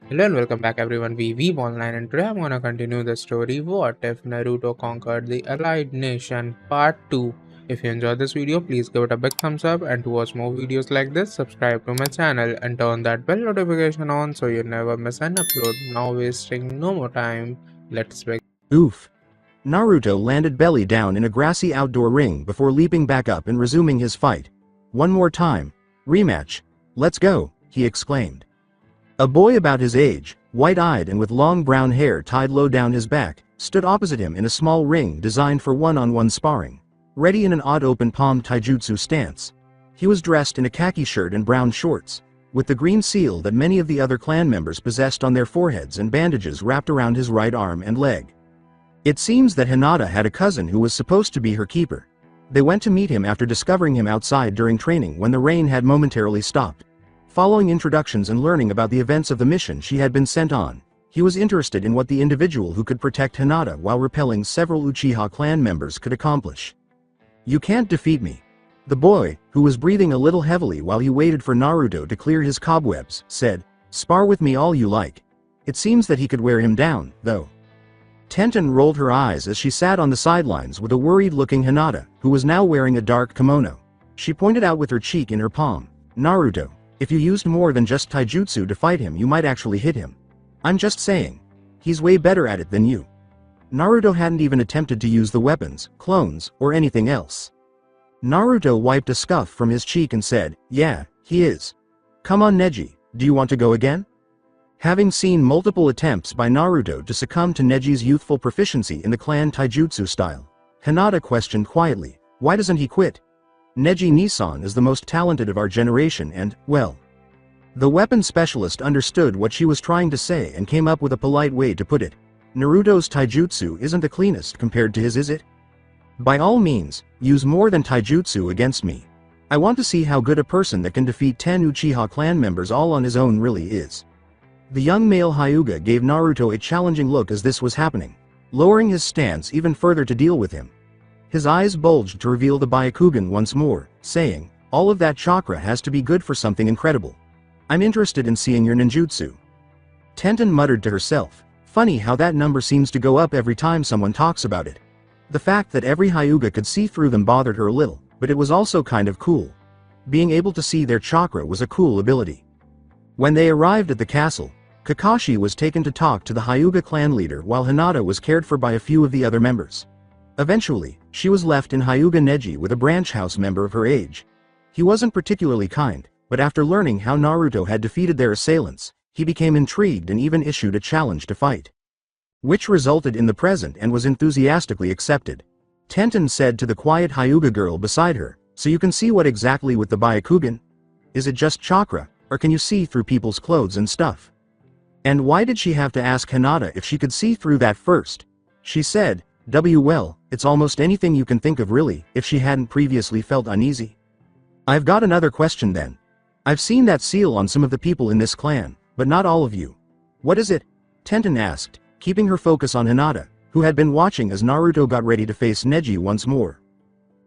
Hello and welcome back everyone, we Weeb Online, and today I'm gonna continue the story What If Naruto Conquered the Allied Nation Part 2. If you enjoyed this video, please give it a big thumbs up, and to watch more videos like this, subscribe to my channel and turn that bell notification on so you never miss an upload. Now wasting no more time, let's begin. Oof. Naruto landed belly down in a grassy outdoor ring before leaping back up and resuming his fight. One more time. Rematch. Let's go, he exclaimed. A boy about his age, white-eyed and with long brown hair tied low down his back, stood opposite him in a small ring designed for one-on-one sparring, ready in an odd open-palm taijutsu stance. He was dressed in a khaki shirt and brown shorts, with the green seal that many of the other clan members possessed on their foreheads and bandages wrapped around his right arm and leg. It seems that Hinata had a cousin who was supposed to be her keeper. They went to meet him after discovering him outside during training when the rain had momentarily stopped. Following introductions and learning about the events of the mission she had been sent on, he was interested in what the individual who could protect Hinata while repelling several Uchiha clan members could accomplish. "You can't defeat me." The boy, who was breathing a little heavily while he waited for Naruto to clear his cobwebs, said, "Spar with me all you like." It seems that he could wear him down, though. Tenten rolled her eyes as she sat on the sidelines with a worried-looking Hinata, who was now wearing a dark kimono. She pointed out with her cheek in her palm, "Naruto, if you used more than just taijutsu to fight him, you might actually hit him. I'm just saying. He's way better at it than you." Naruto hadn't even attempted to use the weapons, clones, or anything else. Naruto wiped a scuff from his cheek and said, "Yeah, he is. Come on Neji, do you want to go again?" Having seen multiple attempts by Naruto to succumb to Neji's youthful proficiency in the clan taijutsu style, Hinata questioned quietly, "Why doesn't he quit? Neji Nisan is the most talented of our generation and, well..." The weapon specialist understood what she was trying to say and came up with a polite way to put it. "Naruto's taijutsu isn't the cleanest compared to his, is it? By all means, use more than taijutsu against me. I want to see how good a person that can defeat 10 Uchiha clan members all on his own really is." The young male Hyuga gave Naruto a challenging look as this was happening, lowering his stance even further to deal with him. His eyes bulged to reveal the Byakugan once more, saying, "All of that chakra has to be good for something incredible. I'm interested in seeing your ninjutsu." Tenten muttered to herself, "Funny how that number seems to go up every time someone talks about it." The fact that every Hyuga could see through them bothered her a little, but it was also kind of cool. Being able to see their chakra was a cool ability. When they arrived at the castle, Kakashi was taken to talk to the Hyuga clan leader while Hinata was cared for by a few of the other members. Eventually, she was left in Hyuga Neji with a branch house member of her age. He wasn't particularly kind, but after learning how Naruto had defeated their assailants, he became intrigued and even issued a challenge to fight, which resulted in the present and was enthusiastically accepted. Tenten said to the quiet Hyuga girl beside her, "So you can see what exactly with the Byakugan? Is it just chakra, or can you see through people's clothes and stuff?" And why did she have to ask Hinata if she could see through that first? She said, "Well, it's almost anything you can think of really," if she hadn't previously felt uneasy. "I've got another question then. I've seen that seal on some of the people in this clan, but not all of you. What is it?" Tenten asked, keeping her focus on Hinata, who had been watching as Naruto got ready to face Neji once more.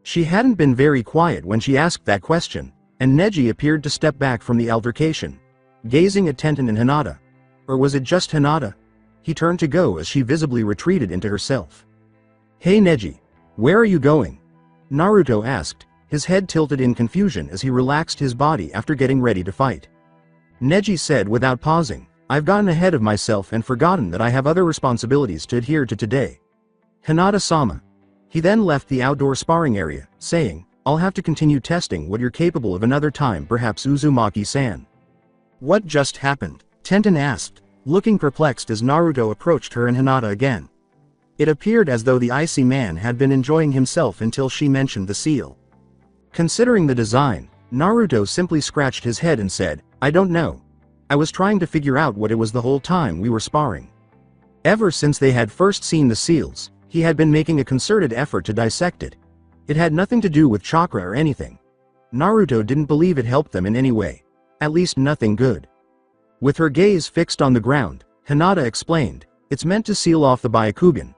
She hadn't been very quiet when she asked that question, and Neji appeared to step back from the altercation, gazing at Tenten and Hinata. Or was it just Hinata? He turned to go as she visibly retreated into herself. "Hey Neji, where are you going?" Naruto asked, his head tilted in confusion as he relaxed his body after getting ready to fight. Neji said without pausing, "I've gotten ahead of myself and forgotten that I have other responsibilities to adhere to today." "Hinata-sama." He then left the outdoor sparring area, saying, "I'll have to continue testing what you're capable of another time, perhaps Uzumaki-san." "What just happened?" Tenten asked, looking perplexed as Naruto approached her and Hinata again. It appeared as though the icy man had been enjoying himself until she mentioned the seal. Considering the design, Naruto simply scratched his head and said, "I don't know. I was trying to figure out what it was the whole time we were sparring." Ever since they had first seen the seals, he had been making a concerted effort to dissect it. It had nothing to do with chakra or anything. Naruto didn't believe it helped them in any way. At least nothing good. With her gaze fixed on the ground, Hinata explained, "It's meant to seal off the Byakugan.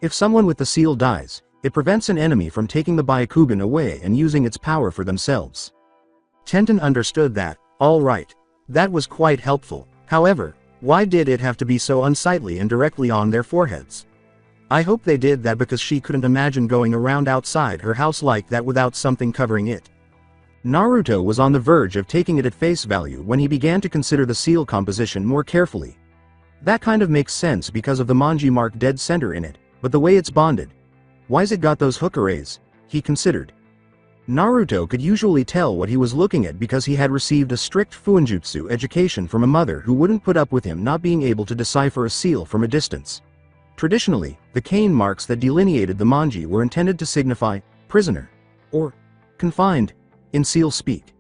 If someone with the seal dies, it prevents an enemy from taking the Byakugan away and using its power for themselves." Tenten understood that. All right. That was quite helpful. However, Why did it have to be so unsightly and directly on their foreheads? I hope they did that because she couldn't imagine going around outside her house like that without something covering it. Naruto was on the verge of taking it at face value when he began to consider the seal composition more carefully. That kind of makes sense because of the manji mark dead center in it, but the way it's bonded. Why's it got those hook arrays? He considered. Naruto could usually tell what he was looking at because he had received a strict fuinjutsu education from a mother who wouldn't put up with him not being able to decipher a seal from a distance. Traditionally, the cane marks that delineated the manji were intended to signify prisoner or confined in seal speak.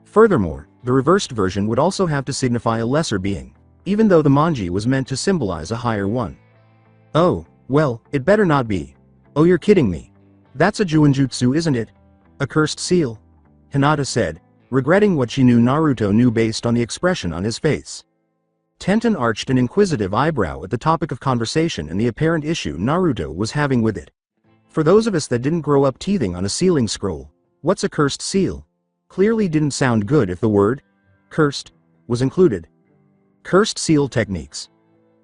Furthermore, the reversed version would also have to signify a lesser being, even though the manji was meant to symbolize a higher one. Oh, well, it better not be. Oh, you're kidding me. That's a Juinjutsu, isn't it? A cursed seal? Hinata said, regretting what she knew Naruto knew based on the expression on his face. Tenten arched an inquisitive eyebrow at the topic of conversation and the apparent issue Naruto was having with it. For those of us that didn't grow up teething on a sealing scroll, what's a cursed seal? Clearly didn't sound good if the word cursed was included. Cursed seal techniques.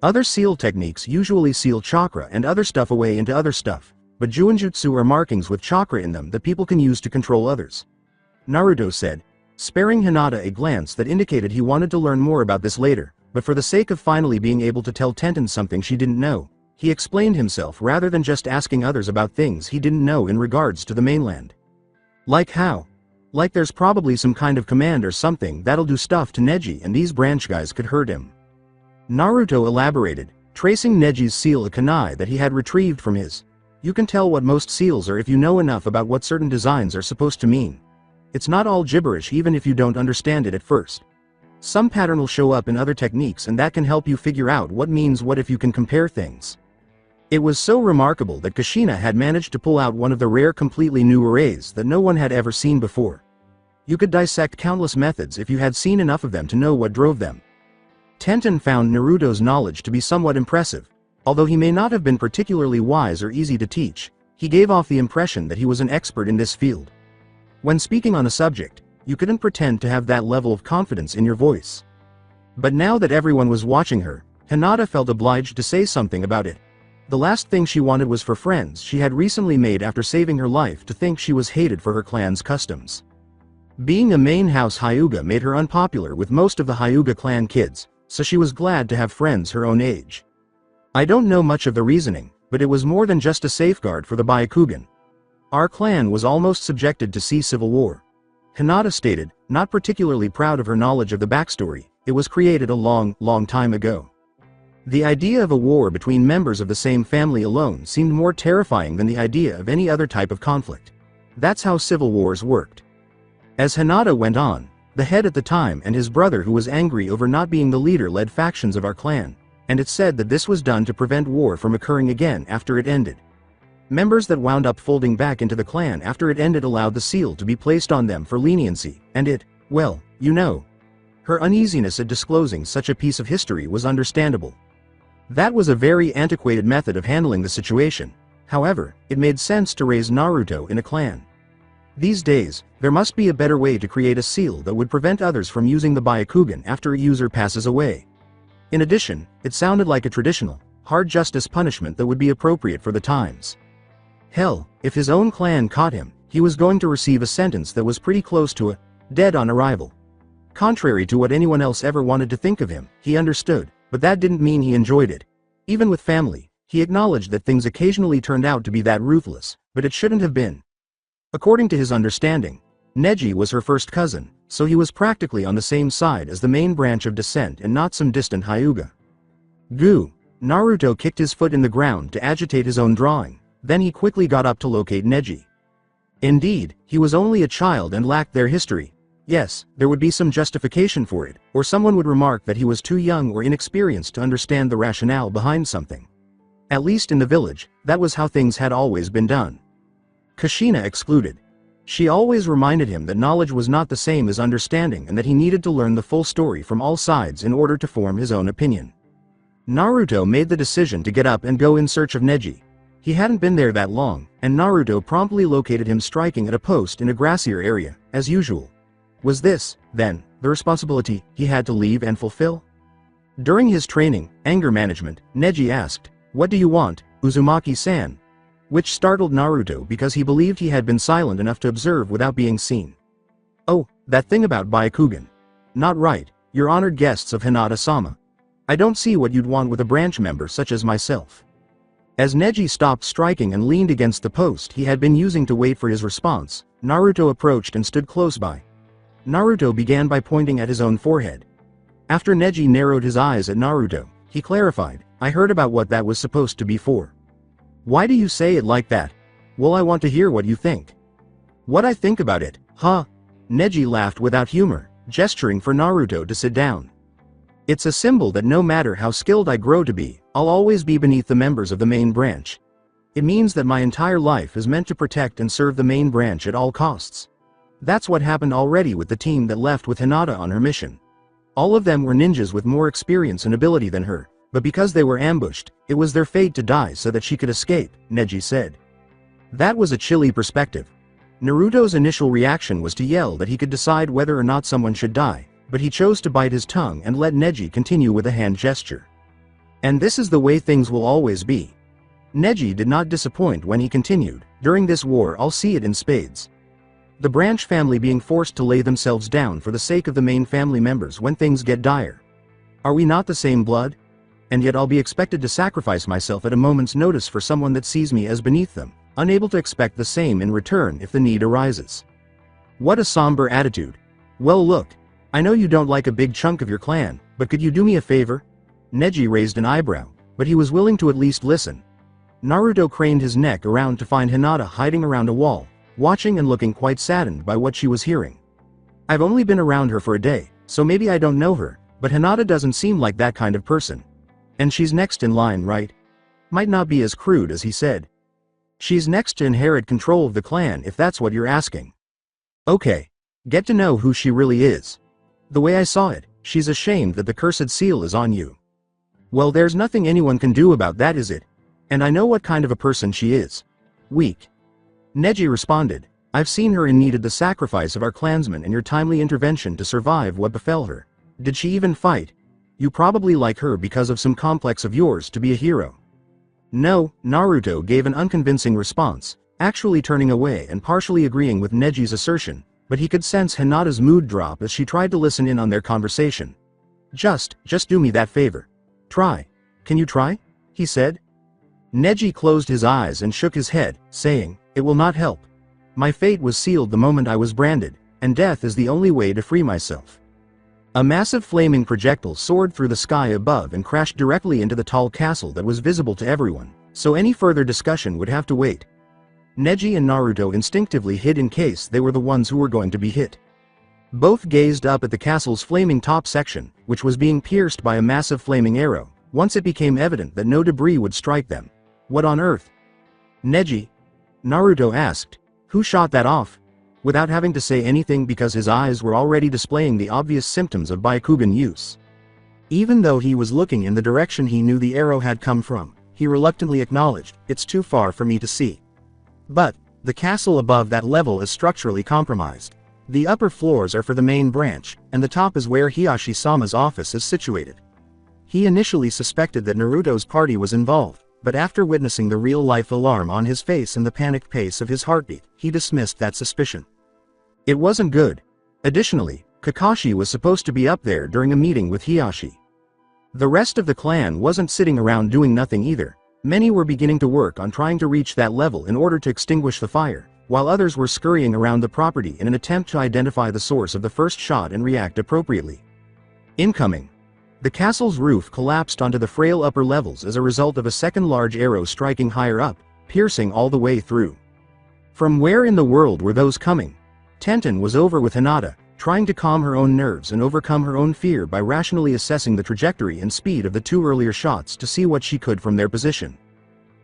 Other seal techniques usually seal chakra and other stuff away into other stuff, but Juinjutsu are markings with chakra in them that people can use to control others. Naruto said, sparing Hinata a glance that indicated he wanted to learn more about this later, but for the sake of finally being able to tell Tenten something she didn't know, he explained himself rather than just asking others about things he didn't know in regards to the mainland. Like how? Like there's probably some kind of command or something that'll do stuff to Neji and these branch guys could hurt him. Naruto elaborated, tracing Neji's seal a kunai that he had retrieved from his. You can tell what most seals are if you know enough about what certain designs are supposed to mean. It's not all gibberish even if you don't understand it at first. Some pattern will show up in other techniques and that can help you figure out what means what if you can compare things. It was so remarkable that Kushina had managed to pull out one of the rare completely new arrays that no one had ever seen before. You could dissect countless methods if you had seen enough of them to know what drove them. Tenten found Naruto's knowledge to be somewhat impressive. Although he may not have been particularly wise or easy to teach, he gave off the impression that he was an expert in this field. When speaking on a subject, you couldn't pretend to have that level of confidence in your voice. But now that everyone was watching her, Hinata felt obliged to say something about it. The last thing she wanted was for friends she had recently made after saving her life to think she was hated for her clan's customs. Being a main house Hyuga made her unpopular with most of the Hyuga clan kids, so she was glad to have friends her own age. I don't know much of the reasoning, but it was more than just a safeguard for the Byakugan. Our clan was almost subjected to sea civil war. Hinata stated, not particularly proud of her knowledge of the backstory. It was created a long time ago. The idea of a war between members of the same family alone seemed more terrifying than the idea of any other type of conflict. That's how civil wars worked. As Hinata went on, the head at the time and his brother who was angry over not being the leader led factions of our clan, and it said that this was done to prevent war from occurring again after it ended. Members that wound up folding back into the clan after it ended allowed the seal to be placed on them for leniency, and it, well, you know. Her uneasiness at disclosing such a piece of history was understandable. That was a very antiquated method of handling the situation. However, it made sense to raise Naruto in a clan. These days, there must be a better way to create a seal that would prevent others from using the Byakugan after a user passes away. In addition, it sounded like a traditional, hard justice punishment that would be appropriate for the times. Hell, if his own clan caught him, he was going to receive a sentence that was pretty close to a dead on arrival. Contrary to what anyone else ever wanted to think of him, he understood, but that didn't mean he enjoyed it. Even with family, he acknowledged that things occasionally turned out to be that ruthless, but it shouldn't have been. According to his understanding, Neji was her first cousin, so he was practically on the same side as the main branch of descent and not some distant Hyuga. Goo! Naruto kicked his foot in the ground to agitate his own drawing, then he quickly got up to locate Neji. Indeed, he was only a child and lacked their history. Yes, there would be some justification for it, or someone would remark that he was too young or inexperienced to understand the rationale behind something. At least in the village, that was how things had always been done. Kushina excluded. She always reminded him that knowledge was not the same as understanding and that he needed to learn the full story from all sides in order to form his own opinion. Naruto made the decision to get up and go in search of Neji. He hadn't been there that long, and Naruto promptly located him striking at a post in a grassier area, as usual. Was this, then, the responsibility he had to leave and fulfill? During his training, anger management, Neji asked, "What do you want, Uzumaki-san?" Which startled Naruto because he believed he had been silent enough to observe without being seen. "Oh, that thing about Byakugan. Not right, you're honored guests of Hinata-sama. I don't see what you'd want with a branch member such as myself." As Neji stopped striking and leaned against the post he had been using to wait for his response, Naruto approached and stood close by. Naruto began by pointing at his own forehead. After Neji narrowed his eyes at Naruto, he clarified, "I heard about what that was supposed to be for." "Why do you say it like that?" "Well, I want to hear what you think." "What I think about it, huh?" Neji laughed without humor, gesturing for Naruto to sit down. "It's a symbol that no matter how skilled I grow to be, I'll always be beneath the members of the main branch. It means that my entire life is meant to protect and serve the main branch at all costs. That's what happened already with the team that left with Hinata on her mission. All of them were ninjas with more experience and ability than her, but because they were ambushed, it was their fate to die so that she could escape," Neji said. That was a chilly perspective. Naruto's initial reaction was to yell that he could decide whether or not someone should die, but he chose to bite his tongue and let Neji continue with a hand gesture. "And this is the way things will always be." Neji did not disappoint when he continued, "During this war I'll see it in spades. The branch family being forced to lay themselves down for the sake of the main family members when things get dire. Are we not the same blood? And yet I'll be expected to sacrifice myself at a moment's notice for someone that sees me as beneath them, unable to expect the same in return if the need arises. What a somber attitude. Well look, I know you don't like a big chunk of your clan, but could you do me a favor?" Neji raised an eyebrow, but he was willing to at least listen. Naruto craned his neck around to find Hinata hiding around a wall, watching and looking quite saddened by what she was hearing. "I've only been around her for a day, so maybe I don't know her, but Hinata doesn't seem like that kind of person. And she's next in line, right? Might not be as crude as he said. She's next to inherit control of the clan if that's what you're asking. Okay. Get to know who she really is. The way I saw it, she's ashamed that the cursed seal is on you. Well, there's nothing anyone can do about that, is it? And I know what kind of a person she is. Weak." Neji responded, "I've seen her in need of the sacrifice of our clansmen and your timely intervention to survive what befell her. Did she even fight? You probably like her because of some complex of yours to be a hero." "No," Naruto gave an unconvincing response, actually turning away and partially agreeing with Neji's assertion, but he could sense Hinata's mood drop as she tried to listen in on their conversation. Just do me that favor. Try. Can you try?" he said. Neji closed his eyes and shook his head, saying, "It will not help. My fate was sealed the moment I was branded, and death is the only way to free myself." A massive flaming projectile soared through the sky above and crashed directly into the tall castle that was visible to everyone, so any further discussion would have to wait. Neji and Naruto instinctively hid in case they were the ones who were going to be hit. Both gazed up at the castle's flaming top section, which was being pierced by a massive flaming arrow, once it became evident that no debris would strike them. "What on earth?" "Neji?" Naruto asked. "Who shot that off?" Without having to say anything because his eyes were already displaying the obvious symptoms of Byakugan use. Even though he was looking in the direction he knew the arrow had come from, he reluctantly acknowledged, "It's too far for me to see. But, the castle above that level is structurally compromised. The upper floors are for the main branch, and the top is where Hiashi-sama's office is situated." He initially suspected that Naruto's party was involved, but after witnessing the real-life alarm on his face and the panicked pace of his heartbeat, he dismissed that suspicion. It wasn't good. Additionally, Kakashi was supposed to be up there during a meeting with Hiashi. The rest of the clan wasn't sitting around doing nothing either. Many were beginning to work on trying to reach that level in order to extinguish the fire, while others were scurrying around the property in an attempt to identify the source of the first shot and react appropriately. Incoming. The castle's roof collapsed onto the frail upper levels as a result of a second large arrow striking higher up, piercing all the way through. From where in the world were those coming? Tenten was over with Hinata, trying to calm her own nerves and overcome her own fear by rationally assessing the trajectory and speed of the two earlier shots to see what she could from their position.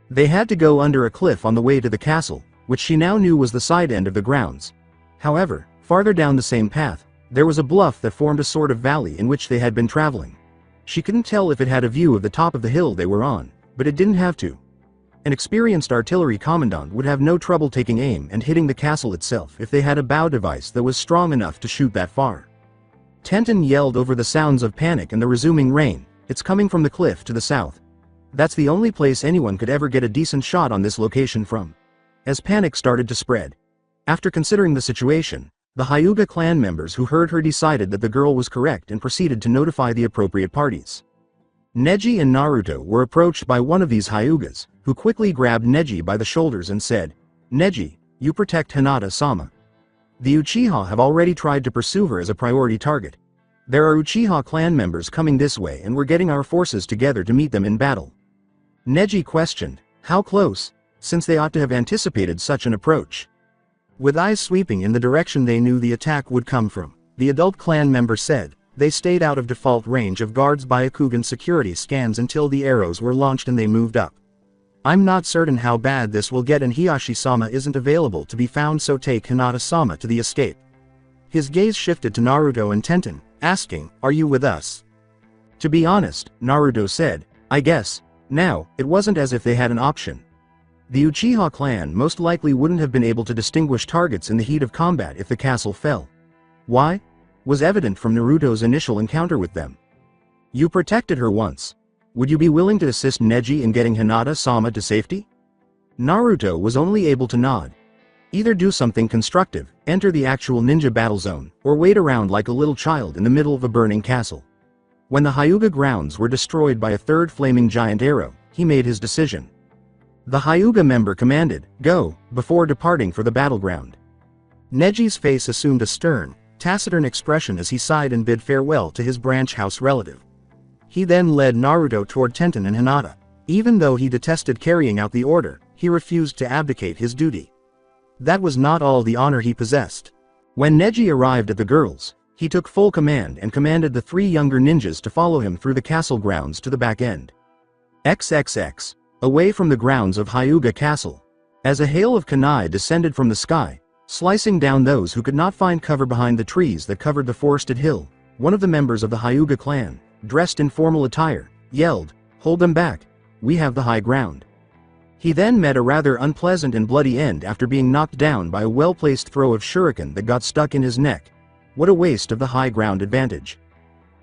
They had to go under a cliff on the way to the castle, which she now knew was the side end of the grounds. However, farther down the same path, there was a bluff that formed a sort of valley in which they had been traveling. She couldn't tell if it had a view of the top of the hill they were on, but it didn't have to. An experienced artillery commandant would have no trouble taking aim and hitting the castle itself if they had a bow device that was strong enough to shoot that far. Tenten yelled over the sounds of panic and the resuming rain, It's coming from the cliff to the south. That's the only place anyone could ever get a decent shot on this location from. As panic started to spread. After considering the situation, the Hyuga clan members who heard her decided that the girl was correct and proceeded to notify the appropriate parties. Neji and Naruto were approached by one of these Hyugas, who quickly grabbed Neji by the shoulders and said, "Neji, you protect Hinata-sama. The Uchiha have already tried to pursue her as a priority target. There are Uchiha clan members coming this way and we're getting our forces together to meet them in battle." Neji questioned, "How close?" since they ought to have anticipated such an approach. With eyes sweeping in the direction they knew the attack would come from, the adult clan member said, "They stayed out of default range of guards' Byakugan security scans until the arrows were launched and they moved up. I'm not certain how bad this will get and Hiashi-sama isn't available to be found, so take Hinata-sama to the escape." His gaze shifted to Naruto and Tenten, asking, "Are you with us?" To be honest, Naruto said, "I guess." Now, it wasn't as if they had an option. The Uchiha clan most likely wouldn't have been able to distinguish targets in the heat of combat if the castle fell. Why? Was evident from Naruto's initial encounter with them. "You protected her once. Would you be willing to assist Neji in getting Hinata-sama to safety?" Naruto was only able to nod. Either do something constructive, enter the actual ninja battle zone, or wait around like a little child in the middle of a burning castle. When the Hyuga grounds were destroyed by a third flaming giant arrow, he made his decision. The Hyuga member commanded, "Go," before departing for the battleground. Neji's face assumed a stern, taciturn expression as he sighed and bid farewell to his branch house relative. He then led Naruto toward Tenten and Hinata. Even though he detested carrying out the order, he refused to abdicate his duty. That was not all the honor he possessed. When Neji arrived at the girls, he took full command and commanded the three younger ninjas to follow him through the castle grounds to the back end. XXX. Away from the grounds of Hyuga Castle. As a hail of kunai descended from the sky, slicing down those who could not find cover behind the trees that covered the forested hill, one of the members of the Hyuga clan, dressed in formal attire, yelled, "Hold them back! We have the high ground." He then met a rather unpleasant and bloody end after being knocked down by a well-placed throw of shuriken that got stuck in his neck. What a waste of the high ground advantage.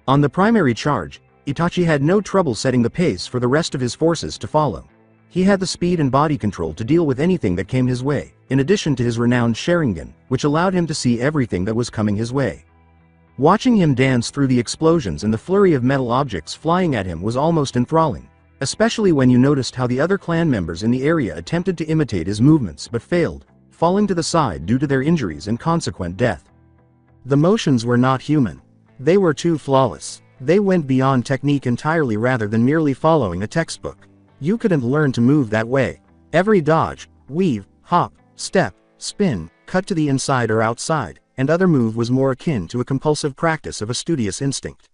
On the primary charge, Itachi had no trouble setting the pace for the rest of his forces to follow. He had the speed and body control to deal with anything that came his way, in addition to his renowned Sharingan, which allowed him to see everything that was coming his way. Watching him dance through the explosions and the flurry of metal objects flying at him was almost enthralling, especially when you noticed how the other clan members in the area attempted to imitate his movements but failed, falling to the side due to their injuries and consequent death. The motions were not human. They were too flawless. They went beyond technique entirely rather than merely following a textbook. You couldn't learn to move that way. Every dodge, weave, hop, step, spin, cut to the inside or outside, and other move was more akin to a compulsive practice of a studious instinct.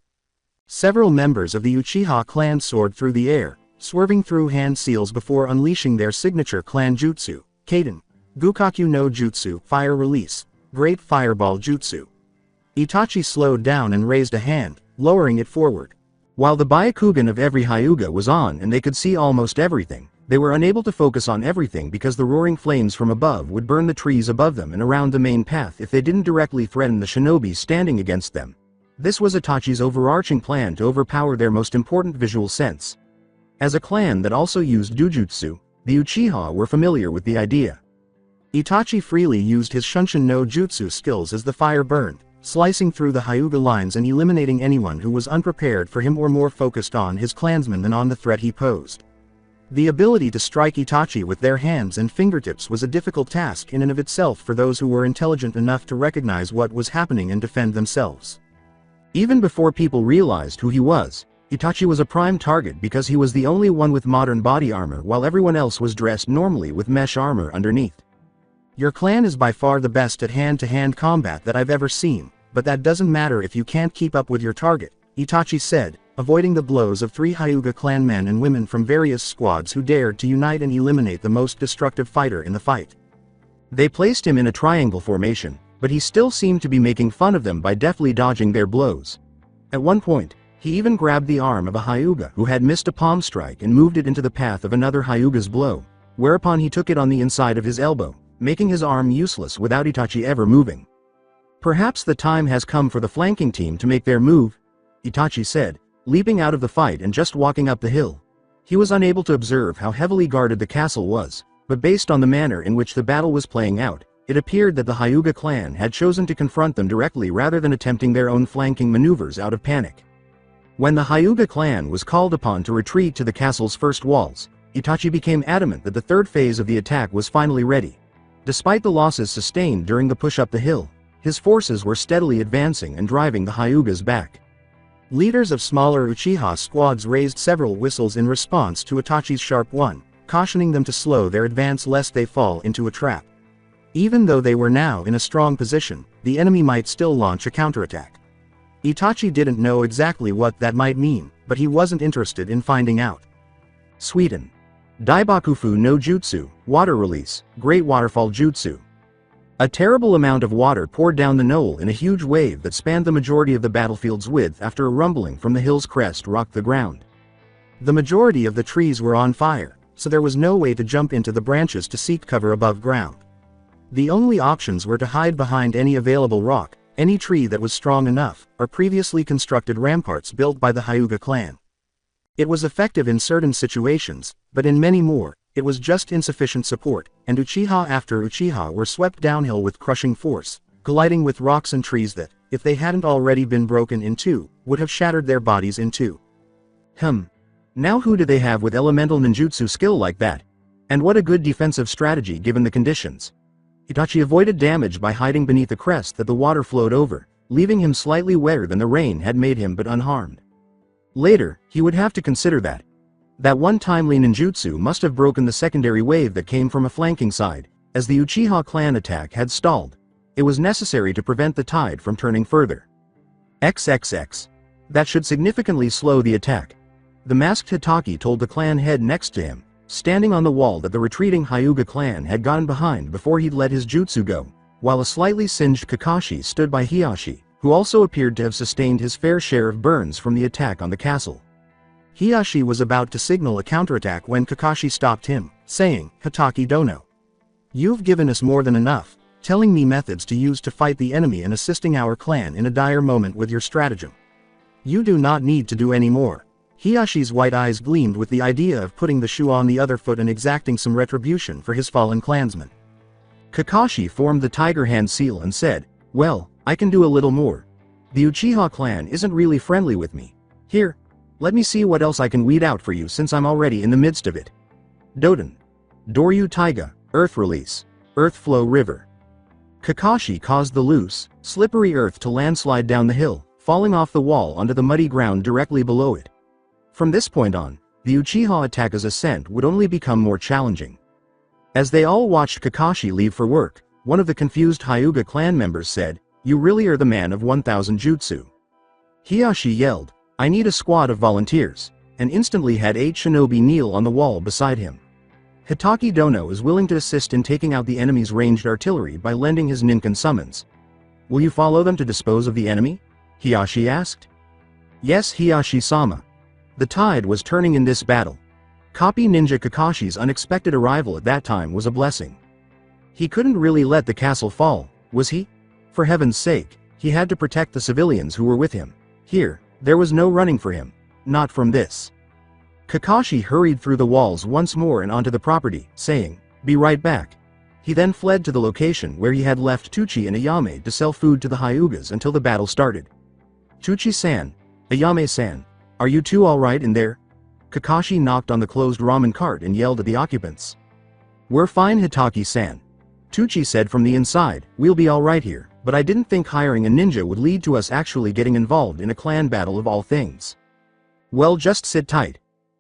Several members of the Uchiha clan soared through the air, swerving through hand seals before unleashing their signature clan jutsu, Kaden, Gukaku no Jutsu, Fire Release, Great Fireball Jutsu. Itachi slowed down and raised a hand, lowering it forward. While the Byakugan of every Hyuga was on and they could see almost everything, they were unable to focus on everything because the roaring flames from above would burn the trees above them and around the main path if they didn't directly threaten the shinobi standing against them. This was Itachi's overarching plan to overpower their most important visual sense. As a clan that also used Jujutsu, the Uchiha were familiar with the idea. Itachi freely used his Shunshin no Jutsu skills as the fire burned, slicing through the Hyuga lines and eliminating anyone who was unprepared for him or more focused on his clansmen than on the threat he posed. The ability to strike Itachi with their hands and fingertips was a difficult task in and of itself for those who were intelligent enough to recognize what was happening and defend themselves. Even before people realized who he was, Itachi was a prime target because he was the only one with modern body armor while everyone else was dressed normally with mesh armor underneath. Your clan is by far the best at hand-to-hand combat that I've ever seen, but that doesn't matter if you can't keep up with your target, Itachi said, avoiding the blows of three Hyuga clan men and women from various squads who dared to unite and eliminate the most destructive fighter in the fight. They placed him in a triangle formation, but he still seemed to be making fun of them by deftly dodging their blows. At one point, he even grabbed the arm of a Hyuga who had missed a palm strike and moved it into the path of another Hyuga's blow, whereupon he took it on the inside of his elbow, making his arm useless without Itachi ever moving. Perhaps the time has come for the flanking team to make their move, Itachi said, leaping out of the fight and just walking up the hill. He was unable to observe how heavily guarded the castle was, but based on the manner in which the battle was playing out, it appeared that the Hyuga clan had chosen to confront them directly rather than attempting their own flanking maneuvers out of panic. When the Hyuga clan was called upon to retreat to the castle's first walls, Itachi became adamant that the third phase of the attack was finally ready. Despite the losses sustained during the push up the hill, his forces were steadily advancing and driving the Hyugas back. Leaders of smaller Uchiha squads raised several whistles in response to Itachi's sharp one, cautioning them to slow their advance lest they fall into a trap. Even though they were now in a strong position, the enemy might still launch a counterattack. Itachi didn't know exactly what that might mean, but he wasn't interested in finding out. Suiten. Daibakufu no Jutsu, Water Release, Great Waterfall Jutsu. A terrible amount of water poured down the knoll in a huge wave that spanned the majority of the battlefield's width after a rumbling from the hill's crest rocked the ground. The majority of the trees were on fire, so there was no way to jump into the branches to seek cover above ground. The only options were to hide behind any available rock, any tree that was strong enough, or previously constructed ramparts built by the Hyuga clan. It was effective in certain situations, but in many more, it was just insufficient support, and Uchiha after Uchiha were swept downhill with crushing force, colliding with rocks and trees that, if they hadn't already been broken in two, would have shattered their bodies in two. Now who do they have with elemental ninjutsu skill like that? And what a good defensive strategy given the conditions. Itachi avoided damage by hiding beneath the crest that the water flowed over, leaving him slightly wetter than the rain had made him but unharmed. Later, he would have to consider that. That one timely ninjutsu must have broken the secondary wave that came from a flanking side, as the Uchiha clan attack had stalled. It was necessary to prevent the tide from turning further. XXX. That should significantly slow the attack. The masked Hitaki told the clan head next to him, standing on the wall that the retreating Hyuga clan had gotten behind before he'd let his jutsu go, while a slightly singed Kakashi stood by Hiashi, who also appeared to have sustained his fair share of burns from the attack on the castle. Hiashi was about to signal a counterattack when Kakashi stopped him, saying, "Hitaki dono. You've given us more than enough, telling me methods to use to fight the enemy and assisting our clan in a dire moment with your stratagem. You do not need to do any more." Hiyashi's white eyes gleamed with the idea of putting the shoe on the other foot and exacting some retribution for his fallen clansman. Kakashi formed the tiger hand seal and said, "Well, I can do a little more. The Uchiha clan isn't really friendly with me. Here, let me see what else I can weed out for you since I'm already in the midst of it." Doden. Doryu Taiga, Earth Release, Earth Flow River. Kakashi caused the loose, slippery earth to landslide down the hill, falling off the wall onto the muddy ground directly below it. From this point on, the Uchiha Attaka's ascent would only become more challenging. As they all watched Kakashi leave for work, one of the confused Hyuga clan members said, "You really are the man of 1,000 jutsu." Hiashi yelled, "I need a squad of volunteers," and instantly had 8 shinobi kneel on the wall beside him. Hitaki Dono is willing to assist in taking out the enemy's ranged artillery by lending his ninken summons. "Will you follow them to dispose of the enemy?" Hiashi asked. "Yes, Hiashi-sama." The tide was turning in this battle. Copy Ninja Kakashi's unexpected arrival at that time was a blessing. He couldn't really let the castle fall, was he? For heaven's sake, he had to protect the civilians who were with him. Here, there was no running for him. Not from this. Kakashi hurried through the walls once more and onto the property, saying, "Be right back." He then fled to the location where he had left Tuchi and Ayame to sell food to the Hyugas until the battle started. "Tuchi-san, Ayame-san, are you two alright in there?" Kakashi knocked on the closed ramen cart and yelled at the occupants. "We're fine, Hitaki-san." Tuchi said from the inside, "We'll be alright here, but I didn't think hiring a ninja would lead to us actually getting involved in a clan battle of all things." "Well, just sit tight."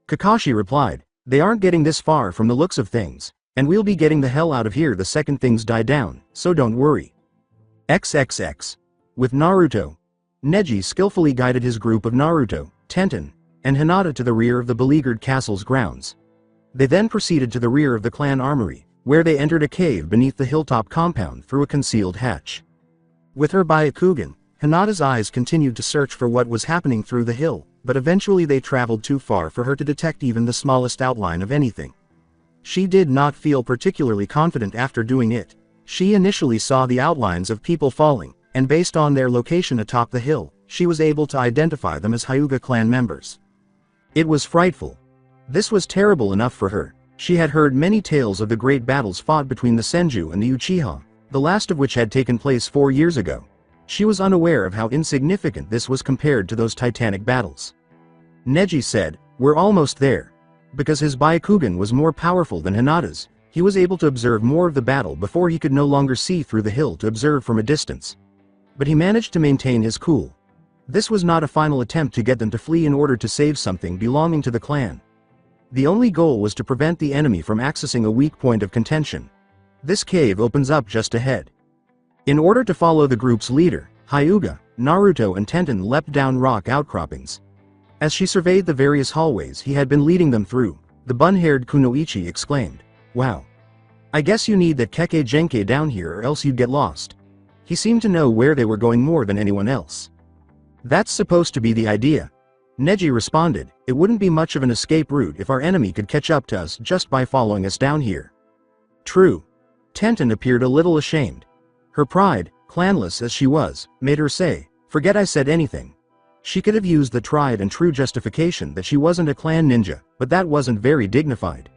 Kakashi replied, "They aren't getting this far from the looks of things, and we'll be getting the hell out of here the second things die down, so don't worry." XXX. With Naruto. Neji skillfully guided his group of Naruto, Tenten, and Hinata to the rear of the beleaguered castle's grounds. They then proceeded to the rear of the clan armory, where they entered a cave beneath the hilltop compound through a concealed hatch. With her Byakugan, Hinata's eyes continued to search for what was happening through the hill, but eventually they traveled too far for her to detect even the smallest outline of anything. She did not feel particularly confident after doing it. She initially saw the outlines of people falling, and based on their location atop the hill, she was able to identify them as Hyuga clan members. It was frightful. This was terrible enough for her. She had heard many tales of the great battles fought between the Senju and the Uchiha, the last of which had taken place 4 years ago. She was unaware of how insignificant this was compared to those titanic battles. Neji said, "We're almost there." Because his Byakugan was more powerful than Hinata's, he was able to observe more of the battle before he could no longer see through the hill to observe from a distance. But he managed to maintain his cool. This was not a final attempt to get them to flee in order to save something belonging to the clan. The only goal was to prevent the enemy from accessing a weak point of contention. This cave opens up just ahead. In order to follow the group's leader, Hyuga, Naruto and Tenten leapt down rock outcroppings. As she surveyed the various hallways he had been leading them through, the bun-haired Kunoichi exclaimed, "Wow. I guess you need that Kekkei Genkai down here or else you'd get lost." He seemed to know where they were going more than anyone else. "That's supposed to be the idea." Neji responded, "It wouldn't be much of an escape route if our enemy could catch up to us just by following us down here." "True." Tenten appeared a little ashamed. Her pride, clanless as she was, made her say, "Forget I said anything." She could have used the tried and true justification that she wasn't a clan ninja, but that wasn't very dignified.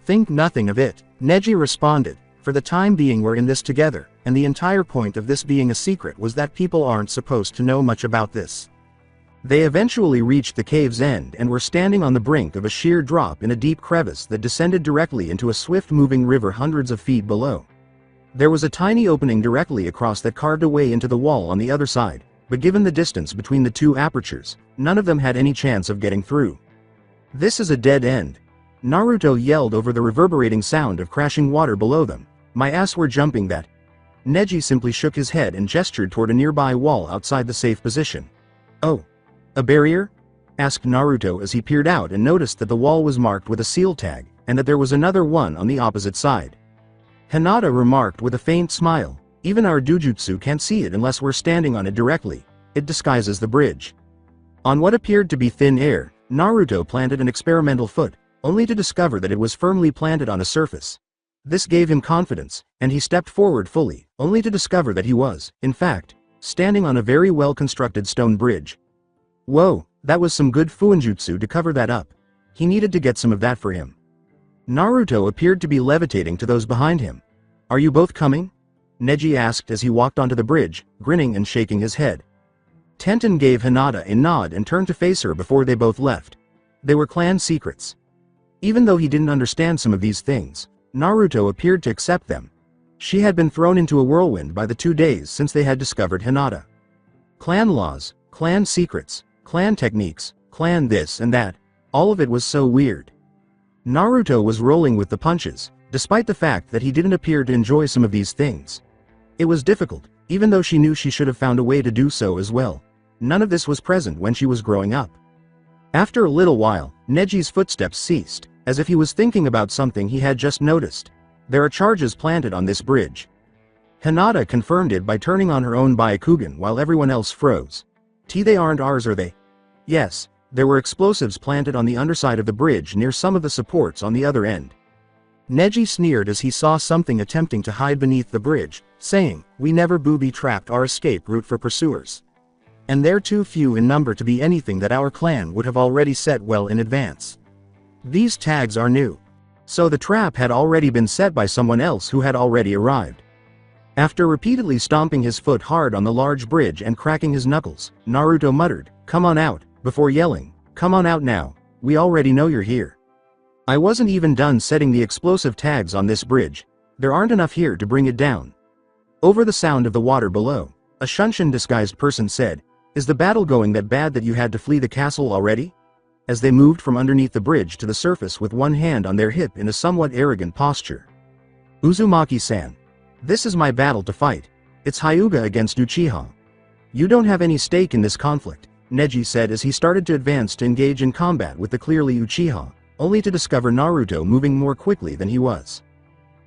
"Think nothing of it," Neji responded. "For the time being we're in this together, and the entire point of this being a secret was that people aren't supposed to know much about this." They eventually reached the cave's end and were standing on the brink of a sheer drop in a deep crevice that descended directly into a swift-moving river hundreds of feet below. There was a tiny opening directly across that carved away into the wall on the other side, but given the distance between the two apertures, none of them had any chance of getting through. "This is a dead end." Naruto yelled over the reverberating sound of crashing water below them. "My ass, we're jumping that." Neji simply shook his head and gestured toward a nearby wall outside the safe position. "Oh. A barrier?" asked Naruto as he peered out and noticed that the wall was marked with a seal tag, and that there was another one on the opposite side. Hinata remarked with a faint smile, "Even our Dujutsu can't see it unless we're standing on it directly. It disguises the bridge." On what appeared to be thin air, Naruto planted an experimental foot, only to discover that it was firmly planted on a surface. This gave him confidence, and he stepped forward fully, only to discover that he was, in fact, standing on a very well-constructed stone bridge. Whoa, that was some good fuinjutsu to cover that up. He needed to get some of that for him. Naruto appeared to be levitating to those behind him. "Are you both coming?" Neji asked as he walked onto the bridge, grinning and shaking his head. Tenten gave Hinata a nod and turned to face her before they both left. They were clan secrets. Even though he didn't understand some of these things, Naruto appeared to accept them. She had been thrown into a whirlwind by the 2 days since they had discovered Hinata. Clan laws, clan secrets, clan techniques, clan this and that, all of it was so weird. Naruto was rolling with the punches, despite the fact that he didn't appear to enjoy some of these things. It was difficult, even though she knew she should have found a way to do so as well. None of this was present when she was growing up. After a little while, Neji's footsteps ceased, as if he was thinking about something he had just noticed. "There are charges planted on this bridge." Hinata confirmed it by turning on her own Byakugan while everyone else froze. "They aren't ours, are they?" "Yes, there were explosives planted on the underside of the bridge near some of the supports on the other end." Neji sneered as he saw something attempting to hide beneath the bridge, saying, "We never booby-trapped our escape route for pursuers. And they're too few in number to be anything that our clan would have already set well in advance. These tags are new." So the trap had already been set by someone else who had already arrived. After repeatedly stomping his foot hard on the large bridge and cracking his knuckles, Naruto muttered, "Come on out," before yelling, "Come on out now, we already know you're here. I wasn't even done setting the explosive tags on this bridge. There aren't enough here to bring it down." Over the sound of the water below, a Shunshin-disguised person said, "Is the battle going that bad that you had to flee the castle already?" As they moved from underneath the bridge to the surface with one hand on their hip in a somewhat arrogant posture. "Uzumaki-san. This is my battle to fight. It's Hyuga against Uchiha. You don't have any stake in this conflict," Neji said as he started to advance to engage in combat with the clearly Uchiha, only to discover Naruto moving more quickly than he was.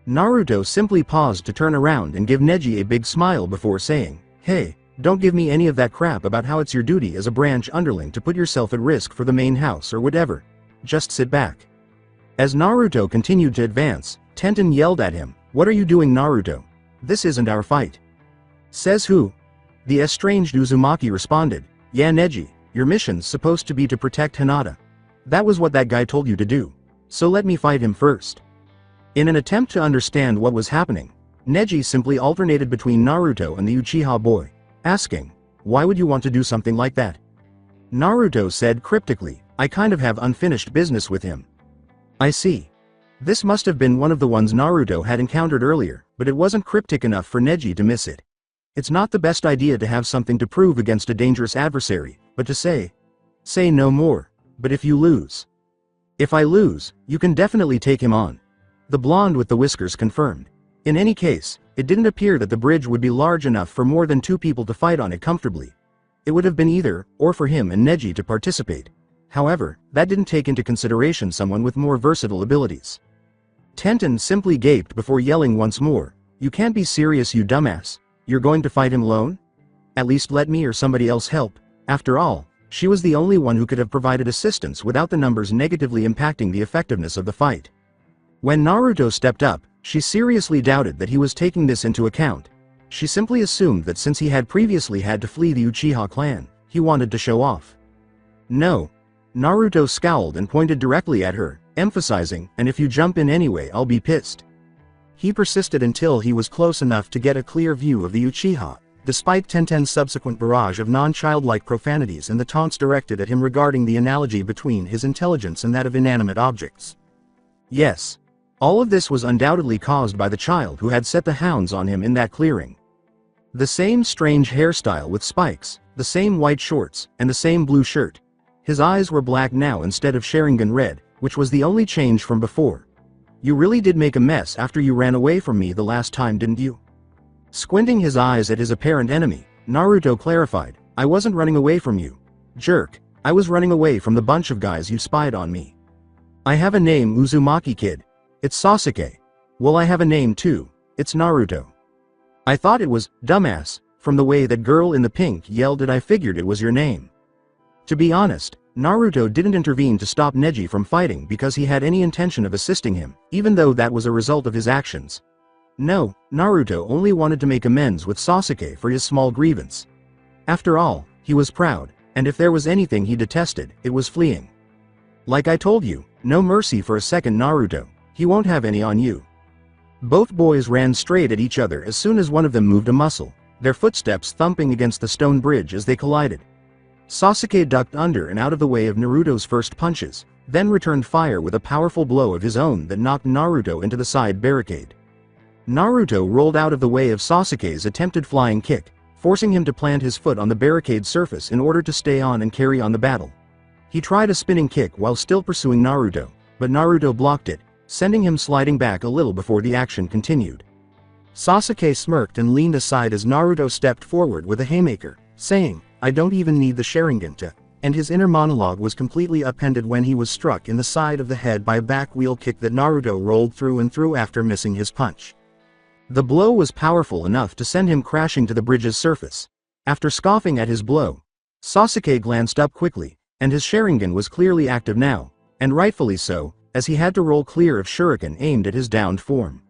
Naruto simply paused to turn around and give Neji a big smile before saying, "Hey, don't give me any of that crap about how it's your duty as a branch underling to put yourself at risk for the main house or whatever. Just sit back." As Naruto continued to advance, Tenten yelled at him, "What are you doing, Naruto? This isn't our fight." "Says who?" The estranged Uzumaki responded, Yeah, Neji, your mission's supposed to be to protect Hinata. That was what that guy told you to do. So let me fight him first. In an attempt to understand what was happening, Neji simply alternated between Naruto and the Uchiha boy, asking, "Why would you want to do something like that?" Naruto said cryptically, "I kind of have unfinished business with him." I see. This must have been one of the ones Naruto had encountered earlier, but it wasn't cryptic enough for Neji to miss it. It's not the best idea to have something to prove against a dangerous adversary, but to say no more. But if you lose. If I lose, you can definitely take him on. The blonde with the whiskers confirmed. In any case, it didn't appear that the bridge would be large enough for more than 2 people to fight on it comfortably. It would have been either, or for him and Neji to participate. However, that didn't take into consideration someone with more versatile abilities. Tenten simply gaped before yelling once more, "You can't be serious, you dumbass. You're going to fight him alone? At least let me or somebody else help." After all, she was the only one who could have provided assistance without the numbers negatively impacting the effectiveness of the fight. When Naruto stepped up, she seriously doubted that he was taking this into account. She simply assumed that since he had previously had to flee the Uchiha clan, he wanted to show off. No. Naruto scowled and pointed directly at her, emphasizing, "And if you jump in anyway, I'll be pissed." He persisted until he was close enough to get a clear view of the Uchiha, despite Tenten's subsequent barrage of non-childlike profanities and the taunts directed at him regarding the analogy between his intelligence and that of inanimate objects. Yes. All of this was undoubtedly caused by the child who had set the hounds on him in that clearing. The same strange hairstyle with spikes, the same white shorts, and the same blue shirt. His eyes were black now instead of Sharingan red, which was the only change from before. "You really did make a mess after you ran away from me the last time, didn't you?" Squinting his eyes at his apparent enemy, Naruto clarified, "I wasn't running away from you. Jerk, I was running away from the bunch of guys you spied on me. I have a name, Uzumaki kid. It's Sasuke. Well, I have a name too. It's Naruto. I thought it was, dumbass, from the way that girl in the pink yelled it I figured it was your name." To be honest, Naruto didn't intervene to stop Neji from fighting because he had any intention of assisting him, even though that was a result of his actions. No, Naruto only wanted to make amends with Sasuke for his small grievance. After all, he was proud, and if there was anything he detested, it was fleeing. "Like I told you, no mercy for a second, Naruto. He won't have any on you." Both boys ran straight at each other as soon as one of them moved a muscle, their footsteps thumping against the stone bridge as they collided. Sasuke ducked under and out of the way of Naruto's first punches, then returned fire with a powerful blow of his own that knocked Naruto into the side barricade. Naruto rolled out of the way of Sasuke's attempted flying kick, forcing him to plant his foot on the barricade surface in order to stay on and carry on the battle. He tried a spinning kick while still pursuing Naruto, but Naruto blocked it, sending him sliding back a little before the action continued. Sasuke smirked and leaned aside as Naruto stepped forward with a haymaker, saying, "I don't even need the Sharingan to," and his inner monologue was completely upended when he was struck in the side of the head by a back wheel kick that Naruto rolled through and through after missing his punch. The blow was powerful enough to send him crashing to the bridge's surface. After scoffing at his blow, Sasuke glanced up quickly, and his Sharingan was clearly active now, and rightfully so, as he had to roll clear of shuriken aimed at his downed form.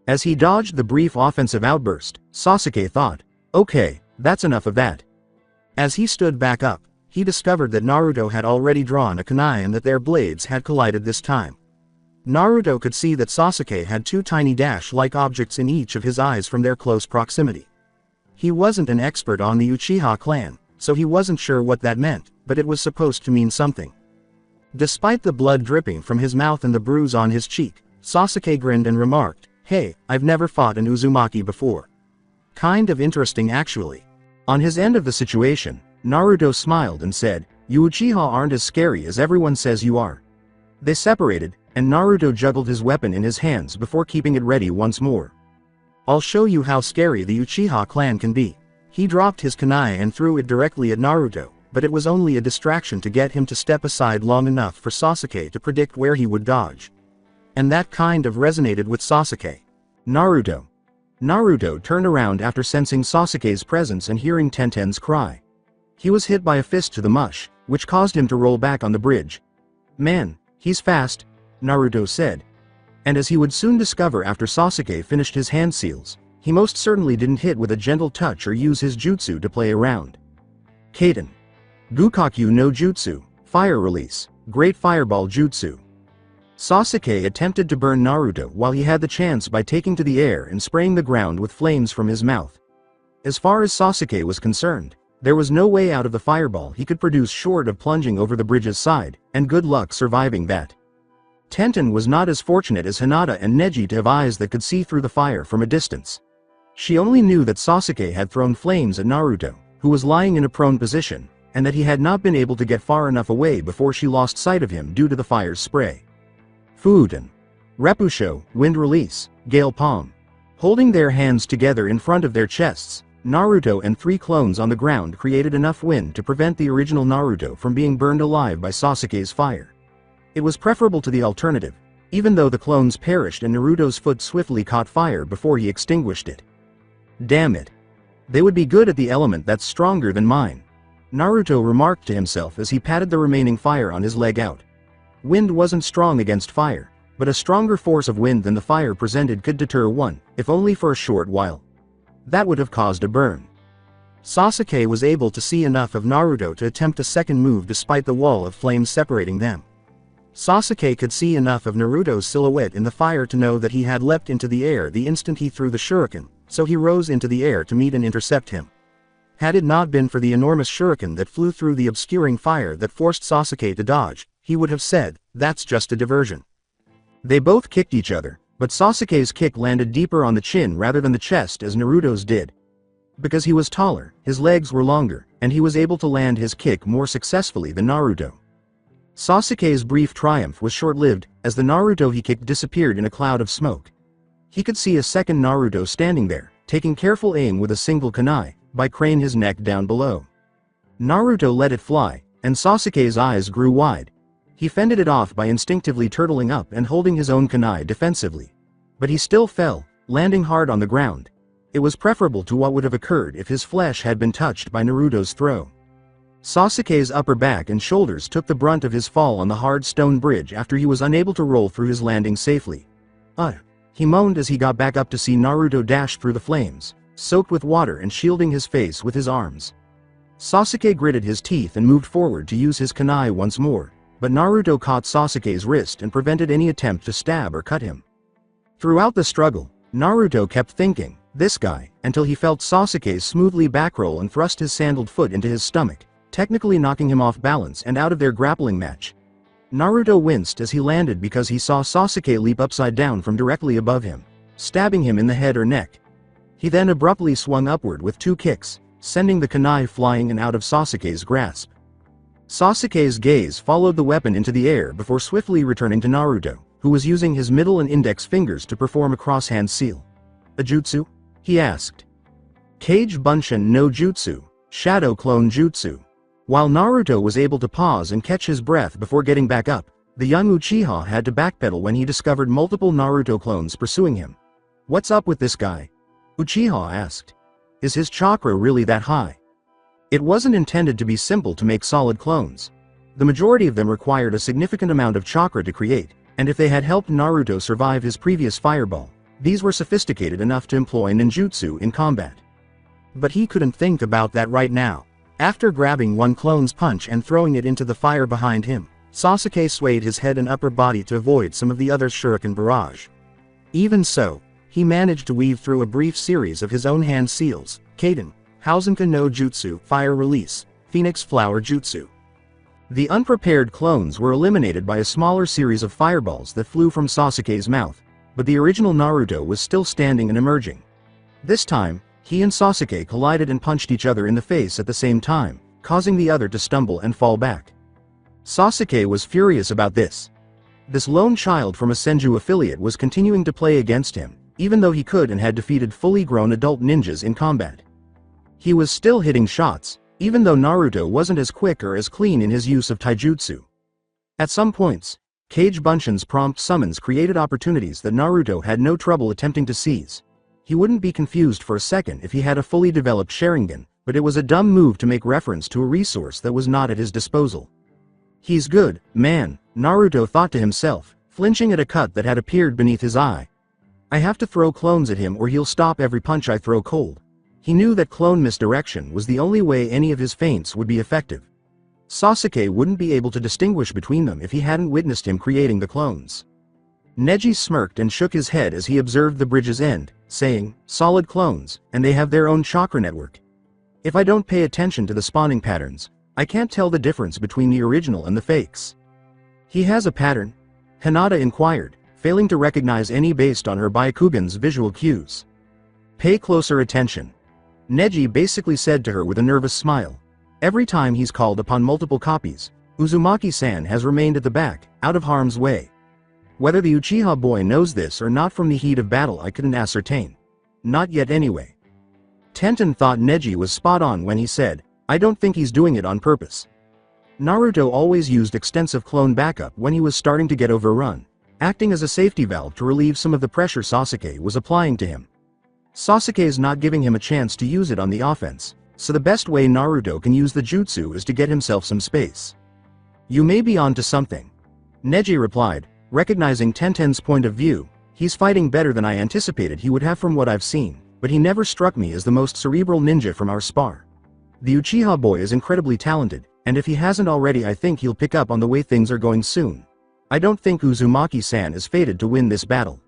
As he dodged the brief offensive outburst, Sasuke thought, "Okay, that's enough of that." As he stood back up, he discovered that Naruto had already drawn a kunai and that their blades had collided this time. Naruto could see that Sasuke had 2 tiny dash-like objects in each of his eyes from their close proximity. He wasn't an expert on the Uchiha clan, so he wasn't sure what that meant, but it was supposed to mean something. Despite the blood dripping from his mouth and the bruise on his cheek, Sasuke grinned and remarked, "Hey, I've never fought an Uzumaki before. Kind of interesting actually." On his end of the situation, Naruto smiled and said, "You Uchiha aren't as scary as everyone says you are." They separated, and Naruto juggled his weapon in his hands before keeping it ready once more. "I'll show you how scary the Uchiha clan can be." He dropped his kunai and threw it directly at Naruto, but it was only a distraction to get him to step aside long enough for Sasuke to predict where he would dodge. And that kind of resonated with Sasuke. "Naruto." Naruto turned around after sensing Sasuke's presence and hearing Tenten's cry. He was hit by a fist to the mush, which caused him to roll back on the bridge. "Man, he's fast," Naruto said. And as he would soon discover after Sasuke finished his hand seals, he most certainly didn't hit with a gentle touch or use his jutsu to play around. "Kaden." Gukakyu no Jutsu, Fire Release, Great Fireball Jutsu. Sasuke attempted to burn Naruto while he had the chance by taking to the air and spraying the ground with flames from his mouth. As far as Sasuke was concerned, there was no way out of the fireball he could produce short of plunging over the bridge's side, and good luck surviving that. Tenten was not as fortunate as Hinata and Neji to have eyes that could see through the fire from a distance. She only knew that Sasuke had thrown flames at Naruto, who was lying in a prone position, and that he had not been able to get far enough away before she lost sight of him due to the fire's spray. Fuden. Repusho, Wind Release, Gale Palm. Holding their hands together in front of their chests, Naruto and 3 clones on the ground created enough wind to prevent the original Naruto from being burned alive by Sasuke's fire. It was preferable to the alternative, even though the clones perished and Naruto's foot swiftly caught fire before he extinguished it. Damn it. They would be good at the element that's stronger than mine, Naruto remarked to himself as he patted the remaining fire on his leg out. Wind wasn't strong against fire, but a stronger force of wind than the fire presented could deter one, if only for a short while. That would have caused a burn. Sasuke was able to see enough of Naruto to attempt a second move despite the wall of flames separating them. Sasuke could see enough of Naruto's silhouette in the fire to know that he had leapt into the air the instant he threw the shuriken, so he rose into the air to meet and intercept him. Had it not been for the enormous shuriken that flew through the obscuring fire that forced Sasuke to dodge, he would have said, "That's just a diversion." They both kicked each other, but Sasuke's kick landed deeper on the chin rather than the chest as Naruto's did. Because he was taller, his legs were longer, and he was able to land his kick more successfully than Naruto. Sasuke's brief triumph was short-lived, as the Naruto he kicked disappeared in a cloud of smoke. He could see a second Naruto standing there, taking careful aim with a single kunai, by crane his neck down below. Naruto let it fly, and Sasuke's eyes grew wide. He fended it off by instinctively turtling up and holding his own kunai defensively. But he still fell, landing hard on the ground. It was preferable to what would have occurred if his flesh had been touched by Naruto's throw. Sasuke's upper back and shoulders took the brunt of his fall on the hard stone bridge after he was unable to roll through his landing safely. He moaned as he got back up to see Naruto dash through the flames, soaked with water and shielding his face with his arms. Sasuke gritted his teeth and moved forward to use his kunai once more, but Naruto caught Sasuke's wrist and prevented any attempt to stab or cut him. Throughout the struggle, Naruto kept thinking, "This guy," until he felt Sasuke smoothly backroll and thrust his sandaled foot into his stomach, technically knocking him off balance and out of their grappling match. Naruto winced as he landed because he saw Sasuke leap upside down from directly above him, stabbing him in the head or neck. He then abruptly swung upward with 2 kicks, sending the kunai flying and out of Sasuke's grasp. Sasuke's gaze followed the weapon into the air before swiftly returning to Naruto, who was using his middle and index fingers to perform a crosshand seal. "A jutsu?" he asked. "Kage Bunshin no Jutsu, Shadow Clone Jutsu." While Naruto was able to pause and catch his breath before getting back up, the young Uchiha had to backpedal when he discovered multiple Naruto clones pursuing him. "What's up with this guy?" Uchiha asked. "Is his chakra really that high?" It wasn't intended to be simple to make solid clones. The majority of them required a significant amount of chakra to create, and if they had helped Naruto survive his previous fireball, these were sophisticated enough to employ ninjutsu in combat. But he couldn't think about that right now. After grabbing one clone's punch and throwing it into the fire behind him, Sasuke swayed his head and upper body to avoid some of the other's shuriken barrage. Even so, he managed to weave through a brief series of his own hand seals, Kaden, Hausenka no Jutsu, Fire Release, Phoenix Flower Jutsu. The unprepared clones were eliminated by a smaller series of fireballs that flew from Sasuke's mouth, but the original Naruto was still standing and emerging. This time, he and Sasuke collided and punched each other in the face at the same time, causing the other to stumble and fall back. Sasuke was furious about this. This lone child from a Senju affiliate was continuing to play against him, even though he could and had defeated fully grown adult ninjas in combat. He was still hitting shots, even though Naruto wasn't as quick or as clean in his use of taijutsu. At some points, Kage Bunshin's prompt summons created opportunities that Naruto had no trouble attempting to seize. He wouldn't be confused for a second if he had a fully developed Sharingan, but it was a dumb move to make reference to a resource that was not at his disposal. "He's good, man," Naruto thought to himself, flinching at a cut that had appeared beneath his eye. "I have to throw clones at him or he'll stop every punch I throw cold." He knew that clone misdirection was the only way any of his feints would be effective. Sasuke wouldn't be able to distinguish between them if he hadn't witnessed him creating the clones. Neji smirked and shook his head as he observed the bridge's end, saying, "Solid clones, and they have their own chakra network. If I don't pay attention to the spawning patterns, I can't tell the difference between the original and the fakes." "He has a pattern?" Hinata inquired, failing to recognize any based on her Byakugan's visual cues. "Pay closer attention," Neji basically said to her with a nervous smile. "Every time he's called upon multiple copies, Uzumaki-san has remained at the back, out of harm's way. Whether the Uchiha boy knows this or not from the heat of battle I couldn't ascertain. Not yet anyway." Tenten thought Neji was spot on when he said, "I don't think he's doing it on purpose." Naruto always used extensive clone backup when he was starting to get overrun, acting as a safety valve to relieve some of the pressure Sasuke was applying to him. Sasuke's not giving him a chance to use it on the offense, so the best way Naruto can use the jutsu is to get himself some space. "You may be onto something," Neji replied, recognizing Tenten's point of view. "He's fighting better than I anticipated he would have from what I've seen, but he never struck me as the most cerebral ninja from our spar. The Uchiha boy is incredibly talented, and if he hasn't already I think he'll pick up on the way things are going soon. I don't think Uzumaki-san is fated to win this battle."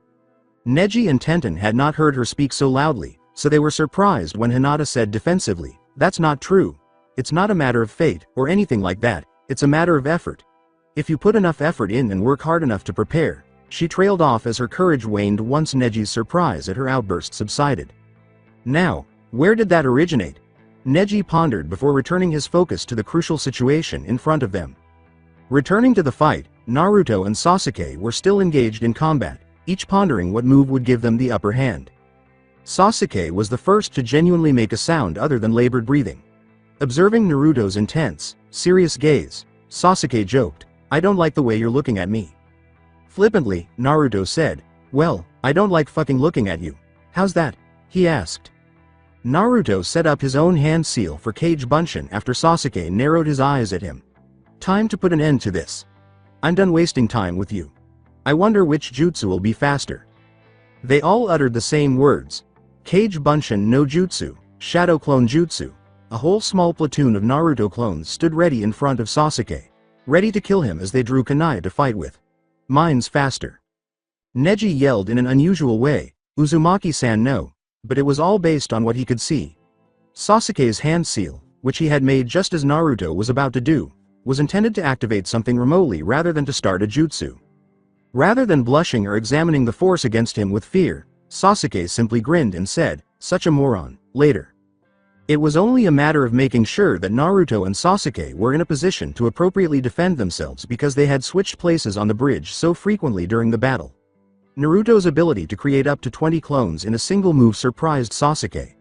Neji and Tenten had not heard her speak so loudly, so they were surprised when Hinata said defensively, "That's not true. It's not a matter of fate, or anything like that, it's a matter of effort. If you put enough effort in and work hard enough to prepare." She trailed off as her courage waned once Neji's surprise at her outburst subsided. "Now, where did that originate?" Neji pondered before returning his focus to the crucial situation in front of them. Returning to the fight, Naruto and Sasuke were still engaged in combat, each pondering what move would give them the upper hand. Sasuke was the first to genuinely make a sound other than labored breathing. Observing Naruto's intense, serious gaze, Sasuke joked, "I don't like the way you're looking at me." Flippantly, Naruto said, "Well, I don't like fucking looking at you. How's that?" he asked. Naruto set up his own hand seal for Kage Bunshin after Sasuke narrowed his eyes at him. "Time to put an end to this. I'm done wasting time with you. I wonder which jutsu will be faster." They all uttered the same words. Kage Bunshin no Jutsu, Shadow Clone Jutsu. A whole small platoon of Naruto clones stood ready in front of Sasuke, ready to kill him as they drew kunai to fight with. "Mine's faster." Neji yelled in an unusual way, "Uzumaki-san no," but it was all based on what he could see. Sasuke's hand seal, which he had made just as Naruto was about to do, was intended to activate something remotely rather than to start a jutsu. Rather than blushing or examining the force against him with fear, Sasuke simply grinned and said, "Such a moron, later." It was only a matter of making sure that Naruto and Sasuke were in a position to appropriately defend themselves because they had switched places on the bridge so frequently during the battle. Naruto's ability to create up to 20 clones in a single move surprised Sasuke.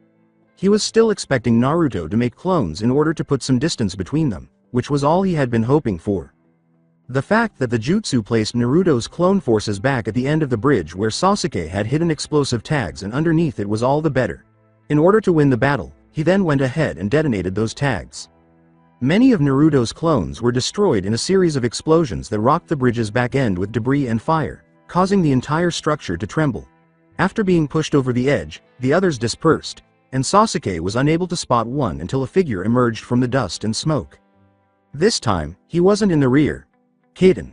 He was still expecting Naruto to make clones in order to put some distance between them, which was all he had been hoping for. The fact that the jutsu placed Naruto's clone forces back at the end of the bridge where Sasuke had hidden explosive tags and underneath it was all the better. In order to win the battle, he then went ahead and detonated those tags. Many of Naruto's clones were destroyed in a series of explosions that rocked the bridge's back end with debris and fire, causing the entire structure to tremble. After being pushed over the edge, the others dispersed, and Sasuke was unable to spot one until a figure emerged from the dust and smoke. This time, he wasn't in the rear. "Kaden.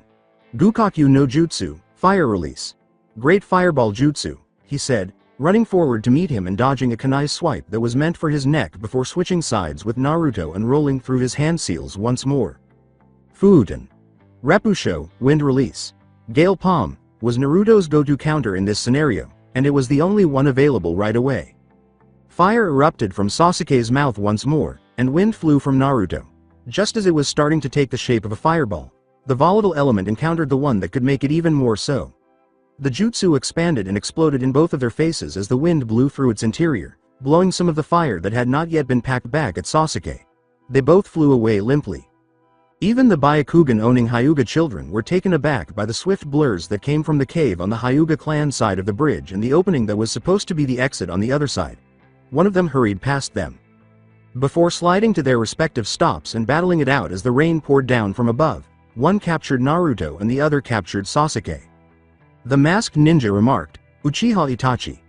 Gukakyu no Jutsu, fire release. Great fireball jutsu," he said, running forward to meet him and dodging a kunai swipe that was meant for his neck before switching sides with Naruto and rolling through his hand seals once more. Fuuten. Repusho, wind release. Gale Palm, was Naruto's go-to counter in this scenario, and it was the only one available right away. Fire erupted from Sasuke's mouth once more, and wind flew from Naruto. Just as it was starting to take the shape of a fireball, the volatile element encountered the one that could make it even more so. The jutsu expanded and exploded in both of their faces as the wind blew through its interior, blowing some of the fire that had not yet been packed back at Sasuke. They both flew away limply. Even the Byakugan-owning Hyuga children were taken aback by the swift blurs that came from the cave on the Hyuga clan side of the bridge and the opening that was supposed to be the exit on the other side. One of them hurried past them, before sliding to their respective stops and battling it out as the rain poured down from above. One captured Naruto and the other captured Sasuke. The masked ninja remarked, "Uchiha Itachi.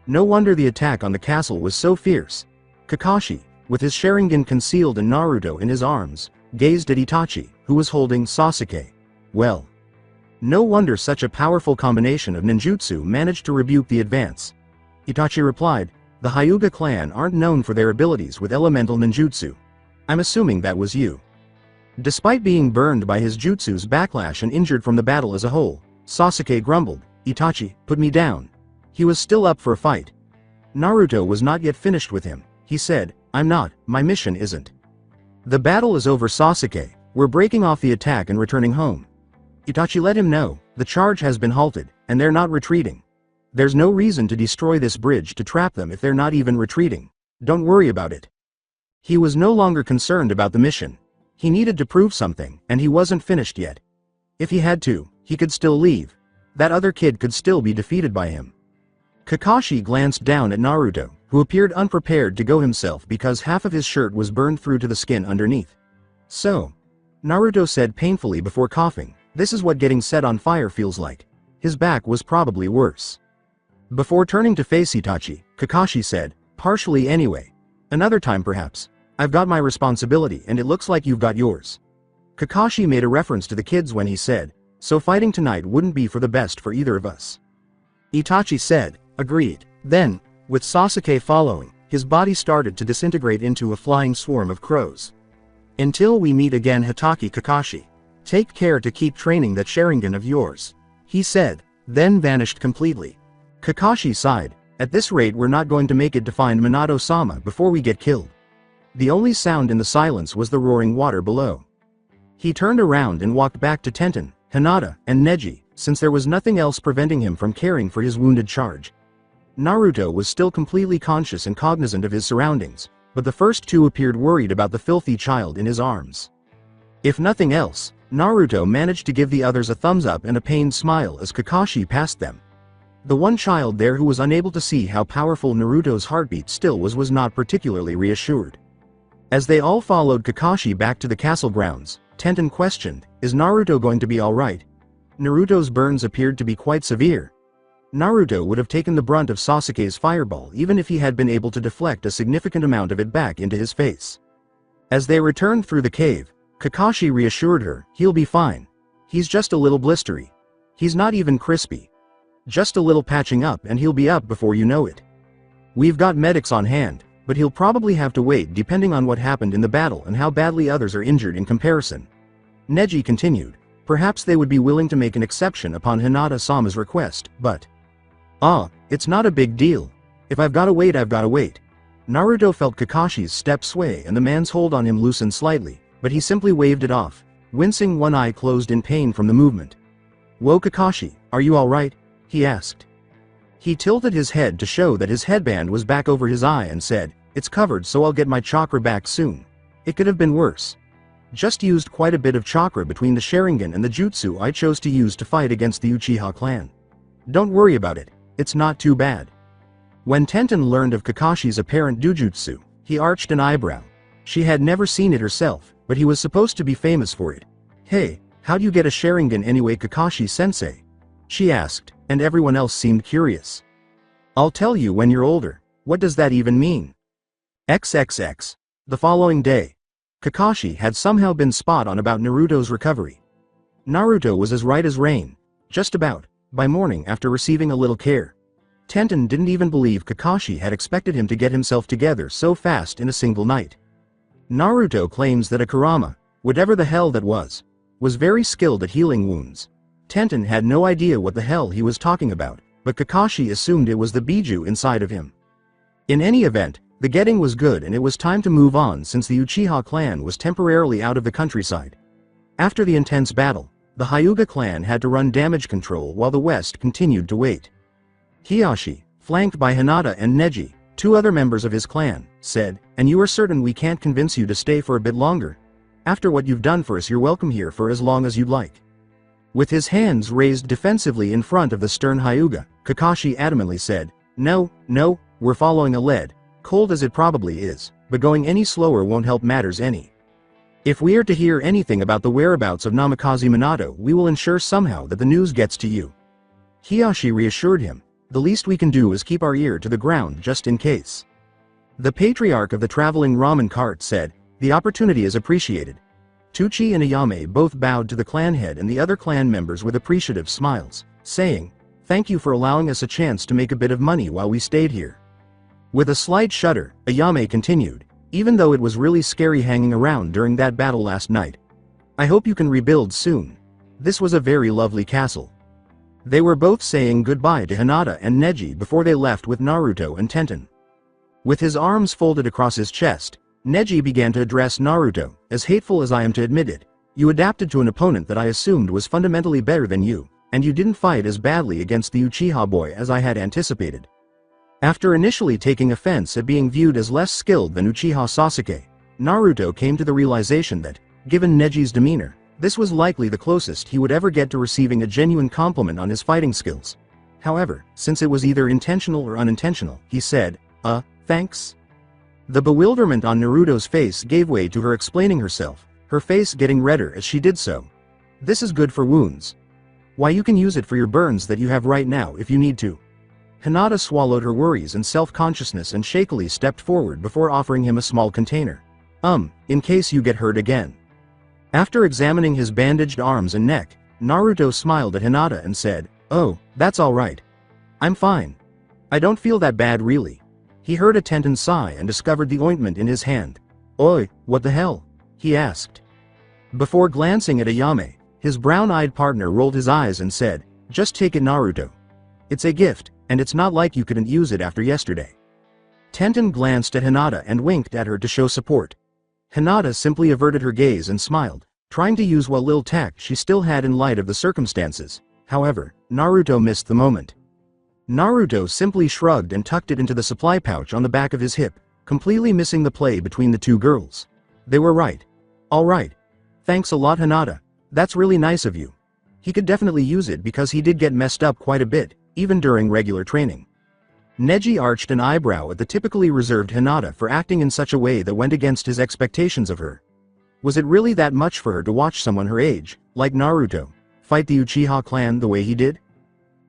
No wonder the attack on the castle was so fierce." Kakashi, with his Sharingan concealed and Naruto in his arms, gazed at Itachi, who was holding Sasuke. Well, no wonder such a powerful combination of ninjutsu managed to rebuke the advance. Itachi replied, the Hyuga clan aren't known for their abilities with elemental ninjutsu. I'm assuming that was you. Despite being burned by his jutsu's backlash and injured from the battle as a whole, Sasuke grumbled, Itachi, put me down. He was still up for a fight. Naruto was not yet finished with him. He said, I'm not, my mission isn't. The battle is over, Sasuke, we're breaking off the attack and returning home. Itachi let him know, the charge has been halted, and they're not retreating. There's no reason to destroy this bridge to trap them if they're not even retreating. Don't worry about it. He was no longer concerned about the mission. He needed to prove something, and he wasn't finished yet. If he had to, he could still leave. That other kid could still be defeated by him. Kakashi glanced down at Naruto, who appeared unprepared to go himself because half of his shirt was burned through to the skin underneath. So, Naruto said painfully before coughing, this is what getting set on fire feels like. His back was probably worse. Before turning to face Itachi, Kakashi said, partially anyway. Another time perhaps. I've got my responsibility and it looks like you've got yours. Kakashi made a reference to the kids when he said, so fighting tonight wouldn't be for the best for either of us. Itachi said, agreed. Then, with Sasuke following, his body started to disintegrate into a flying swarm of crows. Until we meet again, Hitaki Kakashi. Take care to keep training that Sharingan of yours, he said, then vanished completely. Kakashi sighed, at this rate we're not going to make it to find Minato-sama before we get killed. The only sound in the silence was the roaring water below. He turned around and walked back to Tenten, Hinata, and Neji, since there was nothing else preventing him from caring for his wounded charge. Naruto was still completely conscious and cognizant of his surroundings, but the first two appeared worried about the filthy child in his arms. If nothing else, Naruto managed to give the others a thumbs up and a pained smile as Kakashi passed them. The one child there who was unable to see how powerful Naruto's heartbeat still was not particularly reassured. As they all followed Kakashi back to the castle grounds, Tenten questioned, is Naruto going to be alright? Naruto's burns appeared to be quite severe. Naruto would have taken the brunt of Sasuke's fireball even if he had been able to deflect a significant amount of it back into his face. As they returned through the cave, Kakashi reassured her, he'll be fine. He's just a little blistery. He's not even crispy. Just a little patching up and he'll be up before you know it. We've got medics on hand, but he'll probably have to wait depending on what happened in the battle and how badly others are injured in comparison. Neji continued, perhaps they would be willing to make an exception upon Hinata-sama's request, but... it's not a big deal. If I've gotta wait, I've gotta wait. Naruto felt Kakashi's step sway and the man's hold on him loosen slightly, but he simply waved it off, wincing, one eye closed in pain from the movement. Whoa Kakashi, are you alright? He asked. He tilted his head to show that his headband was back over his eye and said, it's covered so I'll get my chakra back soon. It could have been worse. Just used quite a bit of chakra between the Sharingan and the jutsu I chose to use to fight against the Uchiha clan. Don't worry about it, it's not too bad. When Tenten learned of Kakashi's apparent dojutsu, he arched an eyebrow. She had never seen it herself, but he was supposed to be famous for it. Hey, how'd you get a Sharingan anyway, Kakashi-sensei? She asked, and everyone else seemed curious. I'll tell you when you're older. What does that even mean? XXX. The following day, Kakashi had somehow been spot on about Naruto's recovery. Naruto was as right as rain, just about, by morning after receiving a little care. Tenten didn't even believe Kakashi had expected him to get himself together so fast in a single night. Naruto claims that a Kurama, whatever the hell that was very skilled at healing wounds. Tenten had no idea what the hell he was talking about, but Kakashi assumed it was the Biju inside of him. In any event, the getting was good and it was time to move on since the Uchiha clan was temporarily out of the countryside. After the intense battle, the Hyuga clan had to run damage control while the West continued to wait. Hiyashi, flanked by Hinata and Neji, two other members of his clan, said, and you are certain we can't convince you to stay for a bit longer? After what you've done for us, you're welcome here for as long as you'd like. With his hands raised defensively in front of the stern Hyuga, Kakashi adamantly said, no, we're following a lead, cold as it probably is, but going any slower won't help matters any. If we are to hear anything about the whereabouts of Namikaze Minato, we will ensure somehow that the news gets to you. Hiyashi reassured him, the least we can do is keep our ear to the ground just in case. The patriarch of the traveling ramen cart said, the opportunity is appreciated. Tucci and Ayame both bowed to the clan head and the other clan members with appreciative smiles, saying, "Thank you for allowing us a chance to make a bit of money while we stayed here." With a slight shudder, Ayame continued, "Even though it was really scary hanging around during that battle last night. I hope you can rebuild soon. This was a very lovely castle." They were both saying goodbye to Hinata and Neji before they left with Naruto and Tenten. With his arms folded across his chest, Neji began to address Naruto. "As hateful as I am to admit it, you adapted to an opponent that I assumed was fundamentally better than you, and you didn't fight as badly against the Uchiha boy as I had anticipated." After initially taking offense at being viewed as less skilled than Uchiha Sasuke, Naruto came to the realization that, given Neji's demeanor, this was likely the closest he would ever get to receiving a genuine compliment on his fighting skills. However, since it was either intentional or unintentional, he said, thanks?" The bewilderment on Naruto's face gave way to her explaining herself, her face getting redder as she did so. "This is good for wounds. Why, you can use it for your burns that you have right now if you need to." Hinata swallowed her worries and self-consciousness and shakily stepped forward before offering him a small container. In case you get hurt again." After examining his bandaged arms and neck, Naruto smiled at Hinata and said, "Oh, that's all right. I'm fine. I don't feel that bad really." He heard a Tenten sigh and discovered the ointment in his hand. "Oi, what the hell?" he asked. Before glancing at Ayame, his brown-eyed partner rolled his eyes and said, "Just take it, Naruto. It's a gift, and it's not like you couldn't use it after yesterday." Tenten glanced at Hinata and winked at her to show support. Hinata simply averted her gaze and smiled, trying to use what little tact she still had in light of the circumstances. However, Naruto missed the moment. Naruto simply shrugged and tucked it into the supply pouch on the back of his hip, completely missing the play between the two girls. They were right. "All right. Thanks a lot, Hinata. That's really nice of you." He could definitely use it because he did get messed up quite a bit, even during regular training. Neji arched an eyebrow at the typically reserved Hinata for acting in such a way that went against his expectations of her. Was it really that much for her to watch someone her age, like Naruto, fight the Uchiha clan the way he did?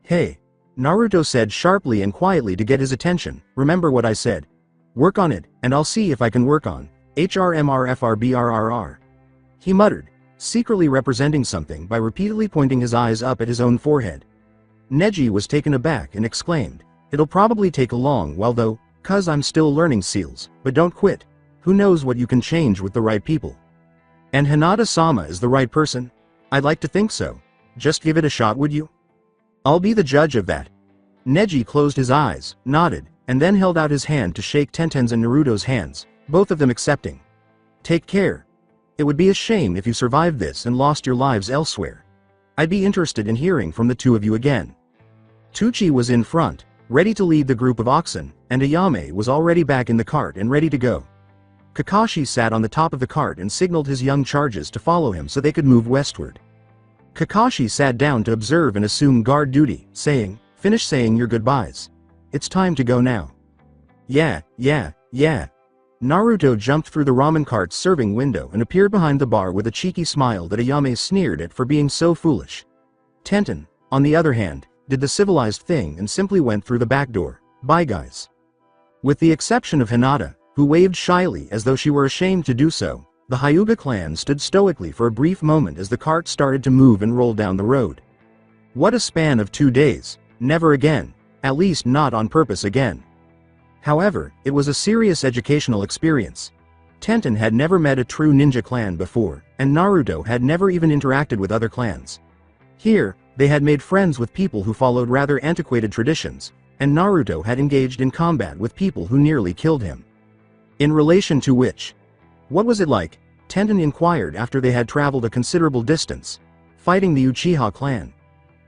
"Hey," Naruto said sharply and quietly to get his attention, "remember what I said. Work on it, and I'll see if I can work on HRMRFRBRRR. He muttered, secretly representing something by repeatedly pointing his eyes up at his own forehead. Neji was taken aback and exclaimed, "It'll probably take a long while though, 'cause I'm still learning seals, but don't quit. Who knows what you can change with the right people." "And Hinata-sama is the right person? I'd like to think so. Just give it a shot, would you?" "I'll be the judge of that." Neji closed his eyes, nodded, and then held out his hand to shake Tenten's and Naruto's hands, both of them accepting. "Take care. It would be a shame if you survived this and lost your lives elsewhere. I'd be interested in hearing from the two of you again." Tucci was in front, ready to lead the group of oxen, and Ayame was already back in the cart and ready to go. Kakashi sat on the top of the cart and signaled his young charges to follow him so they could move westward. Kakashi sat down to observe and assume guard duty, saying, "Finish saying your goodbyes. It's time to go now." Yeah. Naruto jumped through the ramen cart's serving window and appeared behind the bar with a cheeky smile that Ayame sneered at for being so foolish. Tenten, on the other hand, did the civilized thing and simply went through the back door. "Bye guys." With the exception of Hinata, who waved shyly as though she were ashamed to do so, the Hyuga clan stood stoically for a brief moment as the cart started to move and roll down the road. What a span of 2 days. Never again. At least not on purpose again. However, it was a serious educational experience. Tenten had never met a true ninja clan before, and Naruto had never even interacted with other clans. Here, they had made friends with people who followed rather antiquated traditions, and Naruto had engaged in combat with people who nearly killed him. In relation to which? What was it like? Tenten inquired after they had traveled a considerable distance, fighting the Uchiha clan.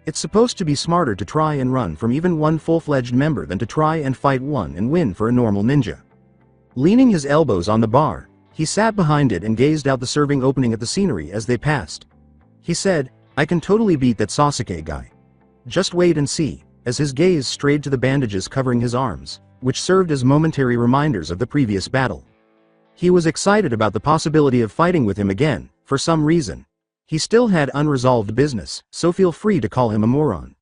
It's supposed to be smarter to try and run from even one full-fledged member than to try and fight one and win for a normal ninja. Leaning his elbows on the bar, he sat behind it and gazed out the serving opening at the scenery as they passed. He said, "I can totally beat that Sasuke guy. Just wait and see," as his gaze strayed to the bandages covering his arms, which served as momentary reminders of the previous battle. He was excited about the possibility of fighting with him again, for some reason. He still had unresolved business, so feel free to call him a moron.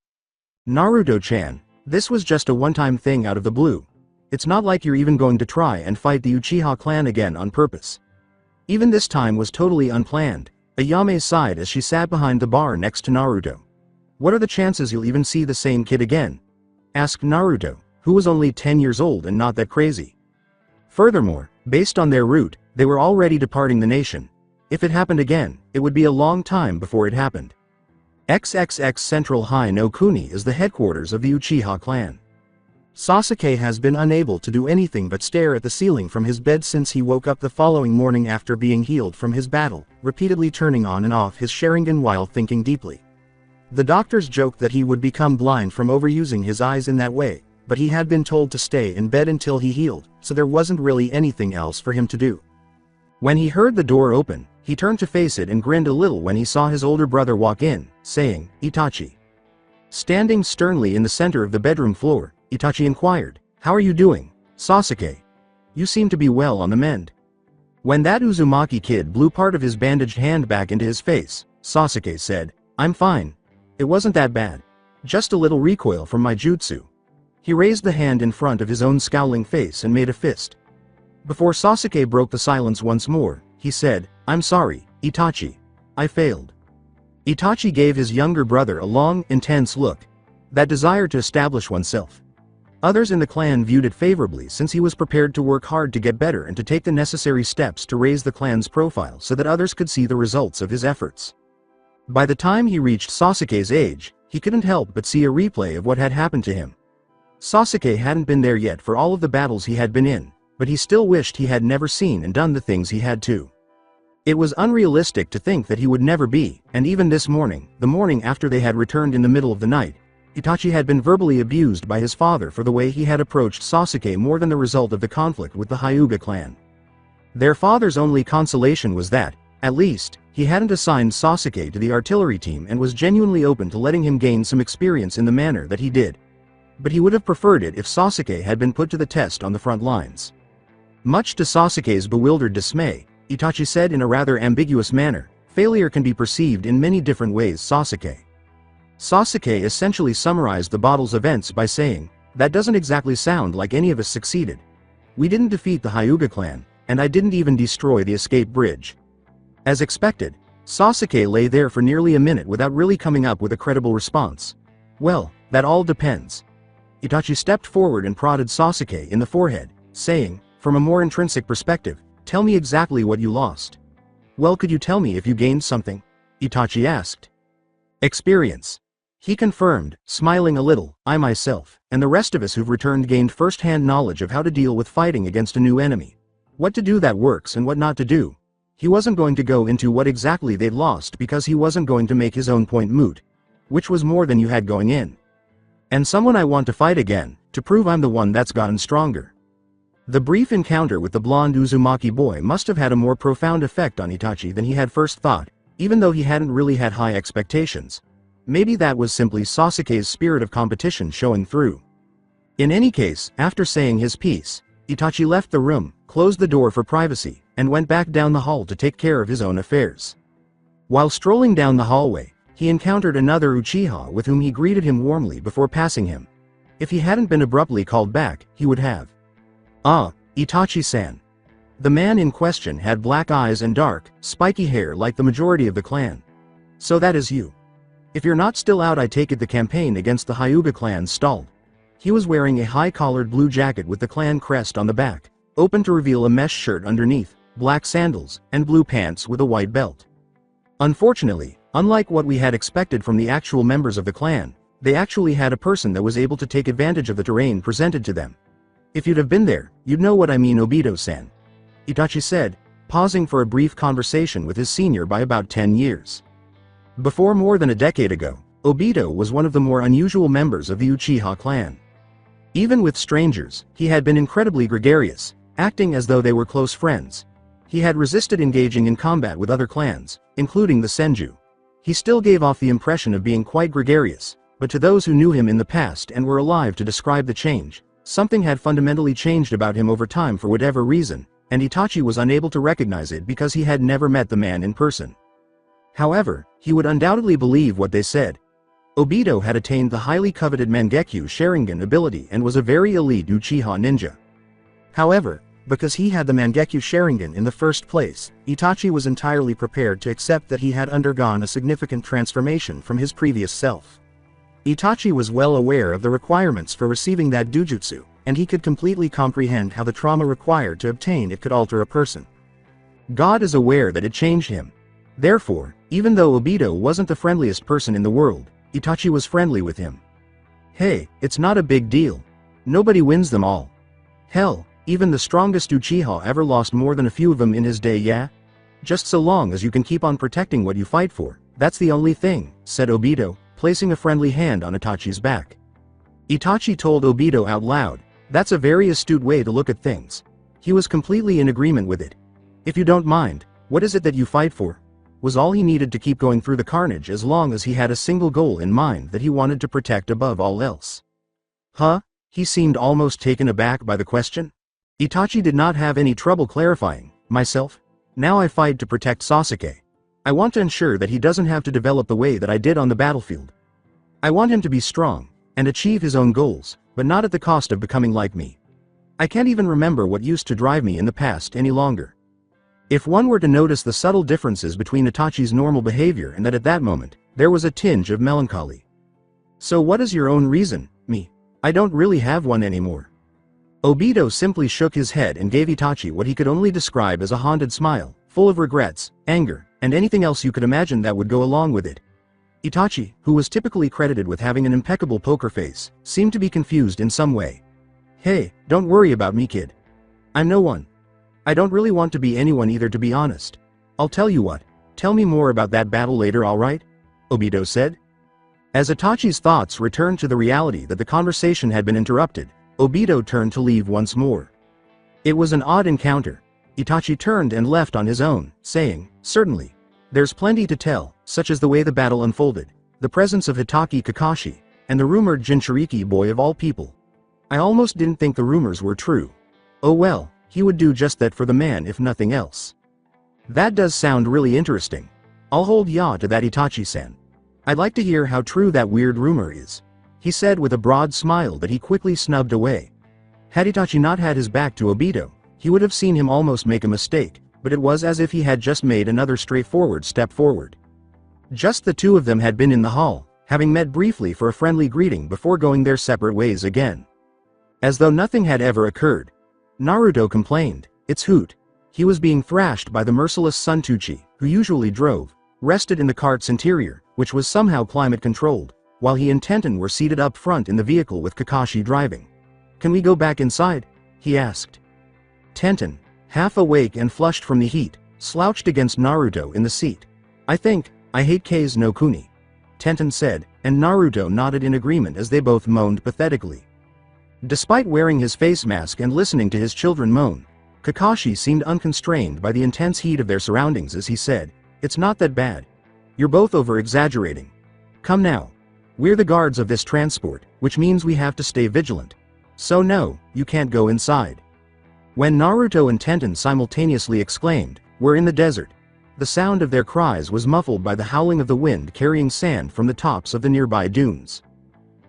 Naruto-chan, this was just a one-time thing out of the blue. It's not like you're even going to try and fight the Uchiha clan again on purpose. Even this time was totally unplanned. Ayame sighed as she sat behind the bar next to Naruto. What are the chances you'll even see the same kid again? Asked Naruto, who was only 10 years old and not that crazy. Furthermore, based on their route, they were already departing the nation. If it happened again, it would be a long time before it happened. XXX Central High no Kuni is the headquarters of the Uchiha clan. Sasuke has been unable to do anything but stare at the ceiling from his bed since he woke up the following morning after being healed from his battle, repeatedly turning on and off his Sharingan while thinking deeply. The doctors joked that he would become blind from overusing his eyes in that way, but he had been told to stay in bed until he healed, so there wasn't really anything else for him to do. When he heard the door open, he turned to face it and grinned a little when he saw his older brother walk in, saying, "Itachi." Standing sternly in the center of the bedroom floor, Itachi inquired, "How are you doing, Sasuke? You seem to be well on the mend." When that Uzumaki kid blew part of his bandaged hand back into his face, Sasuke said, "I'm fine. It wasn't that bad. Just a little recoil from my jutsu." He raised the hand in front of his own scowling face and made a fist. Before Sasuke broke the silence once more, he said, "I'm sorry, Itachi. I failed." Itachi gave his younger brother a long, intense look. That desire to establish oneself. Others in the clan viewed it favorably since he was prepared to work hard to get better and to take the necessary steps to raise the clan's profile so that others could see the results of his efforts. By the time he reached Sasuke's age, he couldn't help but see a replay of what had happened to him. Sasuke hadn't been there yet for all of the battles he had been in, but he still wished he had never seen and done the things he had to. It was unrealistic to think that he would never be, and even this morning, the morning after they had returned in the middle of the night, Itachi had been verbally abused by his father for the way he had approached Sasuke more than the result of the conflict with the Hyuga clan. Their father's only consolation was that, at least, he hadn't assigned Sasuke to the artillery team and was genuinely open to letting him gain some experience in the manner that he did. But he would have preferred it if Sasuke had been put to the test on the front lines. Much to Sasuke's bewildered dismay, Itachi said in a rather ambiguous manner, "Failure can be perceived in many different ways, Sasuke." Sasuke essentially summarized the battle's events by saying, "That doesn't exactly sound like any of us succeeded. We didn't defeat the Hyuga clan, and I didn't even destroy the escape bridge." As expected, Sasuke lay there for nearly a minute without really coming up with a credible response. "Well, that all depends." Itachi stepped forward and prodded Sasuke in the forehead, saying, "From a more intrinsic perspective, tell me exactly what you lost." "Well, could you tell me if you gained something?" Itachi asked. "Experience." He confirmed, smiling a little, "I myself, and the rest of us who've returned gained first-hand knowledge of how to deal with fighting against a new enemy. What to do that works and what not to do." He wasn't going to go into what exactly they'd lost because he wasn't going to make his own point moot. Which was more than you had going in. "And someone I want to fight again, to prove I'm the one that's gotten stronger." The brief encounter with the blonde Uzumaki boy must have had a more profound effect on Itachi than he had first thought, even though he hadn't really had high expectations. Maybe that was simply Sasuke's spirit of competition showing through. In any case, after saying his piece, Itachi left the room, closed the door for privacy, and went back down the hall to take care of his own affairs. While strolling down the hallway, he encountered another Uchiha with whom he greeted him warmly before passing him. If he hadn't been abruptly called back, he would have. "Ah, Itachi-san." The man in question had black eyes and dark, spiky hair like the majority of the clan. "So that is you. If you're not still out, I take it the campaign against the Hyuga clan stalled." He was wearing a high-collared blue jacket with the clan crest on the back, open to reveal a mesh shirt underneath, black sandals, and blue pants with a white belt. Unfortunately, unlike what we had expected from the actual members of the clan, they actually had a person that was able to take advantage of the terrain presented to them. "If you'd have been there, you'd know what I mean, Obito-san," Itachi said, pausing for a brief conversation with his senior by about 10 years. Before more than a decade ago, Obito was one of the more unusual members of the Uchiha clan. Even with strangers, he had been incredibly gregarious, acting as though they were close friends. He had resisted engaging in combat with other clans, including the Senju. He still gave off the impression of being quite gregarious, but to those who knew him in the past and were alive to describe the change, something had fundamentally changed about him over time for whatever reason, and Itachi was unable to recognize it because he had never met the man in person. However, he would undoubtedly believe what they said. Obito had attained the highly coveted Mangekyo Sharingan ability and was a very elite Uchiha ninja. However, Because he had the Mangekyo Sharingan in the first place, Itachi was entirely prepared to accept that he had undergone a significant transformation from his previous self. Itachi was well aware of the requirements for receiving that dujutsu, and he could completely comprehend how the trauma required to obtain it could alter a person. God is aware that it changed him. Therefore, even though Obito wasn't the friendliest person in the world, Itachi was friendly with him. Hey, it's not a big deal. Nobody wins them all. Hell, even the strongest Uchiha ever lost more than a few of them in his day, yeah? Just so long as you can keep on protecting what you fight for, that's the only thing, said Obito, placing a friendly hand on Itachi's back. Itachi told Obito out loud, that's a very astute way to look at things. He was completely in agreement with it. If you don't mind, what is it that you fight for? Was all he needed to keep going through the carnage as long as he had a single goal in mind that he wanted to protect above all else. Huh? He seemed almost taken aback by the question. Itachi did not have any trouble clarifying, myself? Now I fight to protect Sasuke. I want to ensure that he doesn't have to develop the way that I did on the battlefield. I want him to be strong, and achieve his own goals, but not at the cost of becoming like me. I can't even remember what used to drive me in the past any longer. If one were to notice the subtle differences between Itachi's normal behavior and that at that moment, there was a tinge of melancholy. So what is your own reason, me? I don't really have one anymore. Obito simply shook his head and gave Itachi what he could only describe as a haunted smile, full of regrets, anger, and anything else you could imagine that would go along with it. Itachi, who was typically credited with having an impeccable poker face, seemed to be confused in some way. Hey, don't worry about me, kid. I'm no one. I don't really want to be anyone either, to be honest. I'll tell you what, tell me more about that battle later, alright? Obito said. As Itachi's thoughts returned to the reality that the conversation had been interrupted, Obito turned to leave once more. It was an odd encounter. Itachi turned and left on his own, saying, certainly. There's plenty to tell, such as the way the battle unfolded, the presence of Hitaki Kakashi, and the rumored Jinchuriki boy of all people. I almost didn't think the rumors were true. Oh well. He would do just that for the man if nothing else. That does sound really interesting. I'll hold ya to that, Itachi-san. I'd like to hear how true that weird rumor is, he said with a broad smile that he quickly snubbed away. Had Itachi not had his back to Obito, he would have seen him almost make a mistake, but it was as if he had just made another straightforward step forward. Just the two of them had been in the hall, having met briefly for a friendly greeting before going their separate ways again. As though nothing had ever occurred. Naruto complained, it's Hoot. He was being thrashed by the merciless Suntuchi, who usually drove, rested in the cart's interior, which was somehow climate-controlled, while he and Tenten were seated up front in the vehicle with Kakashi driving. Can we go back inside? He asked. Tenten, half awake and flushed from the heat, slouched against Naruto in the seat. I hate Kei's no Kuni. Tenten said, and Naruto nodded in agreement as they both moaned pathetically. Despite wearing his face mask and listening to his children moan, Kakashi seemed unconstrained by the intense heat of their surroundings as he said, it's not that bad. You're both over-exaggerating. Come now. We're the guards of this transport, which means we have to stay vigilant. So no, you can't go inside. When Naruto and Tenten simultaneously exclaimed, we're in the desert, the sound of their cries was muffled by the howling of the wind carrying sand from the tops of the nearby dunes.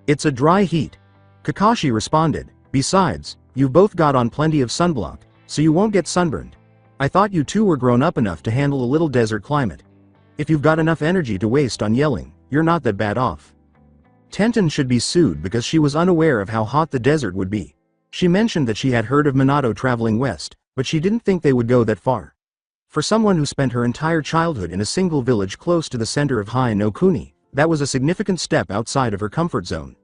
It's a dry heat. Kakashi responded, besides, you've both got on plenty of sunblock, so you won't get sunburned. I thought you two were grown up enough to handle a little desert climate. If you've got enough energy to waste on yelling, you're not that bad off. Tenten should be sued because she was unaware of how hot the desert would be. She mentioned that she had heard of Minato traveling west, but she didn't think they would go that far. For someone who spent her entire childhood in a single village close to the center of Hai no Kuni, that was a significant step outside of her comfort zone.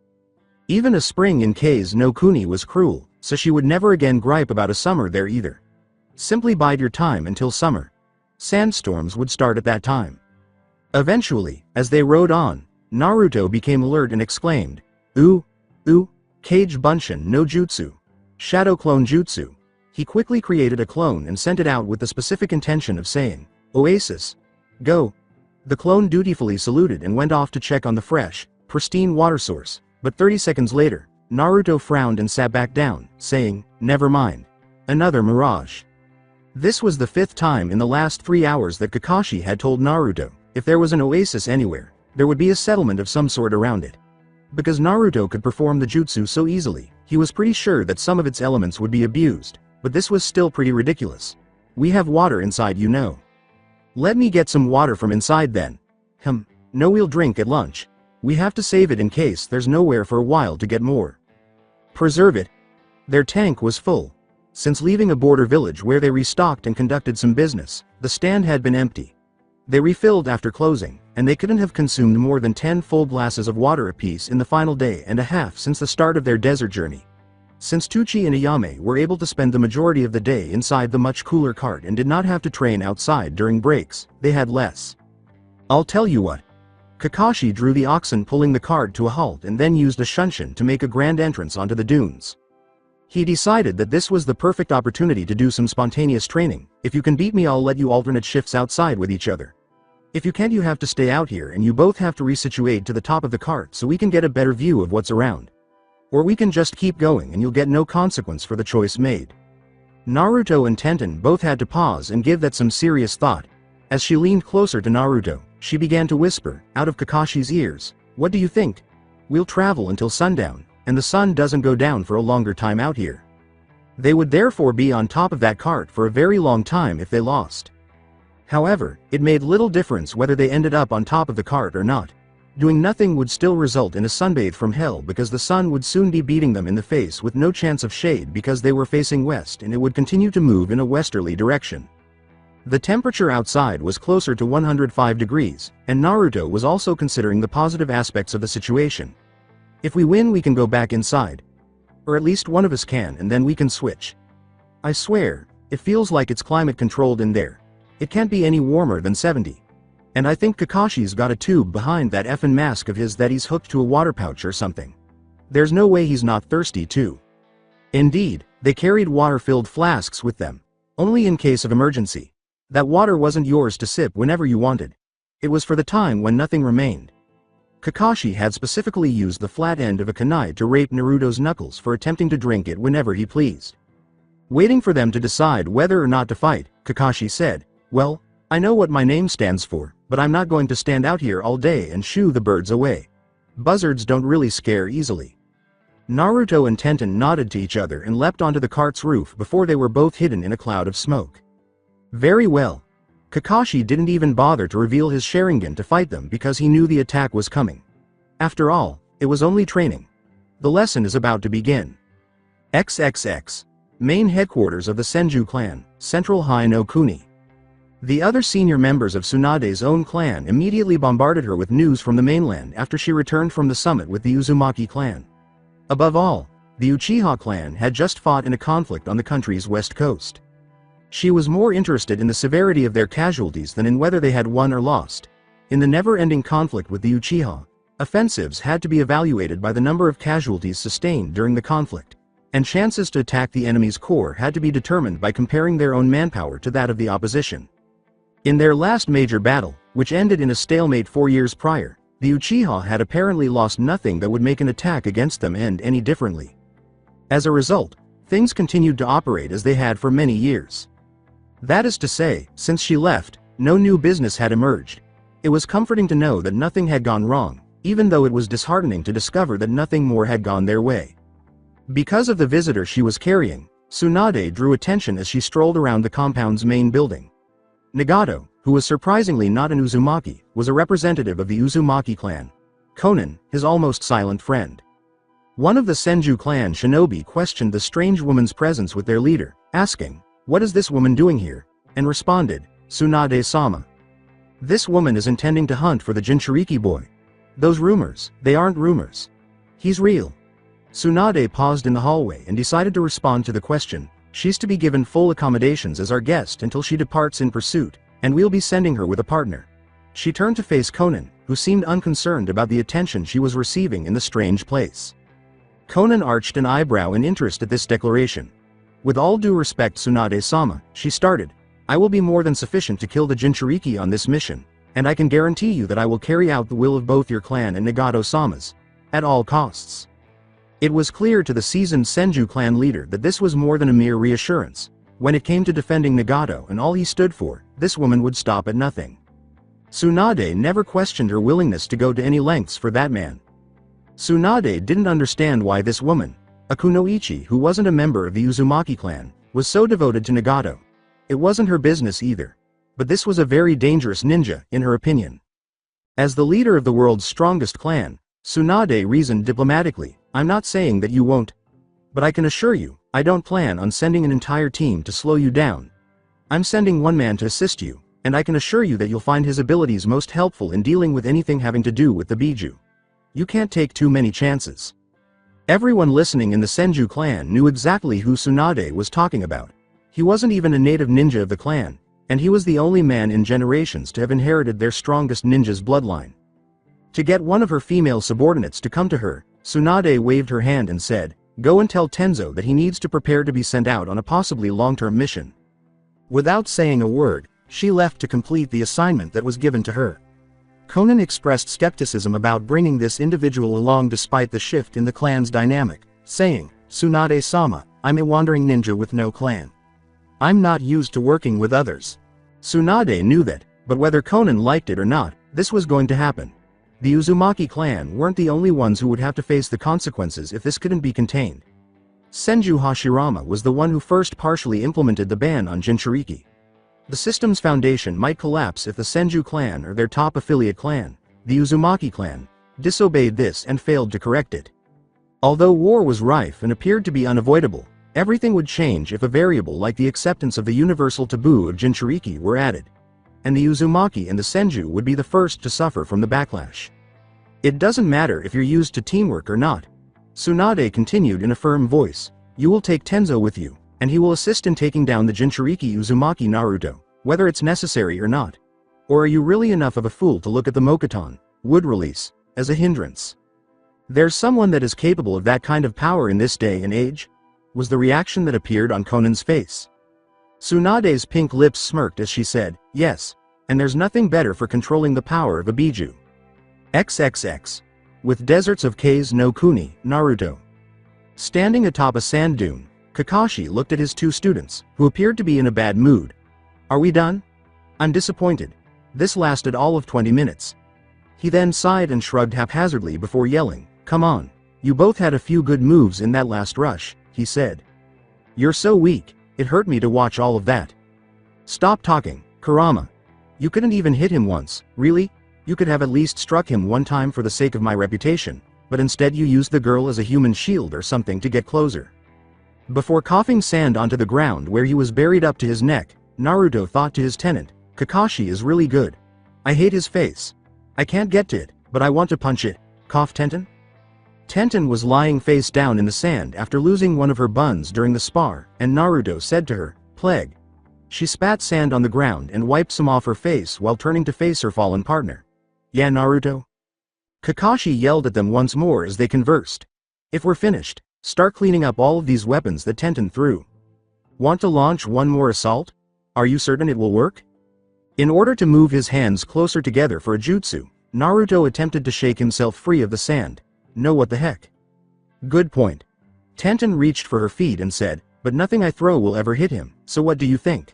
Even a spring in Kei's no Kuni was cruel, so she would never again gripe about a summer there either. Simply bide your time until summer. Sandstorms would start at that time. Eventually, as they rode on, Naruto became alert and exclaimed, Ooh, Kage Bunshin no Jutsu. Shadow Clone Jutsu. He quickly created a clone and sent it out with the specific intention of saying, Oasis. Go. The clone dutifully saluted and went off to check on the fresh, pristine water source. But 30 seconds later, Naruto frowned and sat back down, saying, never mind. Another mirage. This was the 5th time in the last 3 hours that Kakashi had told Naruto, if there was an oasis anywhere, there would be a settlement of some sort around it. Because Naruto could perform the jutsu so easily, he was pretty sure that some of its elements would be abused, but this was still pretty ridiculous. We have water inside, you know. Let me get some water from inside then. No, we'll drink at lunch. We have to save it in case there's nowhere for a while to get more. Preserve it. Their tank was full. Since leaving a border village where they restocked and conducted some business, the stand had been empty. They refilled after closing, and they couldn't have consumed more than 10 full glasses of water apiece in the final day and a half since the start of their desert journey. Since Tucci and Ayame were able to spend the majority of the day inside the much cooler cart and did not have to train outside during breaks, they had less. I'll tell you what. Kakashi drew the oxen pulling the cart to a halt and then used a shunshin to make a grand entrance onto the dunes. He decided that this was the perfect opportunity to do some spontaneous training. If you can beat me, I'll let you alternate shifts outside with each other. If you can't, you have to stay out here and you both have to resituate to the top of the cart so we can get a better view of what's around. Or we can just keep going and you'll get no consequence for the choice made. Naruto and Tenten both had to pause and give that some serious thought. As she leaned closer to Naruto, she began to whisper, out of Kakashi's ears, "What do you think? We'll travel until sundown, and the sun doesn't go down for a longer time out here. They would therefore be on top of that cart for a very long time if they lost." However, it made little difference whether they ended up on top of the cart or not. Doing nothing would still result in a sunbathe from hell because the sun would soon be beating them in the face with no chance of shade because they were facing west and it would continue to move in a westerly direction. The temperature outside was closer to 105 degrees, and Naruto was also considering the positive aspects of the situation. If we win, we can go back inside. Or at least one of us can, and then we can switch. I swear, it feels like it's climate controlled in there. It can't be any warmer than 70. And I think Kakashi's got a tube behind that effin' mask of his that he's hooked to a water pouch or something. There's no way he's not thirsty too. Indeed, they carried water-filled flasks with them. Only in case of emergency. That water wasn't yours to sip whenever you wanted. It was for the time when nothing remained. Kakashi had specifically used the flat end of a kunai to rape Naruto's knuckles for attempting to drink it whenever he pleased. Waiting for them to decide whether or not to fight, Kakashi said, "Well, I know what my name stands for, but I'm not going to stand out here all day and shoo the birds away. Buzzards don't really scare easily." Naruto and Tenten nodded to each other and leapt onto the cart's roof before they were both hidden in a cloud of smoke. Very well. Kakashi didn't even bother to reveal his Sharingan to fight them because he knew the attack was coming. After all, it was only training. The lesson is about to begin. XXX. Main headquarters of the Senju clan, Central High no Kuni. The other senior members of Tsunade's own clan immediately bombarded her with news from the mainland after she returned from the summit with the Uzumaki clan. Above all, the Uchiha clan had just fought in a conflict on the country's west coast. She was more interested in the severity of their casualties than in whether they had won or lost. In the never-ending conflict with the Uchiha, offensives had to be evaluated by the number of casualties sustained during the conflict, and chances to attack the enemy's core had to be determined by comparing their own manpower to that of the opposition. In their last major battle, which ended in a stalemate 4 years prior, the Uchiha had apparently lost nothing that would make an attack against them end any differently. As a result, things continued to operate as they had for many years. That is to say, since she left, no new business had emerged. It was comforting to know that nothing had gone wrong, even though it was disheartening to discover that nothing more had gone their way. Because of the visitor she was carrying, Tsunade drew attention as she strolled around the compound's main building. Nagato, who was surprisingly not an Uzumaki, was a representative of the Uzumaki clan. Konan, his almost silent friend. One of the Senju clan shinobi questioned the strange woman's presence with their leader, asking, "What is this woman doing here?" and responded, "Tsunade-sama. This woman is intending to hunt for the Jinchuriki boy. Those rumors, they aren't rumors. He's real." Tsunade paused in the hallway and decided to respond to the question. "She's to be given full accommodations as our guest until she departs in pursuit, and we'll be sending her with a partner." She turned to face Konan, who seemed unconcerned about the attention she was receiving in the strange place. Konan arched an eyebrow in interest at this declaration. "With all due respect, Tsunade-sama," she started, "I will be more than sufficient to kill the Jinchuriki on this mission, and I can guarantee you that I will carry out the will of both your clan and Nagato-sama's, at all costs." It was clear to the seasoned Senju clan leader that this was more than a mere reassurance. When it came to defending Nagato and all he stood for, this woman would stop at nothing. Tsunade never questioned her willingness to go to any lengths for that man. Tsunade didn't understand why this woman, a kunoichi who wasn't a member of the Uzumaki clan, was so devoted to Nagato. It wasn't her business either. But this was a very dangerous ninja, in her opinion. As the leader of the world's strongest clan, Tsunade reasoned diplomatically, I'm not saying that you won't. But I can assure you, I don't plan on sending an entire team to slow you down. I'm sending one man to assist you, and I can assure you that you'll find his abilities most helpful in dealing with anything having to do with the Biju. You can't take too many chances. Everyone listening in the Senju clan knew exactly who Tsunade was talking about. He wasn't even a native ninja of the clan, and he was the only man in generations to have inherited their strongest ninja's bloodline. To get one of her female subordinates to come to her, Tsunade waved her hand and said, "Go and tell Tenzo that he needs to prepare to be sent out on a possibly long-term mission." Without saying a word, she left to complete the assignment that was given to her. Conan expressed skepticism about bringing this individual along despite the shift in the clan's dynamic, saying, "Tsunade-sama, I'm a wandering ninja with no clan. I'm not used to working with others." Tsunade knew that, but whether Conan liked it or not, this was going to happen. The Uzumaki clan weren't the only ones who would have to face the consequences if this couldn't be contained. Senju Hashirama was the one who first partially implemented the ban on Jinchuriki. The system's foundation might collapse if the Senju clan or their top affiliate clan, the Uzumaki clan, disobeyed this and failed to correct it. Although war was rife and appeared to be unavoidable, everything would change if a variable like the acceptance of the universal taboo of Jinchuriki were added. And the Uzumaki and the Senju would be the first to suffer from the backlash. It doesn't matter if you're used to teamwork or not. Tsunade continued in a firm voice, "You will take Tenzo with you, and he will assist in taking down the Jinchuriki Uzumaki Naruto, whether it's necessary or not. Or are you really enough of a fool to look at the Mokuton, wood release, as a hindrance? There's someone that is capable of that kind of power in this day and age?" was the reaction that appeared on Conan's face. Tsunade's pink lips smirked as she said, "Yes, and there's nothing better for controlling the power of a Biju. XXX. With deserts of K's no Kuni, Naruto." Standing atop a sand dune, Kakashi looked at his two students, who appeared to be in a bad mood. "Are we done? I'm disappointed. This lasted all of 20 minutes. He then sighed and shrugged haphazardly before yelling, "Come on. You both had a few good moves in that last rush," he said. "You're so weak, it hurt me to watch all of that." "Stop talking, Kurama. You couldn't even hit him once, really? You could have at least struck him one time for the sake of my reputation, but instead you used the girl as a human shield or something to get closer." Before coughing sand onto the ground where he was buried up to his neck, Naruto thought to his tenant, "Kakashi is really good. I hate his face. I can't get to it, but I want to punch it." Cough Tenten? Tenten was lying face down in the sand after losing one of her buns during the spar, and Naruto said to her, "Plague." She spat sand on the ground and wiped some off her face while turning to face her fallen partner. "Yeah, Naruto?" Kakashi yelled at them once more as they conversed. "If we're finished, start cleaning up all of these weapons that Tenten threw. Want to launch one more assault? Are you certain it will work?" In order to move his hands closer together for a jutsu, Naruto attempted to shake himself free of the sand. "No, what the heck?" "Good point." Tenten reached for her feet and said, "But nothing I throw will ever hit him, so what do you think?"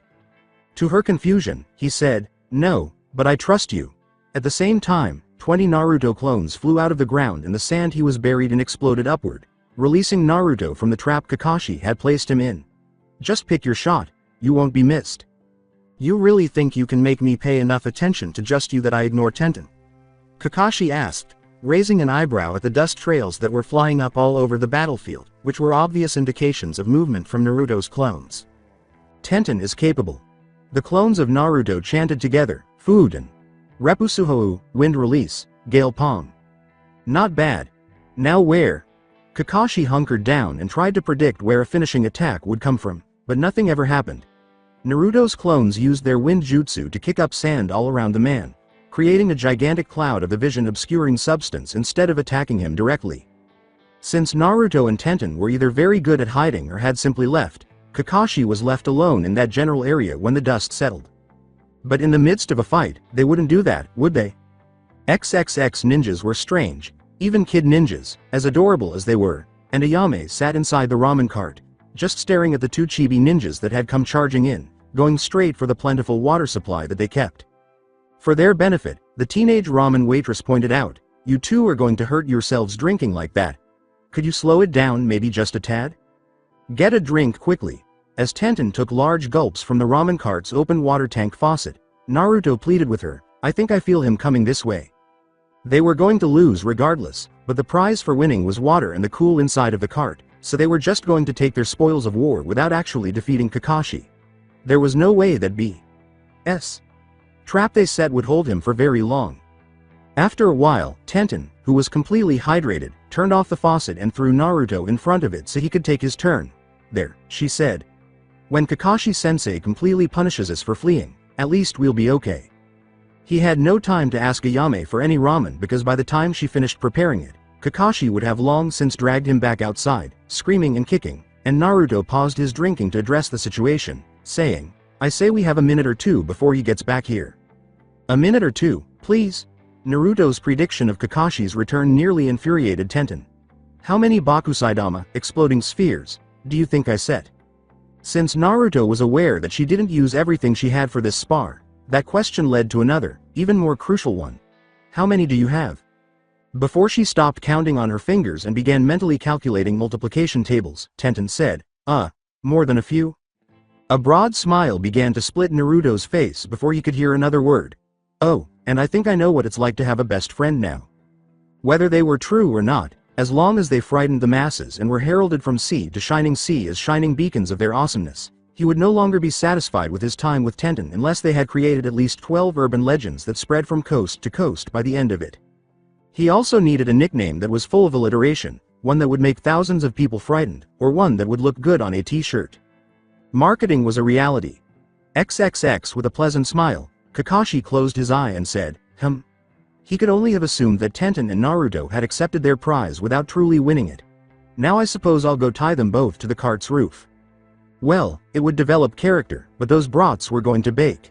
To her confusion, he said, "No, but I trust you." At the same time, 20 Naruto clones flew out of the ground and the sand he was buried in exploded upward, releasing Naruto from the trap Kakashi had placed him in. "Just pick your shot, you won't be missed." "You really think you can make me pay enough attention to just you that I ignore Tenten?" Kakashi asked, raising an eyebrow at the dust trails that were flying up all over the battlefield, which were obvious indications of movement from Naruto's clones. "Tenten is capable." The clones of Naruto chanted together, "Fuden. Repusuhou, wind release, gale palm." "Not bad. Now where?" Kakashi hunkered down and tried to predict where a finishing attack would come from, but nothing ever happened. Naruto's clones used their wind jutsu to kick up sand all around the man, creating a gigantic cloud of the vision-obscuring substance instead of attacking him directly. Since Naruto and Tenten were either very good at hiding or had simply left, Kakashi was left alone in that general area when the dust settled. But in the midst of a fight, they wouldn't do that, would they? XXX ninjas were strange, even kid ninjas, as adorable as they were, and Ayame sat inside the ramen cart, just staring at the two chibi ninjas that had come charging in, going straight for the plentiful water supply that they kept. For their benefit, the teenage ramen waitress pointed out, "You two are going to hurt yourselves drinking like that. Could you slow it down maybe just a tad? Get a drink quickly." As Tenten took large gulps from the ramen cart's open water tank faucet, Naruto pleaded with her, "I think I feel him coming this way." They were going to lose regardless, but the prize for winning was water and the cool inside of the cart, so they were just going to take their spoils of war without actually defeating Kakashi. There was no way that B.S. trap they set would hold him for very long. After a while, Tenten, who was completely hydrated, turned off the faucet and threw Naruto in front of it so he could take his turn. "There," she said. "When Kakashi-sensei completely punishes us for fleeing, at least we'll be okay." He had no time to ask Ayame for any ramen because by the time she finished preparing it, Kakashi would have long since dragged him back outside, screaming and kicking, and Naruto paused his drinking to address the situation, saying, "I say we have a minute or two before he gets back here." "A minute or two, please?" Naruto's prediction of Kakashi's return nearly infuriated Tenten. "How many Bakusaidama, exploding spheres, do you think I set?" Since Naruto was aware that she didn't use everything she had for this spar, that question led to another, even more crucial one. "How many do you have?" Before she stopped counting on her fingers and began mentally calculating multiplication tables, Tenten said, more than a few?" A broad smile began to split Naruto's face before he could hear another word. "Oh, and I think I know what it's like to have a best friend now." Whether they were true or not, as long as they frightened the masses and were heralded from sea as shining beacons of their awesomeness, he would no longer be satisfied with his time with Tenten unless they had created at least 12 urban legends that spread from coast to coast by the end of it. He also needed a nickname that was full of alliteration, one that would make thousands of people frightened, or one that would look good on a t-shirt. Marketing was a reality. XXX with a pleasant smile, Kakashi closed his eye and said, He could only have assumed that Tenten and Naruto had accepted their prize without truly winning it. "Now I suppose I'll go tie them both to the cart's roof." Well, it would develop character, but those brats were going to bake.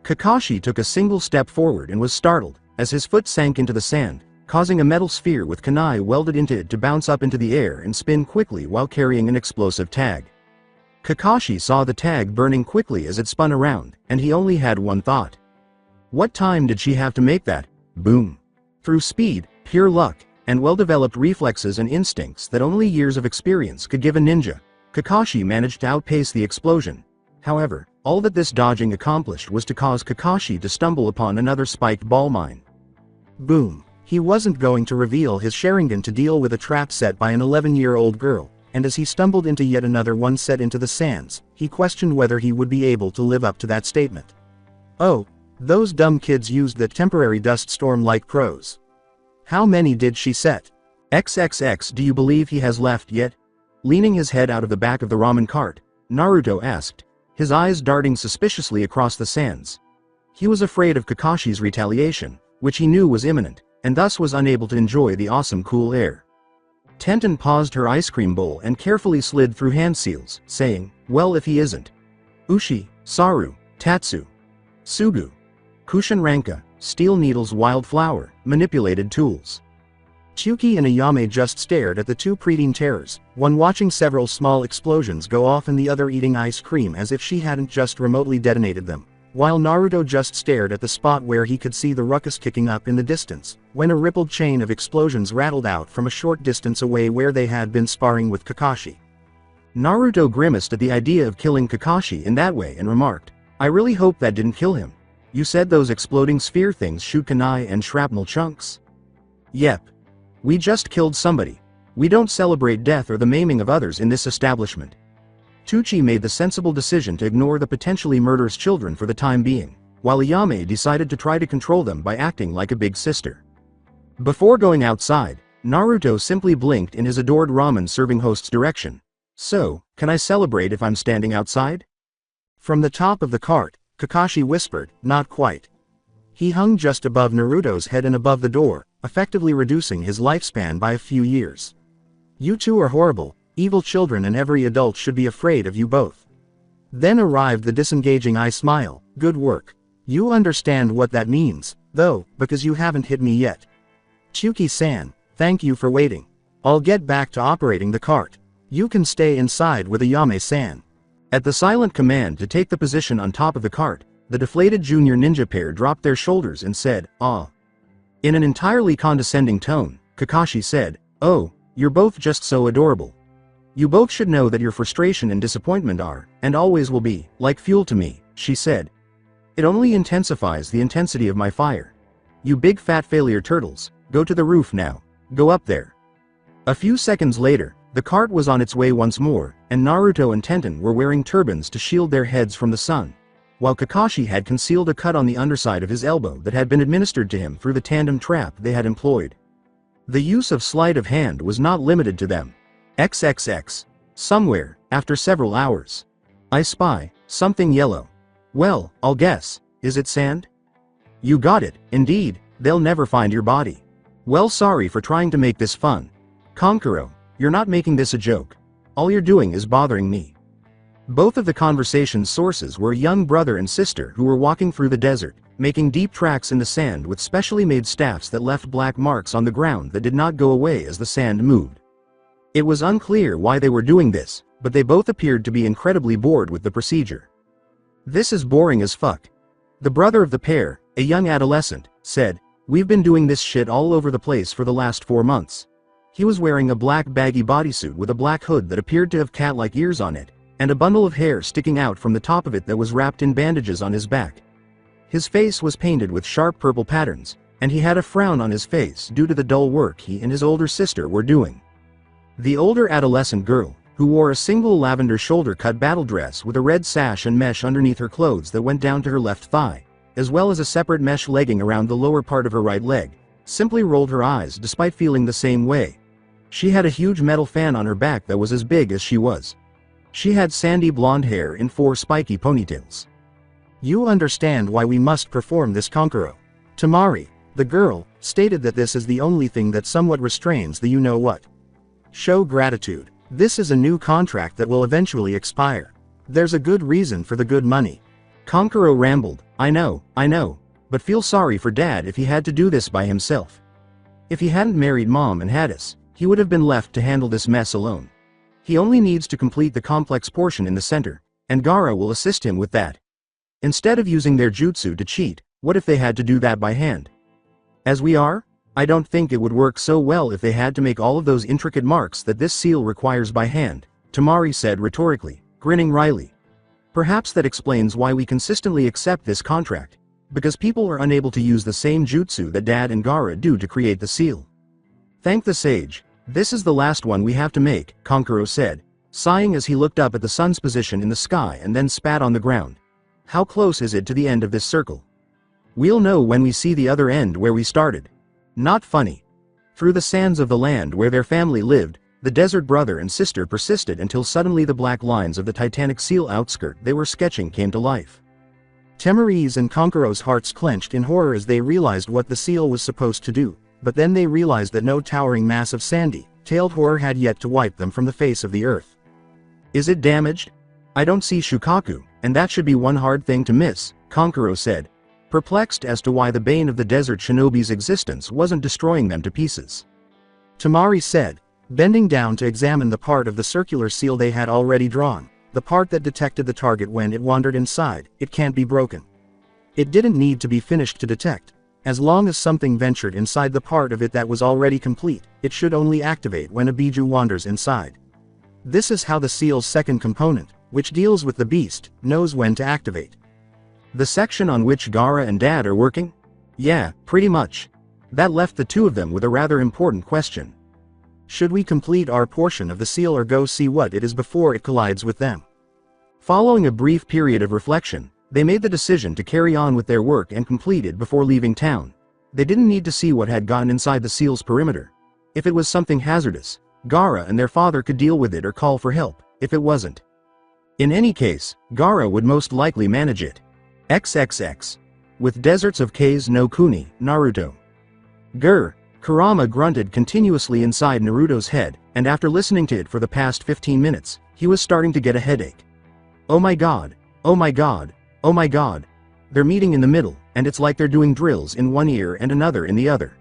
Kakashi took a single step forward and was startled, as his foot sank into the sand, causing a metal sphere with kunai welded into it to bounce up into the air and spin quickly while carrying an explosive tag. Kakashi saw the tag burning quickly as it spun around, and he only had one thought. What time did she have to make that? Boom. Through speed, pure luck, and well-developed reflexes and instincts that only years of experience could give a ninja, Kakashi managed to outpace the explosion. However, all that this dodging accomplished was to cause Kakashi to stumble upon another spiked ball mine. Boom. He wasn't going to reveal his Sharingan to deal with a trap set by an 11-year-old girl, and as he stumbled into yet another one set into the sands, he questioned whether he would be able to live up to that statement. Oh, those dumb kids used that temporary dust storm like pros. How many did she set? XXX, do you believe he has left yet? Leaning his head out of the back of the ramen cart, Naruto asked, his eyes darting suspiciously across the sands. He was afraid of Kakashi's retaliation, which he knew was imminent, and thus was unable to enjoy the awesome cool air. Tenten paused her ice cream bowl and carefully slid through hand seals, saying, well, if he isn't. Ushi, Saru, Tatsu, Sugu, Kushinranka, steel needles, wild flower, manipulated tools. Chuki and Ayame just stared at the two preteen terrors, one watching several small explosions go off and the other eating ice cream as if she hadn't just remotely detonated them, while Naruto just stared at the spot where he could see the ruckus kicking up in the distance, when a rippled chain of explosions rattled out from a short distance away where they had been sparring with Kakashi. Naruto grimaced at the idea of killing Kakashi in that way and remarked, I really hope that didn't kill him. You said those exploding sphere things shoot kunai and shrapnel chunks? Yep. We just killed somebody. We don't celebrate death or the maiming of others in this establishment. Tucci made the sensible decision to ignore the potentially murderous children for the time being, while Ayame decided to try to control them by acting like a big sister. Before going outside, Naruto simply blinked in his adored ramen serving host's direction. So, can I celebrate if I'm standing outside? From the top of the cart, Kakashi whispered, not quite. He hung just above Naruto's head and above the door, effectively reducing his lifespan by a few years. You two are horrible, evil children, and every adult should be afraid of you both. Then arrived the disengaging eye smile, good work. You understand what that means, though, because you haven't hit me yet. Chuki-san, thank you for waiting. I'll get back to operating the cart. You can stay inside with Ayame-san. At the silent command to take the position on top of the cart, the deflated junior ninja pair dropped their shoulders and said, ah. In an entirely condescending tone, Kakashi said, oh, you're both just so adorable. You both should know that your frustration and disappointment are, and always will be, like fuel to me, she said. It only intensifies the intensity of my fire. You big fat failure turtles, go to the roof now. Go up there. A few seconds later, the cart was on its way once more, and Naruto and Tenten were wearing turbans to shield their heads from the sun, while Kakashi had concealed a cut on the underside of his elbow that had been administered to him through the tandem trap they had employed. The use of sleight of hand was not limited to them. XXX. Somewhere, after several hours. I spy something yellow. Well, I'll guess, is it sand? You got it, indeed, they'll never find your body. Well, sorry for trying to make this fun. Kankuro, you're not making this a joke. All you're doing is bothering me. Both of the conversation's sources were a young brother and sister who were walking through the desert, making deep tracks in the sand with specially made staffs that left black marks on the ground that did not go away as the sand moved. It was unclear why they were doing this, but they both appeared to be incredibly bored with the procedure. This is boring as fuck. The brother of the pair, a young adolescent, said, we've been doing this shit all over the place for the last 4 months. He was wearing a black baggy bodysuit with a black hood that appeared to have cat-like ears on it, and a bundle of hair sticking out from the top of it that was wrapped in bandages on his back. His face was painted with sharp purple patterns, and he had a frown on his face due to the dull work he and his older sister were doing. The older adolescent girl, who wore a single lavender shoulder-cut battle dress with a red sash and mesh underneath her clothes that went down to her left thigh, as well as a separate mesh legging around the lower part of her right leg, simply rolled her eyes despite feeling the same way. She had a huge metal fan on her back that was as big as she was. She had sandy blonde hair in 4 spiky ponytails. You understand why we must perform this Kankuro. Tamari, the girl, stated that this is the only thing that somewhat restrains the you-know-what. Show gratitude. This is a new contract that will eventually expire. There's a good reason for the good money. Kankuro rambled, I know, but feel sorry for Dad if he had to do this by himself. If he hadn't married Mom and Hadis, he would have been left to handle this mess alone. He only needs to complete the complex portion in the center, and Gaara will assist him with that. Instead of using their jutsu to cheat, what if they had to do that by hand? As we are, I don't think it would work so well if they had to make all of those intricate marks that this seal requires by hand, Tamari said rhetorically, grinning wryly. Perhaps that explains why we consistently accept this contract, because people are unable to use the same jutsu that Dad and Gaara do to create the seal. Thank the sage, this is the last one we have to make, Kankuro said, sighing as he looked up at the sun's position in the sky and then spat on the ground. How close is it to the end of this circle? We'll know when we see the other end where we started. Not funny. Through the sands of the land where their family lived, the desert brother and sister persisted until suddenly the black lines of the titanic seal outskirt they were sketching came to life. Temari's and Kankuro's hearts clenched in horror as they realized what the seal was supposed to do, but then they realized that no towering mass of sandy-tailed horror had yet to wipe them from the face of the earth. Is it damaged? I don't see Shukaku, and that should be one hard thing to miss, Kankuro said, perplexed as to why the bane of the desert shinobi's existence wasn't destroying them to pieces. Tamari said, bending down to examine the part of the circular seal they had already drawn, the part that detected the target when it wandered inside. It can't be broken. It didn't need to be finished to detect. As long as something ventured inside the part of it that was already complete, it should only activate when a biju wanders inside. This is how the seal's second component, which deals with the beast, knows when to activate. The section on which Gaara and Dad are working? Yeah, pretty much. That left the two of them with a rather important question. Should we complete our portion of the seal or go see what it is before it collides with them? Following a brief period of reflection, they made the decision to carry on with their work and complete it before leaving town. They didn't need to see what had gotten inside the seal's perimeter. If it was something hazardous, Gaara and their father could deal with it or call for help, if it wasn't. In any case, Gaara would most likely manage it. XXX. With Deserts of K's no Kuni, Naruto. Grr. Kurama grunted continuously inside Naruto's head, and after listening to it for the past 15 minutes, he was starting to get a headache. Oh my god, oh my god, oh my god. They're meeting in the middle, and it's like they're doing drills in one ear and another in the other.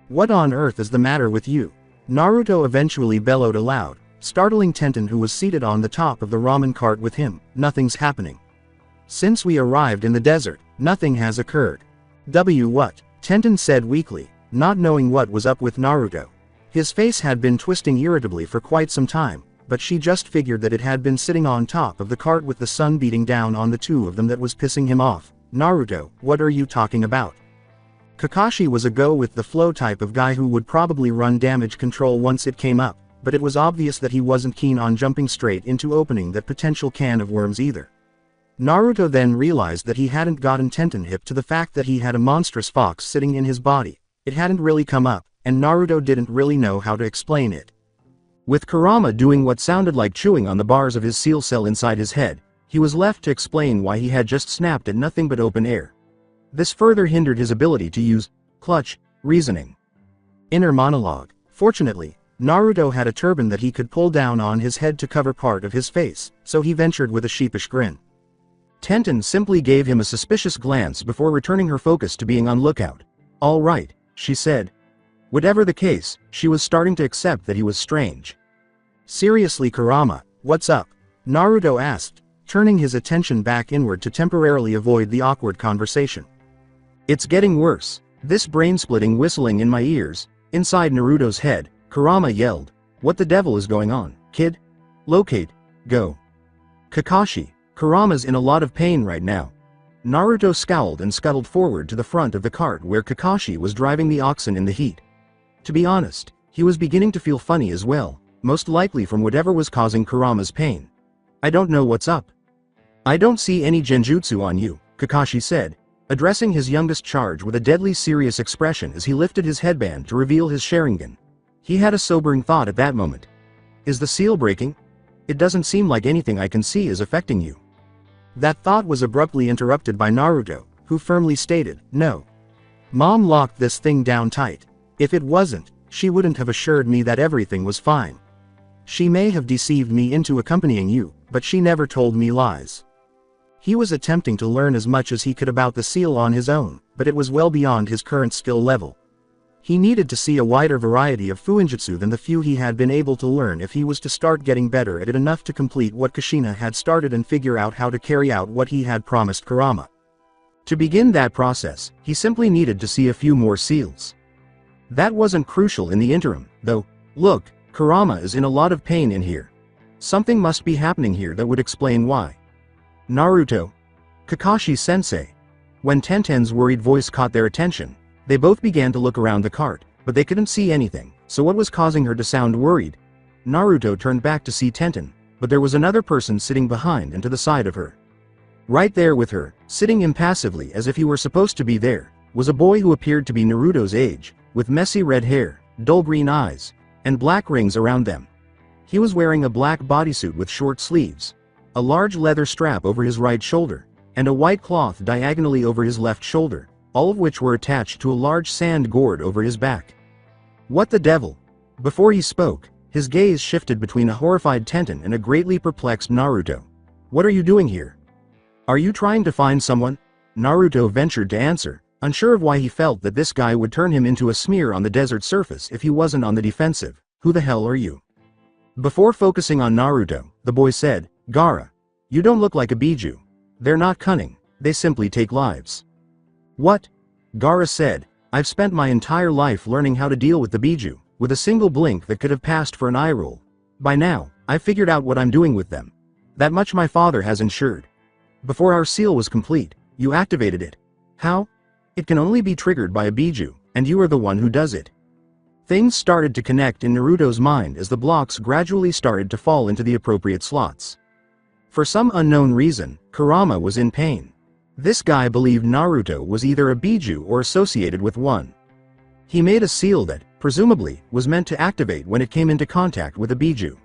What on earth is the matter with you? Naruto eventually bellowed aloud, startling Tenten, who was seated on the top of the ramen cart with him. Nothing's happening. Since we arrived in the desert, nothing has occurred. What? Tenten said weakly, not knowing what was up with Naruto. His face had been twisting irritably for quite some time, but she just figured that it had been sitting on top of the cart with the sun beating down on the two of them that was pissing him off. Naruto, what are you talking about? Kakashi was a go-with-the-flow type of guy who would probably run damage control once it came up, but it was obvious that he wasn't keen on jumping straight into opening that potential can of worms either. Naruto then realized that he hadn't gotten Tenten hip to the fact that he had a monstrous fox sitting in his body. It hadn't really come up, and Naruto didn't really know how to explain it. With Kurama doing what sounded like chewing on the bars of his seal cell inside his head, he was left to explain why he had just snapped at nothing but open air. This further hindered his ability to use clutch reasoning. Inner monologue. Fortunately, Naruto had a turban that he could pull down on his head to cover part of his face, so he ventured with a sheepish grin. Tenten simply gave him a suspicious glance before returning her focus to being on lookout. All right, she said. Whatever the case, she was starting to accept that he was strange. Seriously, Kurama, what's up? Naruto asked, turning his attention back inward to temporarily avoid the awkward conversation. It's getting worse. This brain-splitting whistling in my ears. Inside Naruto's head, Kurama yelled, "What the devil is going on, kid? Locate. Go." Kakashi, Kurama's in a lot of pain right now. Naruto scowled and scuttled forward to the front of the cart where Kakashi was driving the oxen in the heat. To be honest, he was beginning to feel funny as well, most likely from whatever was causing Kurama's pain. I don't know what's up. I don't see any genjutsu on you, Kakashi said, addressing his youngest charge with a deadly serious expression as he lifted his headband to reveal his Sharingan. He had a sobering thought at that moment. Is the seal breaking? It doesn't seem like anything I can see is affecting you. That thought was abruptly interrupted by Naruto, who firmly stated, "No. Mom locked this thing down tight. If it wasn't, she wouldn't have assured me that everything was fine. She may have deceived me into accompanying you, but she never told me lies." He was attempting to learn as much as he could about the seal on his own, but it was well beyond his current skill level. He needed to see a wider variety of fuinjutsu than the few he had been able to learn if he was to start getting better at it enough to complete what Kushina had started and figure out how to carry out what he had promised Kurama. To begin that process, he simply needed to see a few more seals. That wasn't crucial in the interim, though. Look, Kurama is in a lot of pain in here. Something must be happening here that would explain why. Naruto. Kakashi-sensei. When Tenten's worried voice caught their attention, they both began to look around the cart, but they couldn't see anything, so what was causing her to sound worried? Naruto turned back to see Tenten, but there was another person sitting behind and to the side of her. Right there with her, sitting impassively as if he were supposed to be there, was a boy who appeared to be Naruto's age, with messy red hair, dull green eyes, and black rings around them. He was wearing a black bodysuit with short sleeves, a large leather strap over his right shoulder, and a white cloth diagonally over his left shoulder, all of which were attached to a large sand gourd over his back. What the devil? Before he spoke, his gaze shifted between a horrified Tenten and a greatly perplexed Naruto. What are you doing here? Are you trying to find someone? Naruto ventured to answer, unsure of why he felt that this guy would turn him into a smear on the desert surface if he wasn't on the defensive. Who the hell are you? Before focusing on Naruto, the boy said, Gaara, you don't look like a Biju. They're not cunning, they simply take lives. What? Gaara said, I've spent my entire life learning how to deal with the Biju, with a single blink that could have passed for an eye roll. By now, I've figured out what I'm doing with them. That much my father has ensured. Before our seal was complete, you activated it. How? It can only be triggered by a Biju, and you are the one who does it. Things started to connect in Naruto's mind as the blocks gradually started to fall into the appropriate slots. For some unknown reason, Kurama was in pain. This guy believed Naruto was either a Biju or associated with one. He made a seal that, presumably, was meant to activate when it came into contact with a Biju.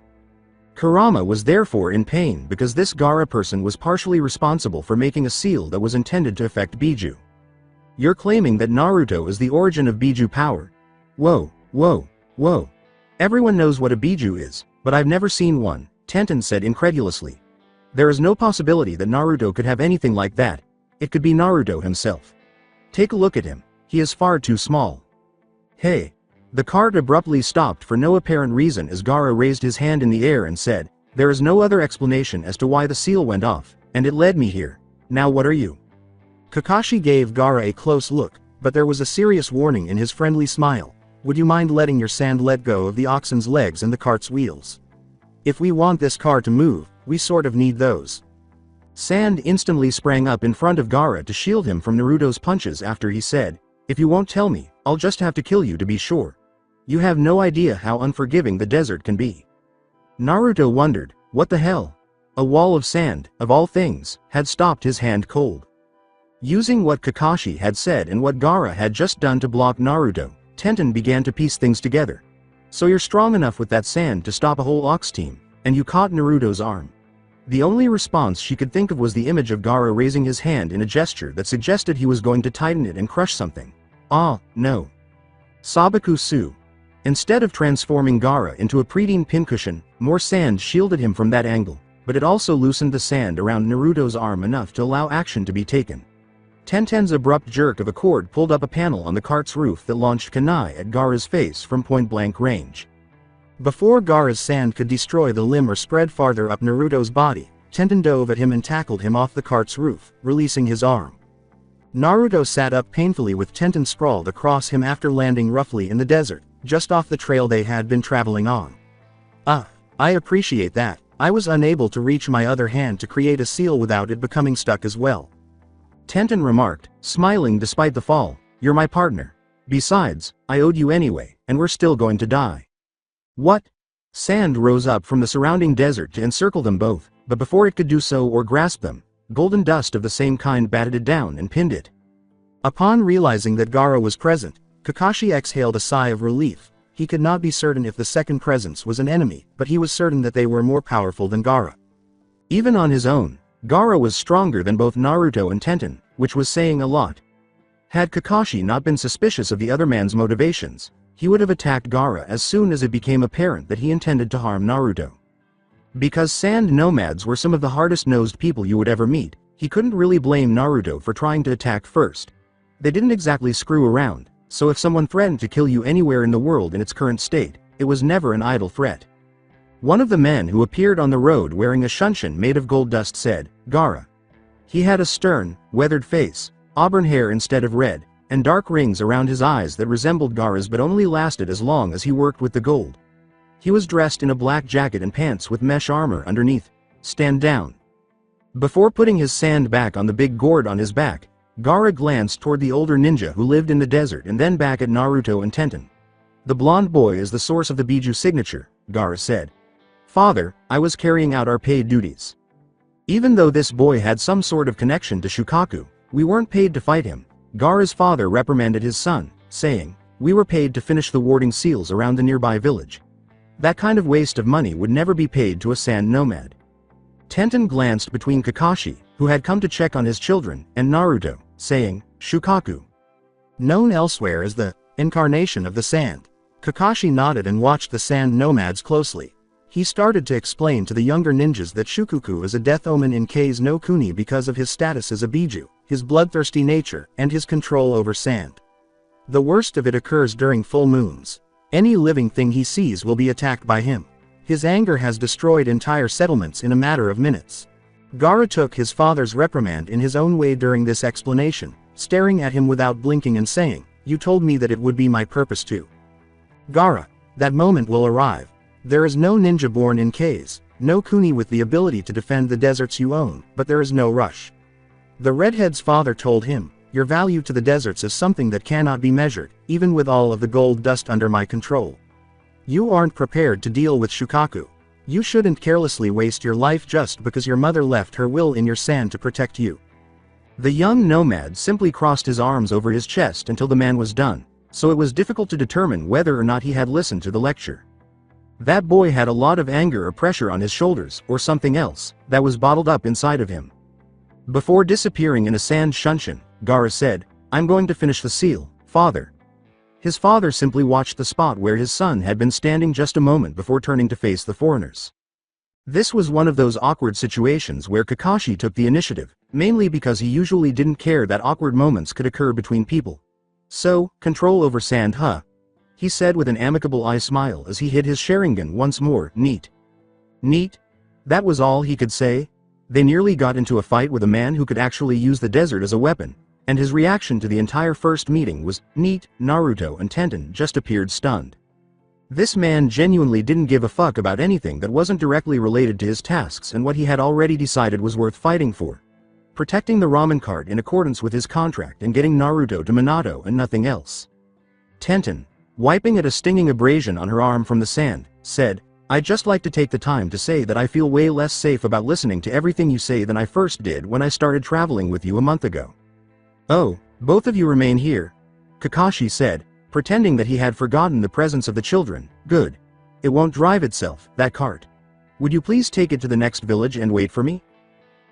Kurama was therefore in pain because this Gaara person was partially responsible for making a seal that was intended to affect Biju. You're claiming that Naruto is the origin of Biju power? Whoa, whoa, whoa. Everyone knows what a Biju is, but I've never seen one, Tenten said incredulously. There is no possibility that Naruto could have anything like that. It could be Naruto himself. Take a look at him, he is far too small. Hey. The cart abruptly stopped for no apparent reason as Gaara raised his hand in the air and said, there is no other explanation as to why the seal went off, and it led me here. Now what are you? Kakashi gave Gaara a close look, but there was a serious warning in his friendly smile. Would you mind letting your sand let go of the oxen's legs and the cart's wheels? If we want this car to move, we sort of need those. Sand instantly sprang up in front of Gaara to shield him from Naruto's punches after he said, "If you won't tell me, I'll just have to kill you to be sure. You have no idea how unforgiving the desert can be." Naruto wondered, what the hell? A wall of sand, of all things, had stopped his hand cold. Using what Kakashi had said and what Gaara had just done to block Naruto, Tenten began to piece things together. So you're strong enough with that sand to stop a whole Ox team, and you caught Naruto's arm. The only response she could think of was the image of Gaara raising his hand in a gesture that suggested he was going to tighten it and crush something. Ah, no. Sabaku Su. Instead of transforming Gaara into a preteen pincushion, more sand shielded him from that angle, but it also loosened the sand around Naruto's arm enough to allow action to be taken. Tenten's abrupt jerk of a cord pulled up a panel on the cart's roof that launched kunai at Gaara's face from point-blank range. Before Gaara's sand could destroy the limb or spread farther up Naruto's body, Tenten dove at him and tackled him off the cart's roof, releasing his arm. Naruto sat up painfully with Tenten sprawled across him after landing roughly in the desert, just off the trail they had been traveling on. I appreciate that. I was unable to reach my other hand to create a seal without it becoming stuck as well. Tenten remarked, smiling despite the fall, "You're my partner. Besides, I owed you anyway, and we're still going to die." What? Sand rose up from the surrounding desert to encircle them both, but before it could do so or grasp them, golden dust of the same kind batted it down and pinned it. Upon realizing that Gaara was present, Kakashi exhaled a sigh of relief. He could not be certain if the second presence was an enemy, but he was certain that they were more powerful than Gaara. Even on his own, Gaara was stronger than both Naruto and Tenten, which was saying a lot. Had Kakashi not been suspicious of the other man's motivations, he would have attacked Gaara as soon as it became apparent that he intended to harm Naruto. Because sand nomads were some of the hardest-nosed people you would ever meet, he couldn't really blame Naruto for trying to attack first. They didn't exactly screw around, so if someone threatened to kill you anywhere in the world in its current state, it was never an idle threat. One of the men who appeared on the road wearing a shunshin made of gold dust said, "Gaara." He had a stern, weathered face, auburn hair instead of red, and dark rings around his eyes that resembled Gaara's but only lasted as long as he worked with the gold. He was dressed in a black jacket and pants with mesh armor underneath. "Stand down." Before putting his sand back on the big gourd on his back, Gaara glanced toward the older ninja who lived in the desert and then back at Naruto and Tenten. "The blonde boy is the source of the Biju signature," Gaara said. "Father, I was carrying out our paid duties. Even though this boy had some sort of connection to Shukaku, we weren't paid to fight him." Gaara's father reprimanded his son, saying, "We were paid to finish the warding seals around the nearby village. That kind of waste of money would never be paid to a sand nomad." Tenten glanced between Kakashi, who had come to check on his children, and Naruto, saying, "Shukaku." Known elsewhere as the incarnation of the sand. Kakashi nodded and watched the sand nomads closely. He started to explain to the younger ninjas that Shukaku is a death omen in Kei's no Kuni because of his status as a Biju, his bloodthirsty nature, and his control over sand. The worst of it occurs during full moons. Any living thing he sees will be attacked by him. His anger has destroyed entire settlements in a matter of minutes. Gaara took his father's reprimand in his own way during this explanation, staring at him without blinking and saying, "You told me that it would be my purpose to." "Gaara, that moment will arrive. There is no ninja born in Kei's, no Kuni with the ability to defend the deserts you own, but there is no rush." The redhead's father told him, "Your value to the deserts is something that cannot be measured, even with all of the gold dust under my control. You aren't prepared to deal with Shukaku. You shouldn't carelessly waste your life just because your mother left her will in your sand to protect you." The young nomad simply crossed his arms over his chest until the man was done, so it was difficult to determine whether or not he had listened to the lecture. That boy had a lot of anger or pressure on his shoulders, or something else, that was bottled up inside of him. Before disappearing in a sand shunshin, Gaara said, "I'm going to finish the seal, father." His father simply watched the spot where his son had been standing just a moment before turning to face the foreigners. This was one of those awkward situations where Kakashi took the initiative, mainly because he usually didn't care that awkward moments could occur between people. "So, control over sand, huh?" he said with an amicable eye smile as he hit his Sharingan once more. "Neat." Neat? That was all he could say? They nearly got into a fight with a man who could actually use the desert as a weapon, and his reaction to the entire first meeting was, neat. Naruto and Tenten just appeared stunned. This man genuinely didn't give a fuck about anything that wasn't directly related to his tasks and what he had already decided was worth fighting for. Protecting the ramen cart in accordance with his contract and getting Naruto to Minato and nothing else. Tenten, wiping at a stinging abrasion on her arm from the sand, said, "I'd just like to take the time to say that I feel way less safe about listening to everything you say than I first did when I started traveling with you a month ago." "Oh, both of you remain here," Kakashi said, pretending that he had forgotten the presence of the children. "Good. It won't drive itself, that cart. Would you please take it to the next village and wait for me?"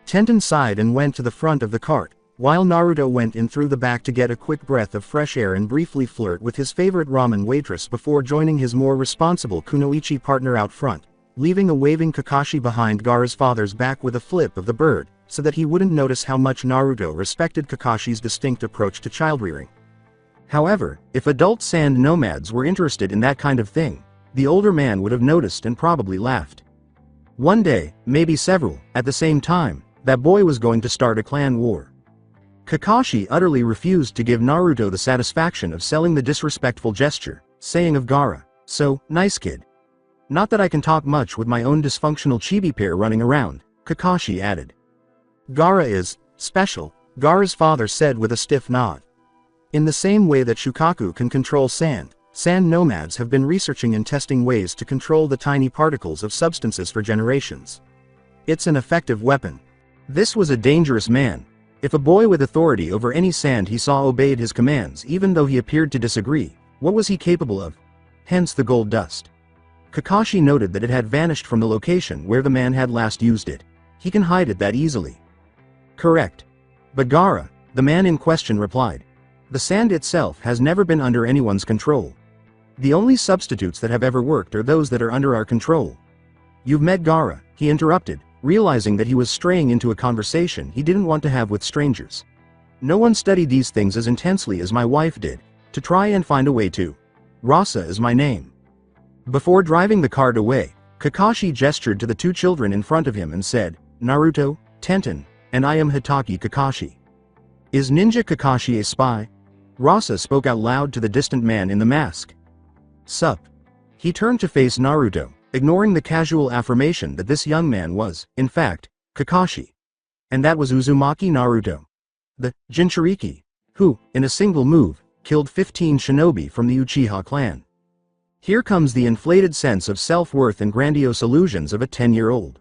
Tenten sighed and went to the front of the cart, while Naruto went in through the back to get a quick breath of fresh air and briefly flirt with his favorite ramen waitress before joining his more responsible kunoichi partner out front, leaving a waving Kakashi behind Gaara's father's back with a flip of the bird, so that he wouldn't notice how much Naruto respected Kakashi's distinct approach to child-rearing. However, if adult sand nomads were interested in that kind of thing, the older man would have noticed and probably laughed. One day, maybe several, at the same time, that boy was going to start a clan war. Kakashi utterly refused to give Naruto the satisfaction of selling the disrespectful gesture, saying of Gaara, "So, nice kid. Not that I can talk much with my own dysfunctional chibi pair running around," Kakashi added. "Gaara is special," Gaara's father said with a stiff nod. In the same way that Shukaku can control sand nomads have been researching and testing ways to control the tiny particles of substances for generations. It's an effective weapon. This was a dangerous man. If a boy with authority over any sand he saw obeyed his commands even though he appeared to disagree, what was he capable of? Hence the gold dust. Kakashi noted that it had vanished from the location where the man had last used it. He can hide it that easily. Correct. But Gaara, the man in question replied, "The sand itself has never been under anyone's control. The only substitutes that have ever worked are those that are under our control." "You've met Gaara," he interrupted, realizing that he was straying into a conversation he didn't want to have with strangers. "No one studied these things as intensely as my wife did, to try and find a way to. Rasa is my name." Before driving the cart away, Kakashi gestured to the two children in front of him and said, "Naruto, Tenten, and I am Hitaki Kakashi. Is Ninja Kakashi a spy?" Rasa spoke out loud to the distant man in the mask. "Sup?" He turned to face Naruto, ignoring the casual affirmation that this young man was, in fact, Kakashi. And that was Uzumaki Naruto. The Jinchuriki, who, in a single move, killed 15 shinobi from the Uchiha clan. Here comes the inflated sense of self-worth and grandiose illusions of a 10-year-old.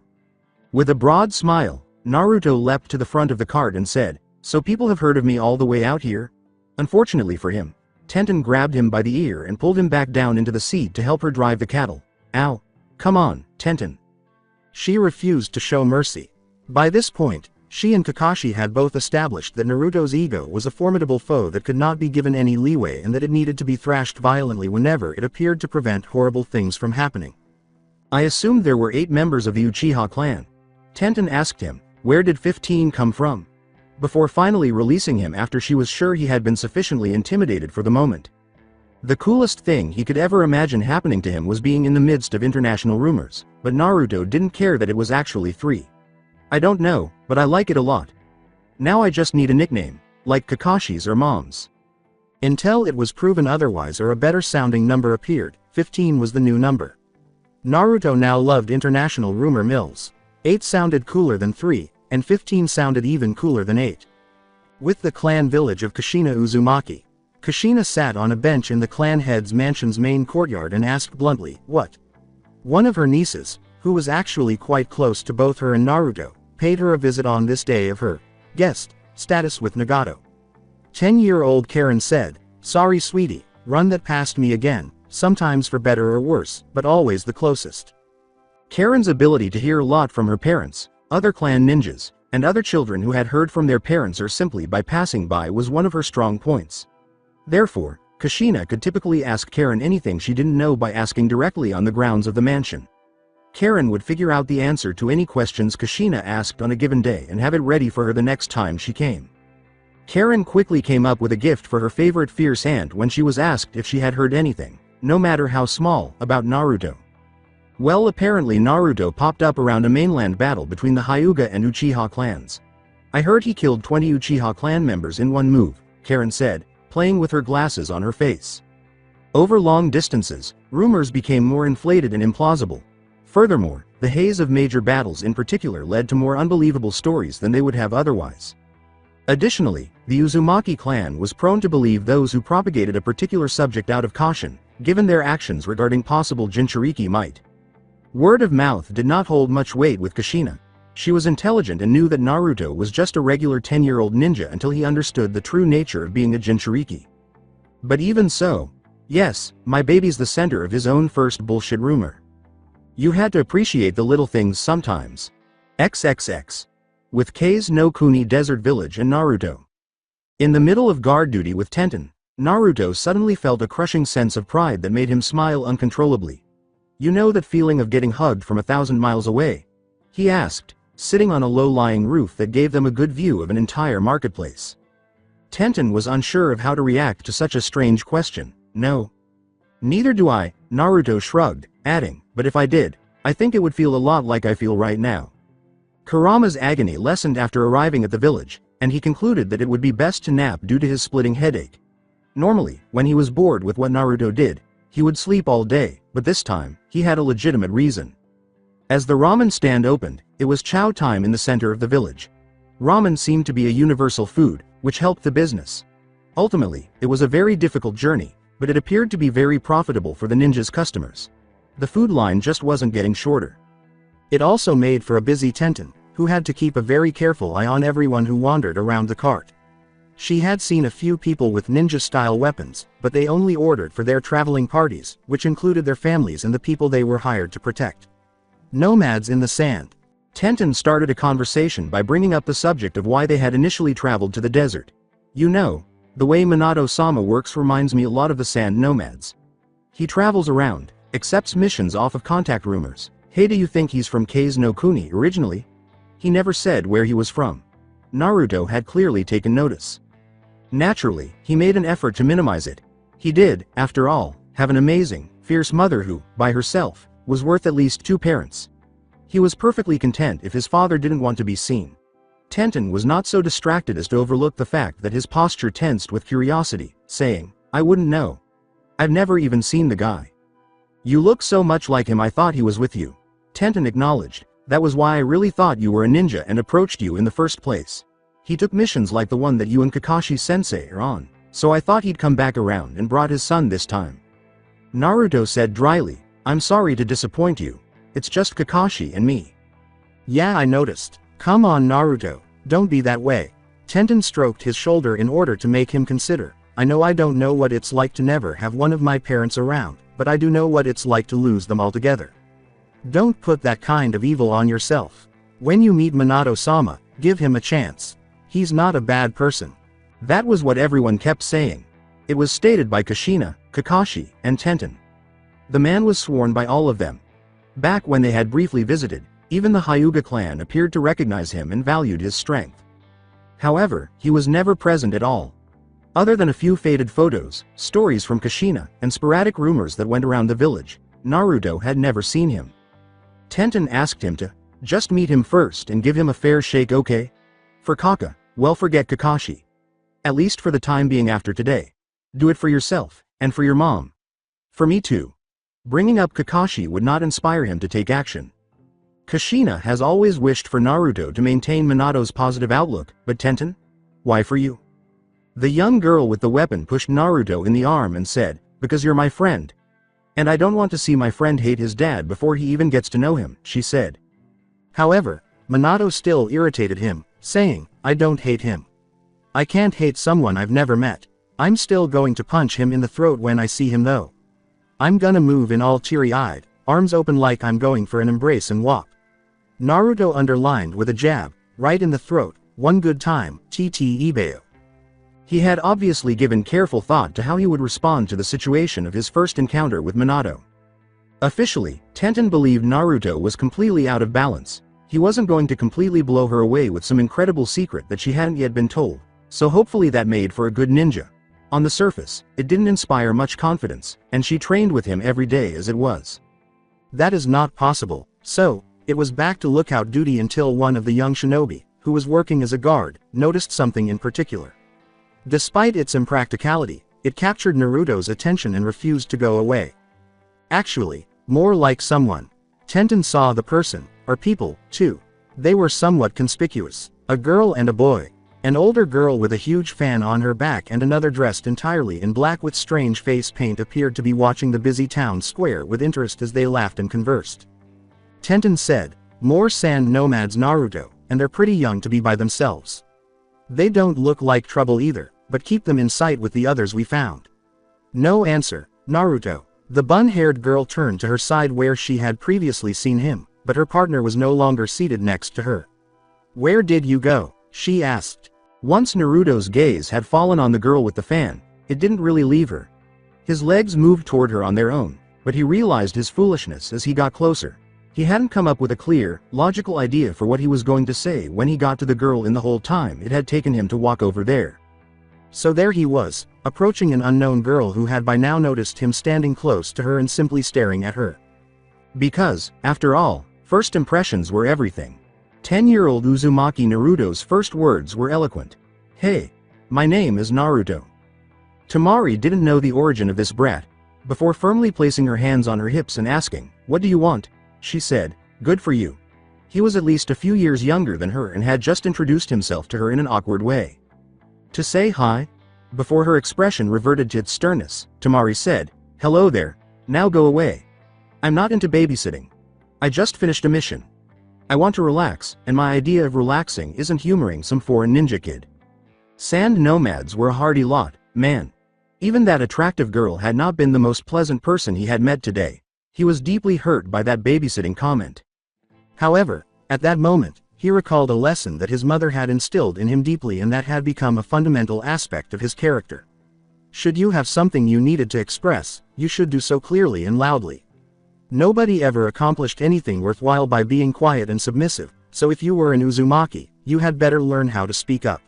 With a broad smile, Naruto leapt to the front of the cart and said, "So people have heard of me all the way out here?" Unfortunately for him, Tenten grabbed him by the ear and pulled him back down into the seat to help her drive the cattle. "Ow. Come on, Tenten." She refused to show mercy. By this point, she and Kakashi had both established that Naruto's ego was a formidable foe that could not be given any leeway and that it needed to be thrashed violently whenever it appeared to prevent horrible things from happening. "I assumed there were 8 members of the Uchiha clan." Tenten asked him, "Where did 15 come from?" Before finally releasing him after she was sure he had been sufficiently intimidated for the moment. The coolest thing he could ever imagine happening to him was being in the midst of international rumors, but Naruto didn't care that it was actually 3. "I don't know, but I like it a lot. Now I just need a nickname, like Kakashi's or Mom's." Until it was proven otherwise or a better sounding number appeared, 15 was the new number. Naruto now loved international rumor mills. 8 sounded cooler than 3, and 15 sounded even cooler than 8. With the clan village of Kushina Uzumaki, Kushina sat on a bench in the clan head's mansion's main courtyard and asked bluntly, "What?" One of her nieces, who was actually quite close to both her and Naruto, paid her a visit on this day of her guest status with Nagato. 10-year-old Karen said, "Sorry sweetie, run that past me again, sometimes for better or worse, but always the closest." Karen's ability to hear a lot from her parents, other clan ninjas, and other children who had heard from their parents or simply by passing by was one of her strong points. Therefore, Kushina could typically ask Karen anything she didn't know by asking directly on the grounds of the mansion. Karen would figure out the answer to any questions Kushina asked on a given day and have it ready for her the next time she came. Karen quickly came up with a gift for her favorite fierce aunt when she was asked if she had heard anything, no matter how small, about Naruto. Well, apparently Naruto popped up around a mainland battle between the Hyuga and Uchiha clans. "I heard he killed 20 Uchiha clan members in one move," Karen said, playing with her glasses on her face. Over long distances, rumors became more inflated and implausible. Furthermore, the haze of major battles in particular led to more unbelievable stories than they would have otherwise. Additionally, the Uzumaki clan was prone to believe those who propagated a particular subject out of caution, given their actions regarding possible Jinchuriki might. Word of mouth did not hold much weight with Kushina. She was intelligent and knew that Naruto was just a regular 10-year-old ninja until he understood the true nature of being a Jinchuriki. But even so, yes, my baby's the center of his own first bullshit rumor. You had to appreciate the little things sometimes. XXX. With Kei's no Kuni desert village and Naruto. In the middle of guard duty with Tenten, Naruto suddenly felt a crushing sense of pride that made him smile uncontrollably. You know that feeling of getting hugged from 1,000 miles away? He asked, sitting on a low-lying roof that gave them a good view of an entire marketplace. Tenten was unsure of how to react to such a strange question. No. Neither do I, Naruto shrugged, adding, but if I did, I think it would feel a lot like I feel right now. Kurama's agony lessened after arriving at the village, and he concluded that it would be best to nap due to his splitting headache. Normally, when he was bored with what Naruto did, he would sleep all day, but this time, he had a legitimate reason. As the ramen stand opened, it was chow time in the center of the village. Ramen seemed to be a universal food, which helped the business. Ultimately, it was a very difficult journey, but it appeared to be very profitable for the ninja's customers. The food line just wasn't getting shorter. It also made for a busy Tenten, who had to keep a very careful eye on everyone who wandered around the cart. She had seen a few people with ninja-style weapons, but they only ordered for their traveling parties, which included their families and the people they were hired to protect. Nomads in the sand. Tenten started a conversation by bringing up the subject of why they had initially traveled to the desert. You know, the way Minato-sama works reminds me a lot of the sand nomads. He travels around, accepts missions off of contact rumors. Hey, do you think he's from Kei's no Kuni originally? He never said where he was from. Naruto had clearly taken notice. Naturally, he made an effort to minimize it. He did, after all, have an amazing, fierce mother who, by herself, was worth at least 2 parents. He was perfectly content if his father didn't want to be seen. Tenten was not so distracted as to overlook the fact that his posture tensed with curiosity, saying, I wouldn't know. I've never even seen the guy. You look so much like him I thought he was with you. Tenten acknowledged, that was why I really thought you were a ninja and approached you in the first place. He took missions like the one that you and Kakashi-sensei are on, so I thought he'd come back around and brought his son this time. Naruto said dryly, I'm sorry to disappoint you. It's just Kakashi and me. Yeah, I noticed. Come on Naruto, don't be that way. Tenten stroked his shoulder in order to make him consider. I know I don't know what it's like to never have one of my parents around, but I do know what it's like to lose them altogether. Don't put that kind of evil on yourself. When you meet Minato-sama, give him a chance. He's not a bad person. That was what everyone kept saying. It was stated by Kushina, Kakashi, and Tenten. The man was sworn by all of them. Back when they had briefly visited, even the Hyuga clan appeared to recognize him and valued his strength. However, he was never present at all. Other than a few faded photos, stories from Kushina, and sporadic rumors that went around the village, Naruto had never seen him. Tenten asked him to just meet him first and give him a fair shake, okay? For Kaka, well, forget Kakashi. At least for the time being after today. Do it for yourself, and for your mom. For me too. Bringing up Kakashi would not inspire him to take action. Kushina has always wished for Naruto to maintain Minato's positive outlook, but Tenten? Why for you? The young girl with the weapon pushed Naruto in the arm and said, because you're my friend. And I don't want to see my friend hate his dad before he even gets to know him, she said. However, Minato still irritated him, saying, I don't hate him. I can't hate someone I've never met. I'm still going to punch him in the throat when I see him though. I'm gonna move in all teary-eyed, arms open like I'm going for an embrace and walk. Naruto underlined with a jab, right in the throat, one good time, TT Ibeo. He had obviously given careful thought to how he would respond to the situation of his first encounter with Minato. Officially, Tenten believed Naruto was completely out of balance. He wasn't going to completely blow her away with some incredible secret that she hadn't yet been told, so hopefully that made for a good ninja. On the surface, it didn't inspire much confidence, and she trained with him every day as it was. That is not possible, so, it was back to lookout duty until one of the young shinobi, who was working as a guard, noticed something in particular. Despite its impracticality, It captured Naruto's attention and refused to go away. Actually, more like someone. Tenten saw the person, or people, too. They were somewhat conspicuous. A girl and a boy. An older girl with a huge fan on her back and another dressed entirely in black with strange face paint appeared to be watching the busy town square with interest as they laughed and conversed. Tenten said, "More sand nomads Naruto, and they're pretty young to be by themselves. They don't look like trouble either, but keep them in sight with the others we found." No answer, Naruto. The bun-haired girl turned to her side where she had previously seen him, but her partner was no longer seated next to her. "Where did you go?" she asked. Once Naruto's gaze had fallen on the girl with the fan, it didn't really leave her. His legs moved toward her on their own, but he realized his foolishness as he got closer. He hadn't come up with a clear, logical idea for what he was going to say when he got to the girl in the whole time it had taken him to walk over there. So there he was, approaching an unknown girl who had by now noticed him standing close to her and simply staring at her. Because, after all, first impressions were everything. 10-year-old Uzumaki Naruto's first words were eloquent. "Hey. My name is Naruto." Temari didn't know the origin of this brat. Before firmly placing her hands on her hips and asking, "What do you want?" she said, "Good for you." He was at least a few years younger than her and had just introduced himself to her in an awkward way. "To say hi?" Before her expression reverted to its sternness, Temari said, "Hello there. Now go away. I'm not into babysitting. I just finished a mission. I want to relax, and my idea of relaxing isn't humoring some foreign ninja kid." Sand nomads were a hardy lot, man. Even that attractive girl had not been the most pleasant person he had met today. He was deeply hurt by that babysitting comment. However, at that moment, he recalled a lesson that his mother had instilled in him deeply and that had become a fundamental aspect of his character. Should you have something you needed to express, you should do so clearly and loudly. Nobody ever accomplished anything worthwhile by being quiet and submissive, so if you were an Uzumaki, you had better learn how to speak up.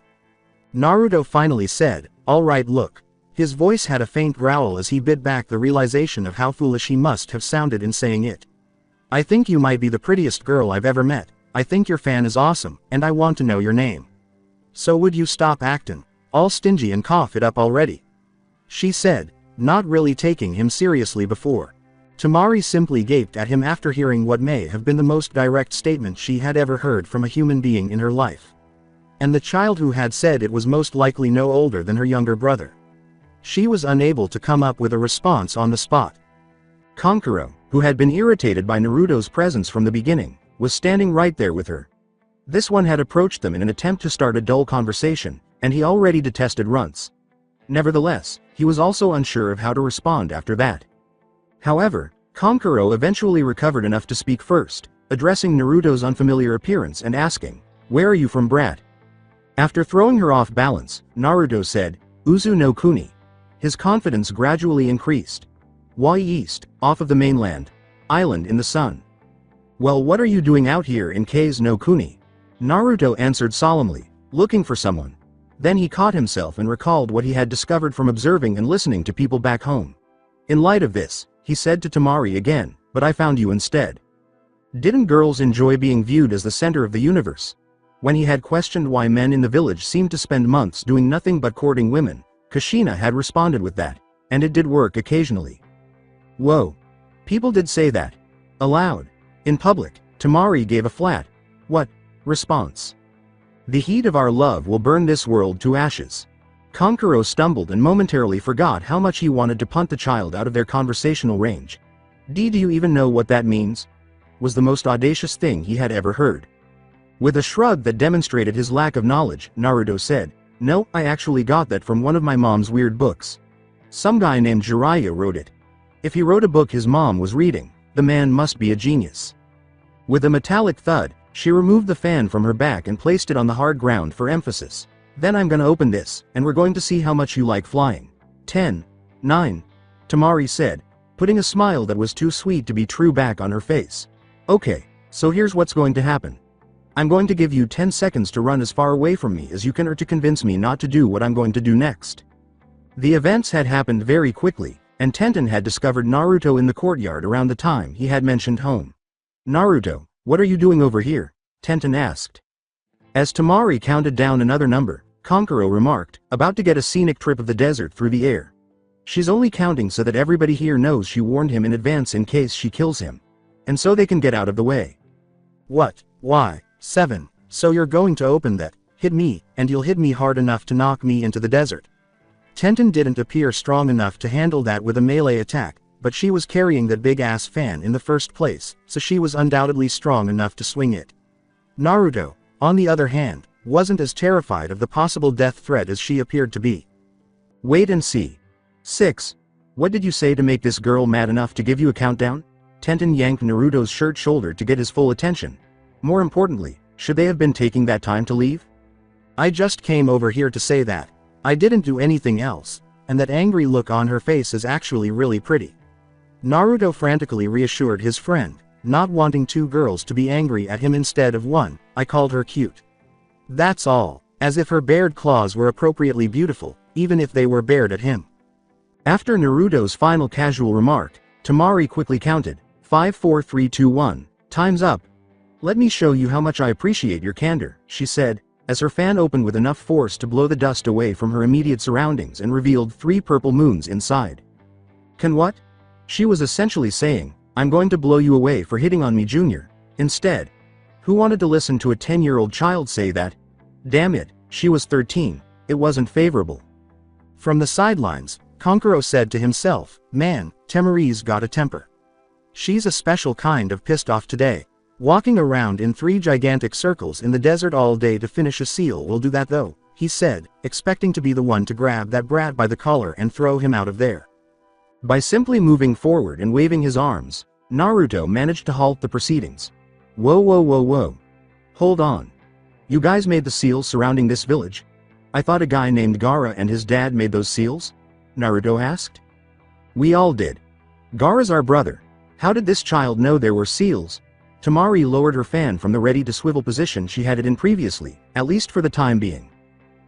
Naruto finally said, "All right, look." His voice had a faint growl as he bit back the realization of how foolish he must have sounded in saying it. "I think you might be the prettiest girl I've ever met. I think your fan is awesome, and I want to know your name. So would you stop actin' all stingy and cough it up already?" she said, not really taking him seriously before. Temari simply gaped at him after hearing what may have been the most direct statement she had ever heard from a human being in her life. And the child who had said it was most likely no older than her younger brother. She was unable to come up with a response on the spot. Kankuro, who had been irritated by Naruto's presence from the beginning, was standing right there with her. This one had approached them in an attempt to start a dull conversation, and he already detested runts. Nevertheless, he was also unsure of how to respond after that. However, Kankuro eventually recovered enough to speak first, addressing Naruto's unfamiliar appearance and asking, "Where are you from, brat?" After throwing her off balance, Naruto said, "Uzu no Kuni." His confidence gradually increased. "Why east, off of the mainland. Island in the sun." "Well, what are you doing out here in K's no Kuni?" Naruto answered solemnly, "Looking for someone." Then he caught himself and recalled what he had discovered from observing and listening to people back home. In light of this, he said to Temari again, "But I found you instead." Didn't girls enjoy being viewed as the center of the universe? When he had questioned why men in the village seemed to spend months doing nothing but courting women, Kushina had responded with that, and it did work occasionally. Whoa. People did say that. Aloud. In public, Temari gave a flat, "What?" response. "The heat of our love will burn this world to ashes." Kankuro stumbled and momentarily forgot how much he wanted to punt the child out of their conversational range. Do you even know what that means?" was the most audacious thing he had ever heard. With a shrug that demonstrated his lack of knowledge, Naruto said, "No, I actually got that from one of my mom's weird books. Some guy named Jiraiya wrote it. If he wrote a book his mom was reading, the man must be a genius." With a metallic thud, she removed the fan from her back and placed it on the hard ground for emphasis. "Then I'm gonna open this, and we're going to see how much you like flying." 10. 9. Temari said, putting a smile that was too sweet to be true back on her face. "Okay, so here's what's going to happen. I'm going to give you 10 seconds to run as far away from me as you can or to convince me not to do what I'm going to do next." The events had happened very quickly, and Tenten had discovered Naruto in the courtyard around the time he had mentioned home. "Naruto, what are you doing over here?" Tenten asked. As Temari counted down another number, Kankuro remarked, "About to get a scenic trip of the desert through the air. She's only counting so that everybody here knows she warned him in advance in case she kills him. And so they can get out of the way. What? Why? 7. So you're going to open that, hit me, and you'll hit me hard enough to knock me into the desert. Tenten didn't appear strong enough to handle that with a melee attack, but she was carrying that big-ass fan in the first place, so she was undoubtedly strong enough to swing it. Naruto, on the other hand, wasn't as terrified of the possible death threat as she appeared to be. Wait and see. 6. What did you say to make this girl mad enough to give you a countdown? Tenten yanked Naruto's shirt shoulder to get his full attention. More importantly, should they have been taking that time to leave? I just came over here to say that. I didn't do anything else, and that angry look on her face is actually really pretty. Naruto frantically reassured his friend, not wanting two girls to be angry at him instead of one. I called her cute. That's all, as if her bared claws were appropriately beautiful, even if they were bared at him. After Naruto's final casual remark, Temari quickly counted, 5 4 3 2 1, time's up. Let me show you how much I appreciate your candor, she said, as her fan opened with enough force to blow the dust away from her immediate surroundings and revealed 3 purple moons inside. Can what? She was essentially saying, I'm going to blow you away for hitting on me, Junior. Instead. Who wanted to listen to a 10-year-old child say that? Damn it, she was 13, it wasn't favorable. From the sidelines, Kankuro said to himself, man, Temari's got a temper. She's a special kind of pissed off today. Walking around in 3 gigantic circles in the desert all day to finish a seal will do that though, he said, expecting to be the one to grab that brat by the collar and throw him out of there. By simply moving forward and waving his arms, Naruto managed to halt the proceedings. Whoa whoa whoa whoa. Hold on. You guys made the seals surrounding this village? I thought a guy named Gaara and his dad made those seals? Naruto asked. We all did. Gaara's our brother. How did this child know there were seals? Temari lowered her fan from the ready-to-swivel position she had it in previously, at least for the time being.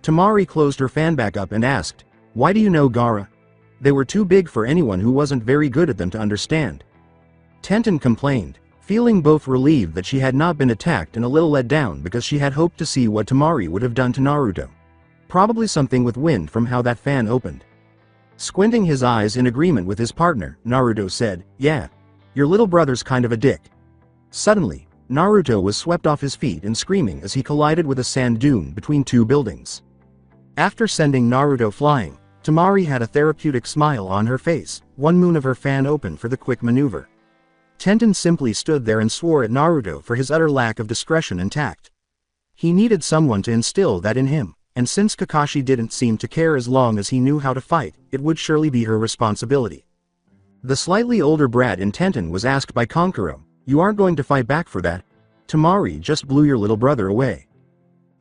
Temari closed her fan back up and asked, why do you know Gaara? They were too big for anyone who wasn't very good at them to understand. Tenten complained, feeling both relieved that she had not been attacked and a little let down because she had hoped to see what Temari would have done to Naruto. Probably something with wind from how that fan opened. Squinting his eyes in agreement with his partner, Naruto said, yeah. Your little brother's kind of a dick. Suddenly, Naruto was swept off his feet and screaming as he collided with a sand dune between 2 buildings. After sending Naruto flying, Temari had a therapeutic smile on her face, 1 moon of her fan open for the quick maneuver. Tenten simply stood there and swore at Naruto for his utter lack of discretion and tact. He needed someone to instill that in him, and since Kakashi didn't seem to care as long as he knew how to fight, it would surely be her responsibility. The slightly older brat in Tenten was asked by Kankuro, you aren't going to fight back for that? Temari just blew your little brother away.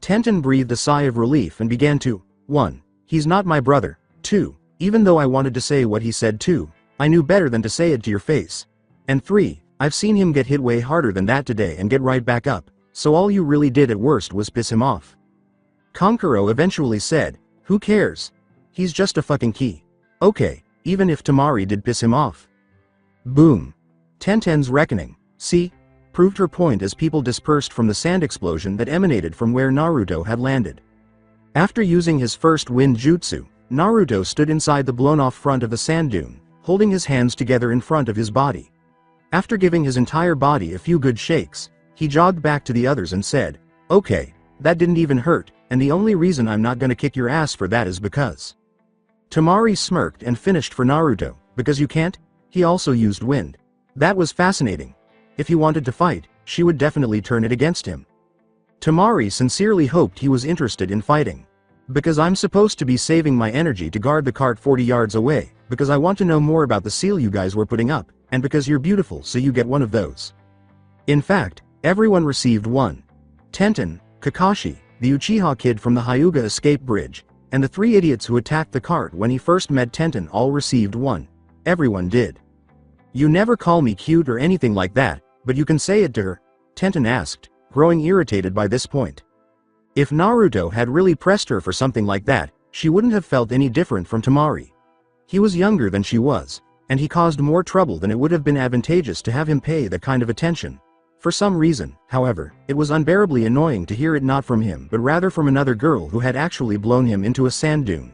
Tenten breathed a sigh of relief and began to, 1. He's not my brother. 2. Even though I wanted to say what he said too, I knew better than to say it to your face. And 3. I've seen him get hit way harder than that today and get right back up, so all you really did at worst was piss him off. Kankuro eventually said, who cares? He's just a fucking key. Okay, even if Temari did piss him off. Boom. Tenten's reckoning, see? Proved her point as people dispersed from the sand explosion that emanated from where Naruto had landed. After using his first wind jutsu, Naruto stood inside the blown-off front of the sand dune, holding his hands together in front of his body. After giving his entire body a few good shakes, he jogged back to the others and said, okay, that didn't even hurt, and the only reason I'm not gonna kick your ass for that is because. Temari smirked and finished for Naruto, because you can't? He also used wind. That was fascinating. If he wanted to fight, she would definitely turn it against him. Temari sincerely hoped he was interested in fighting. Because I'm supposed to be saving my energy to guard the cart 40 yards away, because I want to know more about the seal you guys were putting up, and because you're beautiful so you get one of those. In fact, everyone received one. Tenten, Kakashi, the Uchiha kid from the Hyuga escape bridge, and the 3 idiots who attacked the cart when he first met Tenten all received one. Everyone did. You never call me cute or anything like that, but you can say it to her, Tenten asked, growing irritated by this point. If Naruto had really pressed her for something like that, she wouldn't have felt any different from Temari. He was younger than she was, and he caused more trouble than it would have been advantageous to have him pay that kind of attention. For some reason, however, it was unbearably annoying to hear it not from him but rather from another girl who had actually blown him into a sand dune.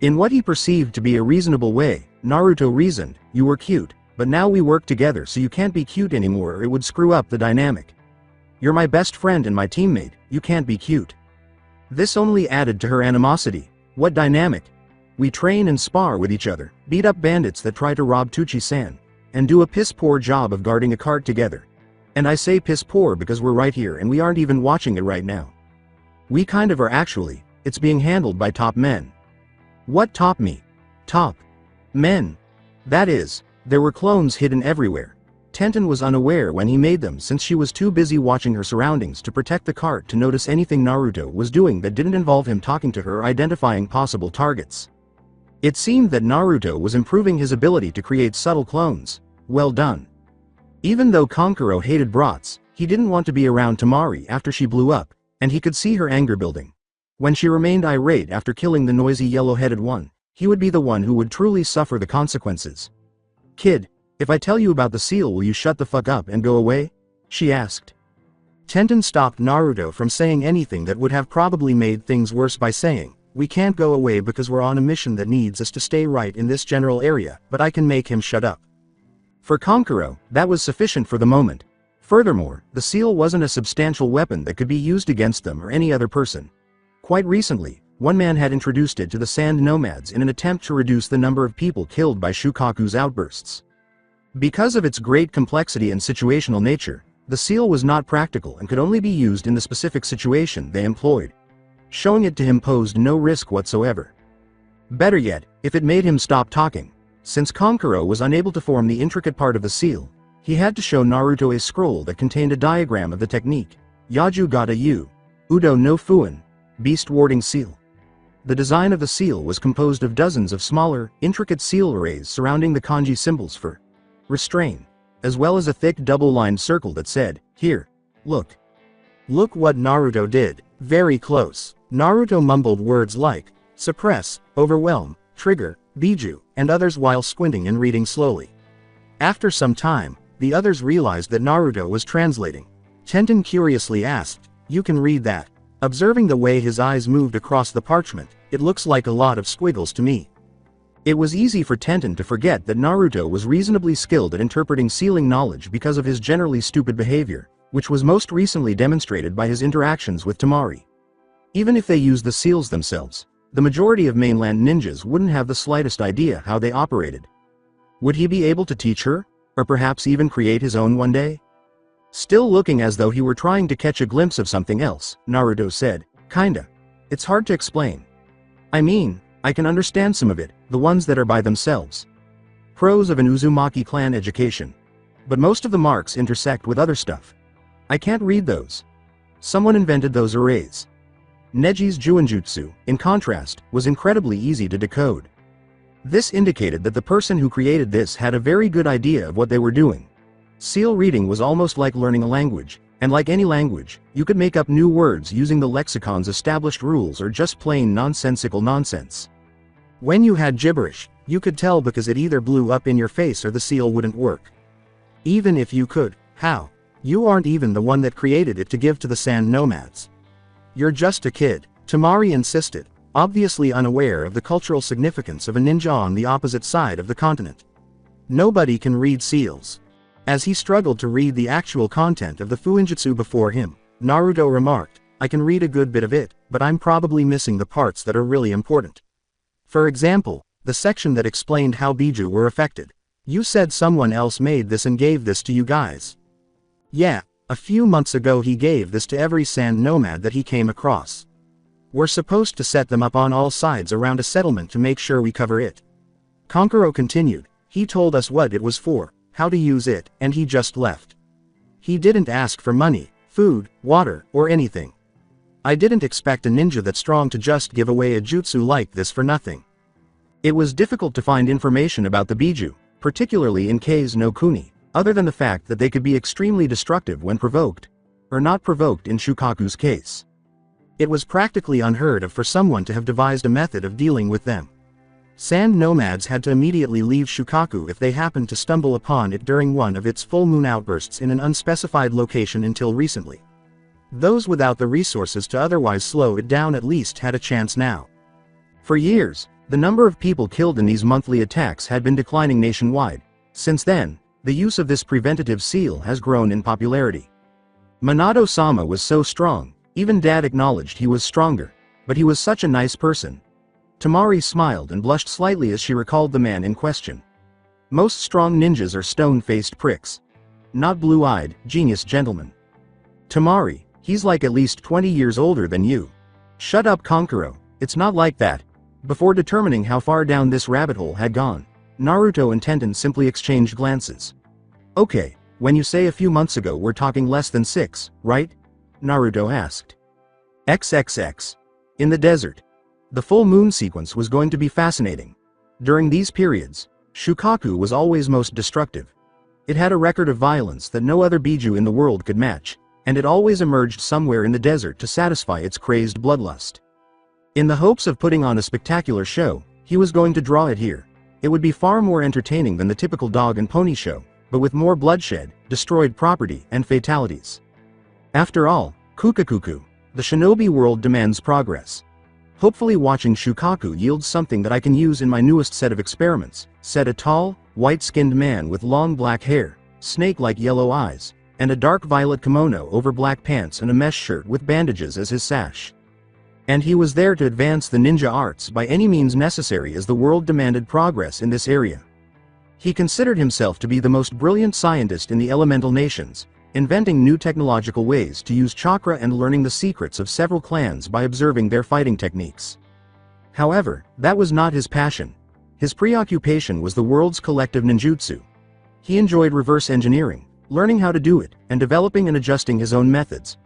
In what he perceived to be a reasonable way, Naruto reasoned, "You were cute, but now we work together so you can't be cute anymore or it would screw up the dynamic. You're my best friend and my teammate, you can't be cute." This only added to her animosity. What dynamic? We train and spar with each other, beat up bandits that try to rob Tucci-san, and do a piss-poor job of guarding a cart together. And I say piss-poor because we're right here and we aren't even watching it right now. We kind of are actually, it's being handled by top men. What top me? Top men. That is, there were clones hidden everywhere. Tenten was unaware when he made them since she was too busy watching her surroundings to protect the cart to notice anything Naruto was doing that didn't involve him talking to her or identifying possible targets. It seemed that Naruto was improving his ability to create subtle clones. Well done. Even though Kankuro hated brats, he didn't want to be around Temari after she blew up, and he could see her anger building. When she remained irate after killing the noisy yellow-headed one, he would be the one who would truly suffer the consequences. "Kid, if I tell you about the seal will you shut the fuck up and go away?" she asked. Tenten stopped Naruto from saying anything that would have probably made things worse by saying, "We can't go away because we're on a mission that needs us to stay right in this general area, but I can make him shut up." For Kankuro, that was sufficient for the moment. Furthermore, the seal wasn't a substantial weapon that could be used against them or any other person. Quite recently, one man had introduced it to the Sand Nomads in an attempt to reduce the number of people killed by Shukaku's outbursts. Because of its great complexity and situational nature, the seal was not practical and could only be used in the specific situation they employed. Showing it to him posed no risk whatsoever. Better yet, if it made him stop talking. Since Kankuro was unable to form the intricate part of the seal, he had to show Naruto a scroll that contained a diagram of the technique, Yaju Gata Yu, Udo no Fuin, Beast Warding Seal. The design of the seal was composed of dozens of smaller, intricate seal arrays surrounding the kanji symbols for restrain, as well as a thick double-lined circle that said, "Here, look." Look what Naruto did. Very close. Naruto mumbled words like suppress, overwhelm, trigger, biju, and others while squinting and reading slowly. After some time, the others realized that Naruto was translating. Tenten curiously asked, "You can read that?" Observing the way his eyes moved across the parchment, "It looks like a lot of squiggles to me." It was easy for Tenten to forget that Naruto was reasonably skilled at interpreting sealing knowledge because of his generally stupid behavior, which was most recently demonstrated by his interactions with Temari. Even if they used the seals themselves, the majority of mainland ninjas wouldn't have the slightest idea how they operated. Would he be able to teach her, or perhaps even create his own one day? Still looking as though he were trying to catch a glimpse of something else, Naruto said, "Kinda. It's hard to explain. I mean, I can understand some of it, the ones that are by themselves. Pros of an Uzumaki clan education. But most of the marks intersect with other stuff. I can't read those. Someone invented those arrays." Neji's Juinjutsu, in contrast, was incredibly easy to decode. This indicated that the person who created this had a very good idea of what they were doing. Seal reading was almost like learning a language, and like any language, you could make up new words using the lexicon's established rules or just plain nonsensical nonsense. When you had gibberish, you could tell because it either blew up in your face or the seal wouldn't work. Even if you could, how? You aren't even the one that created it to give to the Sand Nomads. You're just a kid, Temari insisted, obviously unaware of the cultural significance of a ninja on the opposite side of the continent. Nobody can read seals. As he struggled to read the actual content of the Fuinjutsu before him, Naruto remarked, "I can read a good bit of it, but I'm probably missing the parts that are really important. For example, the section that explained how biju were affected. You said someone else made this and gave this to you guys." "Yeah, a few months ago he gave this to every sand nomad that he came across. We're supposed to set them up on all sides around a settlement to make sure we cover it." Kankuro continued, "He told us what it was for, how to use it, and he just left. He didn't ask for money, food, water, or anything. I didn't expect a ninja that strong to just give away a jutsu like this for nothing." It was difficult to find information about the biju, particularly in Kei's no Kuni, other than the fact that they could be extremely destructive when provoked, or not provoked in Shukaku's case. It was practically unheard of for someone to have devised a method of dealing with them. Sand nomads had to immediately leave Shukaku if they happened to stumble upon it during one of its full moon outbursts in an unspecified location until recently. Those without the resources to otherwise slow it down at least had a chance now. For years, The number of people killed in these monthly attacks had been declining nationwide. Since then, the use of this preventative seal has grown in popularity. Minato-sama was so strong, even Dad acknowledged he was stronger, but he was such a nice person. Tamari smiled and blushed slightly as she recalled the man in question. Most strong ninjas are stone-faced pricks. Not blue-eyed, genius gentlemen. Tamari, he's like at least 20 years older than you. Shut up, Konkuro, it's not like that. Before determining how far down this rabbit hole had gone, Naruto and Tenten simply exchanged glances. Okay, when you say a few months ago we're talking less than 6, right? Naruto asked. XXX. In the desert. The full moon sequence was going to be fascinating. During these periods, Shukaku was always most destructive. It had a record of violence that no other Biju in the world could match, and it always emerged somewhere in the desert to satisfy its crazed bloodlust. In the hopes of putting on a spectacular show, he was going to draw it here. It would be far more entertaining than the typical dog and pony show, but with more bloodshed, destroyed property, and fatalities. After all, Kukakuku, the shinobi world demands progress. Hopefully watching Shukaku yields something that I can use in my newest set of experiments, said a tall, white-skinned man with long black hair, snake-like yellow eyes, and a dark violet kimono over black pants and a mesh shirt with bandages as his sash. And he was there to advance the ninja arts by any means necessary as the world demanded progress in this area. He considered himself to be the most brilliant scientist in the elemental nations, inventing new technological ways to use chakra and learning the secrets of several clans by observing their fighting techniques. However, that was not his passion. His preoccupation was the world's collective ninjutsu. He enjoyed reverse engineering, learning how to do it, and developing and adjusting his own methods.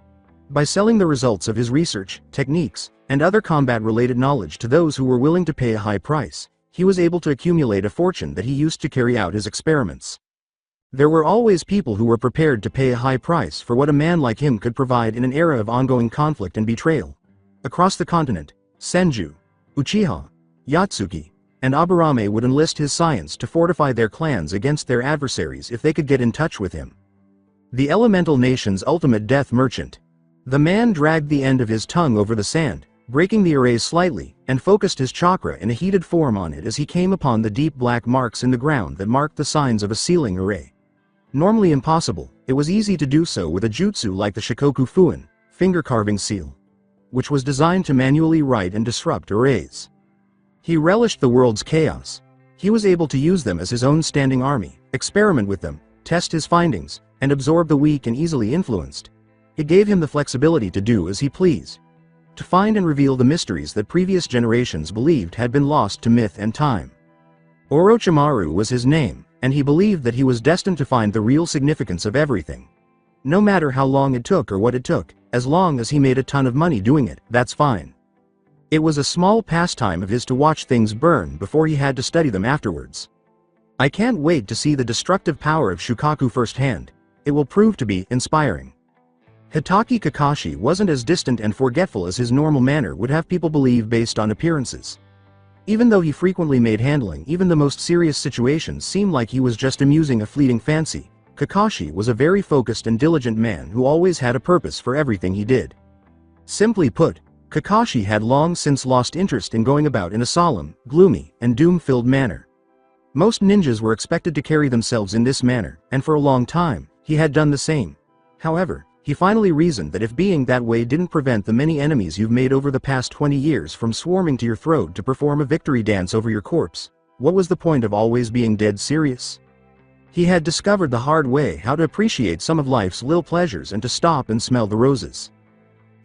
By selling the results of his research, techniques, and other combat-related knowledge to those who were willing to pay a high price, he was able to accumulate a fortune that he used to carry out his experiments. There were always people who were prepared to pay a high price for what a man like him could provide in an era of ongoing conflict and betrayal. Across the continent, Senju, Uchiha, Yatsuki, and Aburame would enlist his science to fortify their clans against their adversaries if they could get in touch with him. The elemental nation's ultimate death merchant. The man dragged the end of his tongue over the sand, breaking the array slightly, and focused his chakra in a heated form on it as he came upon the deep black marks in the ground that marked the signs of a sealing array. Normally impossible, it was easy to do so with a jutsu like the Shikoku Fuin, finger-carving seal, which was designed to manually write and disrupt arrays. He relished the world's chaos. He was able to use them as his own standing army, experiment with them, test his findings, and absorb the weak and easily influenced. It gave him the flexibility to do as he pleased, to find and reveal the mysteries that previous generations believed had been lost to myth and time. Orochimaru was his name, and he believed that he was destined to find the real significance of everything. No matter how long it took or what it took, as long as he made a ton of money doing it, that's fine. It was a small pastime of his to watch things burn before he had to study them afterwards. I can't wait to see the destructive power of Shukaku firsthand. It will prove to be inspiring. Hitaki Kakashi wasn't as distant and forgetful as his normal manner would have people believe based on appearances. Even though he frequently made handling even the most serious situations seem like he was just amusing a fleeting fancy, Kakashi was a very focused and diligent man who always had a purpose for everything he did. Simply put, Kakashi had long since lost interest in going about in a solemn, gloomy, and doom-filled manner. Most ninjas were expected to carry themselves in this manner, and for a long time, he had done the same. However, he finally reasoned that if being that way didn't prevent the many enemies you've made over the past 20 years from swarming to your throat to perform a victory dance over your corpse, what was the point of always being dead serious? He had discovered the hard way how to appreciate some of life's little pleasures and to stop and smell the roses.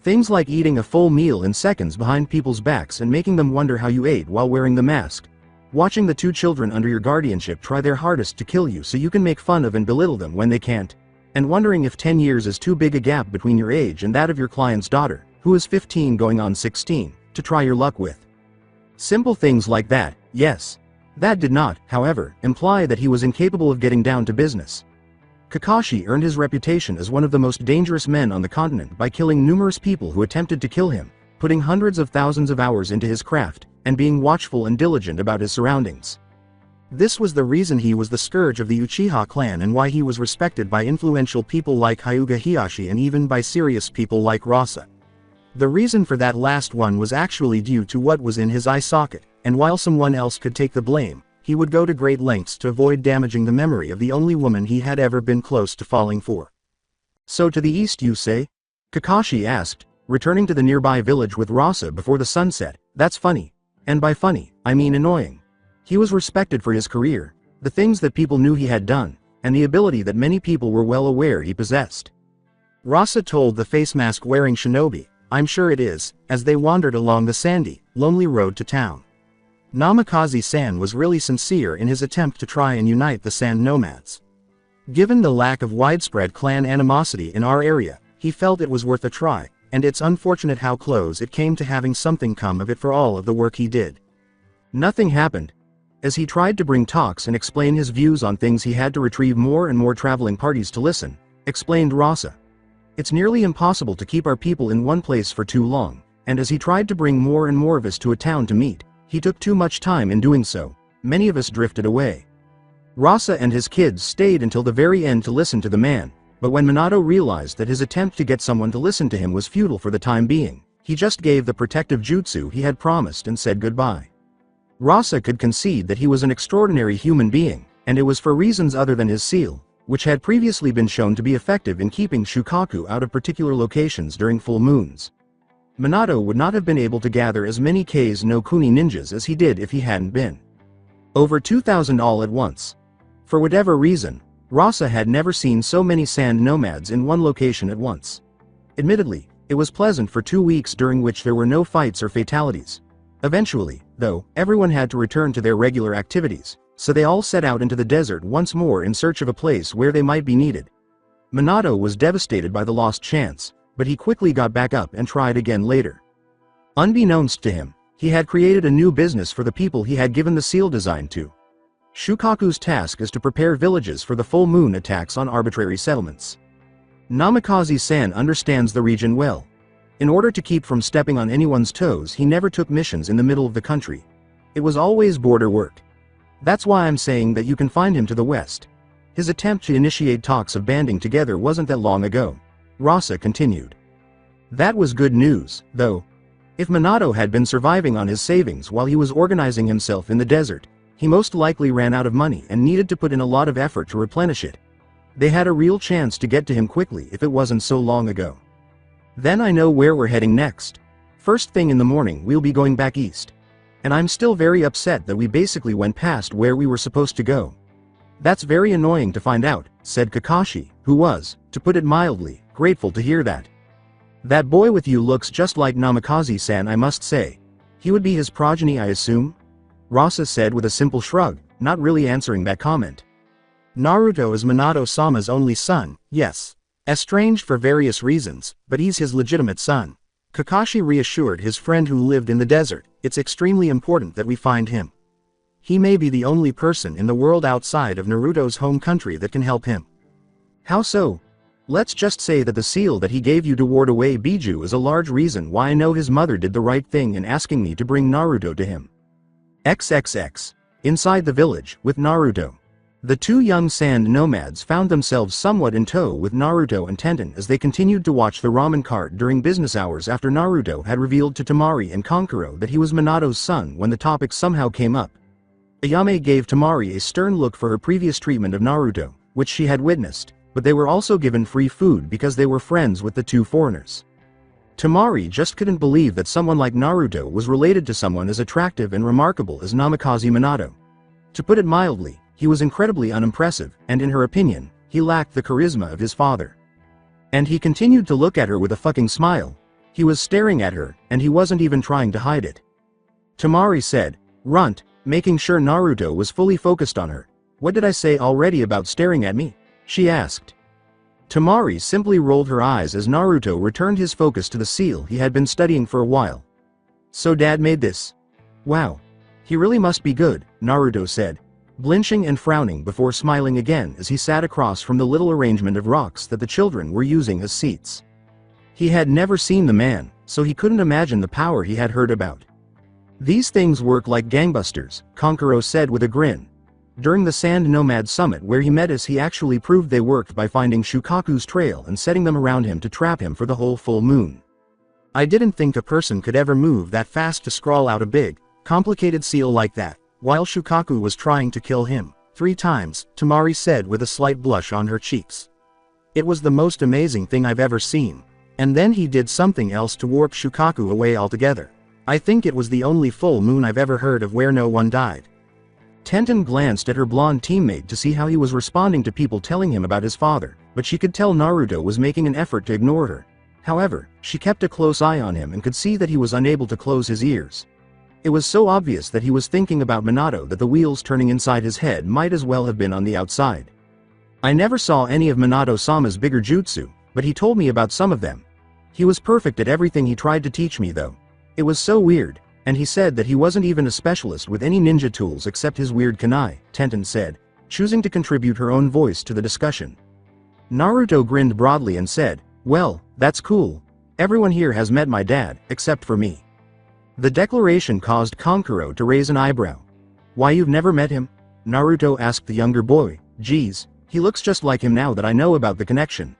Things like eating a full meal in seconds behind people's backs and making them wonder how you ate while wearing the mask. Watching the 2 children under your guardianship try their hardest to kill you so you can make fun of and belittle them when they can't. And wondering if 10 years is too big a gap between your age and that of your client's daughter, who is 15 going on 16, to try your luck with. Simple things like that, yes. That did not, however, imply that he was incapable of getting down to business. Kakashi earned his reputation as one of the most dangerous men on the continent by killing numerous people who attempted to kill him, putting hundreds of thousands of hours into his craft, and being watchful and diligent about his surroundings. This was the reason he was the scourge of the Uchiha clan and why he was respected by influential people like Hyuga Hiashi and even by serious people like Rasa. The reason for that last one was actually due to what was in his eye socket, and while someone else could take the blame, he would go to great lengths to avoid damaging the memory of the only woman he had ever been close to falling for. So to the east you say? Kakashi asked, returning to the nearby village with Rasa before the sunset. That's funny. And by funny, I mean annoying. He was respected for his career, the things that people knew he had done, and the ability that many people were well aware he possessed. Rasa told the face mask wearing shinobi, I'm sure it is, as they wandered along the sandy, lonely road to town. Namikaze-san was really sincere in his attempt to try and unite the sand nomads. Given the lack of widespread clan animosity in our area, he felt it was worth a try, and it's unfortunate how close it came to having something come of it for all of the work he did. Nothing happened. As he tried to bring talks and explain his views on things, he had to retrieve more and more traveling parties to listen, explained Rasa. It's nearly impossible to keep our people in one place for too long, and as he tried to bring more and more of us to a town to meet, he took too much time in doing so. Many of us drifted away. Rasa and his kids stayed until the very end to listen to the man, but when Minato realized that his attempt to get someone to listen to him was futile for the time being, he just gave the protective jutsu he had promised and said goodbye. Rasa could concede that he was an extraordinary human being, and it was for reasons other than his seal, which had previously been shown to be effective in keeping Shukaku out of particular locations during full moons. Minato would not have been able to gather as many K's no Kuni ninjas as he did if he hadn't been. Over 2,000 all at once. For whatever reason, Rasa had never seen so many sand nomads in one location at once. Admittedly, it was pleasant for 2 weeks during which there were no fights or fatalities. Eventually, though, everyone had to return to their regular activities, so they all set out into the desert once more in search of a place where they might be needed. Minato was devastated by the lost chance, but he quickly got back up and tried again later. Unbeknownst to him, he had created a new business for the people he had given the seal design to. Shukaku's task is to prepare villages for the full moon attacks on arbitrary settlements. Namikaze-san understands the region well. In order to keep from stepping on anyone's toes, he never took missions in the middle of the country. It was always border work. That's why I'm saying that you can find him to the west. His attempt to initiate talks of banding together wasn't that long ago. Rasa continued. That was good news, though. If Minato had been surviving on his savings while he was organizing himself in the desert, he most likely ran out of money and needed to put in a lot of effort to replenish it. They had a real chance to get to him quickly if it wasn't so long ago. Then I know where we're heading next. First thing in the morning we'll be going back east. And I'm still very upset that we basically went past where we were supposed to go. That's very annoying to find out, said Kakashi, who was, to put it mildly, grateful to hear that. That boy with you looks just like Namikaze-san, I must say. He would be his progeny, I assume? Rasa said with a simple shrug, not really answering that comment. Naruto is Minato-sama's only son, yes. Estranged for various reasons, but he's his legitimate son. Kakashi reassured his friend who lived in the desert, it's extremely important that we find him. He may be the only person in the world outside of Naruto's home country that can help him. How so? Let's just say that the seal that he gave you to ward away Biju is a large reason why I know his mother did the right thing in asking me to bring Naruto to him. XXX. Inside the village, with Naruto. The two young sand nomads found themselves somewhat in tow with Naruto and Tenten as they continued to watch the ramen cart during business hours after Naruto had revealed to Temari and Kankuro that he was Minato's son when the topic somehow came up. Ayame gave Temari a stern look for her previous treatment of Naruto, which she had witnessed, but they were also given free food because they were friends with the two foreigners. Temari just couldn't believe that someone like Naruto was related to someone as attractive and remarkable as Namikaze Minato. To put it mildly, he was incredibly unimpressive, and in her opinion, he lacked the charisma of his father. And he continued to look at her with a fucking smile. He was staring at her, and he wasn't even trying to hide it. Temari said, "Runt," making sure Naruto was fully focused on her. "What did I say already about staring at me?" she asked. Temari simply rolled her eyes as Naruto returned his focus to the seal he had been studying for a while. "So Dad made this? Wow. He really must be good," Naruto said, blinching and frowning before smiling again as he sat across from the little arrangement of rocks that the children were using as seats. He had never seen the man, so he couldn't imagine the power he had heard about. "These things work like gangbusters," Kankuro said with a grin. During the Sand Nomad Summit where he met us, he actually proved they worked by finding Shukaku's trail and setting them around him to trap him for the whole full moon. I didn't think a person could ever move that fast to scrawl out a big, complicated seal like that, while Shukaku was trying to kill him. 3 times, Tamari said with a slight blush on her cheeks. It was the most amazing thing I've ever seen. And then he did something else to warp Shukaku away altogether. I think it was the only full moon I've ever heard of where no one died. Tenten glanced at her blonde teammate to see how he was responding to people telling him about his father, but she could tell Naruto was making an effort to ignore her. However, she kept a close eye on him and could see that he was unable to close his ears. It was so obvious that he was thinking about Minato that the wheels turning inside his head might as well have been on the outside. I never saw any of Minato-sama's bigger jutsu, but he told me about some of them. He was perfect at everything he tried to teach me though. It was so weird, and he said that he wasn't even a specialist with any ninja tools except his weird kunai, Tenten said, choosing to contribute her own voice to the discussion. Naruto grinned broadly and said, "Well, that's cool. Everyone here has met my dad, except for me." The declaration caused Kankuro to raise an eyebrow. "Why, you've never met him?" Naruto asked the younger boy. "Geez, he looks just like him now that I know about the connection."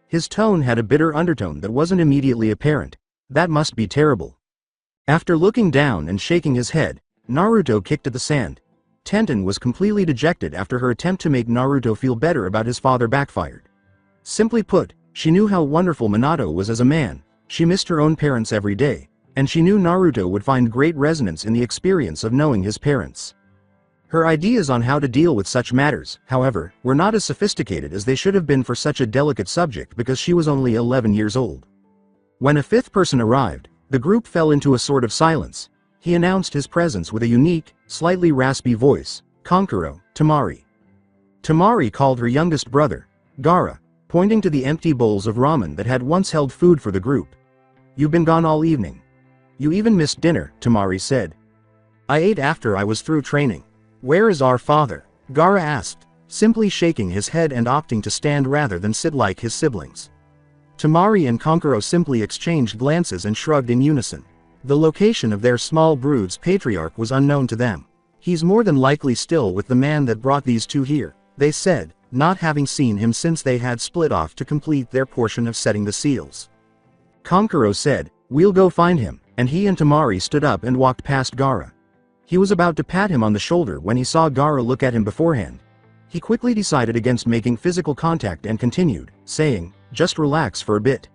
His tone had a bitter undertone that wasn't immediately apparent. That must be terrible. After looking down and shaking his head, Naruto kicked at the sand. Tenten was completely dejected after her attempt to make Naruto feel better about his father backfired. Simply put, she knew how wonderful Minato was as a man, she missed her own parents every day, and she knew Naruto would find great resonance in the experience of knowing his parents. Her ideas on how to deal with such matters, however, were not as sophisticated as they should have been for such a delicate subject because she was only 11 years old. When a 5th person arrived, the group fell into a sort of silence. He announced his presence with a unique, slightly raspy voice, "Kankuro, Tamari." Tamari called her youngest brother, Gaara, pointing to the empty bowls of ramen that had once held food for the group. "You've been gone all evening. You even missed dinner," Tamari said. "I ate after I was through training." "Where is our father?" Gaara asked, simply shaking his head and opting to stand rather than sit like his siblings. Tamari and Kankuro simply exchanged glances and shrugged in unison. The location of their small brood's patriarch was unknown to them. "He's more than likely still with the man that brought these two here," they said, not having seen him since they had split off to complete their portion of setting the seals. Kankuro said, "We'll go find him," and he and Tamari stood up and walked past Gaara. He was about to pat him on the shoulder when he saw Gaara look at him beforehand. He quickly decided against making physical contact and continued, saying, "Just relax for a bit."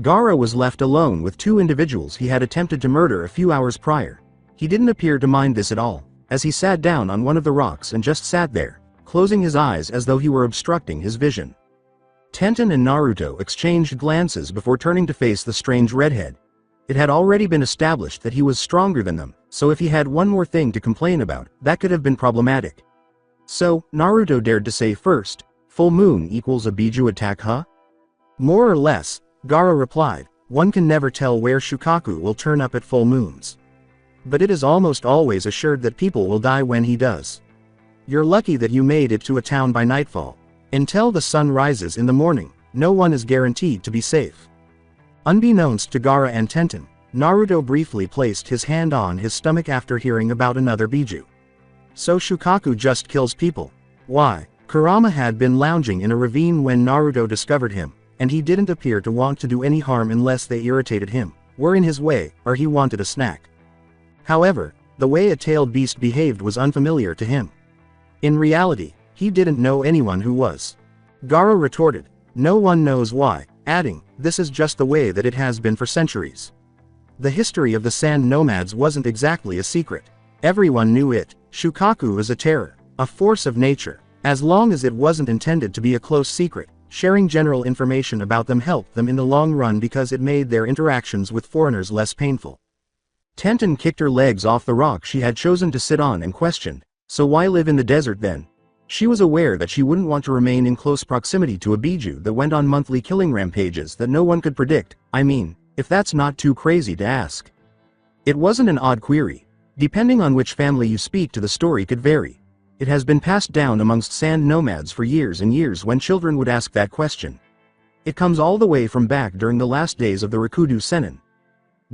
Gaara was left alone with 2 individuals he had attempted to murder a few hours prior. He didn't appear to mind this at all, as he sat down on one of the rocks and just sat there, closing his eyes as though he were obstructing his vision. Tenten and Naruto exchanged glances before turning to face the strange redhead. It had already been established that he was stronger than them, so if he had one more thing to complain about, that could have been problematic. So, Naruto dared to say first, "Full moon equals a Biju attack, huh?" "More or less," Gaara replied. "One can never tell where Shukaku will turn up at full moons. But it is almost always assured that people will die when he does. You're lucky that you made it to a town by nightfall. Until the sun rises in the morning, no one is guaranteed to be safe." Unbeknownst to Gaara and Tenten, Naruto briefly placed his hand on his stomach after hearing about another Biju. "So Shukaku just kills people? Why?" Kurama had been lounging in a ravine when Naruto discovered him, and he didn't appear to want to do any harm unless they irritated him, were in his way, or he wanted a snack. However, the way a tailed beast behaved was unfamiliar to him. In reality, he didn't know anyone who was. Gaara retorted, "No one knows why," adding, "This is just the way that it has been for centuries." The history of the sand nomads wasn't exactly a secret. Everyone knew it. Shukaku is a terror, a force of nature. As long as it wasn't intended to be a close secret, sharing general information about them helped them in the long run because it made their interactions with foreigners less painful. Tenten kicked her legs off the rock she had chosen to sit on and questioned, "So why live in the desert then?" She was aware that she wouldn't want to remain in close proximity to a Biju that went on monthly killing rampages that no one could predict. I mean, if that's not too crazy to ask. It wasn't an odd query. Depending on which family you speak to, the story could vary. It has been passed down amongst sand nomads for years and years when children would ask that question. It comes all the way from back during the last days of the Rikudo Sennin.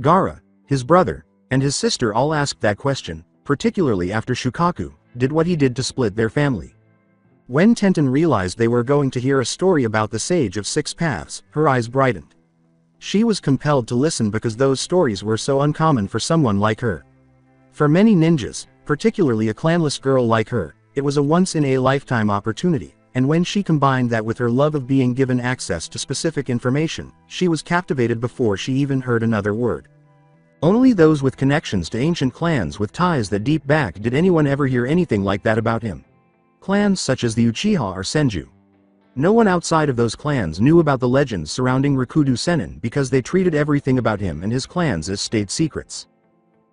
Gaara, his brother, and his sister all asked that question, particularly after Shukaku did what he did to split their family. When Tenten realized they were going to hear a story about the Sage of Six Paths, her eyes brightened. She was compelled to listen because those stories were so uncommon for someone like her. For many ninjas, particularly a clanless girl like her, it was a once-in-a-lifetime opportunity, and when she combined that with her love of being given access to specific information, she was captivated before she even heard another word. Only those with connections to ancient clans with ties that deep back did anyone ever hear anything like that about him. Clans such as the Uchiha or Senju. No one outside of those clans knew about the legends surrounding Rikudo Sennin because they treated everything about him and his clans as state secrets.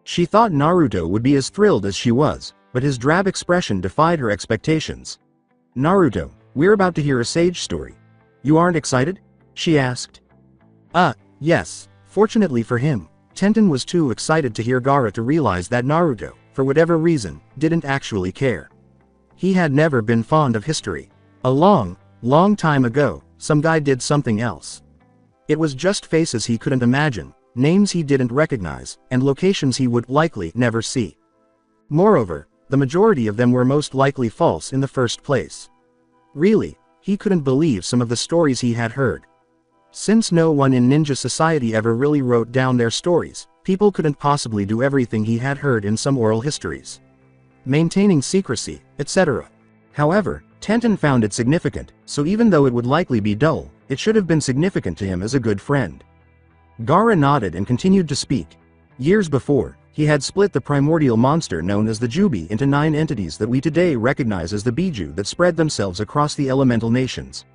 She thought Naruto would be as thrilled as she was, but his drab expression defied her expectations. "Naruto, we're about to hear a sage story. You aren't excited?" she asked. Yes. Fortunately for him, Tenten was too excited to hear Gaara to realize that Naruto, for whatever reason, didn't actually care. He had never been fond of history. A long time ago, some guy did something else. It was just faces he couldn't imagine, names he didn't recognize, and locations he would likely never see. Moreover, the majority of them were most likely false in the first place. Really, he couldn't believe some of the stories he had heard. Since no one in ninja society ever really wrote down their stories, people couldn't possibly do everything he had heard in some oral histories. Maintaining secrecy, etc. However, Tenten found it significant, so even though it would likely be dull, it should have been significant to him as a good friend. Gaara nodded and continued to speak. Years before, he had split the primordial monster known as the Jubi into 9 entities that we today recognize as the Biju that spread themselves across the elemental nations.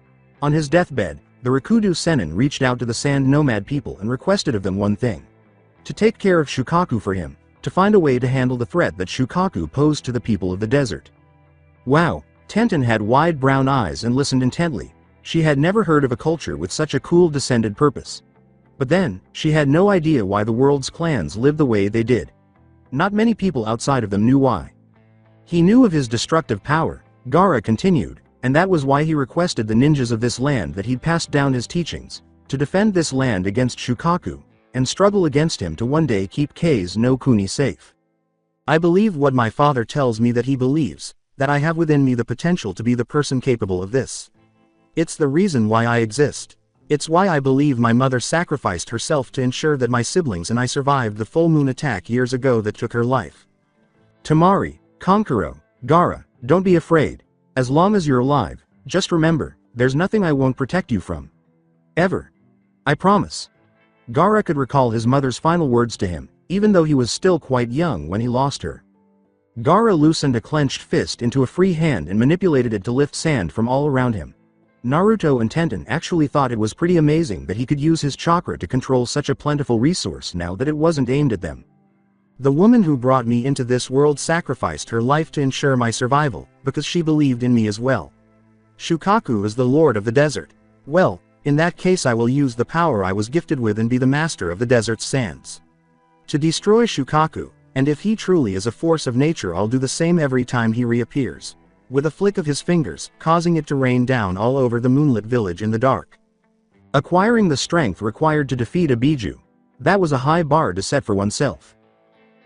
On his deathbed, the Rikudo Sennin reached out to the Sand Nomad people and requested of them one thing. To take care of Shukaku for him, to find a way to handle the threat that Shukaku posed to the people of the desert. Wow, Tenten had wide brown eyes and listened intently. She had never heard of a culture with such a cool descended purpose. But then, she had no idea why the world's clans lived the way they did. Not many people outside of them knew why. He knew of his destructive power, Gaara continued, and that was why he requested the ninjas of this land that he'd passed down his teachings, to defend this land against Shukaku, and struggle against him to one day keep Kei's no Kuni safe. I believe what my father tells me that he believes, that I have within me the potential to be the person capable of this. It's the reason why I exist. It's why I believe my mother sacrificed herself to ensure that my siblings and I survived the full moon attack years ago that took her life. Tamari, Kankuro, Gaara, don't be afraid. As long as you're alive, just remember, there's nothing I won't protect you from. Ever. I promise. Gaara could recall his mother's final words to him, even though he was still quite young when he lost her. Gaara loosened a clenched fist into a free hand and manipulated it to lift sand from all around him. Naruto and Tenten actually thought it was pretty amazing that he could use his chakra to control such a plentiful resource now that it wasn't aimed at them. The woman who brought me into this world sacrificed her life to ensure my survival, because she believed in me as well. Shukaku is the lord of the desert. Well, in that case I will use the power I was gifted with and be the master of the desert's sands. To destroy Shukaku, and if he truly is a force of nature I'll do the same every time he reappears. With a flick of his fingers, causing it to rain down all over the moonlit village in the dark. Acquiring the strength required to defeat a Biju. That was a high bar to set for oneself.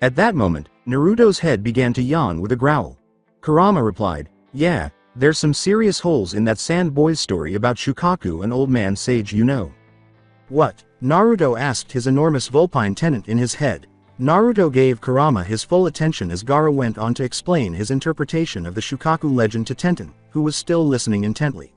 At that moment, Naruto's head began to yawn with a growl. Kurama replied, "Yeah, there's some serious holes in that Sand Boy's story about Shukaku and Old Man Sage you know." What? Naruto asked his enormous vulpine tenant in his head. Naruto gave Kurama his full attention as Gaara went on to explain his interpretation of the Shukaku legend to Tenten, who was still listening intently.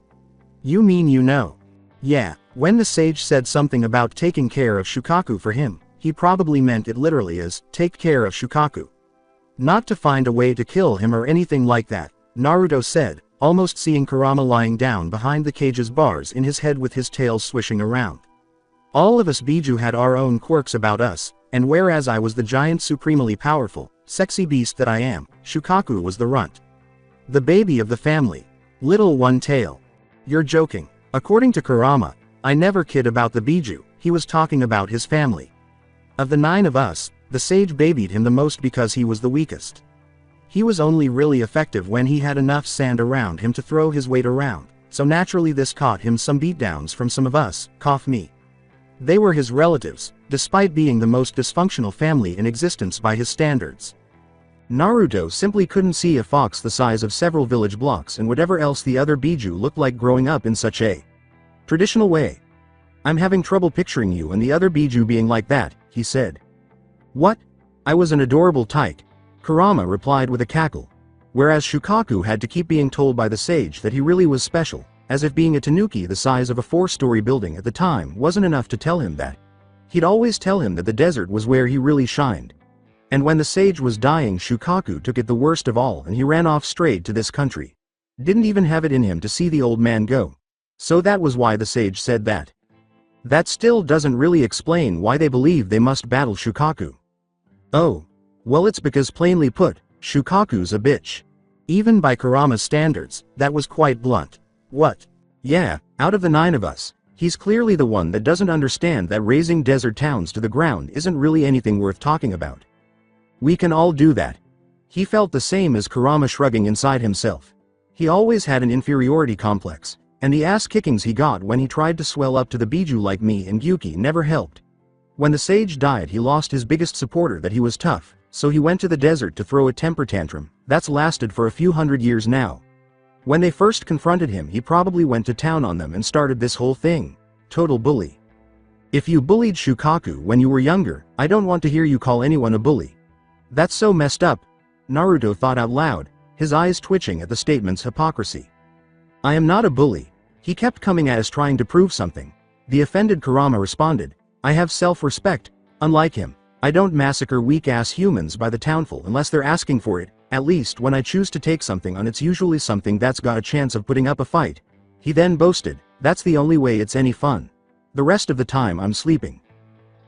"You mean you know?" "Yeah, when the sage said something about taking care of Shukaku for him, he probably meant it literally as, take care of Shukaku. Not to find a way to kill him or anything like that," Naruto said, almost seeing Kurama lying down behind the cage's bars in his head with his tail swishing around. "All of us Biju had our own quirks about us, and whereas I was the giant supremely powerful, sexy beast that I am, Shukaku was the runt. The baby of the family. Little one tail. You're joking." According to Kurama, "I never kid about the Biju," he was talking about his family. "Of the 9 of us, the sage babied him the most because he was the weakest. He was only really effective when he had enough sand around him to throw his weight around, so naturally this caught him some beatdowns from some of us, cough me. They were his relatives, despite being the most dysfunctional family in existence by his standards." Naruto simply couldn't see a fox the size of several village blocks and whatever else the other Biju looked like growing up in such a traditional way. I'm having trouble picturing you and the other Biju being like that, he said. What? I was an adorable tyke, Kurama replied with a cackle. Whereas Shukaku had to keep being told by the sage that he really was special, as if being a tanuki the size of a 4-story building at the time wasn't enough to tell him that. He'd always tell him that the desert was where he really shined. And when the sage was dying, Shukaku took it the worst of all and he ran off straight to this country. Didn't even have it in him to see the old man go. So that was why the sage said that. That still doesn't really explain why they believe they must battle Shukaku. Oh. Well, it's because plainly put, Shukaku's a bitch. Even by Kurama's standards, that was quite blunt. What? Yeah, out of the 9 of us, he's clearly the one that doesn't understand that razing desert towns to the ground isn't really anything worth talking about. We can all do that. He felt the same as Kurama, shrugging inside himself. He always had an inferiority complex, and the ass-kickings he got when he tried to swell up to the Biju like me and Yuki never helped. When the sage died, he lost his biggest supporter, that he was tough, so he went to the desert to throw a temper tantrum. That's lasted for a few hundred years now. When they first confronted him, he probably went to town on them and started this whole thing. Total bully. If you bullied Shukaku when you were younger, I don't want to hear you call anyone a bully. That's so messed up, Naruto thought out loud, his eyes twitching at the statement's hypocrisy. I am not a bully. He kept coming at us trying to prove something. The offended Kurama responded, I have self-respect. Unlike him, I don't massacre weak-ass humans by the townful unless they're asking for it. At least when I choose to take something on, it's usually something that's got a chance of putting up a fight. He then boasted, that's the only way it's any fun. The rest of the time I'm sleeping.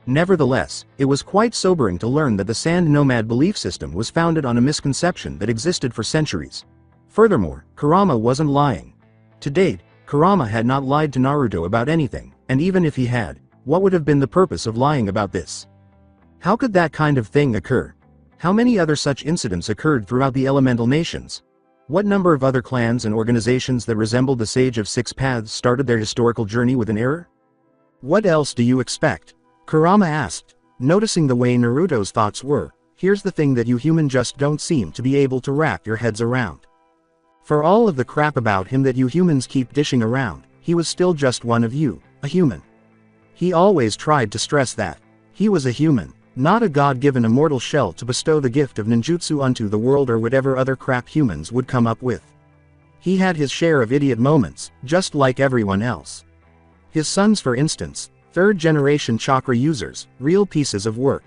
Nevertheless, it was quite sobering to learn that the sand nomad belief system was founded on a misconception that existed for centuries. Furthermore, Kurama wasn't lying. To date, Kurama had not lied to Naruto about anything, and even if he had, what would have been the purpose of lying about this? How could that kind of thing occur? How many other such incidents occurred throughout the elemental nations? What number of other clans and organizations that resembled the Sage of Six Paths started their historical journey with an error? What else do you expect? Kurama asked, noticing the way Naruto's thoughts were. Here's the thing that you human just don't seem to be able to wrap your heads around. For all of the crap about him that you humans keep dishing around, he was still just one of you, a human. He always tried to stress that. He was a human, not a god-given immortal shell to bestow the gift of ninjutsu unto the world or whatever other crap humans would come up with. He had his share of idiot moments, just like everyone else. His sons, for instance, third-generation chakra users, real pieces of work.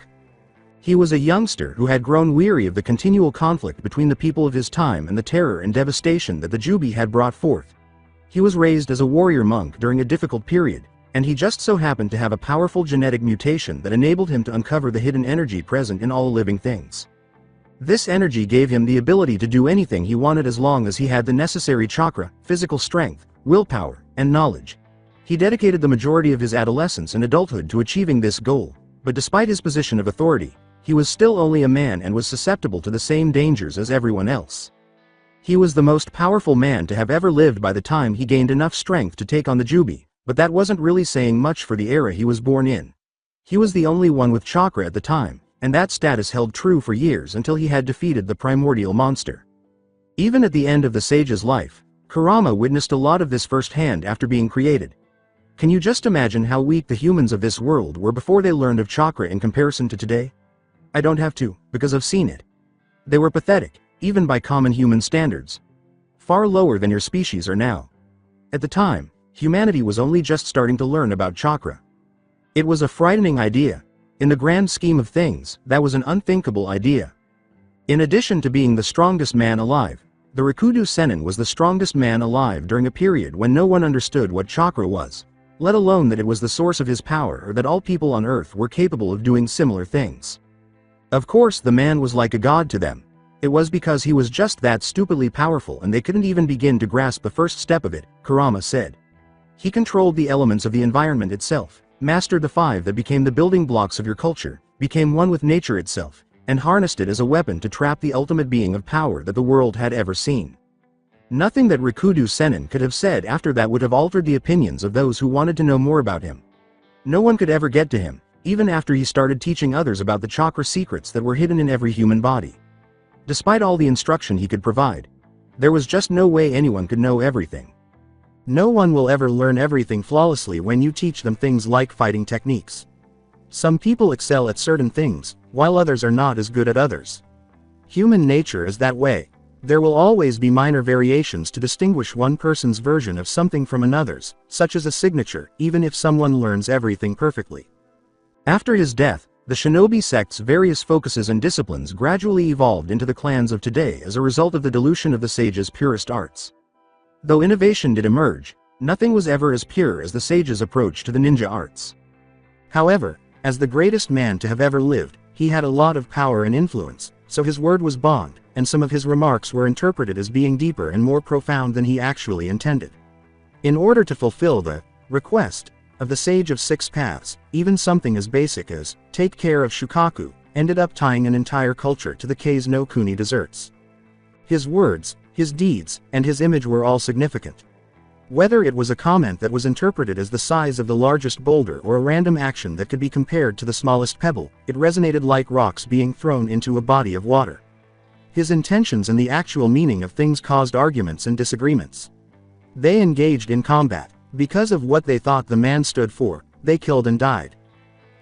He was a youngster who had grown weary of the continual conflict between the people of his time and the terror and devastation that the Jubi had brought forth. He was raised as a warrior monk during a difficult period, and he just so happened to have a powerful genetic mutation that enabled him to uncover the hidden energy present in all living things. This energy gave him the ability to do anything he wanted as long as he had the necessary chakra, physical strength, willpower, and knowledge. He dedicated the majority of his adolescence and adulthood to achieving this goal, but despite his position of authority, he was still only a man and was susceptible to the same dangers as everyone else. He was the most powerful man to have ever lived by the time he gained enough strength to take on the Jubi, but that wasn't really saying much for the era he was born in. He was the only one with chakra at the time, and that status held true for years until he had defeated the primordial monster. Even at the end of the sage's life, Kurama witnessed a lot of this firsthand after being created. Can you just imagine how weak the humans of this world were before they learned of chakra in comparison to today? I don't have to, because I've seen it. They were pathetic, even by common human standards. Far lower than your species are now. At the time, humanity was only just starting to learn about chakra. It was a frightening idea. In the grand scheme of things, that was an unthinkable idea. In addition to being the strongest man alive, the Rikudo Sennin was the strongest man alive during a period when no one understood what chakra was, let alone that it was the source of his power or that all people on Earth were capable of doing similar things. Of course, the man was like a god to them. It was because he was just that stupidly powerful and they couldn't even begin to grasp the first step of it, Kurama said. He controlled the elements of the environment itself, mastered the 5 that became the building blocks of your culture, became one with nature itself, and harnessed it as a weapon to trap the ultimate being of power that the world had ever seen. Nothing that Rikudo Sennin could have said after that would have altered the opinions of those who wanted to know more about him. No one could ever get to him, even after he started teaching others about the chakra secrets that were hidden in every human body. Despite all the instruction he could provide, there was just no way anyone could know everything. No one will ever learn everything flawlessly when you teach them things like fighting techniques. Some people excel at certain things, while others are not as good at others. Human nature is that way. There will always be minor variations to distinguish one person's version of something from another's, such as a signature, even if someone learns everything perfectly. After his death, the shinobi sect's various focuses and disciplines gradually evolved into the clans of today as a result of the dilution of the sage's purest arts. Though innovation did emerge, nothing was ever as pure as the sage's approach to the ninja arts. However, as the greatest man to have ever lived, he had a lot of power and influence, so his word was bond, and some of his remarks were interpreted as being deeper and more profound than he actually intended. In order to fulfill the request of the Sage of Six Paths, even something as basic as, take care of Shukaku, ended up tying an entire culture to the Kei's no Kuni desserts. His words, his deeds, and his image were all significant. Whether it was a comment that was interpreted as the size of the largest boulder or a random action that could be compared to the smallest pebble, it resonated like rocks being thrown into a body of water. His intentions and the actual meaning of things caused arguments and disagreements. They engaged in combat. Because of what they thought the man stood for, they killed and died.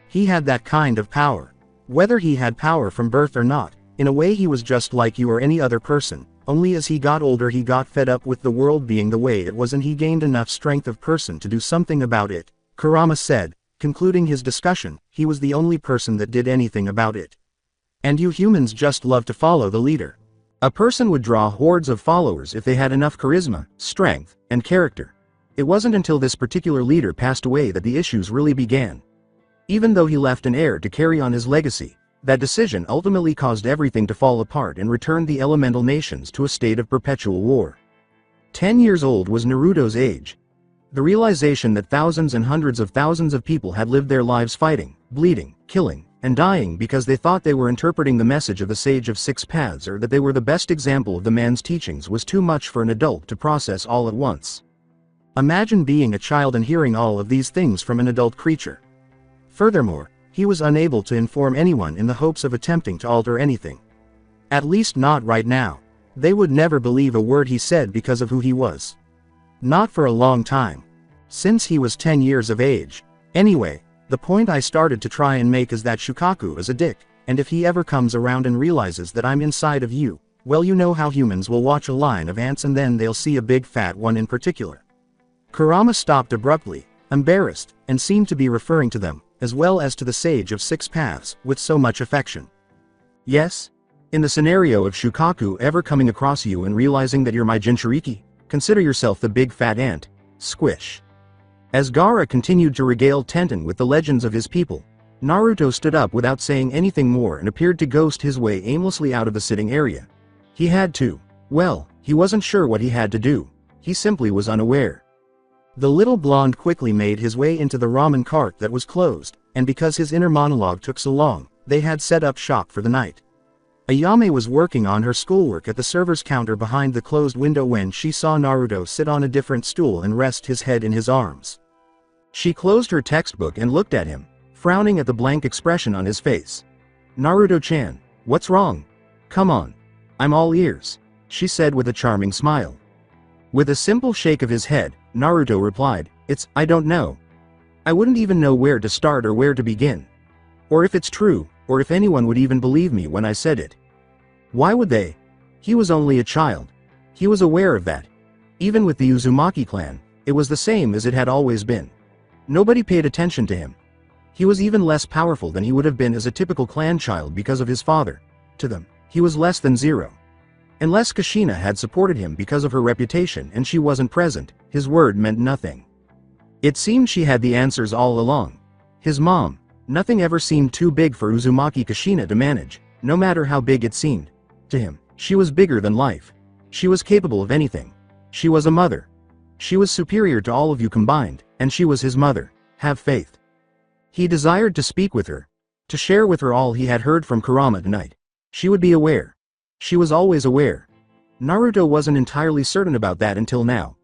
He had that kind of power. Whether he had power from birth or not, in a way he was just like you or any other person, only as he got older he got fed up with the world being the way it was and he gained enough strength of person to do something about it, Kurama said, concluding his discussion. He was the only person that did anything about it. And you humans just love to follow the leader. A person would draw hordes of followers if they had enough charisma, strength, and character. It wasn't until this particular leader passed away that the issues really began. Even though he left an heir to carry on his legacy, that decision ultimately caused everything to fall apart and returned the elemental nations to a state of perpetual war. 10 years old was Naruto's age. The realization that thousands and hundreds of thousands of people had lived their lives fighting, bleeding, killing, and dying because they thought they were interpreting the message of the Sage of Six Paths or that they were the best example of the man's teachings was too much for an adult to process all at once. Imagine being a child and hearing all of these things from an adult creature. Furthermore, he was unable to inform anyone in the hopes of attempting to alter anything. At least not right now. They would never believe a word he said because of who he was. Not for a long time. Since he was 10 years of age. Anyway, the point I started to try and make is that Shukaku is a dick, and if he ever comes around and realizes that I'm inside of you, well, you know how humans will watch a line of ants and then they'll see a big fat one in particular. Kurama stopped abruptly, embarrassed, and seemed to be referring to them, as well as to the Sage of Six Paths, with so much affection. Yes? In the scenario of Shukaku ever coming across you and realizing that you're my Jinchuriki, consider yourself the big fat ant. Squish. As Gaara continued to regale Tenten with the legends of his people, Naruto stood up without saying anything more and appeared to ghost his way aimlessly out of the sitting area. He had to. Well, he wasn't sure what he had to do. He simply was unaware. The little blonde quickly made his way into the ramen cart that was closed, and because his inner monologue took so long, they had set up shop for the night. Ayame was working on her schoolwork at the server's counter behind the closed window when she saw Naruto sit on a different stool and rest his head in his arms. She closed her textbook and looked at him, frowning at the blank expression on his face. Naruto-chan, what's wrong? Come on. I'm all ears, she said with a charming smile. With a simple shake of his head, Naruto replied, I don't know. I wouldn't even know where to start or where to begin. Or if it's true, or if anyone would even believe me when I said it. Why would they? He was only a child. He was aware of that. Even with the Uzumaki clan, it was the same as it had always been. Nobody paid attention to him. He was even less powerful than he would have been as a typical clan child because of his father. To them, he was less than zero. Unless Kushina had supported him because of her reputation and she wasn't present, his word meant nothing. It seemed she had the answers all along. His mom. Nothing ever seemed too big for Uzumaki Kushina to manage, no matter how big it seemed. To him, she was bigger than life. She was capable of anything. She was a mother. She was superior to all of you combined, and she was his mother. Have faith. He desired to speak with her. To share with her all he had heard from Kurama tonight. She would be aware. She was always aware. Naruto wasn't entirely certain about that until now.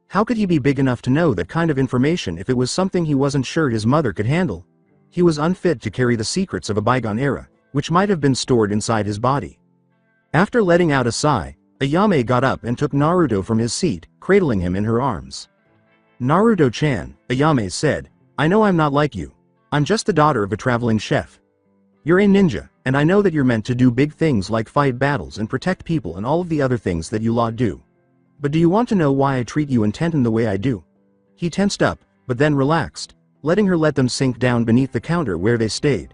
How could he be big enough to know that kind of information if it was something he wasn't sure his mother could handle? He was unfit to carry the secrets of a bygone era, which might have been stored inside his body. After letting out a sigh, Ayame got up and took Naruto from his seat, cradling him in her arms. Naruto-chan, Ayame said, I know I'm not like you. I'm just the daughter of a traveling chef. You're a ninja, and I know that you're meant to do big things like fight battles and protect people and all of the other things that you lot do. But do you want to know why I treat you and Tenten the way I do? He tensed up, but then relaxed, letting her let them sink down beneath the counter where they stayed.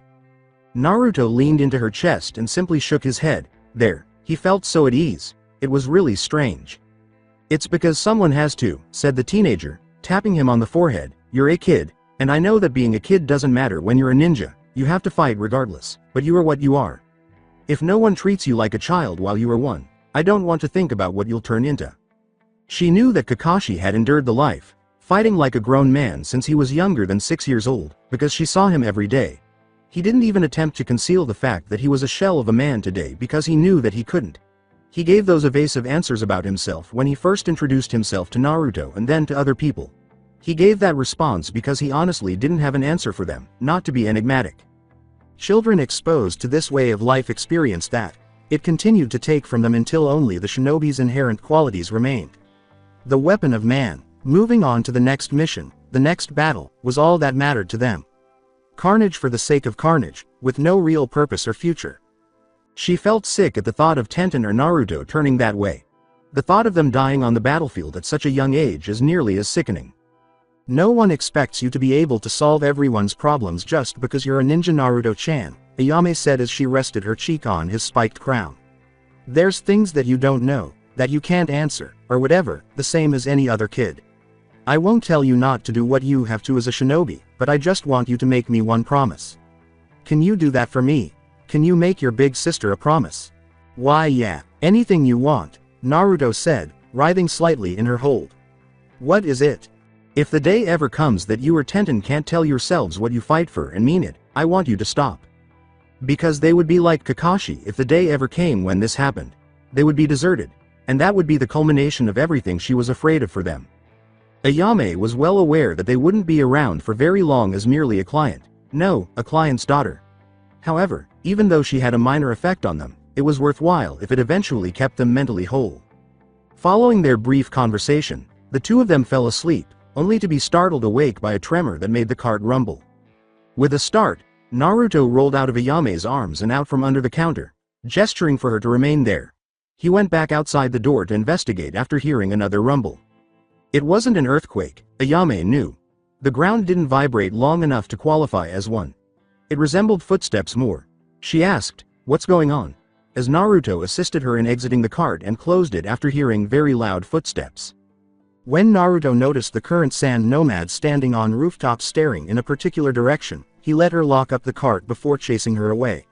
Naruto leaned into her chest and simply shook his head. There, he felt so at ease. It was really strange. It's because someone has to, said the teenager, tapping him on the forehead. You're a kid, and I know that being a kid doesn't matter when you're a ninja. You have to fight regardless, but you are what you are. If no one treats you like a child while you are one, I don't want to think about what you'll turn into. She knew that Kakashi had endured the life, fighting like a grown man since he was younger than 6 years old, because she saw him every day. He didn't even attempt to conceal the fact that he was a shell of a man today because he knew that he couldn't. He gave those evasive answers about himself when he first introduced himself to Naruto and then to other people. He gave that response because he honestly didn't have an answer for them, not to be enigmatic. Children exposed to this way of life experienced that. It continued to take from them until only the shinobi's inherent qualities remained. The weapon of man, moving on to the next mission, the next battle, was all that mattered to them. Carnage for the sake of carnage, with no real purpose or future. She felt sick at the thought of Tenten or Naruto turning that way. The thought of them dying on the battlefield at such a young age is nearly as sickening. No one expects you to be able to solve everyone's problems just because you're a ninja, Naruto-chan, Ayame said as she rested her cheek on his spiked crown. There's things that you don't know, that you can't answer, or whatever, the same as any other kid. I won't tell you not to do what you have to as a shinobi, but I just want you to make me one promise. Can you do that for me? Can you make your big sister a promise? Why yeah, anything you want, Naruto said, writhing slightly in her hold. What is it? If the day ever comes that you or Tenten can't tell yourselves what you fight for and mean it, I want you to stop. Because they would be like Kakashi if the day ever came when this happened. They would be deserted, and that would be the culmination of everything she was afraid of for them. Ayame was well aware that they wouldn't be around for very long as merely a client. No, a client's daughter. However, even though she had a minor effect on them, it was worthwhile if it eventually kept them mentally whole. Following their brief conversation, the two of them fell asleep, only to be startled awake by a tremor that made the cart rumble. With a start, Naruto rolled out of Ayame's arms and out from under the counter, gesturing for her to remain there. He went back outside the door to investigate after hearing another rumble. It wasn't an earthquake, Ayame knew. The ground didn't vibrate long enough to qualify as one. It resembled footsteps more. She asked, "What's going on?" as Naruto assisted her in exiting the cart and closed it after hearing very loud footsteps. When Naruto noticed the current sand nomads standing on rooftops staring in a particular direction, he let her lock up the cart before chasing her away.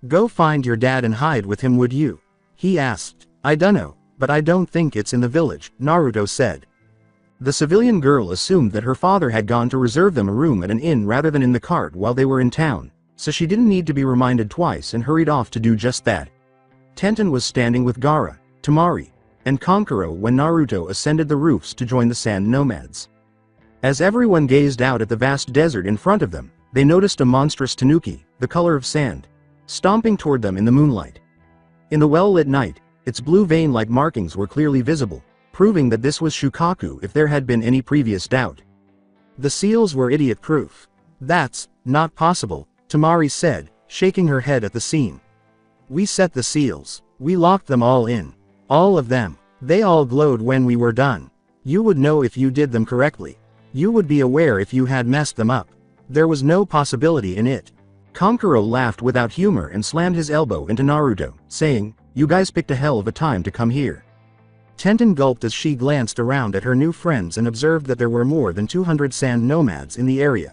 "Go find your dad and hide with him, would you?" he asked. "I dunno, but I don't think it's in the village," Naruto said. The civilian girl assumed that her father had gone to reserve them a room at an inn rather than in the cart while they were in town, so she didn't need to be reminded twice and hurried off to do just that. Tenten was standing with Gaara, Temari, and Kankuro when Naruto ascended the roofs to join the sand nomads. As everyone gazed out at the vast desert in front of them, they noticed a monstrous tanuki, the color of sand, stomping toward them in the moonlight. In the well-lit night, its blue vein-like markings were clearly visible, proving that this was Shukaku if there had been any previous doubt. The seals were idiot-proof. "That's not possible," Temari said, shaking her head at the scene. "We set the seals. We locked them all in. All of them. They all glowed when we were done. You would know if you did them correctly. You would be aware if you had messed them up. There was no possibility in it." Kankuro laughed without humor and slammed his elbow into Naruto, saying, "You guys picked a hell of a time to come here." Tenten gulped as she glanced around at her new friends and observed that there were more than 200 sand nomads in the area.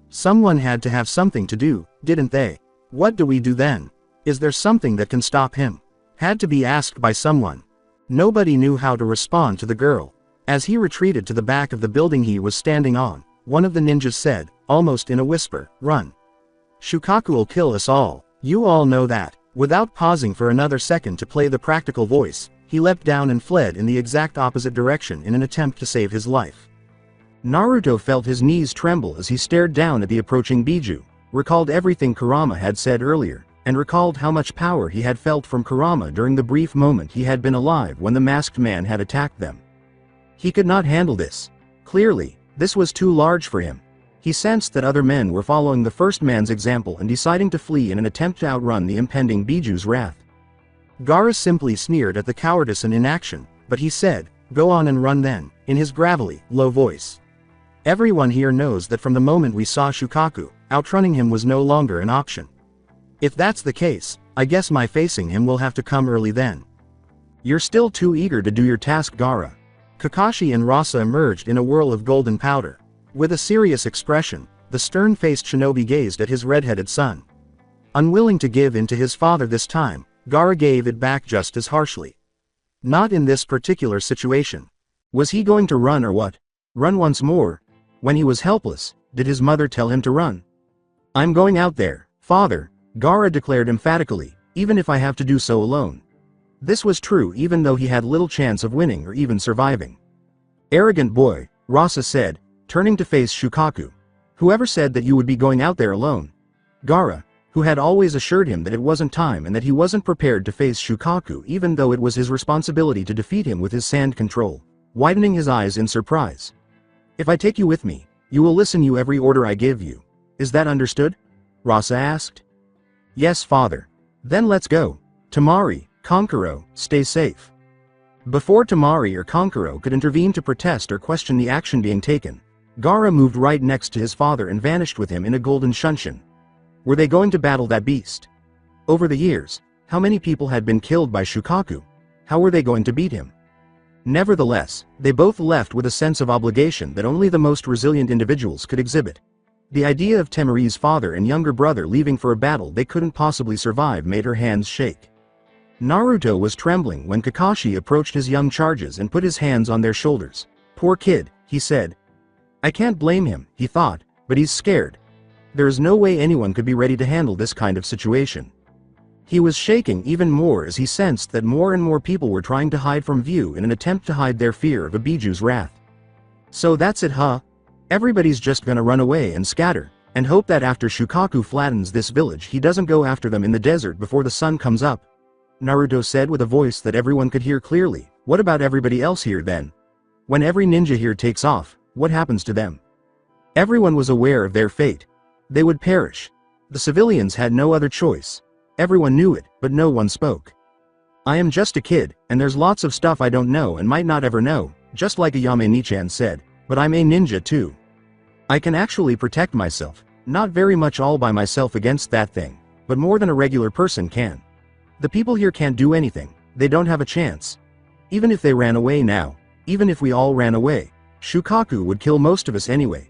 Someone had to have something to do, didn't they? "What do we do then? Is there something that can stop him?" Had to be asked by someone. Nobody knew how to respond to the girl. As he retreated to the back of the building he was standing on, one of the ninjas said, almost in a whisper, "Run. Shukaku'll kill us all. You all know that." Without pausing for another second to play the practical voice, he leapt down and fled in the exact opposite direction in an attempt to save his life. Naruto felt his knees tremble as he stared down at the approaching Biju, recalled everything Kurama had said earlier, and recalled how much power he had felt from Kurama during the brief moment he had been alive when the masked man had attacked them. He could not handle this. Clearly, this was too large for him. He sensed that other men were following the first man's example and deciding to flee in an attempt to outrun the impending Biju's wrath. Gaara simply sneered at the cowardice and inaction, but he said, "Go on and run then," in his gravelly, low voice. "Everyone here knows that from the moment we saw Shukaku, outrunning him was no longer an option. If that's the case, I guess my facing him will have to come early then." "You're still too eager to do your task, Gaara." Kakashi and Rasa emerged in a whirl of golden powder. With a serious expression, the stern-faced shinobi gazed at his red-headed son. Unwilling to give in to his father this time, Gaara gave it back just as harshly. Not in this particular situation. Was he going to run or what? Run once more? When he was helpless, did his mother tell him to run? "I'm going out there, father," Gaara declared emphatically, "even if I have to do so alone." This was true even though he had little chance of winning or even surviving. "Arrogant boy," Rasa said, turning to face Shukaku. "Whoever said that you would be going out there alone?" Gaara, who had always assured him that it wasn't time and that he wasn't prepared to face Shukaku even though it was his responsibility to defeat him with his sand control, widening his eyes in surprise. "If I take you with me, you will listen to every order I give you. Is that understood?" Rasa asked. "Yes, father." "Then let's go. Temari, Kankuro, stay safe." Before Temari or Kankuro could intervene to protest or question the action being taken, Gaara moved right next to his father and vanished with him in a golden shunshin. Were they going to battle that beast? Over the years, how many people had been killed by Shukaku? How were they going to beat him? Nevertheless, they both left with a sense of obligation that only the most resilient individuals could exhibit. The idea of Temari's father and younger brother leaving for a battle they couldn't possibly survive made her hands shake. Naruto was trembling when Kakashi approached his young charges and put his hands on their shoulders. "Poor kid," he said. "I can't blame him," he thought, "but he's scared. There is no way anyone could be ready to handle this kind of situation." He was shaking even more as he sensed that more and more people were trying to hide from view in an attempt to hide their fear of Ibiju's wrath. "So that's it, huh? Everybody's just gonna run away and scatter, and hope that after Shukaku flattens this village he doesn't go after them in the desert before the sun comes up?" Naruto said with a voice that everyone could hear clearly. "What about everybody else here then? When every ninja here takes off, what happens to them?" Everyone was aware of their fate. They would perish. The civilians had no other choice. Everyone knew it, but no one spoke. "I am just a kid, and there's lots of stuff I don't know and might not ever know," just like Ayame Nichan said, "but I'm a ninja too. I can actually protect myself, not very much all by myself against that thing, but more than a regular person can. The people here can't do anything, they don't have a chance. Even if they ran away now, even if we all ran away, Shukaku would kill most of us anyway."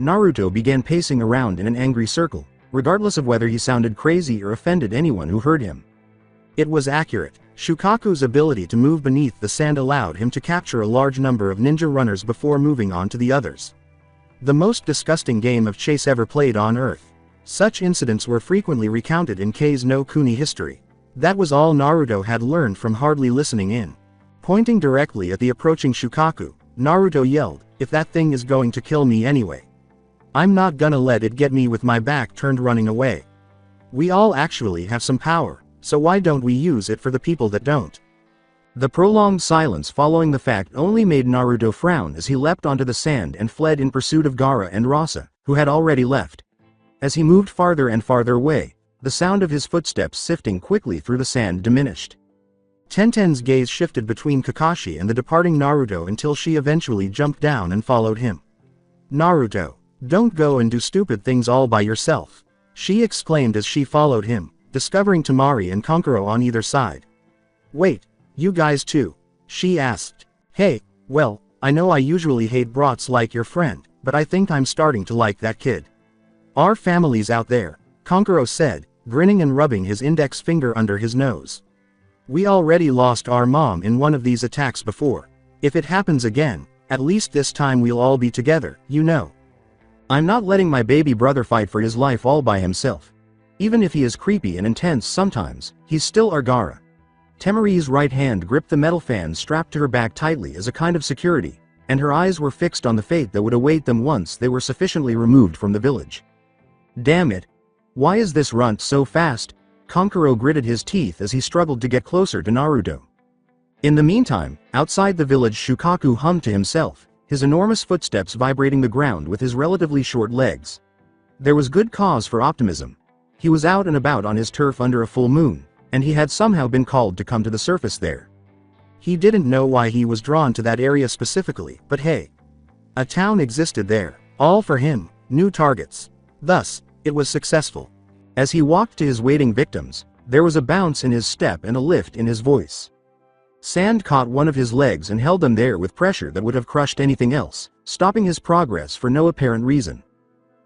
Naruto began pacing around in an angry circle, regardless of whether he sounded crazy or offended anyone who heard him. It was accurate. Shukaku's ability to move beneath the sand allowed him to capture a large number of ninja runners before moving on to the others. The most disgusting game of chase ever played on Earth. Such incidents were frequently recounted in Kei's no Kuni history. That was all Naruto had learned from hardly listening in. Pointing directly at the approaching Shukaku, Naruto yelled, "If that thing is going to kill me anyway, I'm not gonna let it get me with my back turned running away. We all actually have some power, so why don't we use it for the people that don't?" The prolonged silence following the fact only made Naruto frown as he leapt onto the sand and fled in pursuit of Gaara and Rasa, who had already left. As he moved farther and farther away, the sound of his footsteps sifting quickly through the sand diminished. Tenten's gaze shifted between Kakashi and the departing Naruto until she eventually jumped down and followed him. "Naruto, don't go and do stupid things all by yourself," she exclaimed as she followed him, discovering Temari and Kankuro on either side. "Wait, you guys too?" she asked. "Hey, well, I know I usually hate brats like your friend, but I think I'm starting to like that kid. Our family's out there," Kankuro said, grinning and rubbing his index finger under his nose. "We already lost our mom in one of these attacks before. If it happens again, at least this time we'll all be together, you know. I'm not letting my baby brother fight for his life all by himself. Even if he is creepy and intense sometimes, he's still our Gaara." Temari's right hand gripped the metal fan strapped to her back tightly as a kind of security, and her eyes were fixed on the fate that would await them once they were sufficiently removed from the village. "Damn it. Why is this runt so fast?" Kankuro gritted his teeth as he struggled to get closer to Naruto. In the meantime, outside the village Shukaku hummed to himself, his enormous footsteps vibrating the ground with his relatively short legs. There was good cause for optimism. He was out and about on his turf under a full moon, and he had somehow been called to come to the surface there. He didn't know why he was drawn to that area specifically, but hey. A town existed there, all for him, new targets. Thus, it was successful. As he walked to his waiting victims, there was a bounce in his step and a lift in his voice. Sand caught one of his legs and held them there with pressure that would have crushed anything else, stopping his progress for no apparent reason.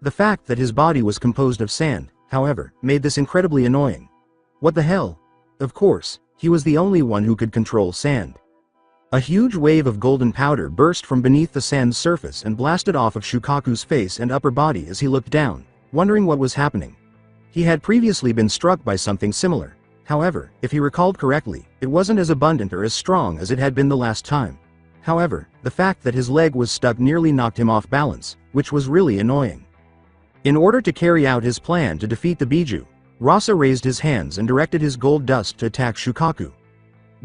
The fact that his body was composed of sand, however, made this incredibly annoying. What the hell? Of course, he was the only one who could control sand. A huge wave of golden powder burst from beneath the sand's surface and blasted off of Shukaku's face and upper body as he looked down, wondering what was happening. He had previously been struck by something similar. However, if he recalled correctly, it wasn't as abundant or as strong as it had been the last time. However, the fact that his leg was stuck nearly knocked him off balance, which was really annoying. In order to carry out his plan to defeat the Biju, Rasa raised his hands and directed his gold dust to attack Shukaku.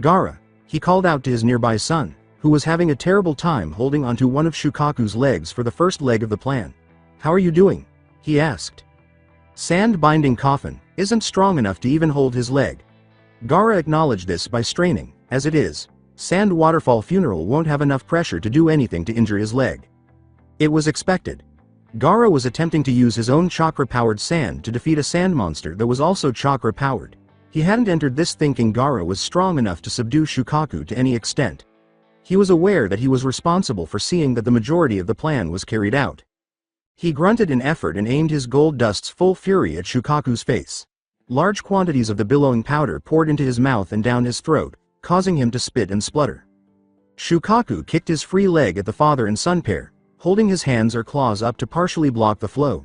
Gaara, he called out to his nearby son, who was having a terrible time holding onto one of Shukaku's legs for the first leg of the plan. "How are you doing?" he asked. Sand binding coffin isn't strong enough to even hold his leg. Gaara acknowledged this by straining. As it is, Sand Waterfall Funeral won't have enough pressure to do anything to injure his leg. It was expected. Gaara was attempting to use his own chakra-powered sand to defeat a sand monster that was also chakra-powered. He hadn't entered this thinking Gaara was strong enough to subdue Shukaku to any extent. He was aware that he was responsible for seeing that the majority of the plan was carried out. He grunted in effort and aimed his gold dust's full fury at Shukaku's face. Large quantities of the billowing powder poured into his mouth and down his throat, causing him to spit and splutter. Shukaku kicked his free leg at the father and son pair, holding his hands or claws up to partially block the flow.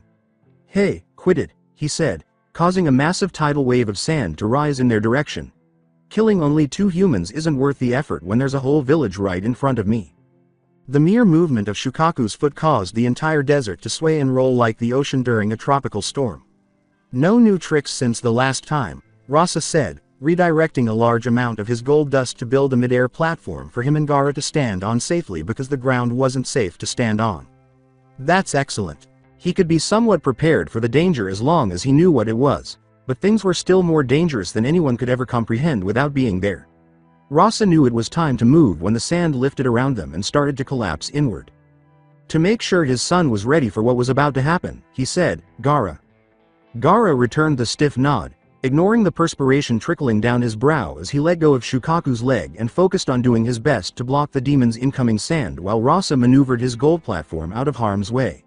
"Hey, quit it," he said, causing a massive tidal wave of sand to rise in their direction. "Killing only 2 humans isn't worth the effort when there's a whole village right in front of me." The mere movement of Shukaku's foot caused the entire desert to sway and roll like the ocean during a tropical storm. "No new tricks since the last time," Rasa said, redirecting a large amount of his gold dust to build a mid-air platform for him and Gaara to stand on safely because the ground wasn't safe to stand on. "That's excellent." He could be somewhat prepared for the danger as long as he knew what it was, but things were still more dangerous than anyone could ever comprehend without being there. Rasa knew it was time to move when the sand lifted around them and started to collapse inward. To make sure his son was ready for what was about to happen, he said, "Gaara." Gaara returned the stiff nod, ignoring the perspiration trickling down his brow as he let go of Shukaku's leg and focused on doing his best to block the demon's incoming sand while Rasa maneuvered his gold platform out of harm's way.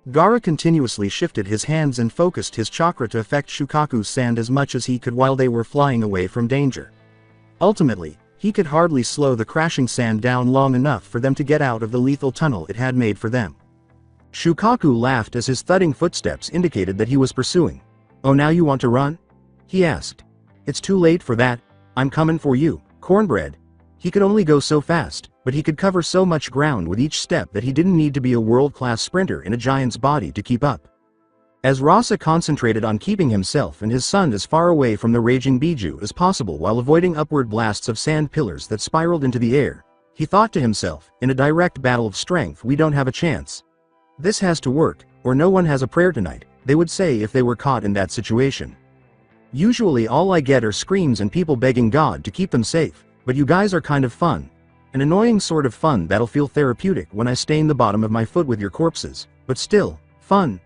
Gaara continuously shifted his hands and focused his chakra to affect Shukaku's sand as much as he could while they were flying away from danger. Ultimately, he could hardly slow the crashing sand down long enough for them to get out of the lethal tunnel it had made for them. Shukaku laughed as his thudding footsteps indicated that he was pursuing. "Oh, now you want to run?" he asked. "It's too late for that. I'm coming for you, cornbread." He could only go so fast, but he could cover so much ground with each step that he didn't need to be a world-class sprinter in a giant's body to keep up. As Rasa concentrated on keeping himself and his son as far away from the raging Biju as possible while avoiding upward blasts of sand pillars that spiraled into the air, he thought to himself, "In a direct battle of strength we don't have a chance. This has to work, or no one has a prayer tonight," they would say if they were caught in that situation. "Usually all I get are screams and people begging God to keep them safe, but you guys are kind of fun. An annoying sort of fun that'll feel therapeutic when I stain the bottom of my foot with your corpses, but still, fun."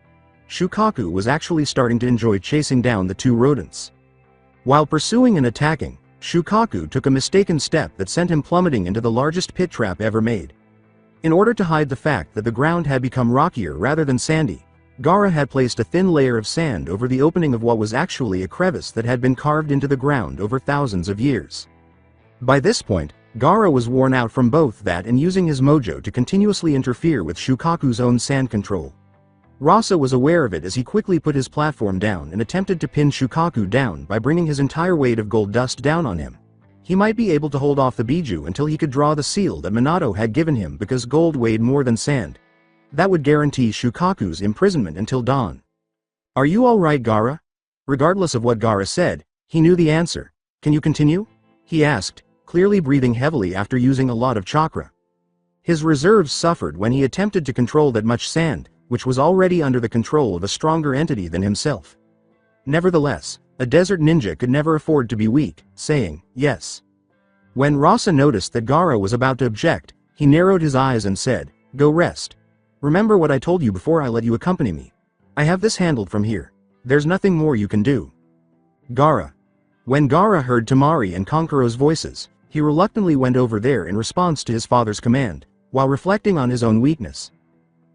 Shukaku was actually starting to enjoy chasing down the 2 rodents. While pursuing and attacking, Shukaku took a mistaken step that sent him plummeting into the largest pit trap ever made. In order to hide the fact that the ground had become rockier rather than sandy, Gaara had placed a thin layer of sand over the opening of what was actually a crevice that had been carved into the ground over thousands of years. By this point, Gaara was worn out from both that and using his mojo to continuously interfere with Shukaku's own sand control. Rasa was aware of it as he quickly put his platform down and attempted to pin Shukaku down by bringing his entire weight of gold dust down on him. He might be able to hold off the Biju until he could draw the seal that Minato had given him because gold weighed more than sand. That would guarantee Shukaku's imprisonment until dawn. "Are you alright, Gaara?" Regardless of what Gaara said, he knew the answer. "Can you continue?" he asked, clearly breathing heavily after using a lot of chakra. His reserves suffered when he attempted to control that much sand, which was already under the control of a stronger entity than himself. Nevertheless, a desert ninja could never afford to be weak, saying, yes. When Rasa noticed that Gaara was about to object, he narrowed his eyes and said, go rest. Remember what I told you before I let you accompany me. I have this handled from here. There's nothing more you can do. Gaara. When Gaara heard Temari and Konkuro's voices, he reluctantly went over there in response to his father's command, while reflecting on his own weakness.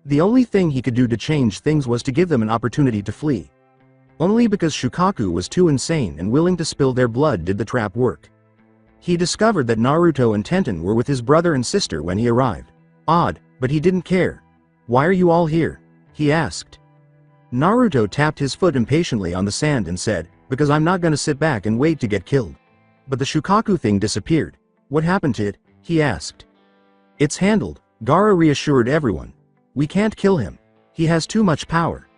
The only thing he could do to change things was to give them an opportunity to flee. Only because Shukaku was too insane and willing to spill their blood did the trap work. He discovered that Naruto and Tenten were with his brother and sister when he arrived. Odd, but he didn't care. Why are you all here? He asked. Naruto tapped his foot impatiently on the sand and said, because I'm not gonna sit back and wait to get killed. But the Shukaku thing disappeared. What happened to it? He asked. It's handled, Gaara reassured everyone. We can't kill him. He has too much power.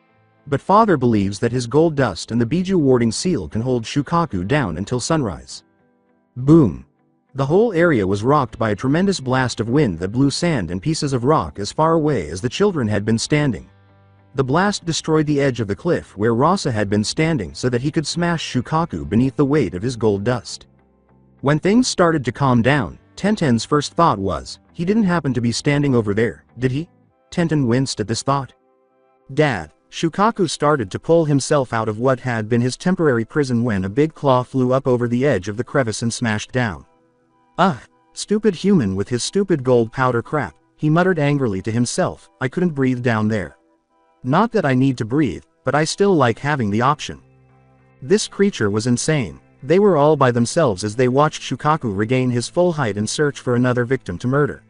But father believes that his gold dust and the Biju warding seal can hold Shukaku down until sunrise. Boom. The whole area was rocked by a tremendous blast of wind that blew sand and pieces of rock as far away as the children had been standing. The blast destroyed the edge of the cliff where Rasa had been standing so that he could smash Shukaku beneath the weight of his gold dust. When things started to calm down, Tenten's first thought was, he didn't happen to be standing over there, did he? Tenten winced at this thought. Dad, Shukaku started to pull himself out of what had been his temporary prison when a big claw flew up over the edge of the crevice and smashed down. Ugh, stupid human with his stupid gold powder crap, he muttered angrily to himself, I couldn't breathe down there. Not that I need to breathe, but I still like having the option. This creature was insane. They were all by themselves as they watched Shukaku regain his full height and search for another victim to murder.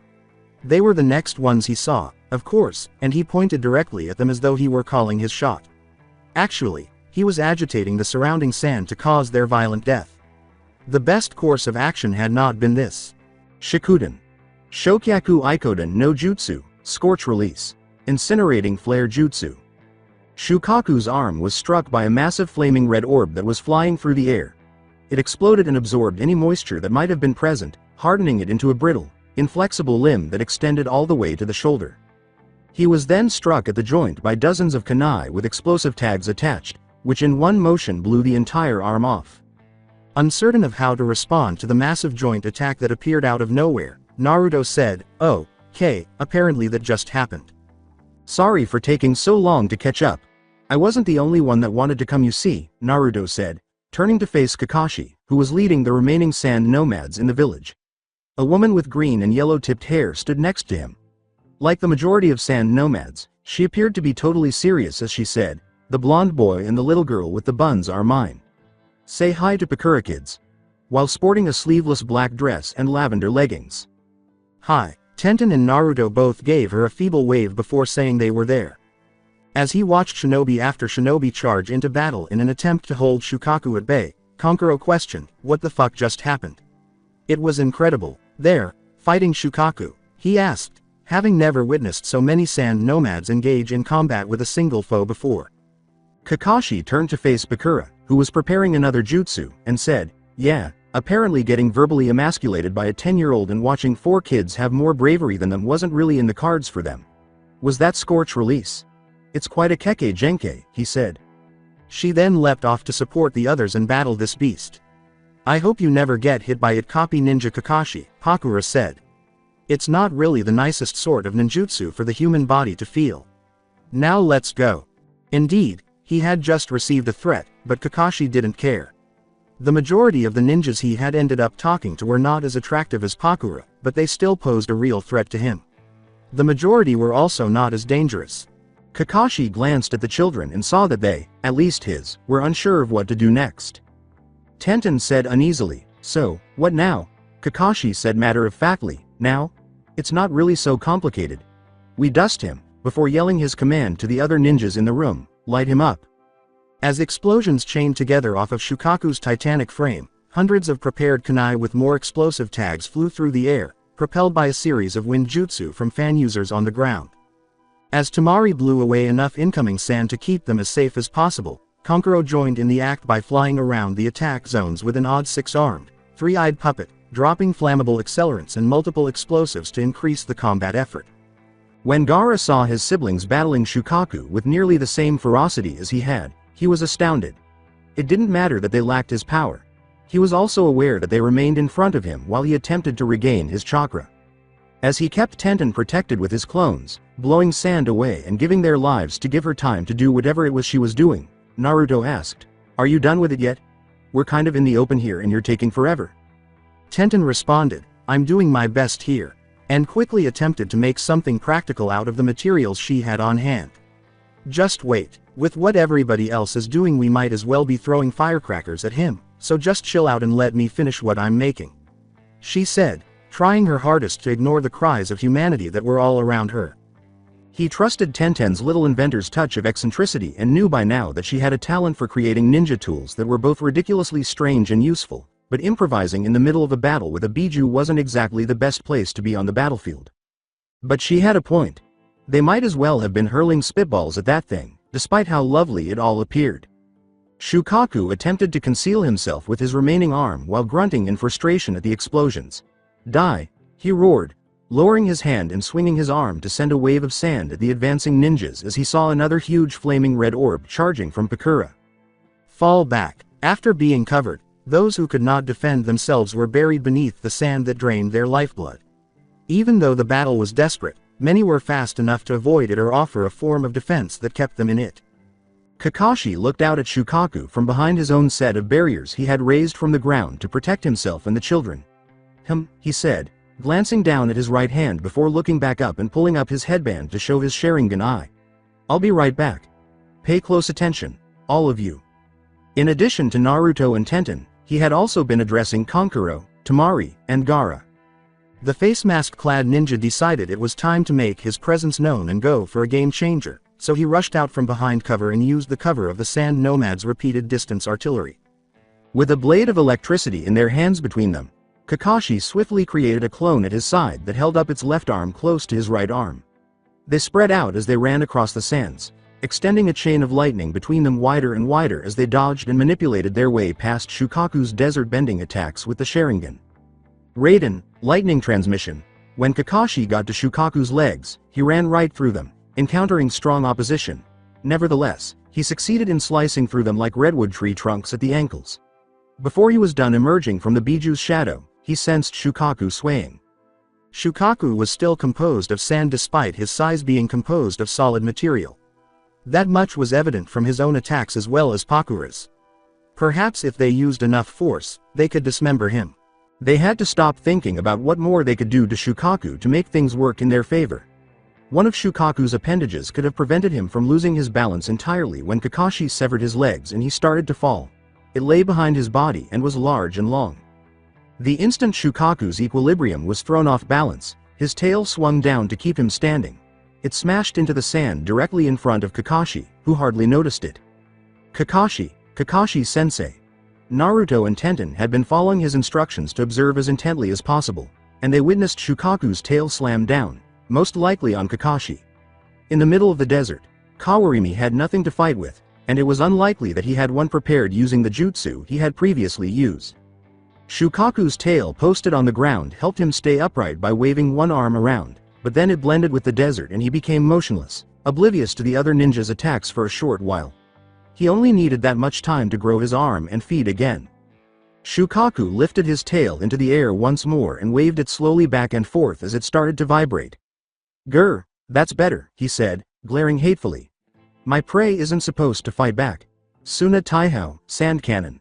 They were the next ones he saw, of course, and he pointed directly at them as though he were calling his shot. Actually, he was agitating the surrounding sand to cause their violent death. The best course of action had not been this. Shikuden. Shokyaku Ikoden no Jutsu, Scorch Release. Incinerating Flare Jutsu. Shukaku's arm was struck by a massive flaming red orb that was flying through the air. It exploded and absorbed any moisture that might have been present, hardening it into a brittle, inflexible limb that extended all the way to the shoulder. He was then struck at the joint by dozens of kunai with explosive tags attached, which in one motion blew the entire arm off. Uncertain of how to respond to the massive joint attack that appeared out of nowhere, Naruto said, "Oh, okay, apparently that just happened. Sorry for taking so long to catch up. I wasn't the only one that wanted to come, you see," Naruto said, turning to face Kakashi, who was leading the remaining sand nomads in the village. A woman with green and yellow-tipped hair stood next to him. Like the majority of sand nomads, she appeared to be totally serious as she said, "The blonde boy and the little girl with the buns are mine. Say hi to Pakura kids," while sporting a sleeveless black dress and lavender leggings. Hi. Tenten and Naruto both gave her a feeble wave before saying they were there. As he watched shinobi after shinobi charge into battle in an attempt to hold Shukaku at bay, Konkuro questioned, what the fuck just happened? It was incredible. There, fighting Shukaku, he asked, having never witnessed so many sand nomads engage in combat with a single foe before. Kakashi turned to face Bakura, who was preparing another jutsu, and said, yeah. Apparently getting verbally emasculated by a 10-year-old and watching 4 kids have more bravery than them wasn't really in the cards for them. Was that Scorch Release? It's quite a keke genke, he said. She then leapt off to support the others and battle this beast. I hope you never get hit by it, copy Ninja Kakashi, Pakura said. It's not really the nicest sort of ninjutsu for the human body to feel. Now let's go. Indeed, he had just received a threat, but Kakashi didn't care. The majority of the ninjas he had ended up talking to were not as attractive as Pakura, but they still posed a real threat to him. The majority were also not as dangerous. Kakashi glanced at the children and saw that they, at least his, were unsure of what to do next. Tenten said uneasily, so, what now? Kakashi said matter-of-factly, now? It's not really so complicated. We dust him, before yelling his command to the other ninjas in the room, light him up. As explosions chained together off of Shukaku's titanic frame, hundreds of prepared kunai with more explosive tags flew through the air, propelled by a series of wind jutsu from fan users on the ground. As Temari blew away enough incoming sand to keep them as safe as possible, Konkuro joined in the act by flying around the attack zones with an odd 6-armed, 3-eyed puppet, dropping flammable accelerants and multiple explosives to increase the combat effort. When Gaara saw his siblings battling Shukaku with nearly the same ferocity as he had, he was astounded. It didn't matter that they lacked his power. He was also aware that they remained in front of him while he attempted to regain his chakra. As he kept Tenten protected with his clones, blowing sand away and giving their lives to give her time to do whatever it was she was doing, Naruto asked, "Are you done with it yet? We're kind of in the open here and you're taking forever." Tenten responded, "I'm doing my best here," and quickly attempted to make something practical out of the materials she had on hand. "Just wait, with what everybody else is doing we might as well be throwing firecrackers at him, so just chill out and let me finish what I'm making," she said, trying her hardest to ignore the cries of humanity that were all around her. He trusted Tenten's little inventor's touch of eccentricity and knew by now that she had a talent for creating ninja tools that were both ridiculously strange and useful, but improvising in the middle of a battle with a biju wasn't exactly the best place to be on the battlefield. But she had a point. They might as well have been hurling spitballs at that thing, despite how lovely it all appeared. Shukaku attempted to conceal himself with his remaining arm while grunting in frustration at the explosions. "Die!" he roared, lowering his hand and swinging his arm to send a wave of sand at the advancing ninjas as he saw another huge flaming red orb charging from Pakura. "Fall back." After being covered, those who could not defend themselves were buried beneath the sand that drained their lifeblood. Even though the battle was desperate, many were fast enough to avoid it or offer a form of defense that kept them in it. Kakashi looked out at Shukaku from behind his own set of barriers he had raised from the ground to protect himself and the children. He said, glancing down at his right hand before looking back up and pulling up his headband to show his Sharingan eye. "I'll be right back. Pay close attention, all of you." In addition to Naruto and Tenten, he had also been addressing Kankuro, Temari, and Gaara. The face mask-clad ninja decided it was time to make his presence known and go for a game-changer, so he rushed out from behind cover and used the cover of the Sand Nomad's repeated distance artillery. With a blade of electricity in their hands between them, Kakashi swiftly created a clone at his side that held up its left arm close to his right arm. They spread out as they ran across the sands, extending a chain of lightning between them wider and wider as they dodged and manipulated their way past Shukaku's desert-bending attacks with the Sharingan. Raiden, lightning transmission. When Kakashi got to Shukaku's legs, he ran right through them, encountering strong opposition. Nevertheless, he succeeded in slicing through them like redwood tree trunks at the ankles. Before he was done emerging from the biju's shadow, he sensed Shukaku swaying. Shukaku was still composed of sand despite his size being composed of solid material. That much was evident from his own attacks as well as Pakura's. Perhaps if they used enough force, they could dismember him. They had to stop thinking about what more they could do to Shukaku to make things work in their favor. One of Shukaku's appendages could have prevented him from losing his balance entirely when Kakashi severed his legs and he started to fall. It lay behind his body and was large and long. The instant Shukaku's equilibrium was thrown off balance, his tail swung down to keep him standing. It smashed into the sand directly in front of Kakashi, who hardly noticed it. Kakashi-sensei. Naruto and Tenten had been following his instructions to observe as intently as possible, and they witnessed Shukaku's tail slam down, most likely on Kakashi. In the middle of the desert, Kawarimi had nothing to fight with, and it was unlikely that he had one prepared using the jutsu he had previously used. Shukaku's tail posted on the ground helped him stay upright by waving one arm around, but then it blended with the desert and he became motionless, oblivious to the other ninja's attacks for a short while. He only needed that much time to grow his arm and feet again. Shukaku lifted his tail into the air once more and waved it slowly back and forth as it started to vibrate. "Grr, that's better," he said, glaring hatefully. "My prey isn't supposed to fight back." Suna Taihao, sand cannon.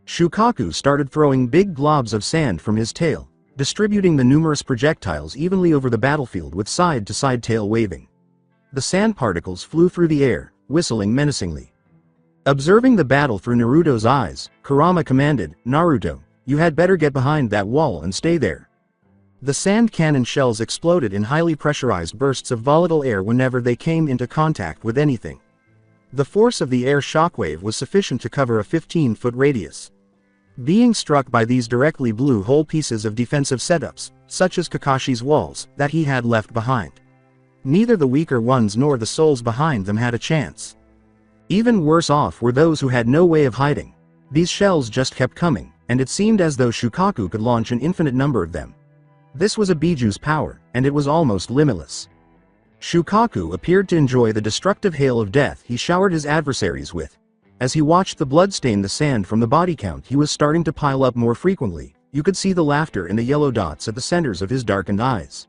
Shukaku started throwing big globs of sand from his tail, distributing the numerous projectiles evenly over the battlefield with side-to-side tail waving. The sand particles flew through the air, whistling menacingly. Observing the battle through Naruto's eyes, Kurama commanded, "Naruto, you had better get behind that wall and stay there." The sand cannon shells exploded in highly pressurized bursts of volatile air whenever they came into contact with anything. The force of the air shockwave was sufficient to cover a 15-foot radius. Being struck by these directly blew whole pieces of defensive setups, such as Kakashi's walls, that he had left behind. Neither the weaker ones nor the souls behind them had a chance. Even worse off were those who had no way of hiding. These shells just kept coming, and it seemed as though Shukaku could launch an infinite number of them. This was a Biju's power, and it was almost limitless. Shukaku appeared to enjoy the destructive hail of death he showered his adversaries with. As he watched the blood stain the sand from the body count he was starting to pile up more frequently, you could see the laughter in the yellow dots at the centers of his darkened eyes.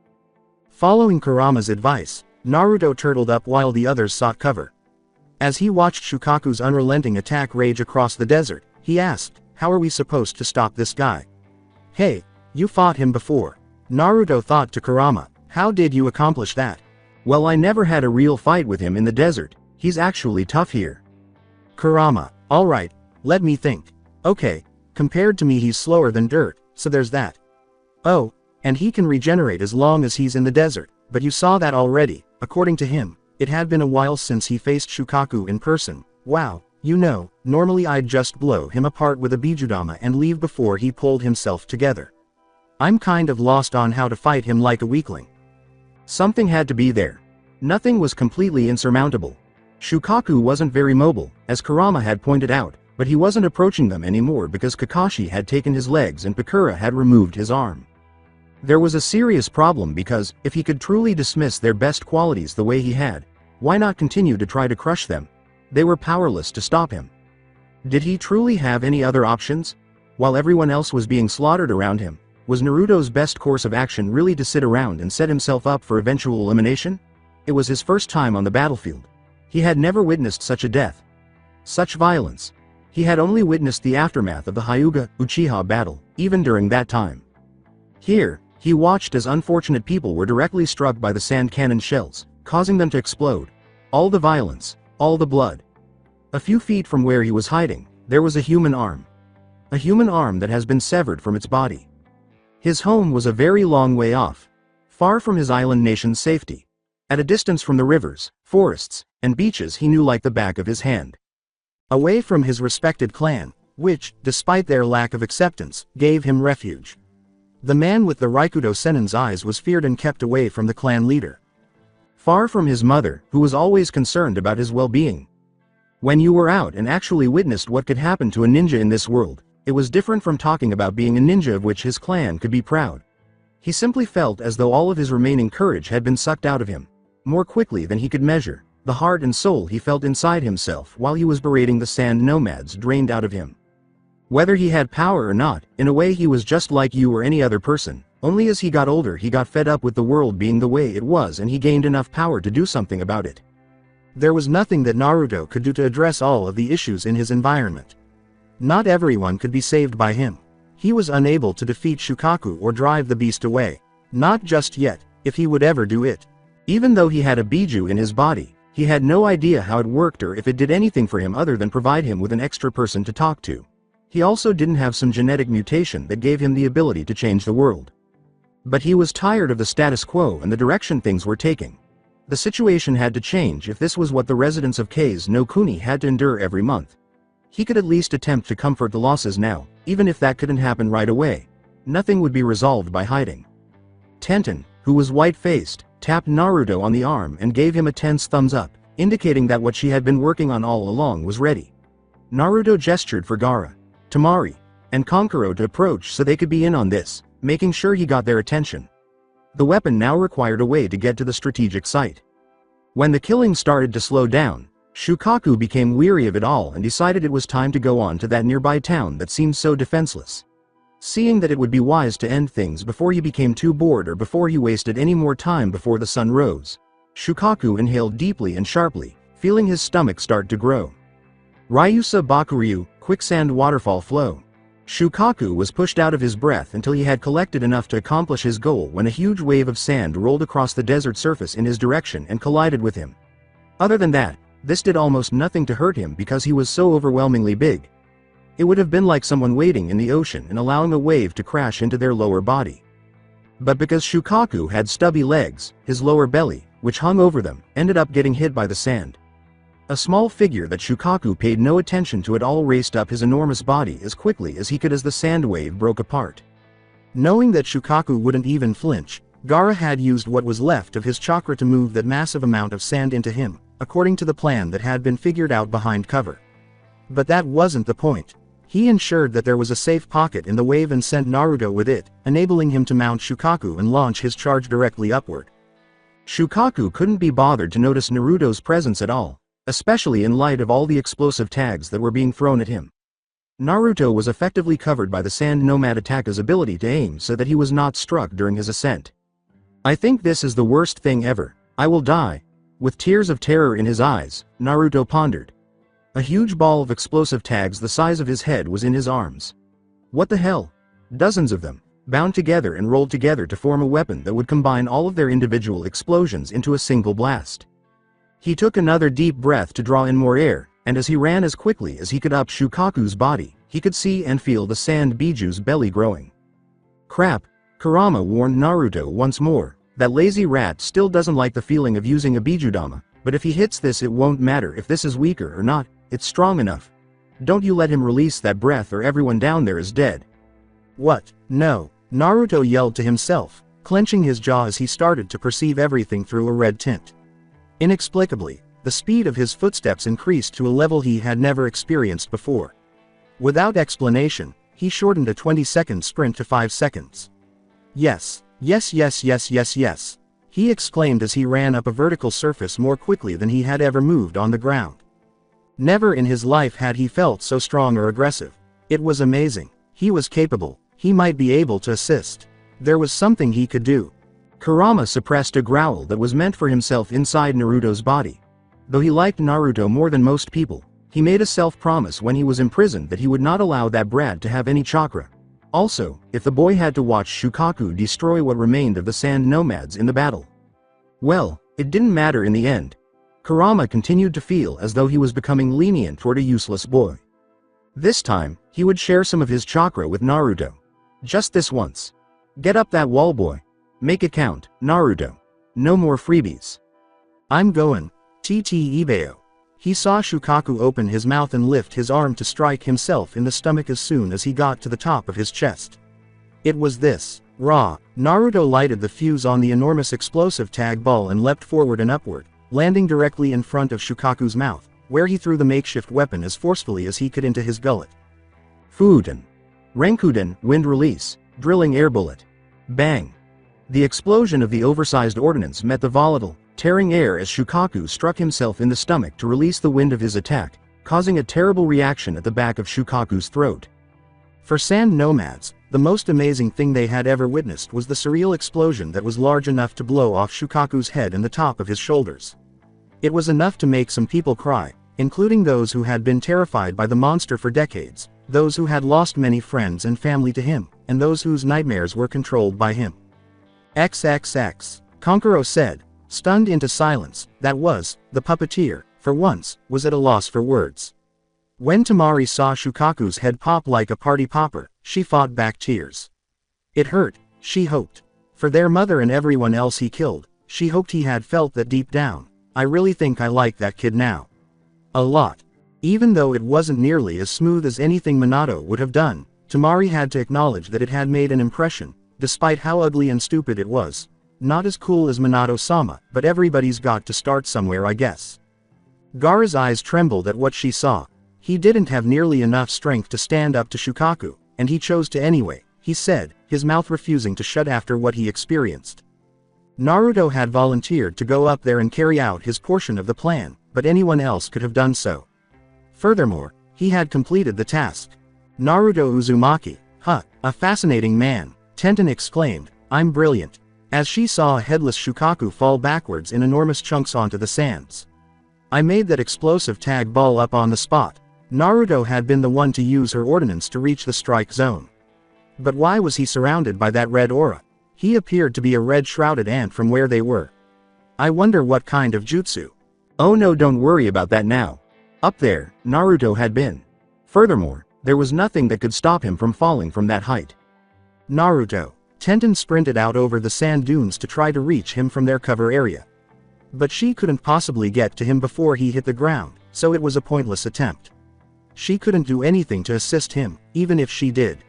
Following Kurama's advice, Naruto turtled up while the others sought cover. As he watched Shukaku's unrelenting attack rage across the desert, he asked, "How are we supposed to stop this guy?" "Hey, you fought him before." Naruto thought to Kurama, "How did you accomplish that?" "Well, I never had a real fight with him in the desert. He's actually tough here." Kurama, "Alright, let me think. Okay, compared to me he's slower than dirt, so there's that. Oh, and he can regenerate as long as he's in the desert, but you saw that already." According to him, it had been a while since he faced Shukaku in person. "Wow, you know, normally I'd just blow him apart with a Bijudama and leave before he pulled himself together. I'm kind of lost on how to fight him like a weakling." Something had to be there. Nothing was completely insurmountable. Shukaku wasn't very mobile, as Kurama had pointed out, but he wasn't approaching them anymore because Kakashi had taken his legs and Pakura had removed his arm. There was a serious problem because, if he could truly dismiss their best qualities the way he had, why not continue to try to crush them? They were powerless to stop him. Did he truly have any other options? While everyone else was being slaughtered around him, was Naruto's best course of action really to sit around and set himself up for eventual elimination? It was his first time on the battlefield. He had never witnessed such a death. Such violence. He had only witnessed the aftermath of the Hyuga Uchiha battle, even during that time. Here, he watched as unfortunate people were directly struck by the sand cannon shells, causing them to explode. All the violence, all the blood. A few feet from where he was hiding, there was a human arm. A human arm that has been severed from its body. His home was a very long way off, far from his island nation's safety. At a distance from the rivers, forests, and beaches he knew like the back of his hand. Away from his respected clan, which, despite their lack of acceptance, gave him refuge. The man with the Raikudo Sennin's eyes was feared and kept away from the clan leader. Far from his mother, who was always concerned about his well-being. When you were out and actually witnessed what could happen to a ninja in this world, it was different from talking about being a ninja of which his clan could be proud. He simply felt as though all of his remaining courage had been sucked out of him. More quickly than he could measure, the heart and soul he felt inside himself while he was berating the sand nomads drained out of him. Whether he had power or not, in a way he was just like you or any other person, only as he got older he got fed up with the world being the way it was and he gained enough power to do something about it. There was nothing that Naruto could do to address all of the issues in his environment. Not everyone could be saved by him. He was unable to defeat Shukaku or drive the beast away. Not just yet, if he would ever do it. Even though he had a Biju in his body, he had no idea how it worked or if it did anything for him other than provide him with an extra person to talk to. He also didn't have some genetic mutation that gave him the ability to change the world. But he was tired of the status quo and the direction things were taking. The situation had to change if this was what the residents of Kei's no Kuni had to endure every month. He could at least attempt to comfort the losses now, even if that couldn't happen right away. Nothing would be resolved by hiding. Tenten, who was white-faced, tapped Naruto on the arm and gave him a tense thumbs up, indicating that what she had been working on all along was ready. Naruto gestured for Gaara, Temari, and Kankuro to approach so they could be in on this, making sure he got their attention. The weapon now required a way to get to the strategic site. When the killing started to slow down, Shukaku became weary of it all and decided it was time to go on to that nearby town that seemed so defenseless. Seeing that it would be wise to end things before he became too bored or before he wasted any more time before the sun rose, Shukaku inhaled deeply and sharply, feeling his stomach start to grow. Ryusa Bakuryu, quicksand waterfall flow. Shukaku was pushed out of his breath until he had collected enough to accomplish his goal when a huge wave of sand rolled across the desert surface in his direction and collided with him. Other than that, this did almost nothing to hurt him because he was so overwhelmingly big. It would have been like someone wading in the ocean and allowing a wave to crash into their lower body. But because Shukaku had stubby legs, his lower belly, which hung over them, ended up getting hit by the sand. A small figure that Shukaku paid no attention to at all raced up his enormous body as quickly as he could as the sand wave broke apart. Knowing that Shukaku wouldn't even flinch, Gaara had used what was left of his chakra to move that massive amount of sand into him, according to the plan that had been figured out behind cover. But that wasn't the point. He ensured that there was a safe pocket in the wave and sent Naruto with it, enabling him to mount Shukaku and launch his charge directly upward. Shukaku couldn't be bothered to notice Naruto's presence at all, especially in light of all the explosive tags that were being thrown at him. Naruto was effectively covered by the Sand Nomad Attacker's ability to aim so that he was not struck during his ascent. I think this is the worst thing ever. I will die. With tears of terror in his eyes, Naruto pondered. A huge ball of explosive tags the size of his head was in his arms. What the hell? Dozens of them, bound together and rolled together to form a weapon that would combine all of their individual explosions into a single blast. He took another deep breath to draw in more air, and as he ran as quickly as he could up Shukaku's body, he could see and feel the sand Biju's belly growing. Crap, Kurama warned Naruto once more. That lazy rat still doesn't like the feeling of using a Bijudama, but if he hits this it won't matter if this is weaker or not, it's strong enough. Don't you let him release that breath or everyone down there is dead. What? No, Naruto yelled to himself, clenching his jaw as he started to perceive everything through a red tint. Inexplicably, the speed of his footsteps increased to a level he had never experienced before. Without explanation, he shortened a 20-second sprint to 5 seconds. Yes. Yes, yes, yes, yes, yes, he exclaimed as he ran up a vertical surface more quickly than he had ever moved on the ground. Never in his life had he felt so strong or aggressive. It was amazing. He was capable. He might be able to assist. There was something he could do. Kurama suppressed a growl that was meant for himself inside Naruto's body. Though he liked Naruto more than most people, he made a self-promise when he was imprisoned that he would not allow that brat to have any chakra. Also, if the boy had to watch Shukaku destroy what remained of the Sand Nomads in the battle. Well, it didn't matter in the end. Kurama continued to feel as though he was becoming lenient toward a useless boy. This time, he would share some of his chakra with Naruto. Just this once. Get up that wall, boy. Make it count, Naruto. No more freebies. I'm going. TT Ibeo. He saw Shukaku open his mouth and lift his arm to strike himself in the stomach as soon as he got to the top of his chest. It was this. Raw. Naruto lighted the fuse on the enormous explosive tag ball and leapt forward and upward, landing directly in front of Shukaku's mouth, where he threw the makeshift weapon as forcefully as he could into his gullet. Fuden. Renkuden, wind release, drilling air bullet. Bang. The explosion of the oversized ordnance met the volatile, tearing air as Shukaku struck himself in the stomach to release the wind of his attack, causing a terrible reaction at the back of Shukaku's throat. For Sand Nomads, the most amazing thing they had ever witnessed was the surreal explosion that was large enough to blow off Shukaku's head and the top of his shoulders. It was enough to make some people cry, including those who had been terrified by the monster for decades, those who had lost many friends and family to him, and those whose nightmares were controlled by him. XXX, Konkuro said, stunned into silence. That was, the puppeteer, for once, was at a loss for words. When Tamari saw Shukaku's head pop like a party popper, she fought back tears. It hurt, she hoped. For their mother and everyone else he killed, she hoped he had felt that deep down. I really think I like that kid now. A lot. Even though it wasn't nearly as smooth as anything Minato would have done, Tamari had to acknowledge that it had made an impression, despite how ugly and stupid it was. Not as cool as Minato-sama, but everybody's got to start somewhere, I guess. Gaara's eyes trembled at what she saw. He didn't have nearly enough strength to stand up to Shukaku, and he chose to anyway, he said, his mouth refusing to shut after what he experienced. Naruto had volunteered to go up there and carry out his portion of the plan, but anyone else could have done so. Furthermore, he had completed the task. Naruto Uzumaki, a fascinating man, Tenten exclaimed, I'm brilliant. As she saw a headless Shukaku fall backwards in enormous chunks onto the sands. I made that explosive tag ball up on the spot. Naruto had been the one to use her ordnance to reach the strike zone. But why was he surrounded by that red aura? He appeared to be a red-shrouded ant from where they were. I wonder what kind of jutsu. Oh no, don't worry about that now. Up there, Naruto had been. Furthermore, there was nothing that could stop him from falling from that height. Naruto. Tenten sprinted out over the sand dunes to try to reach him from their cover area. But she couldn't possibly get to him before he hit the ground, so it was a pointless attempt. She couldn't do anything to assist him, even if she did.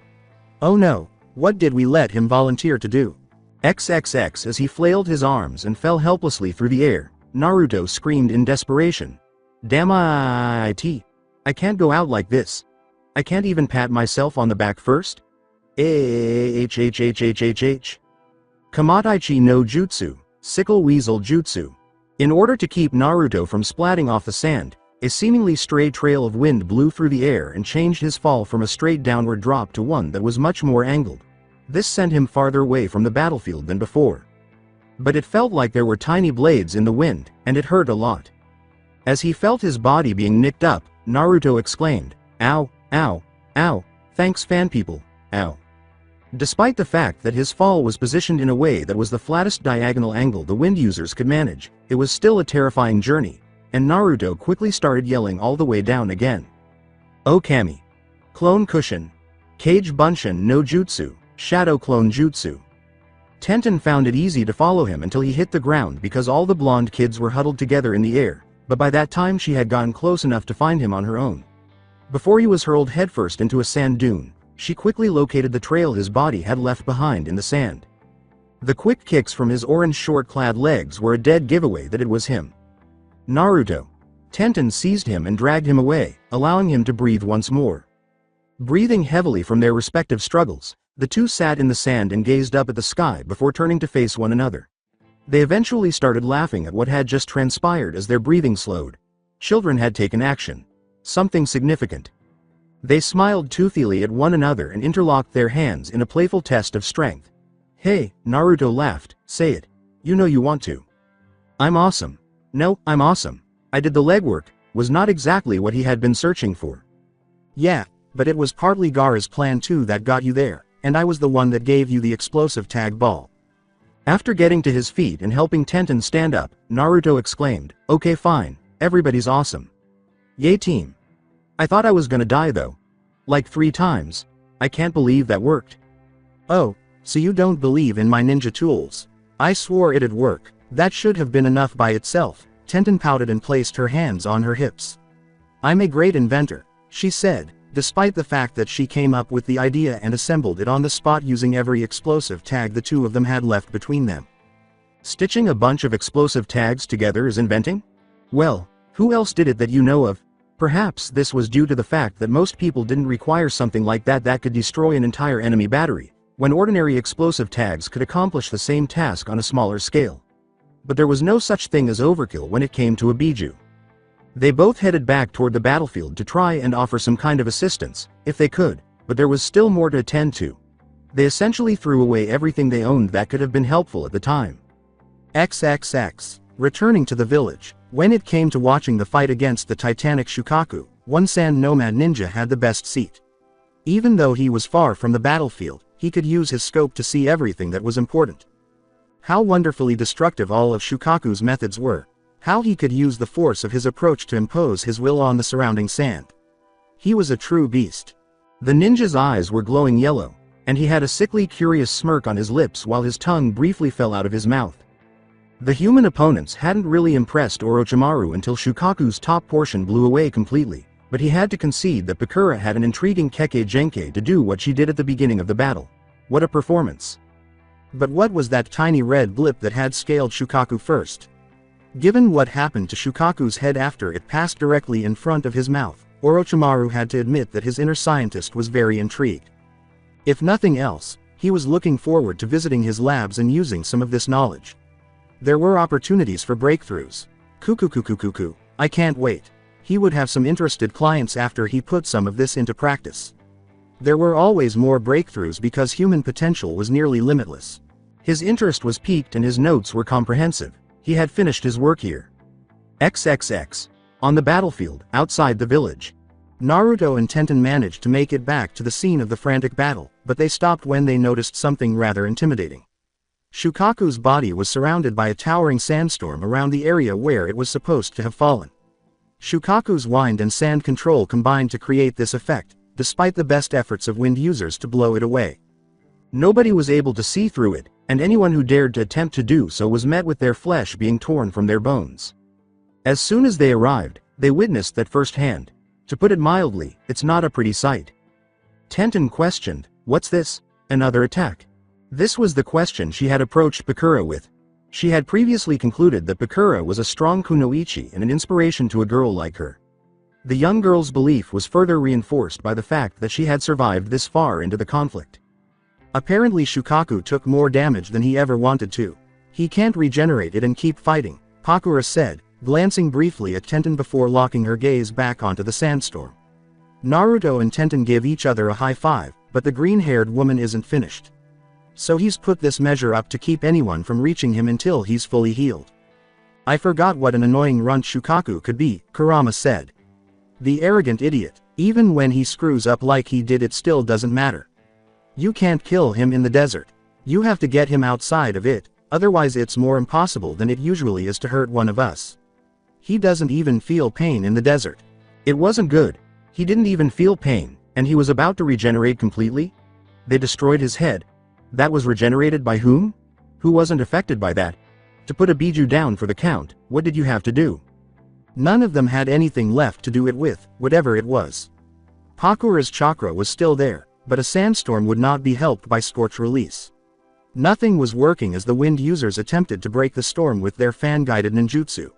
Oh no, what did we let him volunteer to do? XXX as he flailed his arms and fell helplessly through the air, Naruto screamed in desperation. Damn it! I can't go out like this. I can't even pat myself on the back first? H. Kamataichi no Jutsu, Sickle Weasel Jutsu. In order to keep Naruto from splatting off the sand, a seemingly stray trail of wind blew through the air and changed his fall from a straight downward drop to one that was much more angled. This sent him farther away from the battlefield than before. But it felt like there were tiny blades in the wind, and it hurt a lot. As he felt his body being nicked up, Naruto exclaimed, "Ow, ow, ow, thanks fan people, ow." Despite the fact that his fall was positioned in a way that was the flattest diagonal angle the wind users could manage, it was still a terrifying journey, and Naruto quickly started yelling all the way down again. Okami. Clone Cushion. Kage Bunshin no Jutsu, Shadow Clone Jutsu. Tenten found it easy to follow him until he hit the ground because all the blonde kids were huddled together in the air, but by that time she had gotten close enough to find him on her own. Before he was hurled headfirst into a sand dune, she quickly located the trail his body had left behind in the sand. The quick kicks from his orange short-clad legs were a dead giveaway that it was him. Naruto. Tenten seized him and dragged him away, allowing him to breathe once more. Breathing heavily from their respective struggles, the two sat in the sand and gazed up at the sky before turning to face one another. They eventually started laughing at what had just transpired as their breathing slowed. Children had taken action. Something significant. They smiled toothily at one another and interlocked their hands in a playful test of strength. "Hey," Naruto laughed, "say it. You know you want to." "I'm awesome." "No, I'm awesome. I did the legwork," was not exactly what he had been searching for. "Yeah, but it was partly Gaara's plan too that got you there, and I was the one that gave you the explosive tag ball." After getting to his feet and helping Tenten stand up, Naruto exclaimed, "Okay fine, everybody's awesome. Yay team. I thought I was gonna die though. Like 3 times. I can't believe that worked." "Oh, so you don't believe in my ninja tools? I swore it'd work. That should have been enough by itself." Tenten pouted and placed her hands on her hips. "I'm a great inventor," she said, despite the fact that she came up with the idea and assembled it on the spot using every explosive tag the two of them had left between them. Stitching a bunch of explosive tags together is inventing? Well, who else did it that you know of? Perhaps this was due to the fact that most people didn't require something like that could destroy an entire enemy battery, when ordinary explosive tags could accomplish the same task on a smaller scale. But there was no such thing as overkill when it came to a Biju. They both headed back toward the battlefield to try and offer some kind of assistance, if they could, but there was still more to attend to. They essentially threw away everything they owned that could have been helpful at the time. XXX. Returning to the village. When it came to watching the fight against the Titanic Shukaku, one sand nomad ninja had the best seat. Even though he was far from the battlefield, he could use his scope to see everything that was important. How wonderfully destructive all of Shukaku's methods were. How he could use the force of his approach to impose his will on the surrounding sand. He was a true beast. The ninja's eyes were glowing yellow, and he had a sickly curious smirk on his lips while his tongue briefly fell out of his mouth. The human opponents hadn't really impressed Orochimaru until Shukaku's top portion blew away completely, but he had to concede that Bakura had an intriguing Kekkei Genkai to do what she did at the beginning of the battle. What a performance. But what was that tiny red blip that had scaled Shukaku first? Given what happened to Shukaku's head after it passed directly in front of his mouth, Orochimaru had to admit that his inner scientist was very intrigued. If nothing else, he was looking forward to visiting his labs and using some of this knowledge. There were opportunities for breakthroughs. Cuckoo, I can't wait. He would have some interested clients after he put some of this into practice. There were always more breakthroughs because human potential was nearly limitless. His interest was piqued and his notes were comprehensive. He had finished his work here. XXX. On the battlefield, outside the village. Naruto and Tenten managed to make it back to the scene of the frantic battle, but they stopped when they noticed something rather intimidating. Shukaku's body was surrounded by a towering sandstorm around the area where it was supposed to have fallen. Shukaku's wind and sand control combined to create this effect, despite the best efforts of wind users to blow it away. Nobody was able to see through it, and anyone who dared to attempt to do so was met with their flesh being torn from their bones. As soon as they arrived, they witnessed that firsthand. To put it mildly, it's not a pretty sight. Tenten questioned, "What's this? Another attack?" This was the question she had approached Bakura with. She had previously concluded that Bakura was a strong kunoichi and an inspiration to a girl like her. The young girl's belief was further reinforced by the fact that she had survived this far into the conflict. Apparently Shukaku took more damage than he ever wanted to. He can't regenerate it and keep fighting, Pakura said, glancing briefly at Tenten before locking her gaze back onto the sandstorm. Naruto and Tenten give each other a high five, but the green-haired woman isn't finished. So he's put this measure up to keep anyone from reaching him until he's fully healed. I forgot what an annoying runt Shukaku could be, Kurama said. The arrogant idiot, even when he screws up like he did it still doesn't matter. You can't kill him in the desert. You have to get him outside of it, otherwise it's more impossible than it usually is to hurt one of us. He doesn't even feel pain in the desert. It wasn't good. He didn't even feel pain, and he was about to regenerate completely? They destroyed his head. That was regenerated by whom? Who wasn't affected by that? To put a Biju down for the count, what did you have to do? None of them had anything left to do it with, whatever it was. Pakura's chakra was still there, but a sandstorm would not be helped by scorch release. Nothing was working as the wind users attempted to break the storm with their fan-guided ninjutsu.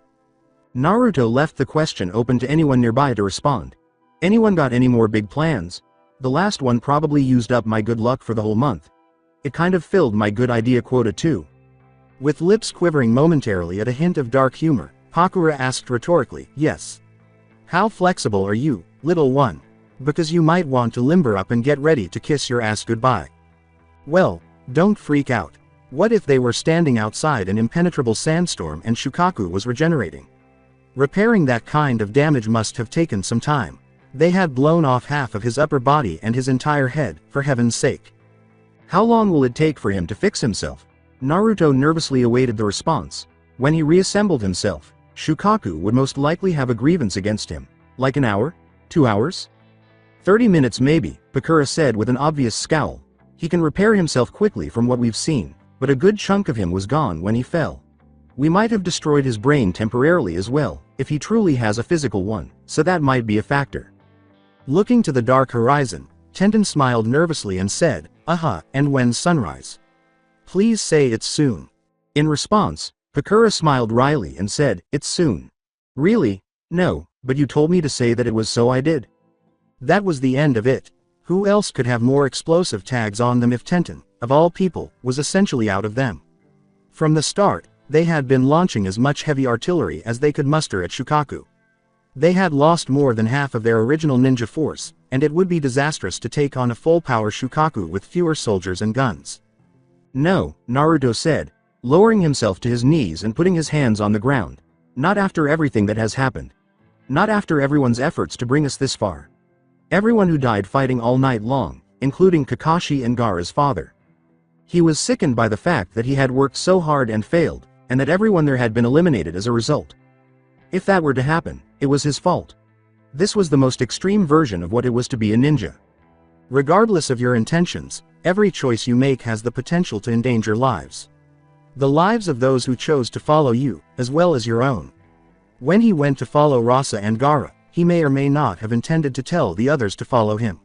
Naruto left the question open to anyone nearby to respond. Anyone got any more big plans? The last one probably used up my good luck for the whole month. It kind of filled my good idea quota too. With lips quivering momentarily at a hint of dark humor, Pakura asked rhetorically, yes. How flexible are you, little one? Because you might want to limber up and get ready to kiss your ass goodbye. Well, don't freak out. What if they were standing outside an impenetrable sandstorm and Shukaku was regenerating? Repairing that kind of damage must have taken some time. They had blown off half of his upper body and his entire head, for heaven's sake. How long will it take for him to fix himself? Naruto nervously awaited the response. When he reassembled himself, Shukaku would most likely have a grievance against him. Like an hour? 2 hours? 30 minutes maybe, Pakura said with an obvious scowl. He can repair himself quickly from what we've seen, but a good chunk of him was gone when he fell. We might have destroyed his brain temporarily as well, if he truly has a physical one, so that might be a factor. Looking to the dark horizon, Tenten smiled nervously and said, and when's sunrise? Please say it's soon. In response, Pakura smiled wryly and said, it's soon. Really? No, but you told me to say that it was, so I did. That was the end of it. Who else could have more explosive tags on them if Tenten, of all people, was essentially out of them? From the start, they had been launching as much heavy artillery as they could muster at Shukaku. They had lost more than half of their original ninja force, and it would be disastrous to take on a full-power Shukaku with fewer soldiers and guns. No, Naruto said, lowering himself to his knees and putting his hands on the ground. Not after everything that has happened. Not after everyone's efforts to bring us this far. Everyone who died fighting all night long, including Kakashi and Gaara's father. He was sickened by the fact that he had worked so hard and failed, and that everyone there had been eliminated as a result. If that were to happen, it was his fault. This was the most extreme version of what it was to be a ninja. Regardless of your intentions, every choice you make has the potential to endanger lives. The lives of those who chose to follow you, as well as your own. When he went to follow Rasa and Gaara, he may or may not have intended to tell the others to follow him.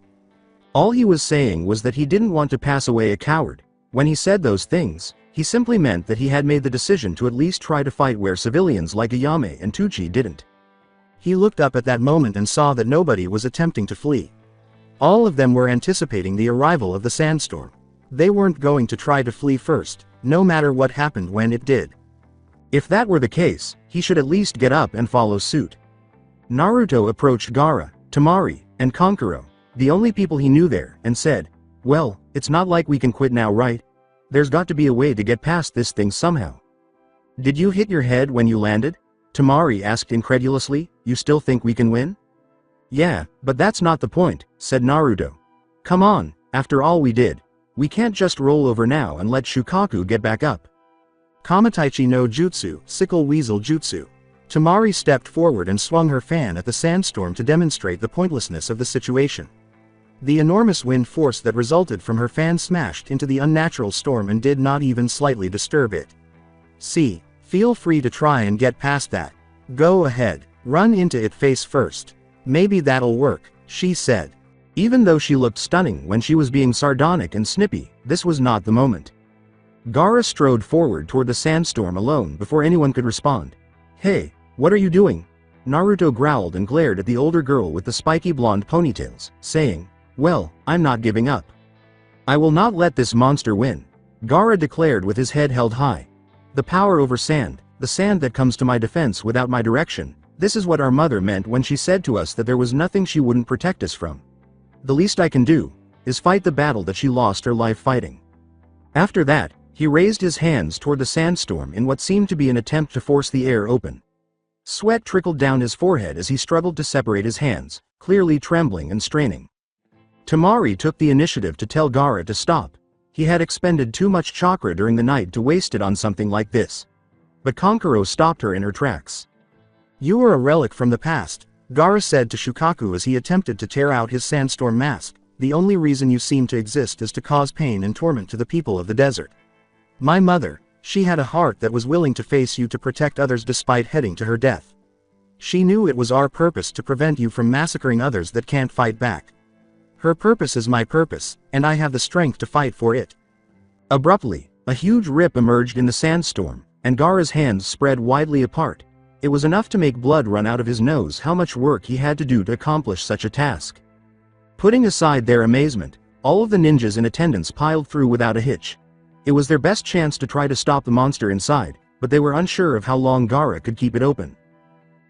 All he was saying was that he didn't want to pass away a coward. When he said those things, he simply meant that he had made the decision to at least try to fight where civilians like Ayame and Tucci didn't. He looked up at that moment and saw that nobody was attempting to flee. All of them were anticipating the arrival of the sandstorm. They weren't going to try to flee first, no matter what happened when it did. If that were the case, he should at least get up and follow suit. Naruto approached Gaara, Temari, and Kankuro, the only people he knew there, and said, well, it's not like we can quit now, right? There's got to be a way to get past this thing somehow. Did you hit your head when you landed? Temari asked incredulously, you still think we can win? Yeah, but that's not the point, said Naruto. Come on, after all we did. We can't just roll over now and let Shukaku get back up. Kamataichi no Jutsu, Sickle Weasel Jutsu. Temari stepped forward and swung her fan at the sandstorm to demonstrate the pointlessness of the situation. The enormous wind force that resulted from her fan smashed into the unnatural storm and did not even slightly disturb it. See, feel free to try and get past that. Go ahead, run into it face first. Maybe that'll work, she said. Even though she looked stunning when she was being sardonic and snippy, this was not the moment. Gaara strode forward toward the sandstorm alone before anyone could respond. Hey, what are you doing? Naruto growled and glared at the older girl with the spiky blonde ponytails, saying, "Well, I'm not giving up. I will not let this monster win," Gaara declared with his head held high. "The power over sand, the sand that comes to my defense without my direction, this is what our mother meant when she said to us that there was nothing she wouldn't protect us from. The least I can do is fight the battle that she lost her life fighting." After that, he raised his hands toward the sandstorm in what seemed to be an attempt to force the air open. Sweat trickled down his forehead as he struggled to separate his hands, clearly trembling and straining. Temari took the initiative to tell Gaara to stop. He had expended too much chakra during the night to waste it on something like this. But Kankuro stopped her in her tracks. "You are a relic from the past," Gaara said to Shukaku as he attempted to tear out his sandstorm mask. "The only reason you seem to exist is to cause pain and torment to the people of the desert. My mother, she had a heart that was willing to face you to protect others despite heading to her death. She knew it was our purpose to prevent you from massacring others that can't fight back. Her purpose is my purpose, and I have the strength to fight for it." Abruptly, a huge rip emerged in the sandstorm, and Gaara's hands spread widely apart. It was enough to make blood run out of his nose how much work he had to do to accomplish such a task. Putting aside their amazement, all of the ninjas in attendance piled through without a hitch. It was their best chance to try to stop the monster inside, but they were unsure of how long Gaara could keep it open.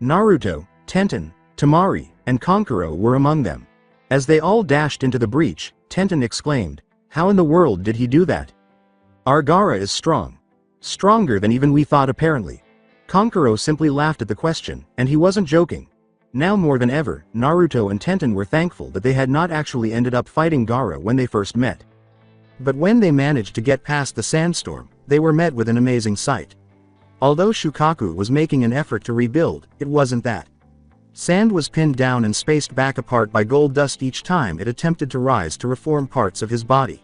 Naruto, Tenten, Temari, and Kankuro were among them. As they all dashed into the breach, Tenten exclaimed, "How in the world did he do that? Our Gaara is strong. Stronger than even we thought apparently." Kankuro simply laughed at the question, and he wasn't joking. Now more than ever, Naruto and Tenten were thankful that they had not actually ended up fighting Gaara when they first met. But when they managed to get past the sandstorm, they were met with an amazing sight. Although Shukaku was making an effort to rebuild, it wasn't that. Sand was pinned down and spaced back apart by gold dust each time it attempted to rise to reform parts of his body.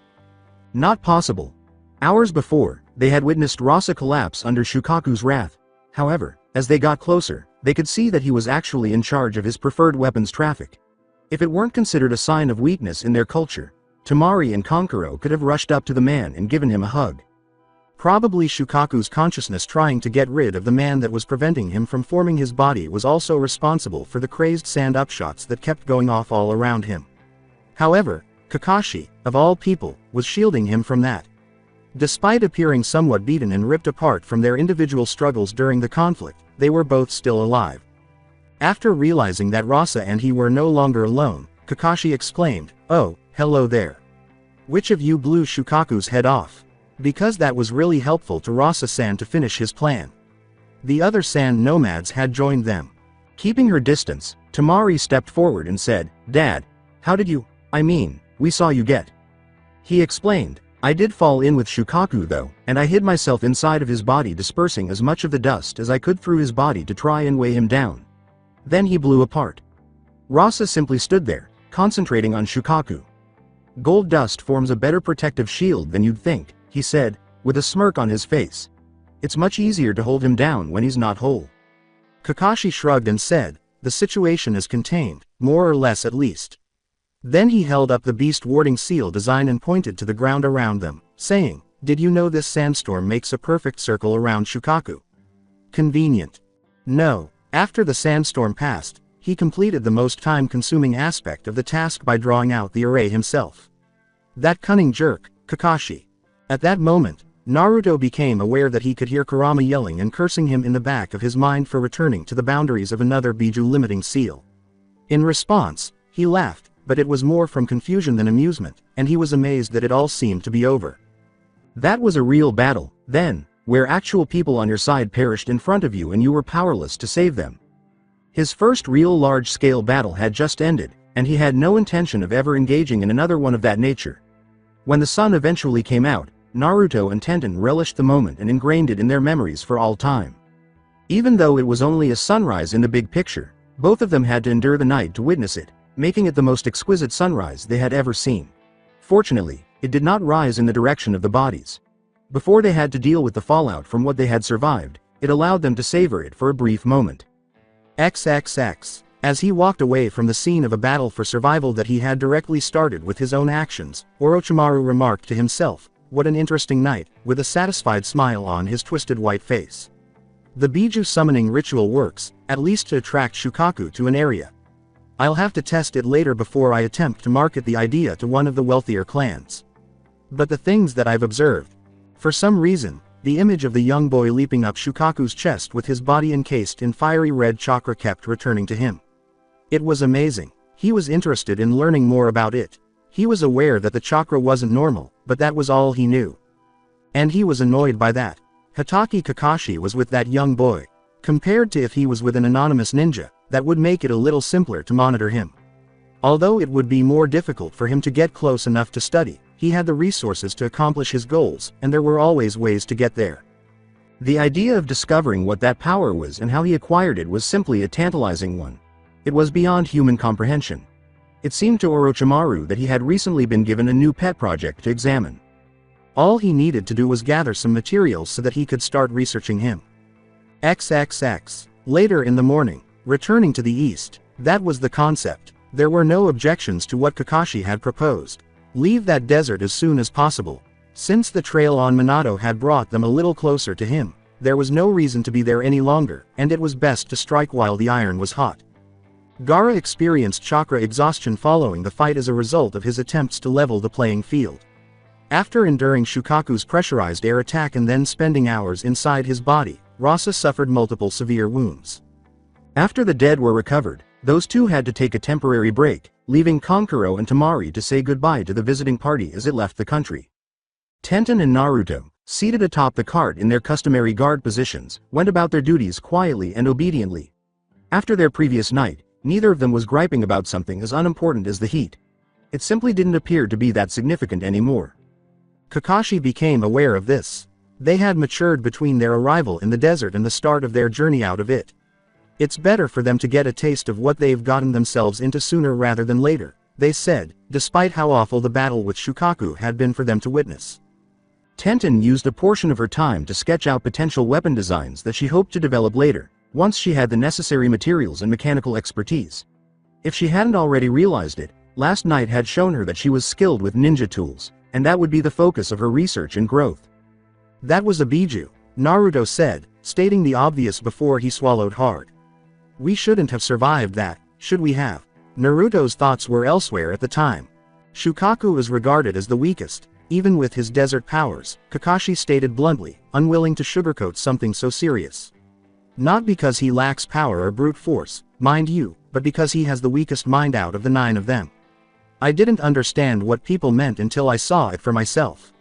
Not possible. Hours before, they had witnessed Rasa collapse under Shukaku's wrath. However, as they got closer, they could see that he was actually in charge of his preferred weapons traffic. If it weren't considered a sign of weakness in their culture, Temari and Kankuro could have rushed up to the man and given him a hug. Probably Shukaku's consciousness trying to get rid of the man that was preventing him from forming his body was also responsible for the crazed sand upshots that kept going off all around him. However, Kakashi, of all people, was shielding him from that. Despite appearing somewhat beaten and ripped apart from their individual struggles during the conflict, they were both still alive. After realizing that Rasa and he were no longer alone, Kakashi exclaimed, "Oh, hello there. Which of you blew Shukaku's head off?" Because that was really helpful to Rasa-san to finish his plan. The other sand nomads had joined them. Keeping her distance, Temari stepped forward and said, "Dad, how did you, we saw you get." He explained, "I did fall in with Shukaku though, and I hid myself inside of his body dispersing as much of the dust as I could through his body to try and weigh him down. Then he blew apart." Rasa simply stood there, concentrating on Shukaku. "Gold dust forms a better protective shield than you'd think," he said, with a smirk on his face. "It's much easier to hold him down when he's not whole." Kakashi shrugged and said, "The situation is contained, more or less at least." Then he held up the beast warding seal design and pointed to the ground around them, saying, "Did you know this sandstorm makes a perfect circle around Shukaku? Convenient." No. After the sandstorm passed, he completed the most time-consuming aspect of the task by drawing out the array himself. That cunning jerk, Kakashi. At that moment, Naruto became aware that he could hear Kurama yelling and cursing him in the back of his mind for returning to the boundaries of another Biju limiting seal. In response, he laughed, but it was more from confusion than amusement, and he was amazed that it all seemed to be over. That was a real battle, then, where actual people on your side perished in front of you and you were powerless to save them. His first real large-scale battle had just ended, and he had no intention of ever engaging in another one of that nature. When the sun eventually came out, Naruto and Tenten relished the moment and ingrained it in their memories for all time. Even though it was only a sunrise in the big picture, both of them had to endure the night to witness it, making it the most exquisite sunrise they had ever seen. Fortunately, it did not rise in the direction of the bodies. Before they had to deal with the fallout from what they had survived, it allowed them to savor it for a brief moment. XXX. As he walked away from the scene of a battle for survival that he had directly started with his own actions, Orochimaru remarked to himself, "What an interesting night," with a satisfied smile on his twisted white face. The Biju summoning ritual works, at least to attract Shukaku to an area. I'll have to test it later before I attempt to market the idea to one of the wealthier clans. But the things that I've observed. For some reason, the image of the young boy leaping up Shukaku's chest with his body encased in fiery red chakra kept returning to him. It was amazing. He was interested in learning more about it. He was aware that the chakra wasn't normal, but that was all he knew. And he was annoyed by that. Hatake Kakashi was with that young boy. Compared to if he was with an anonymous ninja, that would make it a little simpler to monitor him. Although it would be more difficult for him to get close enough to study, he had the resources to accomplish his goals, and there were always ways to get there. The idea of discovering what that power was and how he acquired it was simply a tantalizing one. It was beyond human comprehension. It seemed to Orochimaru that he had recently been given a new pet project to examine. All he needed to do was gather some materials so that he could start researching him. XXX. Later in the morning, returning to the east, that was the concept. There were no objections to what Kakashi had proposed. Leave that desert as soon as possible. Since the trail on Minato had brought them a little closer to him, there was no reason to be there any longer, and it was best to strike while the iron was hot. Gaara experienced chakra exhaustion following the fight as a result of his attempts to level the playing field. After enduring Shukaku's pressurized air attack and then spending hours inside his body, Rasa suffered multiple severe wounds. After the dead were recovered, those two had to take a temporary break, leaving Kankuro and Temari to say goodbye to the visiting party as it left the country. Tenten and Naruto, seated atop the cart in their customary guard positions, went about their duties quietly and obediently. After their previous night, neither of them was griping about something as unimportant as the heat. It simply didn't appear to be that significant anymore. Kakashi became aware of this. They had matured between their arrival in the desert and the start of their journey out of it. It's better for them to get a taste of what they've gotten themselves into sooner rather than later, they said, despite how awful the battle with Shukaku had been for them to witness. Tenten used a portion of her time to sketch out potential weapon designs that she hoped to develop later, once she had the necessary materials and mechanical expertise. If she hadn't already realized it, last night had shown her that she was skilled with ninja tools, and that would be the focus of her research and growth. That was a Biju, Naruto said, stating the obvious before he swallowed hard. We shouldn't have survived that, should we have? Naruto's thoughts were elsewhere at the time. Shukaku is regarded as the weakest, even with his desert powers, Kakashi stated bluntly, unwilling to sugarcoat something so serious. Not because he lacks power or brute force, mind you, but because he has the weakest mind out of the 9 of them. I didn't understand what people meant until I saw it for myself.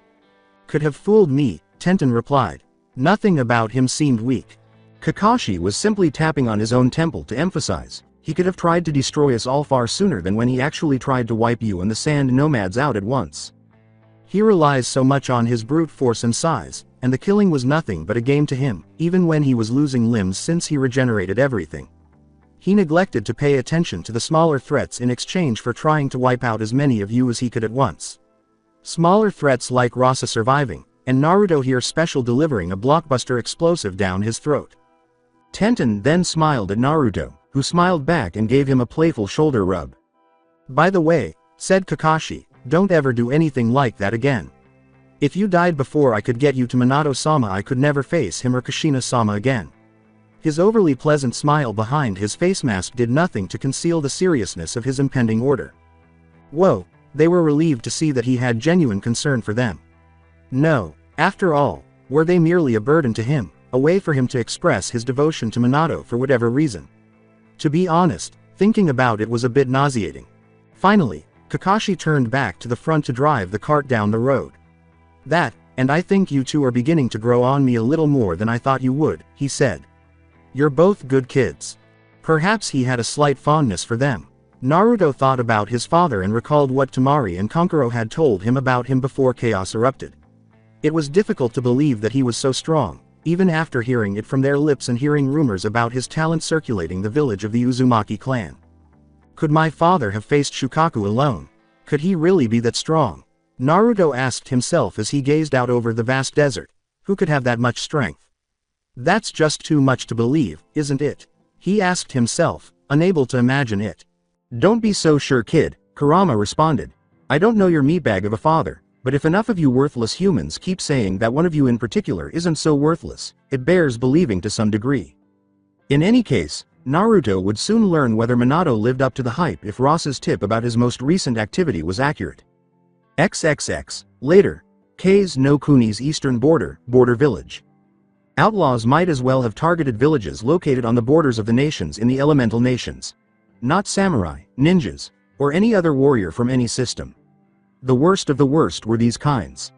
Could have fooled me, Tenten replied. Nothing about him seemed weak. Kakashi was simply tapping on his own temple to emphasize, he could have tried to destroy us all far sooner than when he actually tried to wipe you and the sand nomads out at once. He relies so much on his brute force and size, and the killing was nothing but a game to him, even when he was losing limbs since he regenerated everything. He neglected to pay attention to the smaller threats in exchange for trying to wipe out as many of you as he could at once. Smaller threats like Rasa surviving, and Naruto here special delivering a blockbuster explosive down his throat. Tenten then smiled at Naruto, who smiled back and gave him a playful shoulder rub. By the way, said Kakashi, don't ever do anything like that again. If you died before I could get you to Minato-sama, I could never face him or Kushina-sama again. His overly pleasant smile behind his face mask did nothing to conceal the seriousness of his impending order. Whoa, they were relieved to see that he had genuine concern for them. No, after all, were they merely a burden to him, a way for him to express his devotion to Minato for whatever reason? To be honest, thinking about it was a bit nauseating. Finally, Kakashi turned back to the front to drive the cart down the road. That, and I think you two are beginning to grow on me a little more than I thought you would, he said. You're both good kids. Perhaps he had a slight fondness for them. Naruto thought about his father and recalled what Temari and Kankuro had told him about him before chaos erupted. It was difficult to believe that he was so strong, even after hearing it from their lips and hearing rumors about his talent circulating the village of the Uzumaki clan. Could my father have faced Shukaku alone? Could he really be that strong? Naruto asked himself as he gazed out over the vast desert. Who could have that much strength? That's just too much to believe, isn't it? He asked himself, unable to imagine it. Don't be so sure, kid, Kurama responded. I don't know your meatbag of a father, But if enough of you worthless humans keep saying that one of you in particular isn't so worthless, it bears believing to some degree. In any case, Naruto would soon learn whether Minato lived up to the hype if Ross's tip about his most recent activity was accurate. XXX. Later. K's no Kuni's eastern border village. Outlaws might as well have targeted villages located on the borders of the nations in the elemental nations. Not samurai, ninjas, or any other warrior from any system. The worst of the worst were these kinds.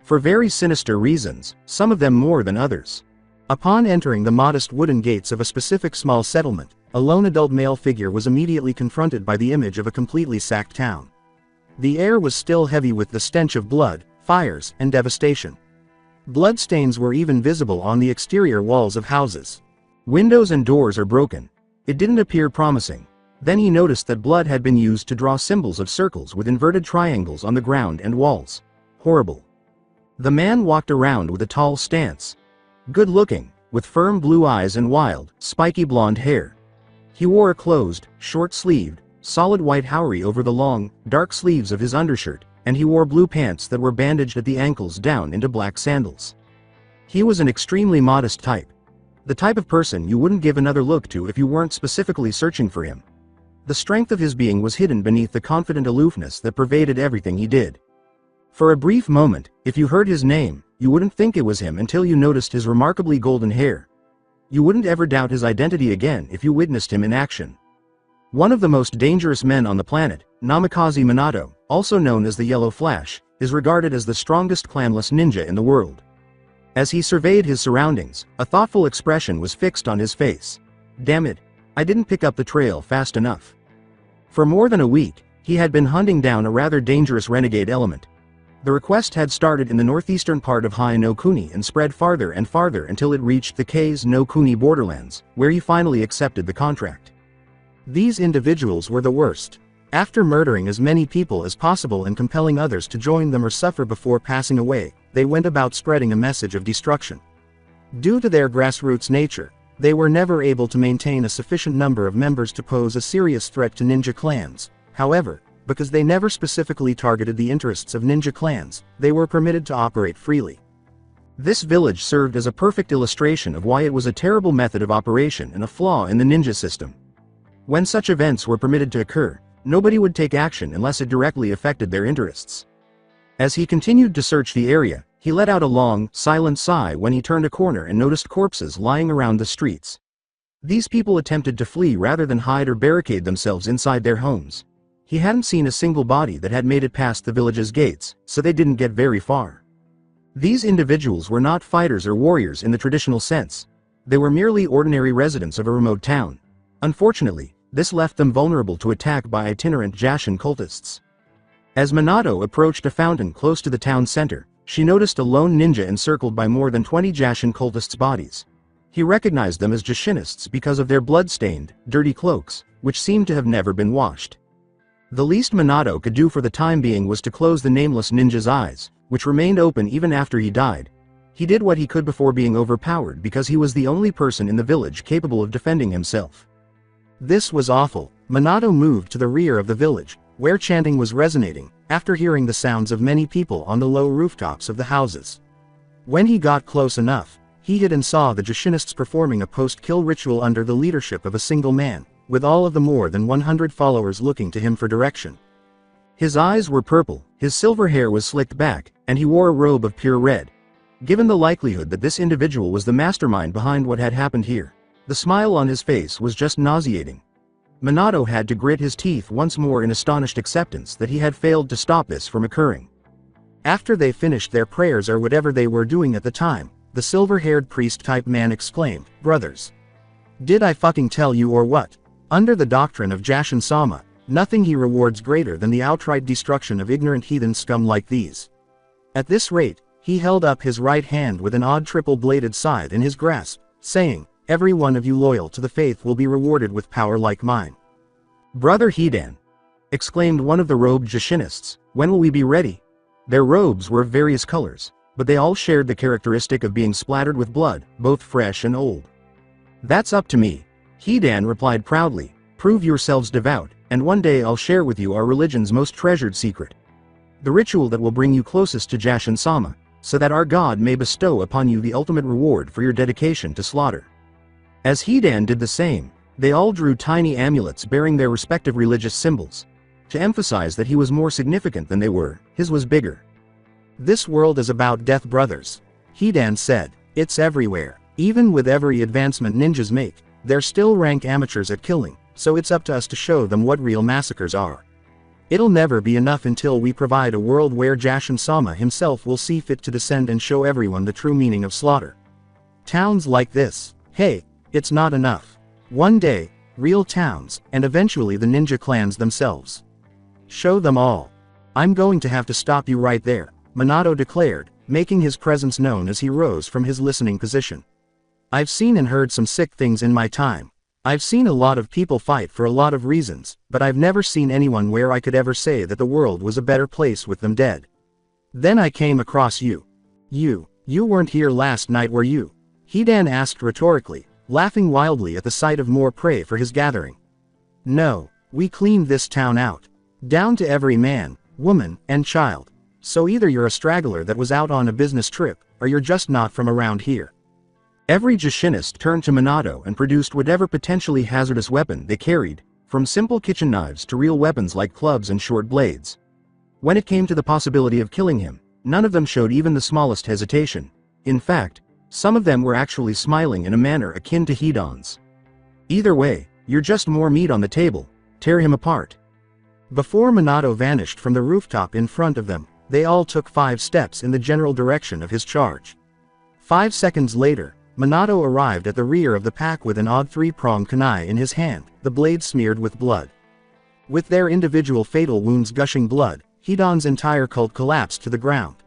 For very sinister reasons, some of them more than others. Upon entering the modest wooden gates of a specific small settlement, a lone adult male figure was immediately confronted by the image of a completely sacked town. The air was still heavy with the stench of blood, fires, and devastation. Bloodstains were even visible on the exterior walls of houses. Windows and doors are broken. It didn't appear promising. Then he noticed that blood had been used to draw symbols of circles with inverted triangles on the ground and walls. Horrible. The man walked around with a tall stance. Good looking, with firm blue eyes and wild, spiky blonde hair. He wore a closed, short-sleeved, solid white haori over the long, dark sleeves of his undershirt, and he wore blue pants that were bandaged at the ankles down into black sandals. He was an extremely modest type. The type of person you wouldn't give another look to if you weren't specifically searching for him. The strength of his being was hidden beneath the confident aloofness that pervaded everything he did. For a brief moment, if you heard his name, you wouldn't think it was him until you noticed his remarkably golden hair. You wouldn't ever doubt his identity again if you witnessed him in action. One of the most dangerous men on the planet, Namikaze Minato, also known as the Yellow Flash, is regarded as the strongest clanless ninja in the world. As he surveyed his surroundings, a thoughtful expression was fixed on his face. Damn it, I didn't pick up the trail fast enough. For more than a week, he had been hunting down a rather dangerous renegade element. The request had started in the northeastern part of Hai no Kuni and spread farther and farther until it reached the K's no Kuni borderlands, where he finally accepted the contract. These individuals were the worst. After murdering as many people as possible and compelling others to join them or suffer before passing away, they went about spreading a message of destruction. Due to their grassroots nature, they were never able to maintain a sufficient number of members to pose a serious threat to ninja clans. However, because they never specifically targeted the interests of ninja clans, they were permitted to operate freely. This village served as a perfect illustration of why it was a terrible method of operation and a flaw in the ninja system. When such events were permitted to occur, nobody would take action unless it directly affected their interests. As he continued to search the area, he let out a long, silent sigh when he turned a corner and noticed corpses lying around the streets. These people attempted to flee rather than hide or barricade themselves inside their homes. He hadn't seen a single body that had made it past the village's gates, so they didn't get very far. These individuals were not fighters or warriors in the traditional sense. They were merely ordinary residents of a remote town. Unfortunately, this left them vulnerable to attack by itinerant Jashin cultists. As Minato approached a fountain close to the town center, she noticed a lone ninja encircled by more than 20 Jashin cultists' bodies. He recognized them as Jashinists because of their blood-stained, dirty cloaks, which seemed to have never been washed. The least Minato could do for the time being was to close the nameless ninja's eyes, which remained open even after he died. He did what he could before being overpowered because he was the only person in the village capable of defending himself. This was awful. Minato moved to the rear of the village, where chanting was resonating, after hearing the sounds of many people on the low rooftops of the houses. When he got close enough, he hid and saw the Jashinists performing a post-kill ritual under the leadership of a single man, with all of the more than 100 followers looking to him for direction. His eyes were purple, his silver hair was slicked back, and he wore a robe of pure red. Given the likelihood that this individual was the mastermind behind what had happened here, the smile on his face was just nauseating. Minato had to grit his teeth once more in astonished acceptance that he had failed to stop this from occurring. After they finished their prayers or whatever they were doing at the time, the silver-haired priest-type man exclaimed, "Brothers. Did I fucking tell you or what? Under the doctrine of Jashin-sama, nothing he rewards greater than the outright destruction of ignorant heathen scum like these." At this rate, he held up his right hand with an odd triple-bladed scythe in his grasp, saying, "Every one of you loyal to the faith will be rewarded with power like mine." "Brother Hidan!" exclaimed one of the robed Jashinists, "when will we be ready?" Their robes were of various colors, but they all shared the characteristic of being splattered with blood, both fresh and old. "That's up to me," Hidan replied proudly. "Prove yourselves devout, and one day I'll share with you our religion's most treasured secret." The ritual that will bring you closest to Jashin-sama, so that our god may bestow upon you the ultimate reward for your dedication to slaughter. As Hidan did the same, they all drew tiny amulets bearing their respective religious symbols. To emphasize that he was more significant than they were, his was bigger. This world is about death, brothers. Hidan said. It's everywhere. Even with every advancement ninjas make, they're still rank amateurs at killing, so it's up to us to show them what real massacres are. It'll never be enough until we provide a world where Jashin-sama himself will see fit to descend and show everyone the true meaning of slaughter. Towns like this, hey, it's not enough. One day, real towns, and eventually the ninja clans themselves. Show them all. I'm going to have to stop you right there, Minato declared, making his presence known as he rose from his listening position. I've seen and heard some sick things in my time. I've seen a lot of people fight for a lot of reasons, but I've never seen anyone where I could ever say that the world was a better place with them dead. Then I came across you. You weren't here last night, were you? Hidan asked rhetorically, laughing wildly at the sight of more prey for his gathering. No, we cleaned this town out. Down to every man, woman, and child. So either you're a straggler that was out on a business trip, or you're just not from around here. Every Jashinist turned to Minato and produced whatever potentially hazardous weapon they carried, from simple kitchen knives to real weapons like clubs and short blades. When it came to the possibility of killing him, none of them showed even the smallest hesitation. In fact, some of them were actually smiling in a manner akin to Hidan's. Either way, you're just more meat on the table, tear him apart. Before Minato vanished from the rooftop in front of them, they all took 5 steps in the general direction of his charge. 5 seconds later, Minato arrived at the rear of the pack with an odd 3-pronged kunai in his hand, the blade smeared with blood. With their individual fatal wounds gushing blood, Hidan's entire cult collapsed to the ground.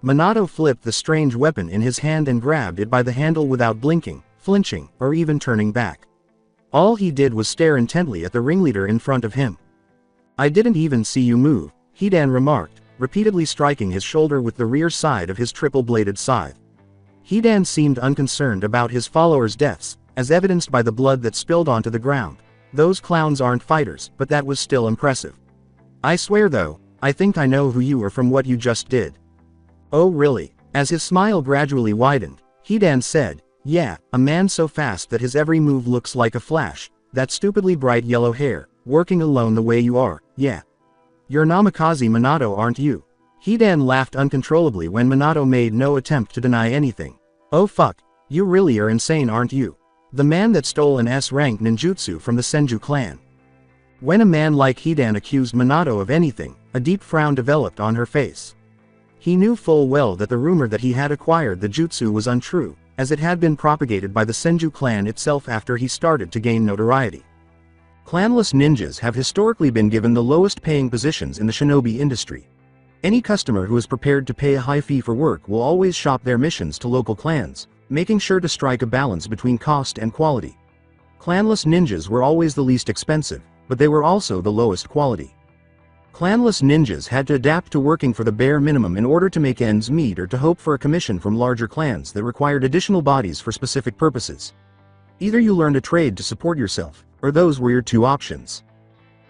Minato flipped the strange weapon in his hand and grabbed it by the handle without blinking, flinching, or even turning back. All he did was stare intently at the ringleader in front of him. I didn't even see you move, Hidan remarked, repeatedly striking his shoulder with the rear side of his triple-bladed scythe. Hidan seemed unconcerned about his followers' deaths, as evidenced by the blood that spilled onto the ground. Those clowns aren't fighters, but that was still impressive. I swear though, I think I know who you are from what you just did. Oh really? As his smile gradually widened, Hidan said, yeah, a man so fast that his every move looks like a flash, that stupidly bright yellow hair, working alone the way you are, yeah. You're Namikaze Minato, aren't you? Hidan laughed uncontrollably when Minato made no attempt to deny anything. Oh fuck, you really are insane, aren't you? The man that stole an S-rank ninjutsu from the Senju clan. When a man like Hidan accused Minato of anything, a deep frown developed on her face. He knew full well that the rumor that he had acquired the jutsu was untrue, as it had been propagated by the Senju clan itself after he started to gain notoriety. Clanless ninjas have historically been given the lowest paying positions in the shinobi industry. Any customer who is prepared to pay a high fee for work will always shop their missions to local clans, making sure to strike a balance between cost and quality. Clanless ninjas were always the least expensive, but they were also the lowest quality. Clanless ninjas had to adapt to working for the bare minimum in order to make ends meet or to hope for a commission from larger clans that required additional bodies for specific purposes. Either you learned a trade to support yourself, or those were your 2 options.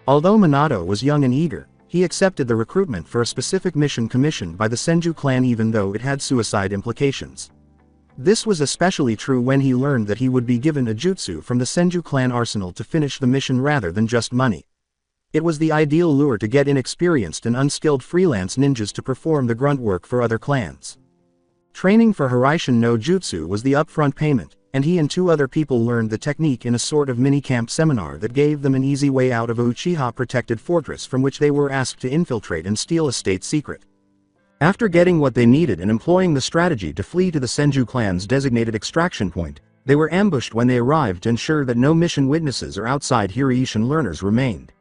Although Minato was young and eager, he accepted the recruitment for a specific mission commissioned by the Senju clan even though it had suicide implications. This was especially true when he learned that he would be given a jutsu from the Senju clan arsenal to finish the mission rather than just money. It was the ideal lure to get inexperienced and unskilled freelance ninjas to perform the grunt work for other clans. Training for Hiraishin no Jutsu was the upfront payment, and he and 2 other people learned the technique in a sort of mini-camp seminar that gave them an easy way out of a Uchiha-protected fortress from which they were asked to infiltrate and steal a state secret. After getting what they needed and employing the strategy to flee to the Senju clan's designated extraction point, they were ambushed when they arrived to ensure that no mission witnesses or outside Hiraishin learners remained.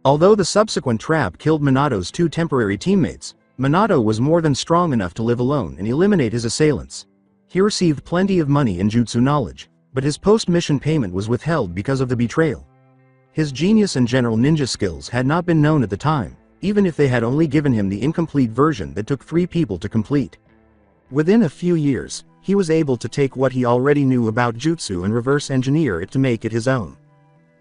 Although the subsequent trap killed Minato's 2 temporary teammates, Minato was more than strong enough to live alone and eliminate his assailants. He received plenty of money in jutsu knowledge, but his post-mission payment was withheld because of the betrayal. His genius and general ninja skills had not been known at the time, even if they had only given him the incomplete version that took 3 people to complete. Within a few years, he was able to take what he already knew about jutsu and reverse engineer it to make it his own.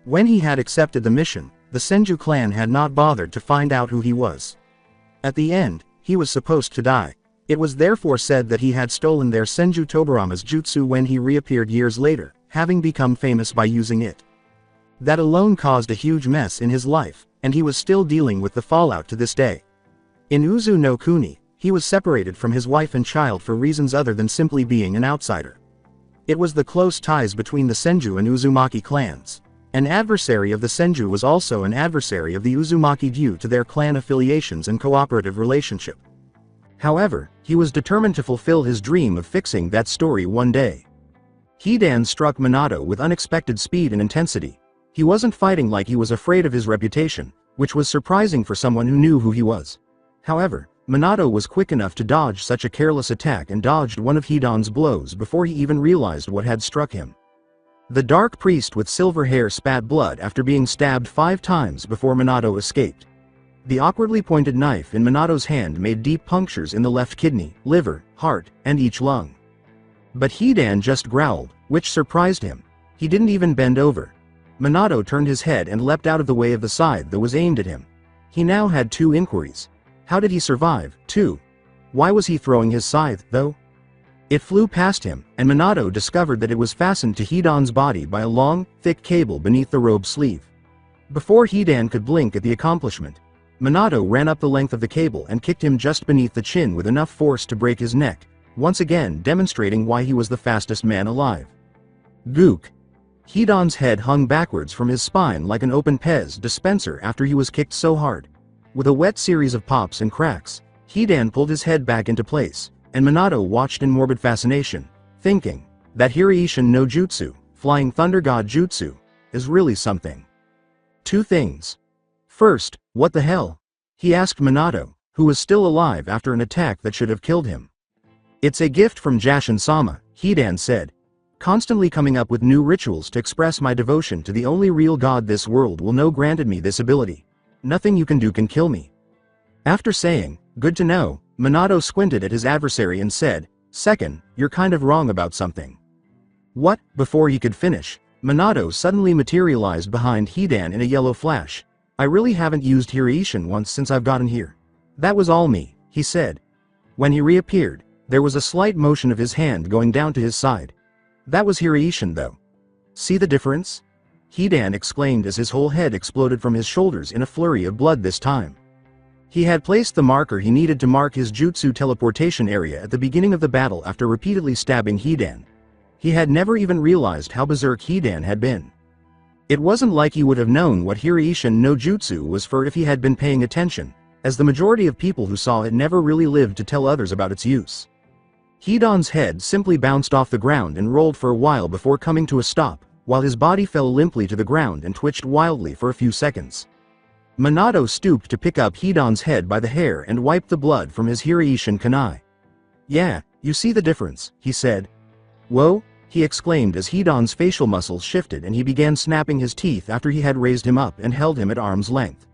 When he had accepted the mission, the Senju clan had not bothered to find out who he was. At the end, he was supposed to die. It was therefore said that he had stolen their Senju Hashirama's jutsu when he reappeared years later, having become famous by using it. That alone caused a huge mess in his life, and he was still dealing with the fallout to this day. In Uzu no Kuni, he was separated from his wife and child for reasons other than simply being an outsider. It was the close ties between the Senju and Uzumaki clans. An adversary of the Senju was also an adversary of the Uzumaki due to their clan affiliations and cooperative relationship. However, he was determined to fulfill his dream of fixing that story one day. Hidan struck Minato with unexpected speed and intensity. He wasn't fighting like he was afraid of his reputation, which was surprising for someone who knew who he was. However, Minato was quick enough to dodge such a careless attack and dodged one of Hidan's blows before he even realized what had struck him. The dark priest with silver hair spat blood after being stabbed 5 times before Minato escaped. The awkwardly pointed knife in Minato's hand made deep punctures in the left kidney, liver, heart, and each lung. But Hidan just growled, which surprised him. He didn't even bend over. Minato turned his head and leapt out of the way of the scythe that was aimed at him. He now had 2 inquiries. How did he survive, 2? Why was he throwing his scythe, though? It flew past him, and Minato discovered that it was fastened to Hidan's body by a long, thick cable beneath the robe sleeve. Before Hidan could blink at the accomplishment, Minato ran up the length of the cable and kicked him just beneath the chin with enough force to break his neck, once again demonstrating why he was the fastest man alive. Gook! Hidan's head hung backwards from his spine like an open Pez dispenser after he was kicked so hard. With a wet series of pops and cracks, Hidan pulled his head back into place, and Minato watched in morbid fascination, thinking, that Hiraiishin no Jutsu, Flying Thunder God Jutsu, is really something. 2 things. First, what the hell? He asked Minato, who was still alive after an attack that should have killed him. It's a gift from Jashin-sama, Hidan said. Constantly coming up with new rituals to express my devotion to the only real god this world will know granted me this ability. Nothing you can do can kill me. After saying, good to know, Minato squinted at his adversary and said, second, you're kind of wrong about something. What? Before he could finish, Minato suddenly materialized behind Hidan in a yellow flash. I really haven't used Hiraiishin once since I've gotten here. That was all me, he said. When he reappeared, there was a slight motion of his hand going down to his side. That was Hiraiishin though. See the difference? Hidan exclaimed as his whole head exploded from his shoulders in a flurry of blood this time. He had placed the marker he needed to mark his jutsu teleportation area at the beginning of the battle after repeatedly stabbing Hidan. He had never even realized how berserk Hidan had been. It wasn't like he would have known what Hiraiishin no Jutsu was for if he had been paying attention, as the majority of people who saw it never really lived to tell others about its use. Hidan's head simply bounced off the ground and rolled for a while before coming to a stop, while his body fell limply to the ground and twitched wildly for a few seconds. Minato stooped to pick up Hidan's head by the hair and wiped the blood from his Hiraiishin kunai. Yeah, you see the difference, he said. Whoa, he exclaimed as Hidan's facial muscles shifted and he began snapping his teeth after he had raised him up and held him at arm's length.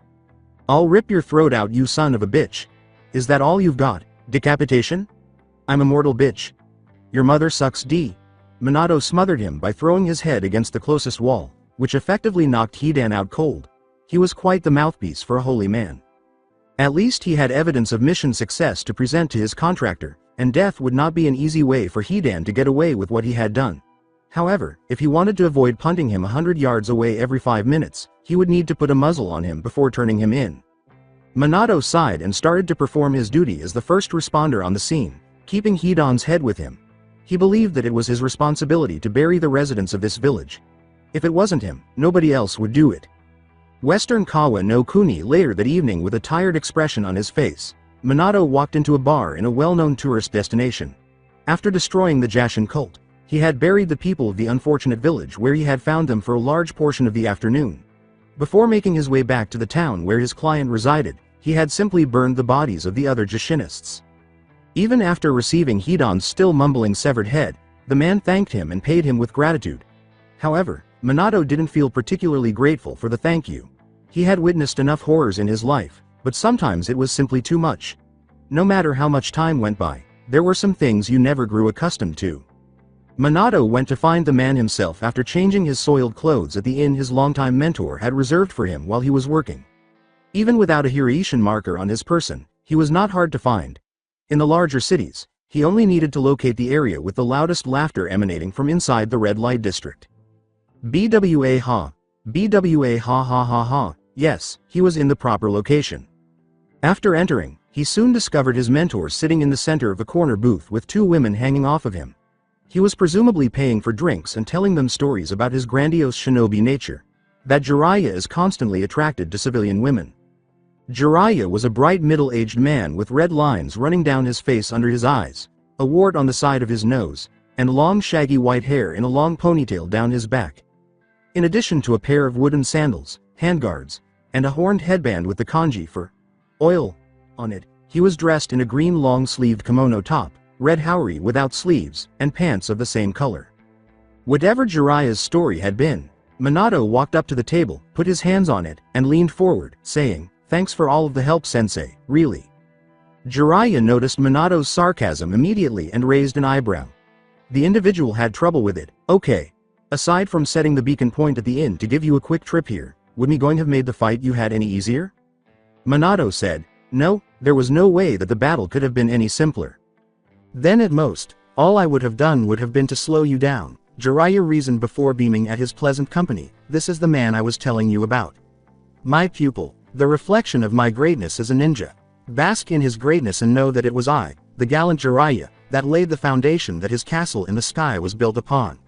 I'll rip your throat out, you son of a bitch. Is that all you've got? Decapitation? I'm a mortal bitch. Your mother sucks D. Minato smothered him by throwing his head against the closest wall, which effectively knocked Hidan out cold. He was quite the mouthpiece for a holy man. At least he had evidence of mission success to present to his contractor, and death would not be an easy way for Hidan to get away with what he had done. However, if he wanted to avoid punting him 100 yards away every 5 minutes, he would need to put a muzzle on him before turning him in. Minato sighed and started to perform his duty as the first responder on the scene, keeping Hidan's head with him. He believed that it was his responsibility to bury the residents of this village. If it wasn't him, nobody else would do it. Western Kawa no Kuni later that evening with a tired expression on his face, Minato walked into a bar in a well-known tourist destination. After destroying the Jashin cult, he had buried the people of the unfortunate village where he had found them for a large portion of the afternoon. Before making his way back to the town where his client resided, he had simply burned the bodies of the other Jashinists. Even after receiving Hidan's still mumbling severed head, the man thanked him and paid him with gratitude. However, Minato didn't feel particularly grateful for the thank you. He had witnessed enough horrors in his life, but sometimes it was simply too much. No matter how much time went by, there were some things you never grew accustomed to. Minato went to find the man himself after changing his soiled clothes at the inn his longtime mentor had reserved for him while he was working. Even without a Hiraiishin marker on his person, He was not hard to find. In the larger cities, he only needed to locate the area with the loudest laughter emanating from inside the red light district. BWA ha. BWA ha ha ha ha. Yes, he was in the proper location. After entering, he soon discovered his mentor sitting in the center of the corner booth with two women hanging off of him. He was presumably paying for drinks and telling them stories about his grandiose shinobi nature. That Jiraiya is constantly attracted to civilian women. Jiraiya was a bright middle-aged man with red lines running down his face under his eyes, a wart on the side of his nose, and long shaggy white hair in a long ponytail down his back. In addition to a pair of wooden sandals, handguards, and a horned headband with the kanji for oil on it, he was dressed in a green long-sleeved kimono top, red haori without sleeves, and pants of the same color. Whatever Jiraiya's story had been, Minato walked up to the table, put his hands on it, and leaned forward, saying, "Thanks for all of the help, sensei, really." Jiraiya noticed Minato's sarcasm immediately and raised an eyebrow. The individual had trouble with it. "Okay. Aside from setting the beacon point at the inn to give you a quick trip here, would me going have made the fight you had any easier?" Minato said, "No, there was no way that the battle could have been any simpler. Then at most, all I would have done would have been to slow you down." Jiraiya reasoned before beaming at his pleasant company. "This is the man I was telling you about. My pupil, the reflection of my greatness as a ninja. Bask in his greatness and know that it was I, the gallant Jiraiya, that laid the foundation that his castle in the sky was built upon."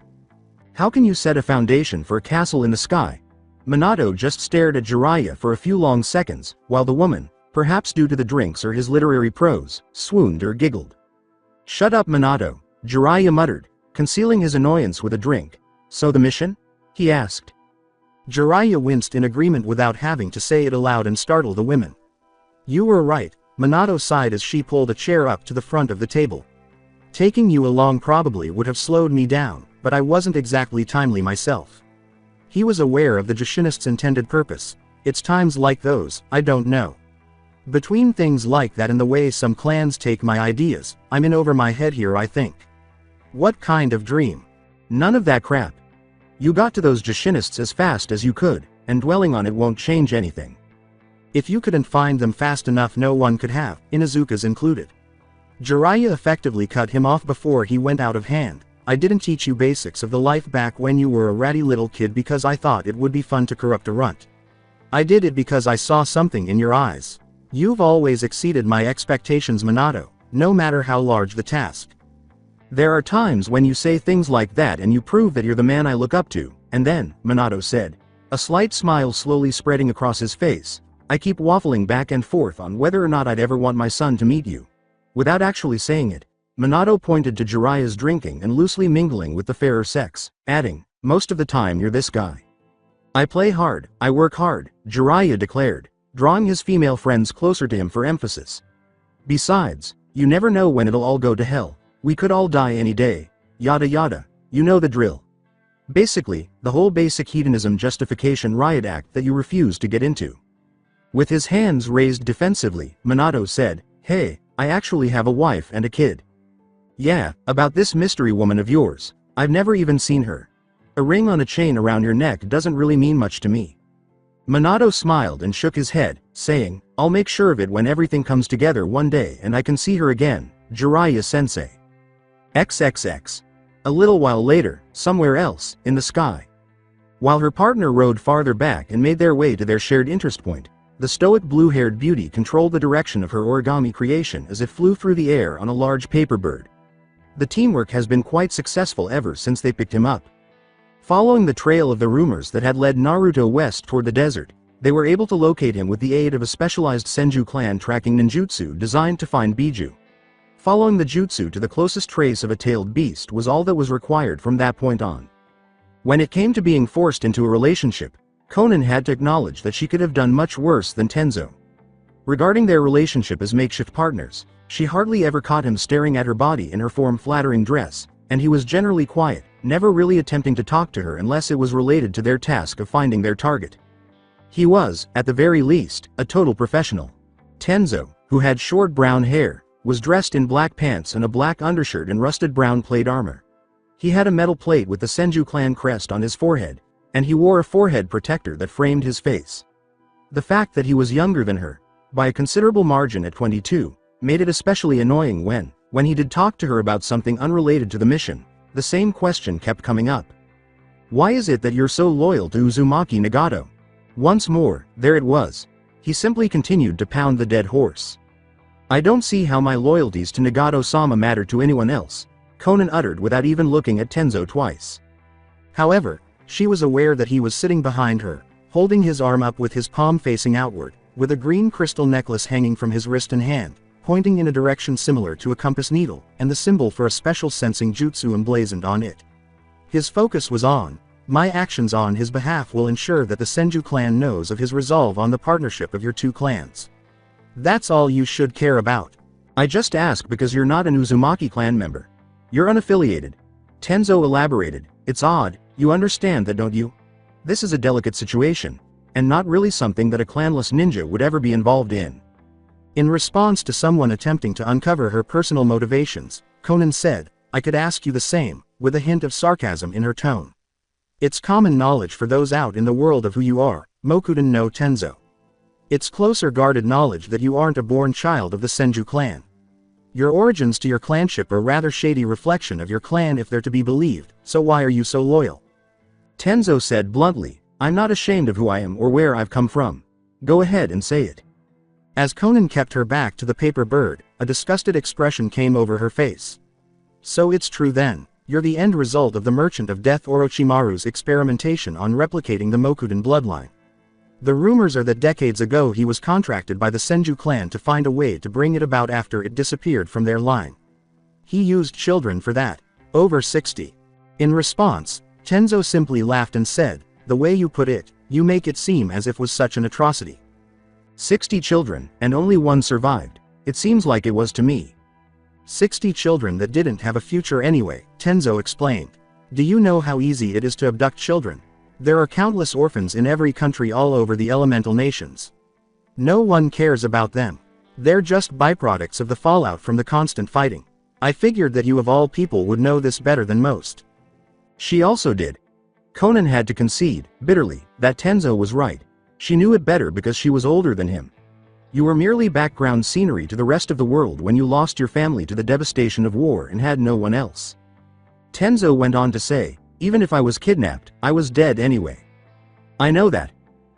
How can you set a foundation for a castle in the sky? Minato just stared at Jiraiya for a few long seconds, while the woman, perhaps due to the drinks or his literary prose, swooned or giggled. "Shut up, Minato," Jiraiya muttered, concealing his annoyance with a drink. "So the mission?" he asked. Jiraiya winced in agreement without having to say it aloud and startle the women. "You were right," Minato sighed as she pulled a chair up to the front of the table. "Taking you along probably would have slowed me down, but I wasn't exactly timely myself." He was aware of the Jushinist's intended purpose. "It's times like those, I don't know. Between things like that and the way some clans take my ideas, I'm in over my head here, I think." "What kind of dream?" "None of that crap. You got to those Jushinists as fast as you could, and dwelling on it won't change anything. If you couldn't find them fast enough, no one could have, Inuzuka's included." Jiraiya effectively cut him off before he went out of hand. "I didn't teach you basics of the life back when you were a ratty little kid because I thought it would be fun to corrupt a runt. I did it because I saw something in your eyes. You've always exceeded my expectations, Minato, no matter how large the task." "There are times when you say things like that and you prove that you're the man I look up to, and then," Minato said, a slight smile slowly spreading across his face, "I keep waffling back and forth on whether or not I'd ever want my son to meet you." Without actually saying it, Minato pointed to Jiraiya's drinking and loosely mingling with the fairer sex, adding, "Most of the time you're this guy." "I play hard, I work hard," Jiraiya declared, drawing his female friends closer to him for emphasis. "Besides, you never know when it'll all go to hell. We could all die any day. Yada yada, you know the drill. Basically, the whole basic hedonism justification riot act that you refuse to get into." With his hands raised defensively, Minato said, "Hey, I actually have a wife and a kid." "Yeah, about this mystery woman of yours. I've never even seen her. A ring on a chain around your neck doesn't really mean much to me." Minato smiled and shook his head, saying, "I'll make sure of it when everything comes together one day and I can see her again, Jiraiya-sensei." XXX. A little while later, somewhere else, in the sky. While her partner rode farther back and made their way to their shared interest point, the stoic blue-haired beauty controlled the direction of her origami creation as it flew through the air on a large paper bird. The teamwork has been quite successful ever since they picked him up. Following the trail of the rumors that had led Naruto west toward the desert, they were able to locate him with the aid of a specialized Senju clan tracking ninjutsu designed to find Biju. Following the jutsu to the closest trace of a tailed beast was all that was required from that point on. When it came to being forced into a relationship, Konan had to acknowledge that she could have done much worse than Tenzo. Regarding their relationship as makeshift partners, she hardly ever caught him staring at her body in her form-flattering dress, and he was generally quiet, never really attempting to talk to her unless it was related to their task of finding their target. He was, at the very least, a total professional. Tenzo, who had short brown hair, was dressed in black pants and a black undershirt and rusted brown plate armor. He had a metal plate with the Senju clan crest on his forehead, and he wore a forehead protector that framed his face. The fact that he was younger than her, by a considerable margin at 22, made it especially annoying when he did talk to her about something unrelated to the mission. The same question kept coming up. Why is it that you're so loyal to Uzumaki Nagato? Once more, there it was. He simply continued to pound the dead horse. I don't see how my loyalties to Nagato-sama matter to anyone else, Conan uttered without even looking at Tenzo twice. However, she was aware that he was sitting behind her, holding his arm up with his palm facing outward, with a green crystal necklace hanging from his wrist and hand, pointing in a direction similar to a compass needle, and the symbol for a special sensing jutsu emblazoned on it. His focus was on, my actions on his behalf will ensure that the Senju clan knows of his resolve on the partnership of your two clans. That's all you should care about. I just ask because you're not an Uzumaki clan member. You're unaffiliated. Tenzo elaborated. It's odd, you understand that, don't you? This is a delicate situation, and not really something that a clanless ninja would ever be involved in. In response to someone attempting to uncover her personal motivations, Conan said, I could ask you the same, with a hint of sarcasm in her tone. It's common knowledge for those out in the world of who you are, Mokuden no Tenzo. It's closer guarded knowledge that you aren't a born child of the Senju clan. Your origins to your clanship are rather shady reflection of your clan if they're to be believed, so why are you so loyal? Tenzo said bluntly, I'm not ashamed of who I am or where I've come from. Go ahead and say it. As Conan kept her back to the paper bird, a disgusted expression came over her face. So it's true then, you're the end result of the Merchant of Death Orochimaru's experimentation on replicating the Mokuden bloodline. The rumors are that decades ago he was contracted by the Senju clan to find a way to bring it about after it disappeared from their line. He used children for that. Over 60. In response, Tenzo simply laughed and said, the way you put it, you make it seem as if it was such an atrocity. 60 children, and only one survived. It seems like it was to me. 60 children that didn't have a future anyway, Tenzo explained. Do you know how easy it is to abduct children? There are countless orphans in every country all over the elemental nations. No one cares about them. They're just byproducts of the fallout from the constant fighting. I figured that you of all people would know this better than most. She also did. Conan had to concede, bitterly, that Tenzo was right. She knew it better because she was older than him. You were merely background scenery to the rest of the world when you lost your family to the devastation of war and had no one else. Tenzo went on to say, even if I was kidnapped, I was dead anyway. I know that.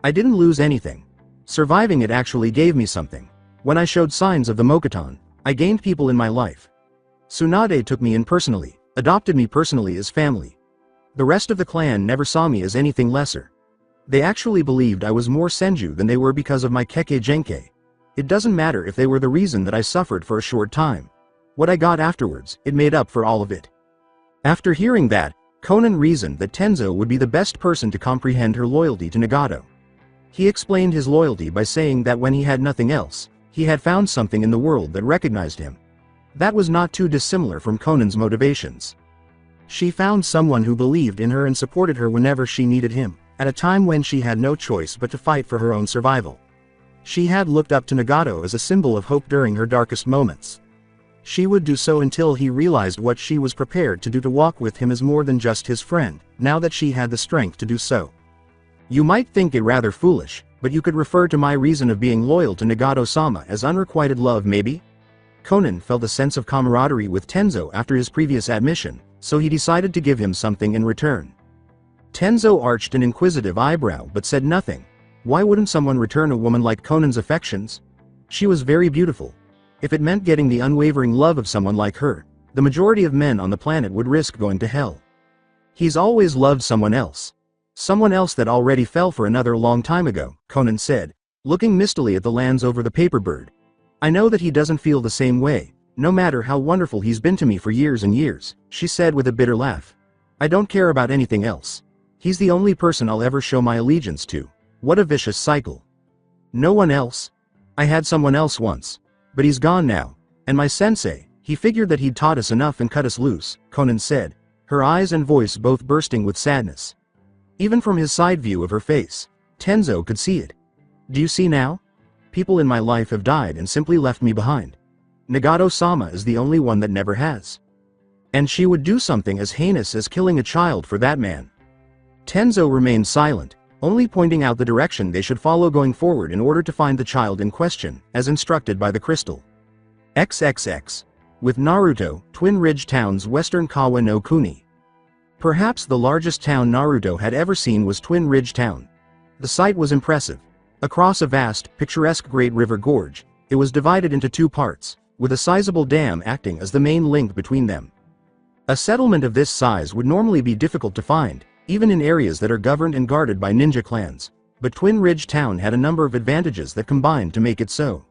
I didn't lose anything. Surviving it actually gave me something. When I showed signs of the Mokuton, I gained people in my life. Tsunade took me in personally, adopted me personally as family. The rest of the clan never saw me as anything lesser. They actually believed I was more Senju than they were because of my Kekkei Genkei. It doesn't matter if they were the reason that I suffered for a short time. What I got afterwards, it made up for all of it. After hearing that, Conan reasoned that Tenzo would be the best person to comprehend her loyalty to Nagato. He explained his loyalty by saying that when he had nothing else, he had found something in the world that recognized him. That was not too dissimilar from Conan's motivations. She found someone who believed in her and supported her whenever she needed him, at a time when she had no choice but to fight for her own survival. She had looked up to Nagato as a symbol of hope during her darkest moments. She would do so until he realized what she was prepared to do to walk with him as more than just his friend, now that she had the strength to do so. You might think it rather foolish, but you could refer to my reason of being loyal to Nagato-sama as unrequited love maybe? Conan felt a sense of camaraderie with Tenzo after his previous admission, so he decided to give him something in return. Tenzo arched an inquisitive eyebrow but said nothing. Why wouldn't someone return a woman like Conan's affections? She was very beautiful. If it meant getting the unwavering love of someone like her, the majority of men on the planet would risk going to hell. He's always loved someone else. Someone else that already fell for another a long time ago, Conan said, looking mistily at the lands over the paper bird. I know that he doesn't feel the same way, no matter how wonderful he's been to me for years and years, she said with a bitter laugh. I don't care about anything else. He's the only person I'll ever show my allegiance to. What a vicious cycle. No one else? I had someone else once. But he's gone now. And my sensei, he figured that he'd taught us enough and cut us loose, Conan said, her eyes and voice both bursting with sadness. Even from his side view of her face, Tenzo could see it. Do you see now? People in my life have died and simply left me behind. Nagato-sama is the only one that never has. And she would do something as heinous as killing a child for that man. Tenzo remained silent, only pointing out the direction they should follow going forward in order to find the child in question, as instructed by the crystal. XXX. With Naruto, Twin Ridge Town's western Kawa no Kuni. Perhaps the largest town Naruto had ever seen was Twin Ridge Town. The site was impressive. Across a vast, picturesque Great River Gorge, it was divided into two parts, with a sizable dam acting as the main link between them. A settlement of this size would normally be difficult to find, even in areas that are governed and guarded by ninja clans, but Twin Ridge Town had a number of advantages that combined to make it so.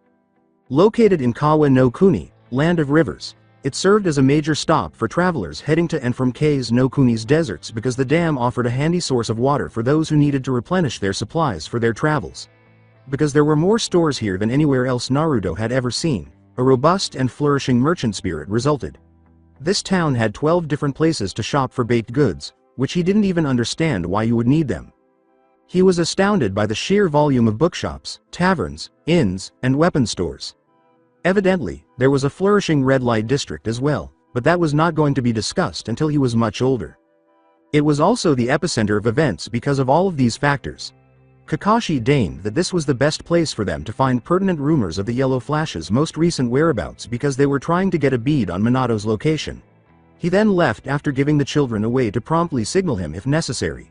Located in Kawa no Kuni, Land of Rivers, it served as a major stop for travelers heading to and from Kei's no Kuni's deserts because the dam offered a handy source of water for those who needed to replenish their supplies for their travels. Because there were more stores here than anywhere else Naruto had ever seen, a robust and flourishing merchant spirit resulted. This town had 12 different places to shop for baked goods, which he didn't even understand why you would need them. He was astounded by the sheer volume of bookshops, taverns, inns, and weapon stores. Evidently, there was a flourishing red light district as well, but that was not going to be discussed until he was much older. It was also the epicenter of events because of all of these factors. Kakashi deigned that this was the best place for them to find pertinent rumors of the Yellow Flash's most recent whereabouts because they were trying to get a bead on Minato's location. He then left after giving the children a way to promptly signal him if necessary.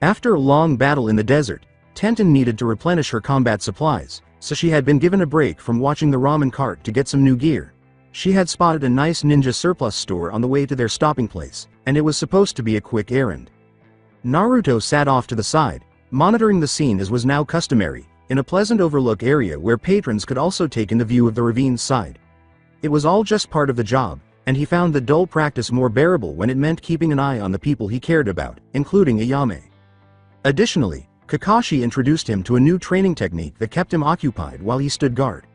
After a long battle in the desert, Tenten needed to replenish her combat supplies, so she had been given a break from watching the ramen cart to get some new gear. She had spotted a nice ninja surplus store on the way to their stopping place, and it was supposed to be a quick errand. Naruto sat off to the side, monitoring the scene as was now customary, in a pleasant overlook area where patrons could also take in the view of the ravine's side. It was all just part of the job, and he found the dull practice more bearable when it meant keeping an eye on the people he cared about, including Ayame. Additionally, Kakashi introduced him to a new training technique that kept him occupied while he stood guard.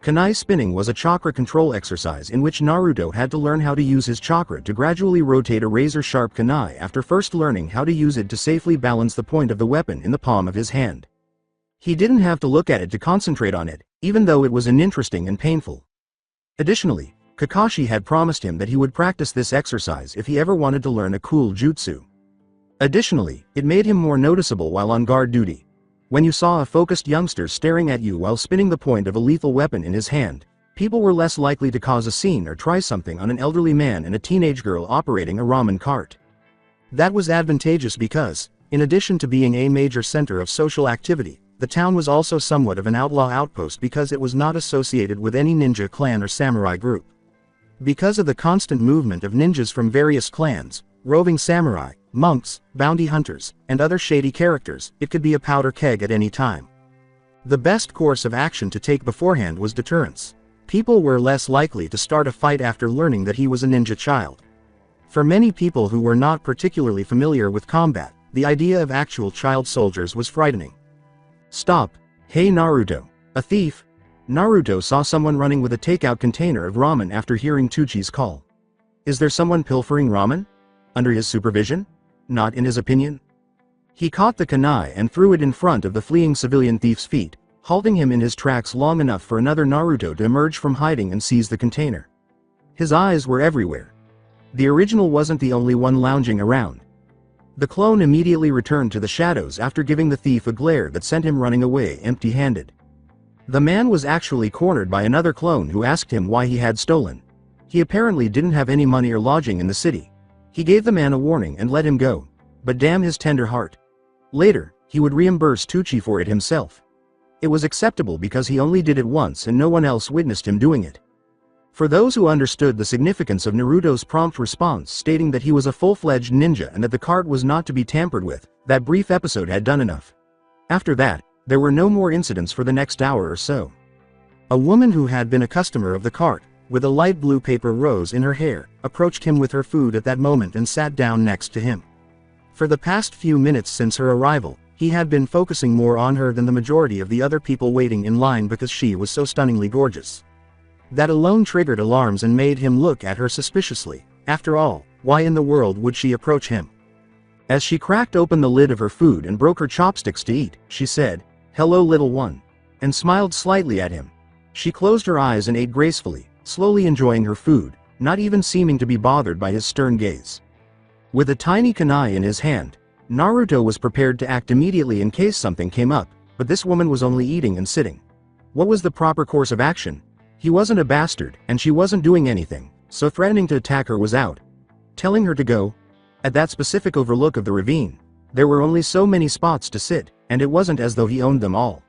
Kunai spinning was a chakra control exercise in which Naruto had to learn how to use his chakra to gradually rotate a razor-sharp kunai after first learning how to use it to safely balance the point of the weapon in the palm of his hand. He didn't have to look at it to concentrate on it, even though it was uninteresting and painful. Additionally, Kakashi had promised him that he would practice this exercise if he ever wanted to learn a cool jutsu. Additionally, it made him more noticeable while on guard duty. When you saw a focused youngster staring at you while spinning the point of a lethal weapon in his hand, people were less likely to cause a scene or try something on an elderly man and a teenage girl operating a ramen cart. That was advantageous because, in addition to being a major center of social activity, the town was also somewhat of an outlaw outpost because it was not associated with any ninja clan or samurai group. Because of the constant movement of ninjas from various clans, roving samurai, monks, bounty hunters, and other shady characters, it could be a powder keg at any time. The best course of action to take beforehand was deterrence. People were less likely to start a fight after learning that he was a ninja child. For many people who were not particularly familiar with combat, the idea of actual child soldiers was frightening. Stop. Hey Naruto. A thief? Naruto saw someone running with a takeout container of ramen after hearing Tuchi's call. Is there someone pilfering ramen? Under his supervision? Not in his opinion. He caught the kunai and threw it in front of the fleeing civilian thief's feet, halting him in his tracks long enough for another Naruto to emerge from hiding and seize the container. His eyes were everywhere. The original wasn't the only one lounging around. The clone immediately returned to the shadows after giving the thief a glare that sent him running away empty-handed. The man was actually cornered by another clone who asked him why he had stolen. He apparently didn't have any money or lodging in the city. He gave the man a warning and let him go. But damn his tender heart. Later, he would reimburse Tucci for it himself. It was acceptable because he only did it once and no one else witnessed him doing it. For those who understood the significance of Naruto's prompt response stating that he was a full-fledged ninja and that the cart was not to be tampered with, that brief episode had done enough. After that, there were no more incidents for the next hour or so. A woman who had been a customer of the cart, with a light blue paper rose in her hair, approached him with her food at that moment and sat down next to him. For the past few minutes since her arrival, he had been focusing more on her than the majority of the other people waiting in line because she was so stunningly gorgeous. That alone triggered alarms and made him look at her suspiciously. After all, why in the world would she approach him? As she cracked open the lid of her food and broke her chopsticks to eat, she said, "Hello little one," and smiled slightly at him. She closed her eyes and ate gracefully, slowly enjoying her food, not even seeming to be bothered by his stern gaze. With a tiny kunai in his hand, Naruto was prepared to act immediately in case something came up, but this woman was only eating and sitting. What was the proper course of action? He wasn't a bastard, and she wasn't doing anything, so threatening to attack her was out. Telling her to go? At that specific overlook of the ravine, there were only so many spots to sit, and it wasn't as though he owned them all.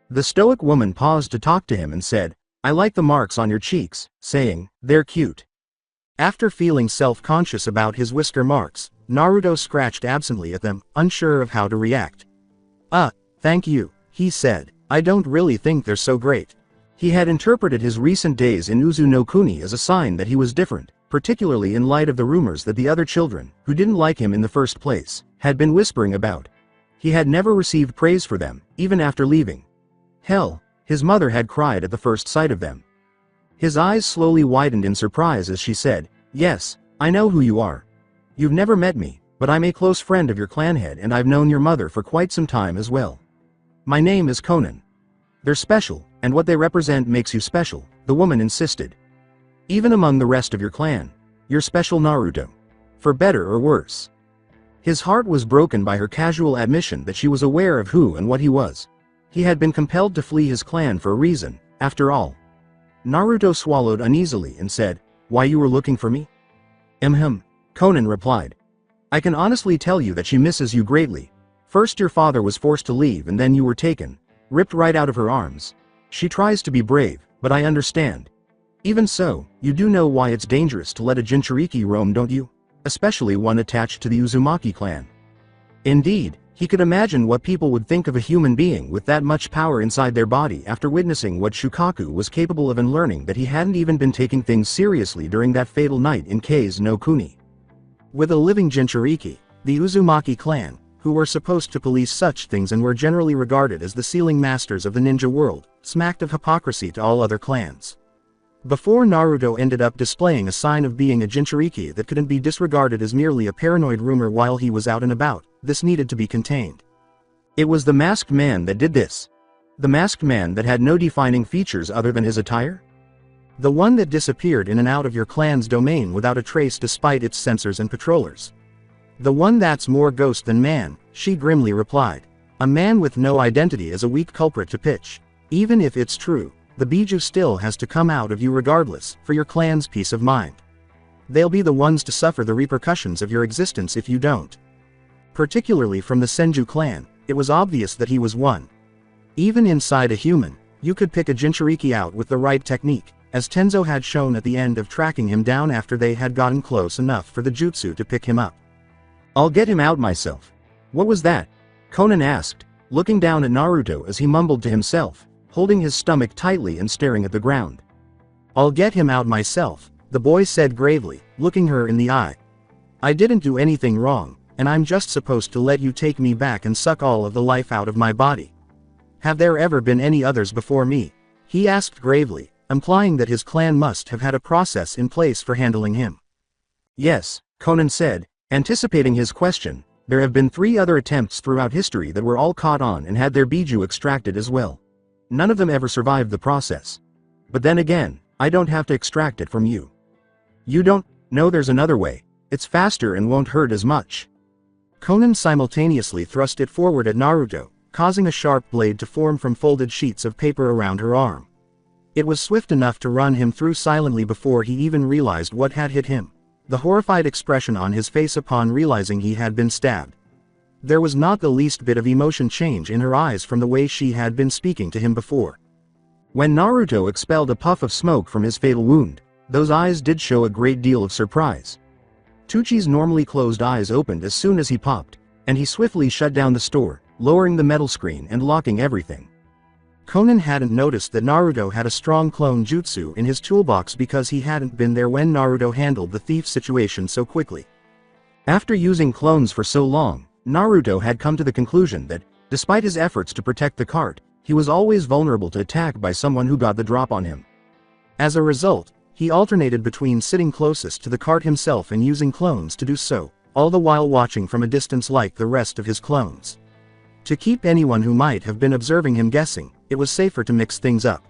The stoic woman paused to talk to him and said, "I like the marks on your cheeks," saying, "They're cute." After feeling self-conscious about his whisker marks, Naruto scratched absently at them, unsure of how to react. Thank you," he said. "I don't really think they're so great." He had interpreted his recent days in Uzu no Kuni as a sign that he was different, particularly in light of the rumors that the other children, who didn't like him in the first place, had been whispering about. He had never received praise for them, even after leaving. Hell, his mother had cried at the first sight of them. His eyes slowly widened in surprise as she said, "Yes, I know who you are. You've never met me, but I'm a close friend of your clan head and I've known your mother for quite some time as well. My name is Conan." "They're special, and what they represent makes you special," the woman insisted. "Even among the rest of your clan, you're special, Naruto. For better or worse." His heart was broken by her casual admission that she was aware of who and what he was. He had been compelled to flee his clan for a reason, after all. Naruto swallowed uneasily and said, "Why, you were looking for me?" Conan replied. "I can honestly tell you that she misses you greatly. First your father was forced to leave and then you were taken, ripped right out of her arms. She tries to be brave, but I understand. Even so, you do know why it's dangerous to let a Jinchuriki roam, don't you? Especially one attached to the Uzumaki clan." Indeed, he could imagine what people would think of a human being with that much power inside their body after witnessing what Shukaku was capable of and learning that he hadn't even been taking things seriously during that fatal night in Kei's no Kuni. With a living Jinchuriki, the Uzumaki clan, who were supposed to police such things and were generally regarded as the sealing masters of the ninja world, smacked of hypocrisy to all other clans. Before Naruto ended up displaying a sign of being a Jinchuriki that couldn't be disregarded as merely a paranoid rumor while he was out and about, this needed to be contained. It was the masked man that did this. The masked man that had no defining features other than his attire? The one that disappeared in and out of your clan's domain without a trace despite its censors and patrollers. The one that's more ghost than man, she grimly replied. A man with no identity is a weak culprit to pitch. Even if it's true, the Biju still has to come out of you regardless, for your clan's peace of mind. They'll be the ones to suffer the repercussions of your existence if you don't. Particularly from the Senju clan, it was obvious that he was one. Even inside a human, you could pick a Jinchuriki out with the right technique, as Tenzo had shown at the end of tracking him down after they had gotten close enough for the jutsu to pick him up. "I'll get him out myself." "What was that?" Conan asked, looking down at Naruto as he mumbled to himself, holding his stomach tightly and staring at the ground. "I'll get him out myself," the boy said gravely, looking her in the eye. "I didn't do anything wrong, and I'm just supposed to let you take me back and suck all of the life out of my body. Have there ever been any others before me?" he asked gravely, implying that his clan must have had a process in place for handling him. "Yes," Conan said, anticipating his question. "There have been 3 other attempts throughout history that were all caught on and had their Biju extracted as well. None of them ever survived the process. But then again, I don't have to extract it from you. You don't know there's another way. It's faster and won't hurt as much." Conan simultaneously thrust it forward at Naruto, causing a sharp blade to form from folded sheets of paper around her arm. It was swift enough to run him through silently before he even realized what had hit him. The horrified expression on his face upon realizing he had been stabbed. There was not the least bit of emotion change in her eyes from the way she had been speaking to him before. When Naruto expelled a puff of smoke from his fatal wound, those eyes did show a great deal of surprise. Tucci's normally closed eyes opened as soon as he popped, and he swiftly shut down the store, lowering the metal screen and locking everything. Conan hadn't noticed that Naruto had a strong clone jutsu in his toolbox because he hadn't been there when Naruto handled the thief situation so quickly. After using clones for so long, Naruto had come to the conclusion that, despite his efforts to protect the cart, he was always vulnerable to attack by someone who got the drop on him. As a result, he alternated between sitting closest to the cart himself and using clones to do so, all the while watching from a distance like the rest of his clones. To keep anyone who might have been observing him guessing, it was safer to mix things up.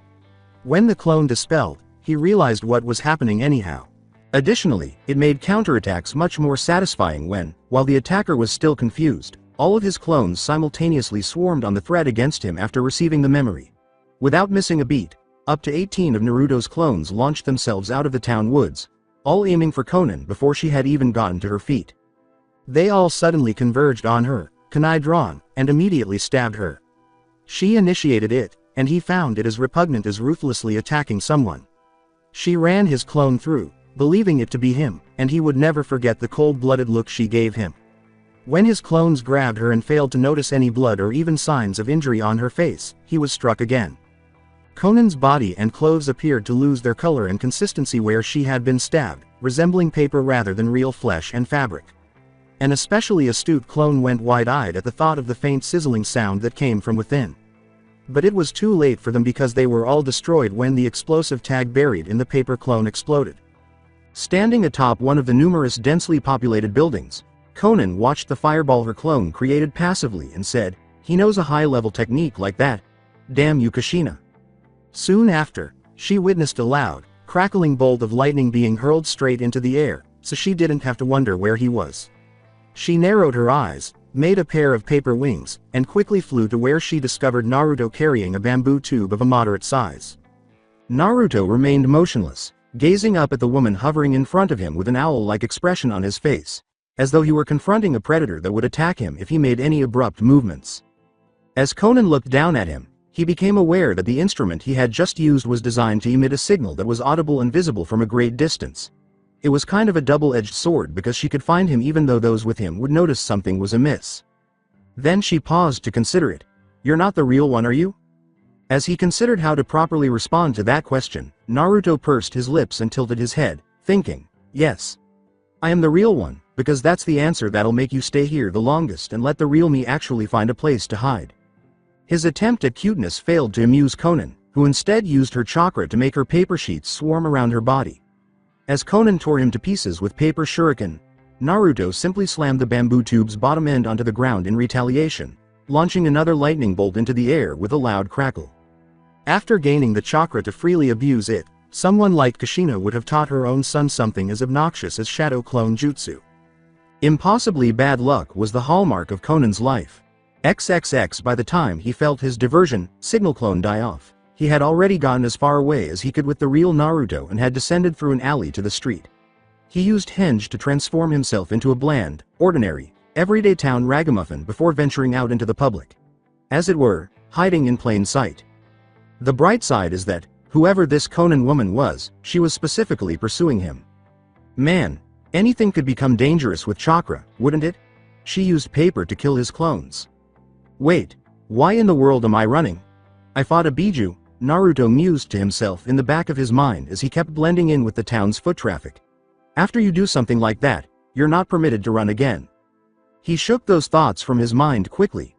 When the clone dispelled, he realized what was happening anyhow. Additionally, it made counterattacks much more satisfying when, while the attacker was still confused, all of his clones simultaneously swarmed on the threat against him after receiving the memory. Without missing a beat, up to 18 of Naruto's clones launched themselves out of the town woods, all aiming for Konan before she had even gotten to her feet. They all suddenly converged on her, kunai drawn, and immediately stabbed her. She initiated it, and he found it as repugnant as ruthlessly attacking someone. She ran his clone through, believing it to be him, and he would never forget the cold-blooded look she gave him. When his clones grabbed her and failed to notice any blood or even signs of injury on her face, he was struck again. Konan's body and clothes appeared to lose their color and consistency where she had been stabbed, resembling paper rather than real flesh and fabric. An especially astute clone went wide-eyed at the thought of the faint sizzling sound that came from within. But it was too late for them because they were all destroyed when the explosive tag buried in the paper clone exploded. Standing atop one of the numerous densely populated buildings, Konan watched the fireball her clone created passively and said, "He knows a high-level technique like that. Damn you, Kushina." Soon after, she witnessed a loud, crackling bolt of lightning being hurled straight into the air, so she didn't have to wonder where he was. She narrowed her eyes, made a pair of paper wings, and quickly flew to where she discovered Naruto carrying a bamboo tube of a moderate size. Naruto remained motionless, gazing up at the woman hovering in front of him with an owl-like expression on his face, as though he were confronting a predator that would attack him if he made any abrupt movements. As Konan looked down at him, he became aware that the instrument he had just used was designed to emit a signal that was audible and visible from a great distance. It was kind of a double-edged sword because she could find him even though those with him would notice something was amiss. Then she paused to consider it. "You're not the real one, are you?" As he considered how to properly respond to that question, Naruto pursed his lips and tilted his head, thinking, "Yes. I am the real one, because that's the answer that'll make you stay here the longest and let the real me actually find a place to hide." His attempt at cuteness failed to amuse Konan, who instead used her chakra to make her paper sheets swarm around her body. As Konan tore him to pieces with paper shuriken, Naruto simply slammed the bamboo tube's bottom end onto the ground in retaliation, launching another lightning bolt into the air with a loud crackle. After gaining the chakra to freely abuse it, someone like Kushina would have taught her own son something as obnoxious as shadow clone jutsu. Impossibly bad luck was the hallmark of Konan's life. XXX by the time he felt his diversion signal clone die off, he had already gotten as far away as he could with the real Naruto and had descended through an alley to the street. He used henge to transform himself into a bland, ordinary, everyday town ragamuffin before venturing out into the public. As it were, hiding in plain sight. The bright side is that, whoever this Konan woman was, she was specifically pursuing him. Man, anything could become dangerous with chakra, wouldn't it? She used paper to kill his clones. Wait, why in the world am I running? I fought a Biju, Naruto mused to himself in the back of his mind as he kept blending in with the town's foot traffic. After you do something like that, you're not permitted to run again. He shook those thoughts from his mind quickly.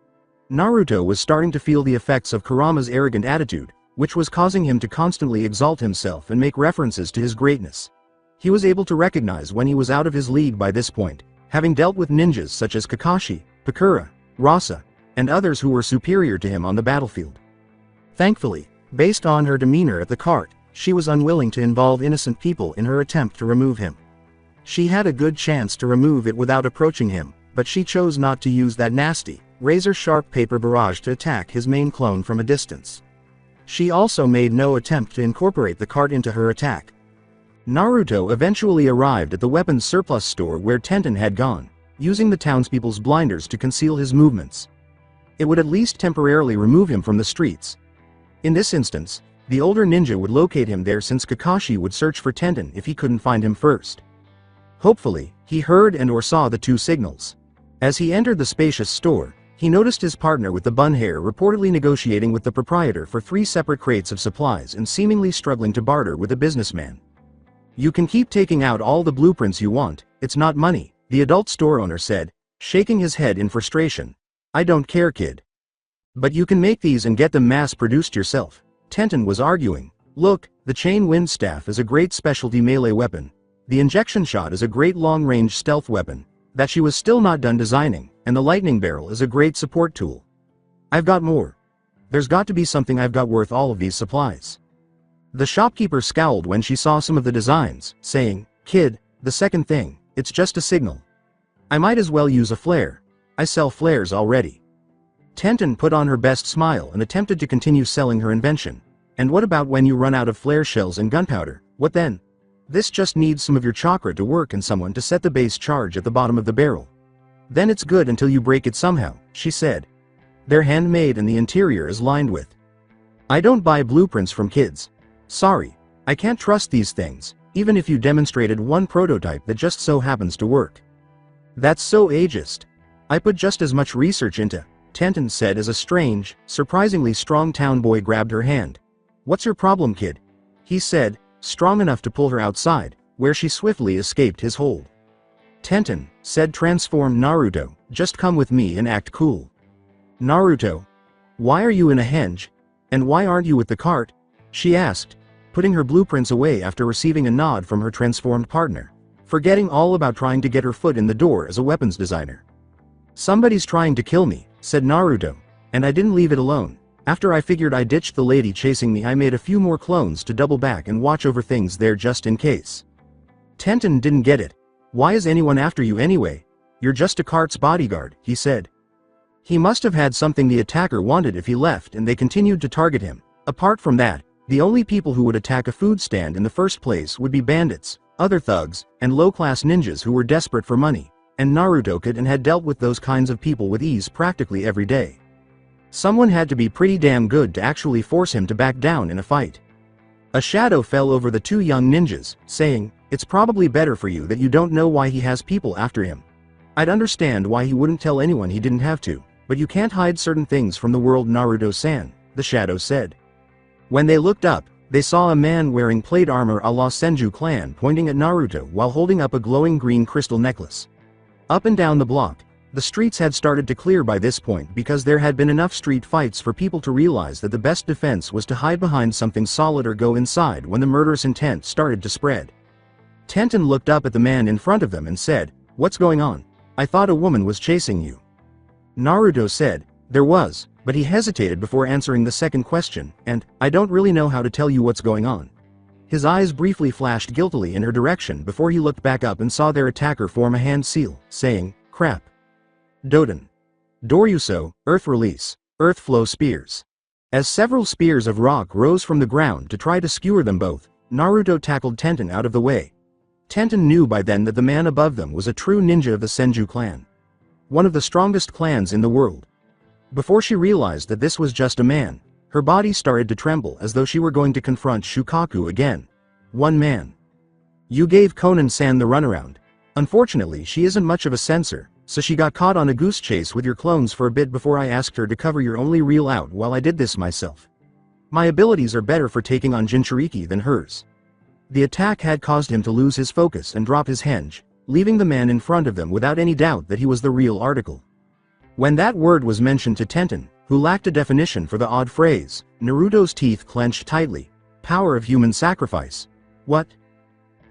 Naruto was starting to feel the effects of Kurama's arrogant attitude, which was causing him to constantly exalt himself and make references to his greatness. He was able to recognize when he was out of his league by this point, having dealt with ninjas such as Kakashi, Pakura, Rasa, and others who were superior to him on the battlefield. Thankfully, based on her demeanor at the cart, she was unwilling to involve innocent people in her attempt to remove him. She had a good chance to remove it without approaching him, but she chose not to use that nasty, razor-sharp paper barrage to attack his main clone from a distance. She also made no attempt to incorporate the cart into her attack. Naruto eventually arrived at the weapons surplus store where Tenten had gone, using the townspeople's blinders to conceal his movements. It would at least temporarily remove him from the streets. In this instance, the older ninja would locate him there since Kakashi would search for Tenten if he couldn't find him first. Hopefully, he heard and/or saw the two signals. As he entered the spacious store, he noticed his partner with the bun hair reportedly negotiating with the proprietor for 3 separate crates of supplies and seemingly struggling to barter with a businessman. "You can keep taking out all the blueprints you want, it's not money," the adult store owner said, shaking his head in frustration. "I don't care, kid. But you can make these and get them mass-produced yourself." Tenten was arguing. "Look, the chain wind staff is a great specialty melee weapon. The injection shot is a great long-range stealth weapon that she was still not done designing, and the lightning barrel is a great support tool. I've got more. There's got to be something I've got worth all of these supplies." The shopkeeper scowled when she saw some of the designs, saying, Kid, the second thing, it's just a signal. I might as well use a flare. I sell flares already. Tenten put on her best smile and attempted to continue selling her invention. And what about when you run out of flare shells and gunpowder, what then? This just needs some of your chakra to work and someone to set the base charge at the bottom of the barrel. Then it's good until you break it somehow, she said. They're handmade and the interior is lined with. I don't buy blueprints from kids. Sorry, I can't trust these things, even if you demonstrated one prototype that just so happens to work. That's so ageist. I put just as much research into, Tenten said as a strange, surprisingly strong town boy grabbed her hand. What's your problem, kid? He said, strong enough to pull her outside, where she swiftly escaped his hold. Tenten, said transformed Naruto, just come with me and act cool. Naruto. Why are you in a henge? And why aren't you with the cart? She asked, putting her blueprints away after receiving a nod from her transformed partner, forgetting all about trying to get her foot in the door as a weapons designer. Somebody's trying to kill me, said Naruto, and I didn't leave it alone. After I figured I ditched the lady chasing me, I made a few more clones to double back and watch over things there just in case. Tenten didn't get it. Why is anyone after you anyway? You're just a cart's bodyguard, he said. He must have had something the attacker wanted if he left and they continued to target him. Apart from that, the only people who would attack a food stand in the first place would be bandits, other thugs, and low-class ninjas who were desperate for money, and Naruto could and had dealt with those kinds of people with ease practically every day. Someone had to be pretty damn good to actually force him to back down in a fight. A shadow fell over the two young ninjas, saying, it's probably better for you that you don't know why he has people after him. I'd understand why he wouldn't tell anyone he didn't have to, but you can't hide certain things from the world, Naruto-san, the shadow said. When they looked up, they saw a man wearing plate armor a la Senju clan pointing at Naruto while holding up a glowing green crystal necklace. Up and down the block, the streets had started to clear by this point because there had been enough street fights for people to realize that the best defense was to hide behind something solid or go inside when the murderous intent started to spread. Tenten looked up at the man in front of them and said, what's going on? I thought a woman was chasing you. Naruto said, there was, but he hesitated before answering the second question, and, I don't really know how to tell you what's going on. His eyes briefly flashed guiltily in her direction before he looked back up and saw their attacker form a hand seal, saying, crap. Doden. Doryuso, Earth Release, Earth Flow Spears. As several spears of rock rose from the ground to try to skewer them both, Naruto tackled Tenten out of the way. Tenten knew by then that the man above them was a true ninja of the Senju clan. One of the strongest clans in the world. Before she realized that this was just a man, her body started to tremble as though she were going to confront Shukaku again. One man. You gave Konan-san the runaround. Unfortunately, she isn't much of a censor, so she got caught on a goose chase with your clones for a bit before I asked her to cover your only reel out while I did this myself. My abilities are better for taking on Jinchuriki than hers. The attack had caused him to lose his focus and drop his henge, leaving the man in front of them without any doubt that he was the real article. When that word was mentioned to Tenten, who lacked a definition for the odd phrase, Naruto's teeth clenched tightly. Power of human sacrifice. What?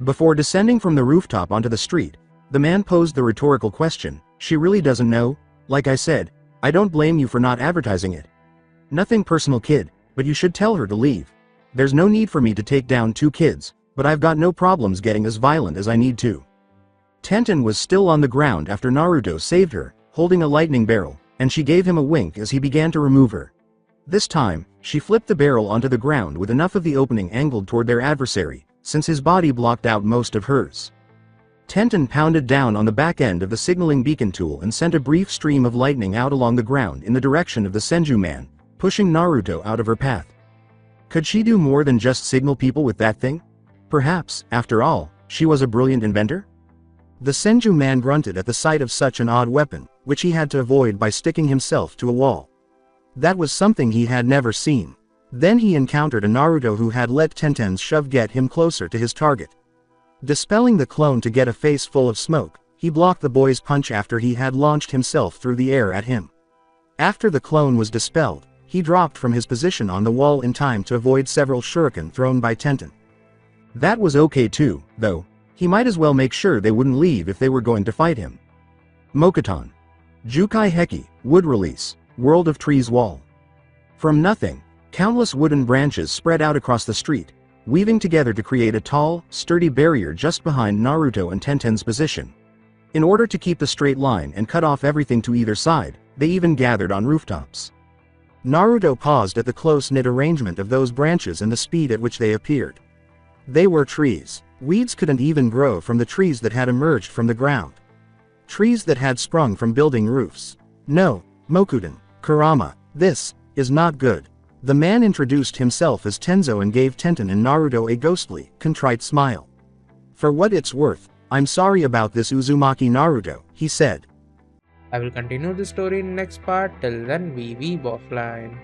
Before descending from the rooftop onto the street, the man posed the rhetorical question, she really doesn't know? Like I said, I don't blame you for not advertising it. Nothing personal, kid, but you should tell her to leave. There's no need for me to take down two kids, but I've got no problems getting as violent as I need to. Tenten was still on the ground after Naruto saved her, holding a lightning barrel, and she gave him a wink as he began to remove her. This time, she flipped the barrel onto the ground with enough of the opening angled toward their adversary, since his body blocked out most of hers. Tenten pounded down on the back end of the signaling beacon tool and sent a brief stream of lightning out along the ground in the direction of the Senju man, pushing Naruto out of her path. Could she do more than just signal people with that thing? Perhaps, after all, she was a brilliant inventor? The Senju man grunted at the sight of such an odd weapon, which he had to avoid by sticking himself to a wall. That was something he had never seen. Then he encountered a Naruto who had let Tenten's shove get him closer to his target. Dispelling the clone to get a face full of smoke, he blocked the boy's punch after he had launched himself through the air at him. After the clone was dispelled, he dropped from his position on the wall in time to avoid several shuriken thrown by Tenten. That was okay too, though. He might as well make sure they wouldn't leave if they were going to fight him. Mokuton. Jukai Heki, Wood Release, World of Trees Wall. From nothing, countless wooden branches spread out across the street, weaving together to create a tall, sturdy barrier just behind Naruto and Tenten's position. In order to keep the straight line and cut off everything to either side, they even gathered on rooftops. Naruto paused at the close-knit arrangement of those branches and the speed at which they appeared. They were trees. Weeds couldn't even grow from the trees that had emerged from the ground. Trees that had sprung from building roofs. No, Mokuden, Kurama, this is not good. The man introduced himself as Tenzo and gave Tenten and Naruto a ghostly, contrite smile. For what it's worth, I'm sorry about this Uzumaki Naruto, he said. I will continue the story in next part. Till then, we weeb offline.